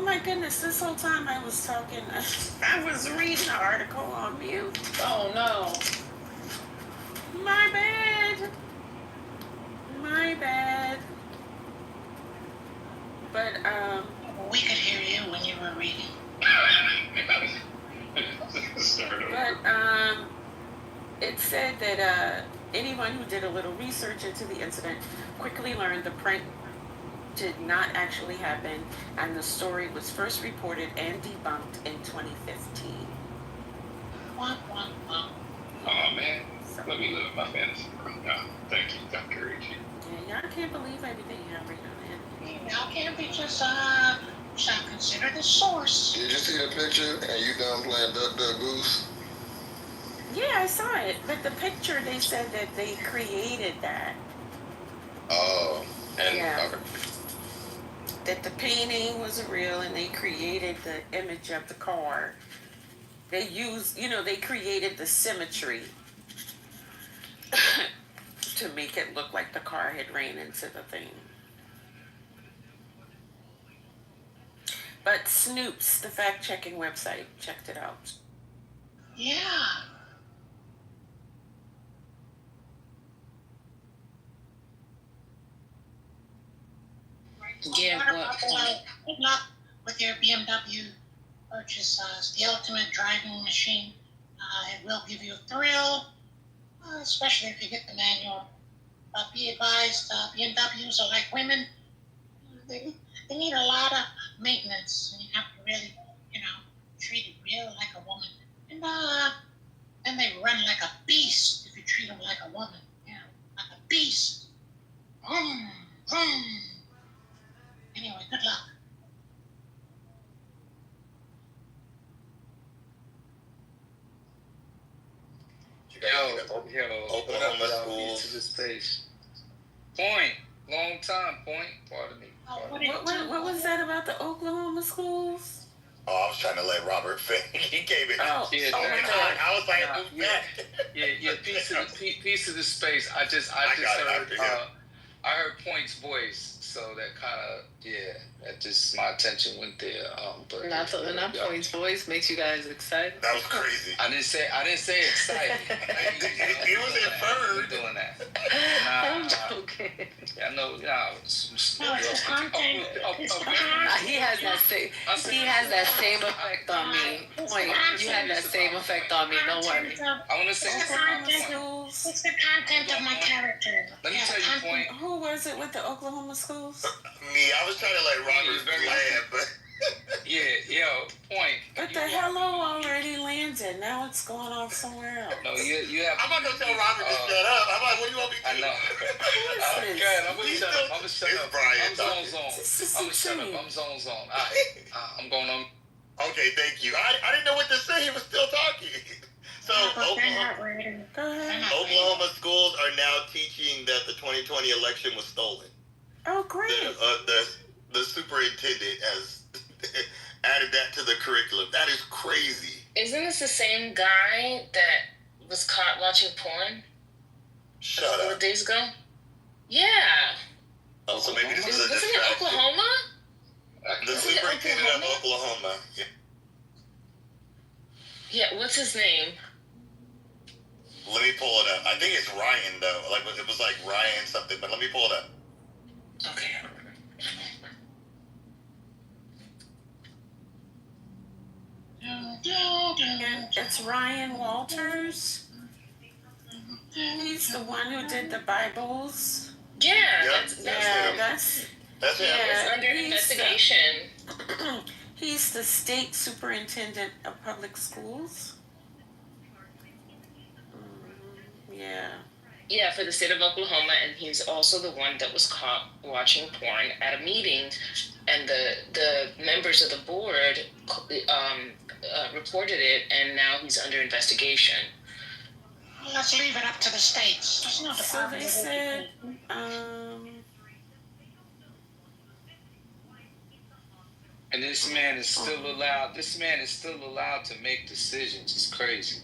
my goodness, this whole time I was talking, I was reading the article on mute. Oh no. My bad. My bad. But, We could hear you when you were reading. But, it said that, anyone who did a little research into the incident quickly learned the prank did not actually happen, and the story was first reported and debunked in 2015. Oh man, let me live my fantasy world. No, thank you, Dr. H. Yeah, y'all can't believe everything y'all read on it. Y'all can't be just, shall consider the source. Did you see the picture and you done playing Duck Duck Goose? Yeah, I saw it, but the picture, they said that they created that. Oh, and Yeah. okay. That the painting wasn't real and they created the image of the car. They used, they created the symmetry to make it look like the car had ran into the thing. But Snoops, the fact-checking website, checked it out. Yeah. Yeah, good luck with your BMW purchase. It's the ultimate driving machine. It will give you a thrill, especially if you get the manual. Be advised, BMWs are like women. They need a lot of maintenance, and you have to really, treat it real like a woman. And then they run like a beast if you treat them like a woman. Yeah, like a beast. Anyway, good luck. Yo, Oklahoma schools to the space. Point, long time. Point. Pardon me. What was that about the Oklahoma schools? Oh, I was trying to let Robert finish. He gave it. Oh, yeah, I was like, move back. Yeah. Piece of the space. I just heard. I heard Point's voice, so that kind of that just my attention went there. But not Point's voice makes you guys excited. That was crazy. I didn't say excited. He was inferred. Doing that. I'm joking. I know. It's the content. He has that same. He has that same effect on me. Point. You have that same effect on me. Don't worry. I want to say It's the content of my character. Let me tell you, Point. Who was it with the Oklahoma schools? Me, I was trying to let Robert land, but Point. But the hello already landed. Now it's going off somewhere else. No, you have. I'm not gonna tell Robert to shut up. I'm like, what do you want me to do? I know. I'm gonna shut up. I'm zone. All right. I'm going on. Okay, thank you. I didn't know what to say. He was still talking. So Oklahoma schools are now teaching that the 2020 election was stolen. Oh, great. The superintendent has added that to the curriculum. That is crazy. Isn't this the same guy that was caught watching porn Shut a couple up. of days ago? Yeah. Oh, so maybe this is a Wasn't it distraction. Oklahoma? The superintendent of Oklahoma. Yeah. Yeah, what's his name? Let me pull it up. I think it's Ryan, though. Like, it was like Ryan something, but let me pull it up. Okay. It's Ryan Walters. He's the one who did the Bibles. Yeah, That's it's under investigation. He's the state superintendent of public schools. Yeah. Yeah, for the state of Oklahoma, and he's also the one that was caught watching porn at a meeting, and the members of the board reported it, and now he's under investigation. Let's leave it up to the states. There's no So they said, And this man is still allowed. This man is still allowed to make decisions. It's crazy.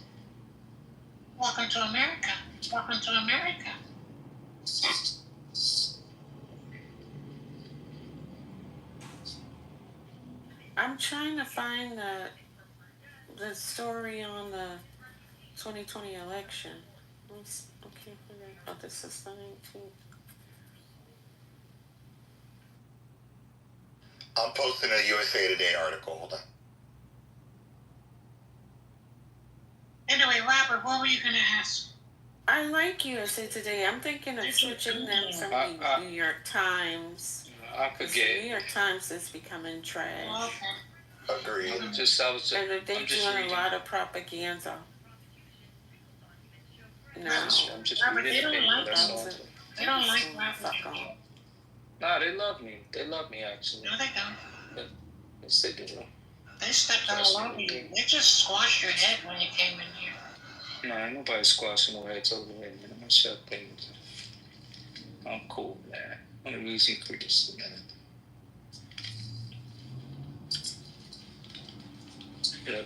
Welcome to America. Welcome to America. trying to find the story on the 2020 election. Okay, oh, this is the 19th. I'm posting a USA Today article. Hold on. Anyway, Robert, what were you going to ask? I like USA Today. I'm thinking of switching them from the New York Times. I forget. The New York Times is becoming trash. Okay. Agreed. And they're doing a lot of propaganda. No. I'm just Robert, reading they don't it. like That's them. all. They don't like Robert. Nah, they love me. They love me, actually. No, they don't. Yes, they do. They stepped all over you. They just squashed your head when you came in here. Nah, ain't nobody squashing no heads over here, man. I'm shut things. I'm cool, man. I'm an easy creature, man.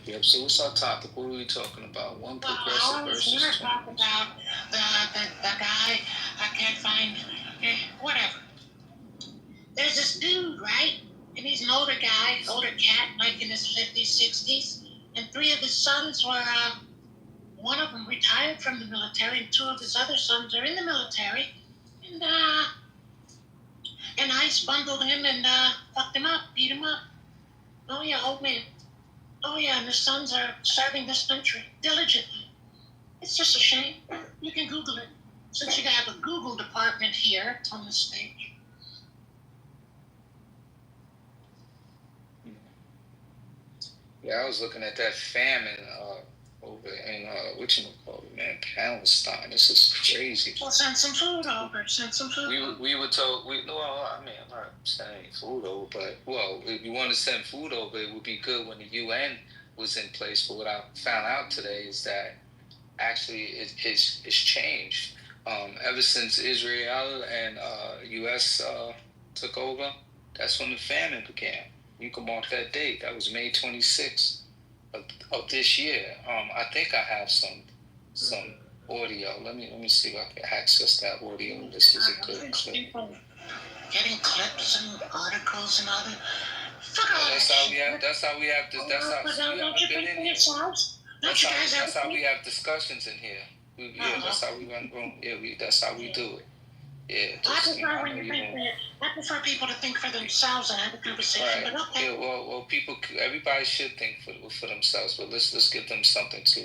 Yep. So what's our topic? What are we talking about? One progressive versus... We're going to talk about the guy I can't find. Whatever. There's this dude, right? And he's an older guy, older cat, like in his 50s, 60s. And 3 of his sons were, one of them retired from the military, and 2 of his other sons are in the military. And ICE bundled him and fucked him up, beat him up. Oh, yeah, old man. Oh, yeah, and the sons are serving this country diligently. It's just a shame. You can Google it, since you have a Google department here on the stage. Yeah, I was looking at that famine over in whatchamacallit, man, Palestine. This is crazy. Well, send some food over. We were told, I'm not sending food over, but, well, if you want to send food over, it would be good when the UN was in place. But what I found out today is that actually it's changed. Ever since Israel and U.S. Took over, that's when the famine began. You can mark that date. That was May 26th of this year. I think I have some audio. Let me see if I can access that audio. This is a good clip. Getting clips and articles and other. That's how we have. That's how we have. Don't you think for yourselves? That's how we have discussions in here. That's how we run. That's how we do it. Yeah, I prefer people to think for themselves and have a conversation. Right. But okay. Yeah, well, everybody should think for themselves, but let's give them something to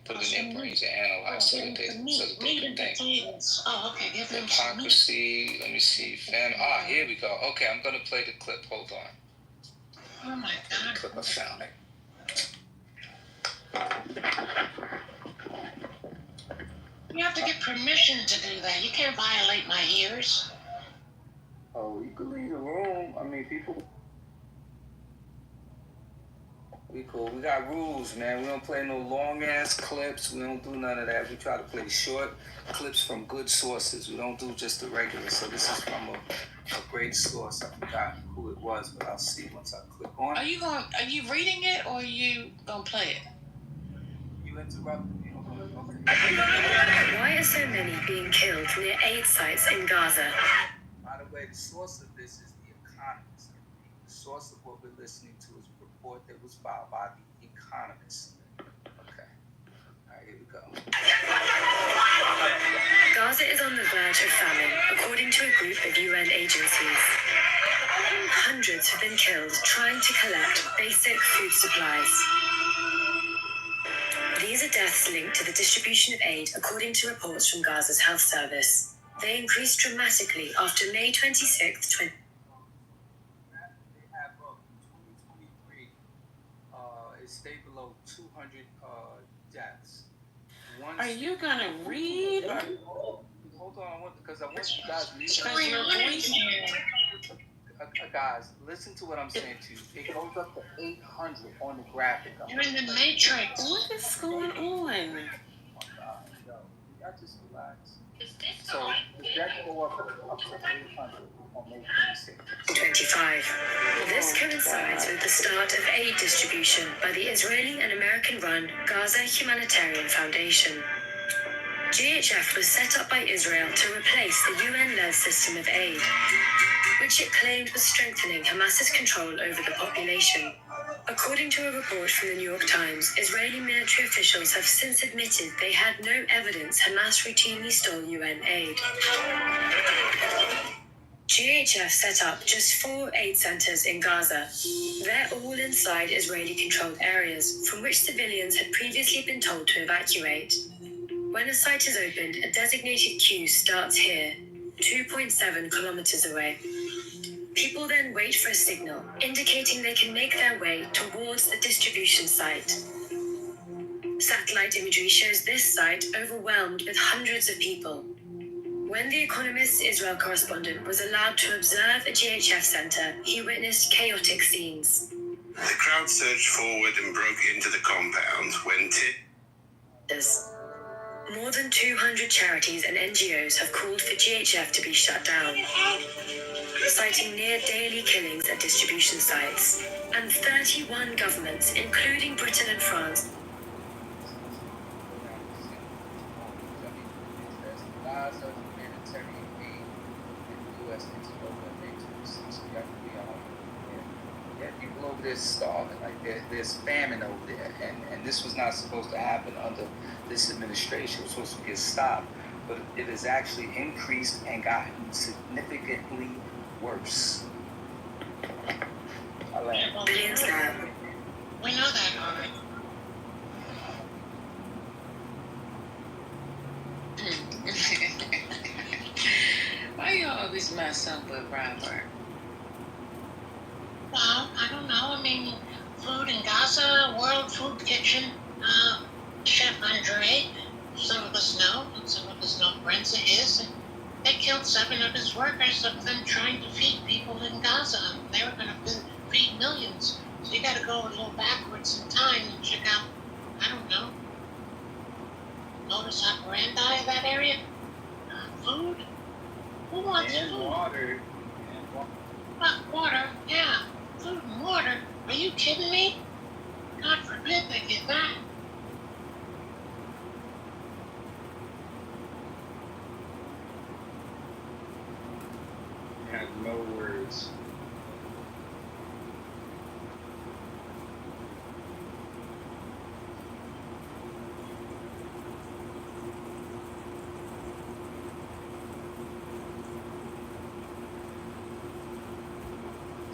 put in their brains and analyze so that they can think. Oh, okay. Give them Hypocrisy. Let me see. Here we go. Okay, I'm gonna play the clip. Hold on. Oh my God. The clip I found it. You have to get permission to do that. You can't violate my ears. Oh, you can leave the room. I mean, people. We cool. We got rules, man. We don't play no long ass clips. We don't do none of that. We try to play short clips from good sources. We don't do just the regular. So this is from a great source. I forgot who it was, but I'll see once I click on it. Are you reading it or are you gonna play it? You interrupted me. Why are so many being killed near aid sites in Gaza? By the way, the source of this is The Economist. The source of what we're listening to is a report that was filed by The Economist. Okay. All right, here we go. Gaza is on the verge of famine, according to a group of UN agencies. Hundreds have been killed trying to collect basic food supplies. These are deaths linked to the distribution of aid, according to reports from Gaza's health service. They increased dramatically after May 26th, They have 2023, it stayed below 200 deaths. Are you gonna read? Hold on, because I want you guys to listen. Guys, listen to what I'm saying to you. It goes up to 800 on the graphic. You're in the matrix. What is going on? Oh my God, yo, y'all just relax. So, the death go up to 800 on May 26th. 25. This coincides with the start of aid distribution by the Israeli and American-run Gaza Humanitarian Foundation. GHF was set up by Israel to replace the UN-led system of aid, which it claimed was strengthening Hamas's control over the population. According to a report from the New York Times, Israeli military officials have since admitted they had no evidence Hamas routinely stole UN aid. GHF set up just 4 aid centers in Gaza. They're all inside Israeli-controlled areas, from which civilians had previously been told to evacuate. When a site is opened, a designated queue starts here, 2.7 kilometers away. People then wait for a signal, indicating they can make their way towards the distribution site. Satellite imagery shows this site overwhelmed with hundreds of people. When The Economist's Israel correspondent was allowed to observe a GHF center, he witnessed chaotic scenes. The crowd surged forward and broke into the compound when More than 200 charities and NGOs have called for GHF to be shut down, citing near daily killings at distribution sites. And 31 governments, including Britain and France, people over there starving, like there's famine over there, and this was not supposed to happen under this administration. It was supposed to get stopped, but it has actually increased and gotten significantly worse. Billions now. We know that already. Why you always mess up with Robert? Well, I don't know. I mean, food in Gaza, World Food Kitchen, Chef Andre, some of us know, and some of us know Brenza is, and they killed 7 of his workers of them trying to feed people in Gaza. They were going to feed millions. So you got to go a little backwards in time and check out, I don't know, modus operandi of that area. Food? Who wants and food? Water. Water, yeah. Food and water. Are you kidding me? God forbid they get that. I have no words.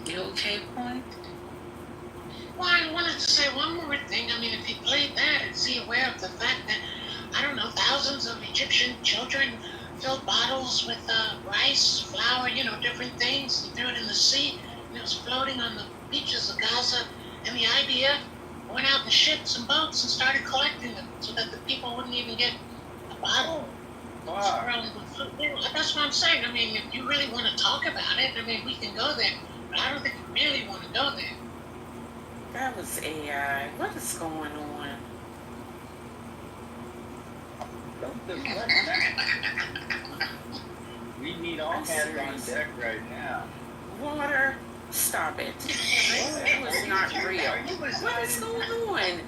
You okay, Point? Well, I wanted to say one more thing. I mean, if he played that, is he aware of the fact that, I don't know, thousands of Egyptian children filled bottles with rice, flour, different things. He threw it in the sea, and it was floating on the beaches of Gaza. And the idea went out in ships and boats and started collecting them so that the people wouldn't even get a bottle. Wow. That's what I'm saying. I mean, if you really want to talk about it, I mean, we can go there. But I don't think you really want to go there. That was AI. What is going on? We need all hands on deck right now. Water? Stop it. It was not real. What is going on?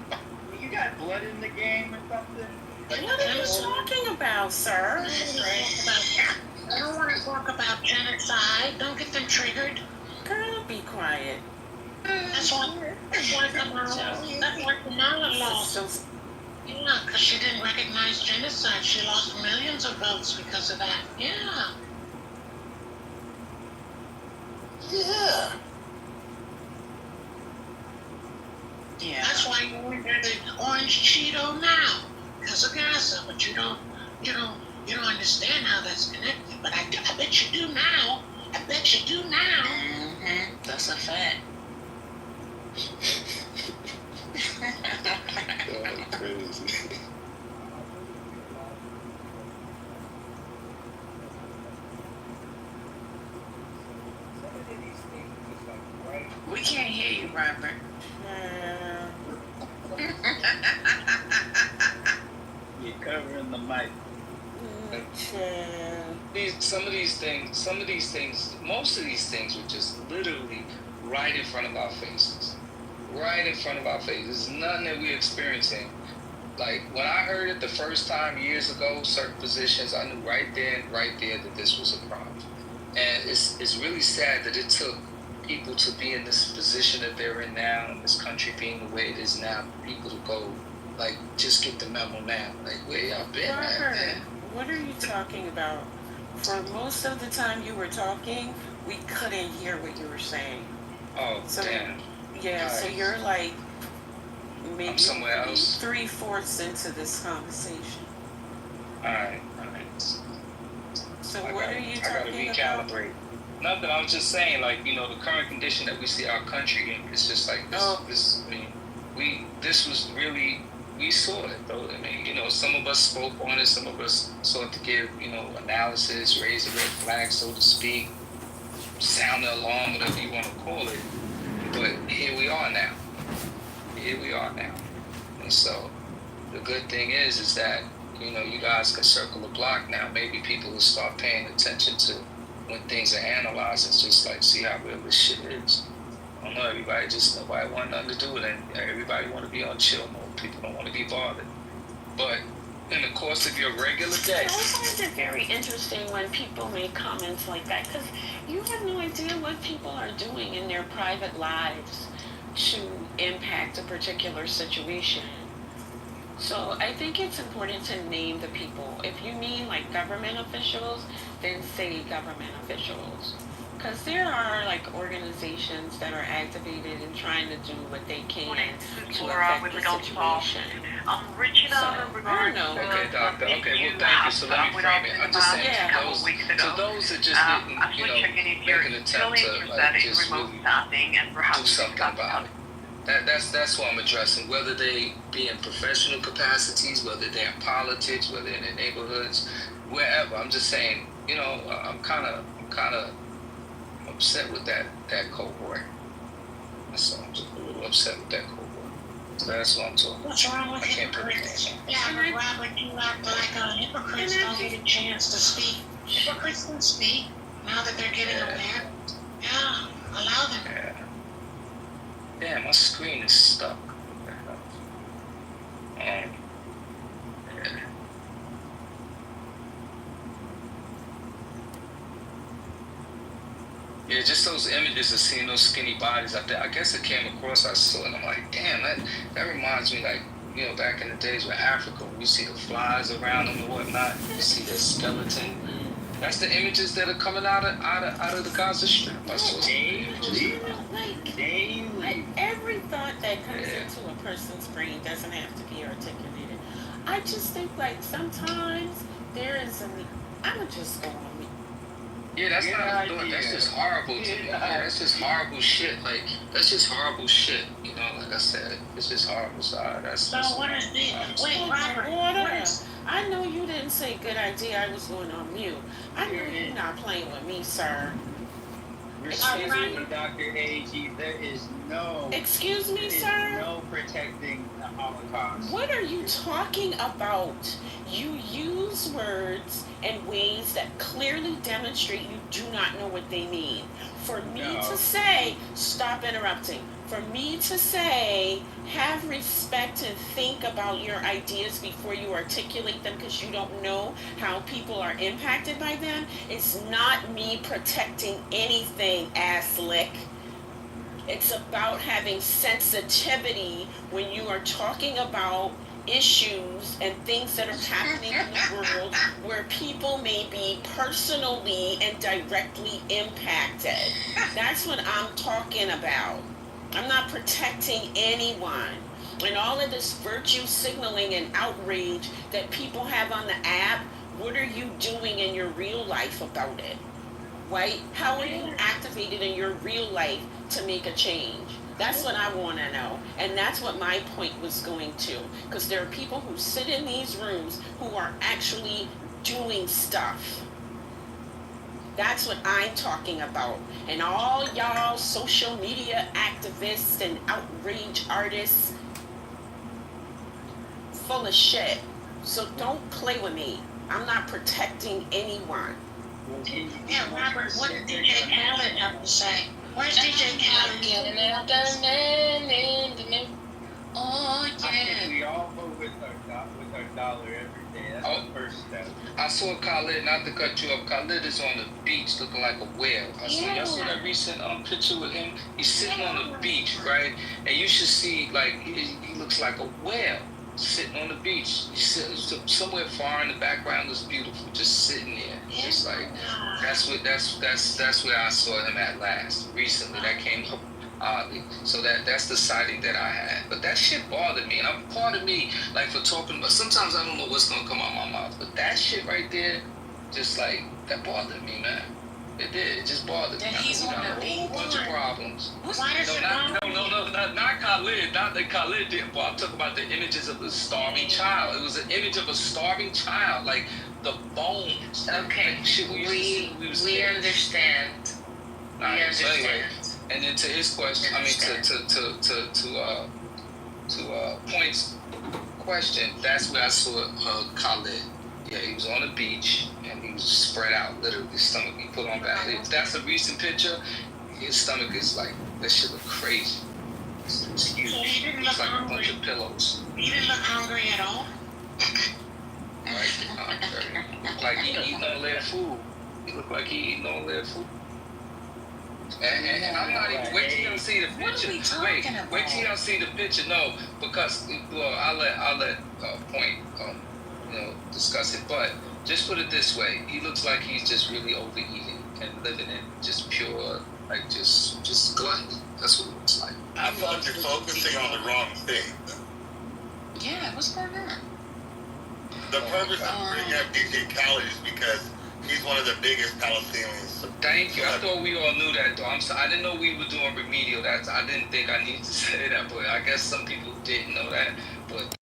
You got blood in the game or something? What are you talking about, sir? I don't want to talk about genocide. Don't get them triggered. Girl, be quiet. That's why Kamala lost. Yeah, because she didn't recognize genocide. She lost millions of votes because of that. Yeah. Yeah. Yeah. That's why you're under the orange Cheeto now, because of Gaza. But you don't understand how that's connected. But I bet you do now. I bet you do now. Mm-hmm. That's a fact. God, crazy. We can't hear you, Robert. You're covering the mic. Some of these things, most of these things were just literally right in front of our faces. Right in front of our faces. There's nothing that we're experiencing. Like, when I heard it the first time years ago, certain positions, I knew right there that this was a problem. And it's really sad that it took people to be in this position that they're in now, and this country being the way it is now, people to go, like, just get the memo now. Like, where y'all been at, man? What are you talking about? For most of the time you were talking, we couldn't hear what you were saying. Oh, so, damn. Yeah, so you're like maybe I'm somewhere else. 3/4 into this conversation. Alright. So what are you talking about? I gotta recalibrate. Nothing, I was just saying, like, you know, the current condition that we see our country in, it's just like this, I mean, this was really, we saw it though. I mean, you know, some of us spoke on it, some of us sought to give, you know, analysis, raise a red flag, so to speak, sound the alarm, whatever you want to call it. But here we are now. And so the good thing is that, you know, you guys can circle the block now. Maybe people will start paying attention to when things are analyzed. It's just like, see how real this shit is. I don't know, nobody want nothing to do with it. Everybody want to be on chill mode. People don't want to be bothered. But in the course of your regular day. I find it very interesting when people make comments like that, because you have no idea what people are doing in their private lives to impact a particular situation. So I think it's important to name the people. If you mean like government officials, then say government officials. Because there are like organizations that are activated and trying to do what they can to affect the situation. Reaching out in regards to okay, doctor. Okay, well, thank you. So let me frame it. I'm just saying to those that just didn't, you know, make an attempt to like just really do something about it. That's what I'm addressing. Whether they be in professional capacities, whether they're in politics, whether in the neighborhoods, wherever. I'm just saying, you know, I'm kind of upset with that cohort. So I'm just a little upset with that cohort. So that's what I'm talking about. What's wrong with hypocrites? Yeah, but Robert, you act like hypocrites don't get a chance to speak. Hypocrites can speak now that they're getting aware. Yeah, allow them. Yeah. Damn, my screen is stuck. Yeah, just those images of seeing those skinny bodies out there. I guess it came across, I saw it, and I'm like, damn, that reminds me, like, you know, back in the days with Africa, when you see the flies around them and whatnot, you see their skeleton. That's the images that are coming out of the Gaza Strip. I saw some images. Like every thought that comes into a person's brain doesn't have to be articulated. I just think like sometimes there is I would just go on me. Yeah, that's not a thought. That's just horrible to me. Yeah, that's just horrible shit. Like, that's just horrible shit. You know, like I said, it's just horrible. So that's just. What is the? Wait, Robert. What is? I know you didn't say good idea. I was going on mute. I know you're not playing with me, sir. Excuse me, Dr. A.G., there is no... Excuse me, sir? No protecting the Holocaust. What are you talking about? You use words in ways that clearly demonstrate you do not know what they mean. For me to say, stop interrupting. For me to say, have respect and think about your ideas before you articulate them because you don't know how people are impacted by them. It's not me protecting anything, ass lick. It's about having sensitivity when you are talking about issues and things that are happening in the world where people may be personally and directly impacted. That's what I'm talking about. I'm not protecting anyone. And all of this virtue signaling and outrage that people have on the app, what are you doing in your real life about it? Right? How are you activated in your real life to make a change? That's what I want to know. And that's what my point was going to. Because there are people who sit in these rooms who are actually doing stuff. That's what I'm talking about. And all y'all social media activists and outrage artists, full of shit. So don't play with me. I'm not protecting anyone. Yeah, Robert, what did DJ Khaled have to say? Where's DJ Khaled? I think we all vote with with her dollar every day. That's the first step. I saw Khalid, not to cut you off. Khalid is on the beach looking like a whale. Y'all saw that recent picture with him? He's sitting on the beach, right? And you should see, like, he looks like a whale sitting on the beach. He's sitting somewhere far in the background. Looks beautiful, just sitting there. Just like that's where I saw him at last recently. That came up oddly. So that's the sighting that I had. But that shit bothered me. And I'm part of me, like, for talking about, sometimes I don't know what's gonna come out my mouth. But that shit right there, just like, that bothered me, man. It did. It just bothered me. He's on a whole bunch of problems. Why does it not Khalid. Not that Khalid did. But I'm talking about the images of the starving child. It was an image of a starving child, like the bones. Okay, like, shit we understand. We understand. So anyway, and then to his question, I mean to Point's question, that's where I saw Khalid. Yeah, he was on the beach and he was spread out, literally. His stomach he put on back. That's a recent picture. His stomach is like, that shit look crazy. It's huge. So he didn't It's look like hungry. a bunch of pillows. He didn't look hungry at all. Look like he eating all their food. He look like he eating all their food. And I'm not even, wait till y'all see the picture. Wait till y'all see the picture. No, because, well, I'll let Point, discuss it. But just put it this way. He looks like he's just really overeating and living in just pure, like, just gluttony. That's what it looks like. I thought you're focusing on the wrong thing. Yeah, what's going on? The purpose of bringing up DJ Khaled is because he's one of the biggest Palestinians. Thank you. I thought we all knew that, though. I didn't know we were doing remedial. I didn't think I needed to say that, but I guess some people didn't know that. But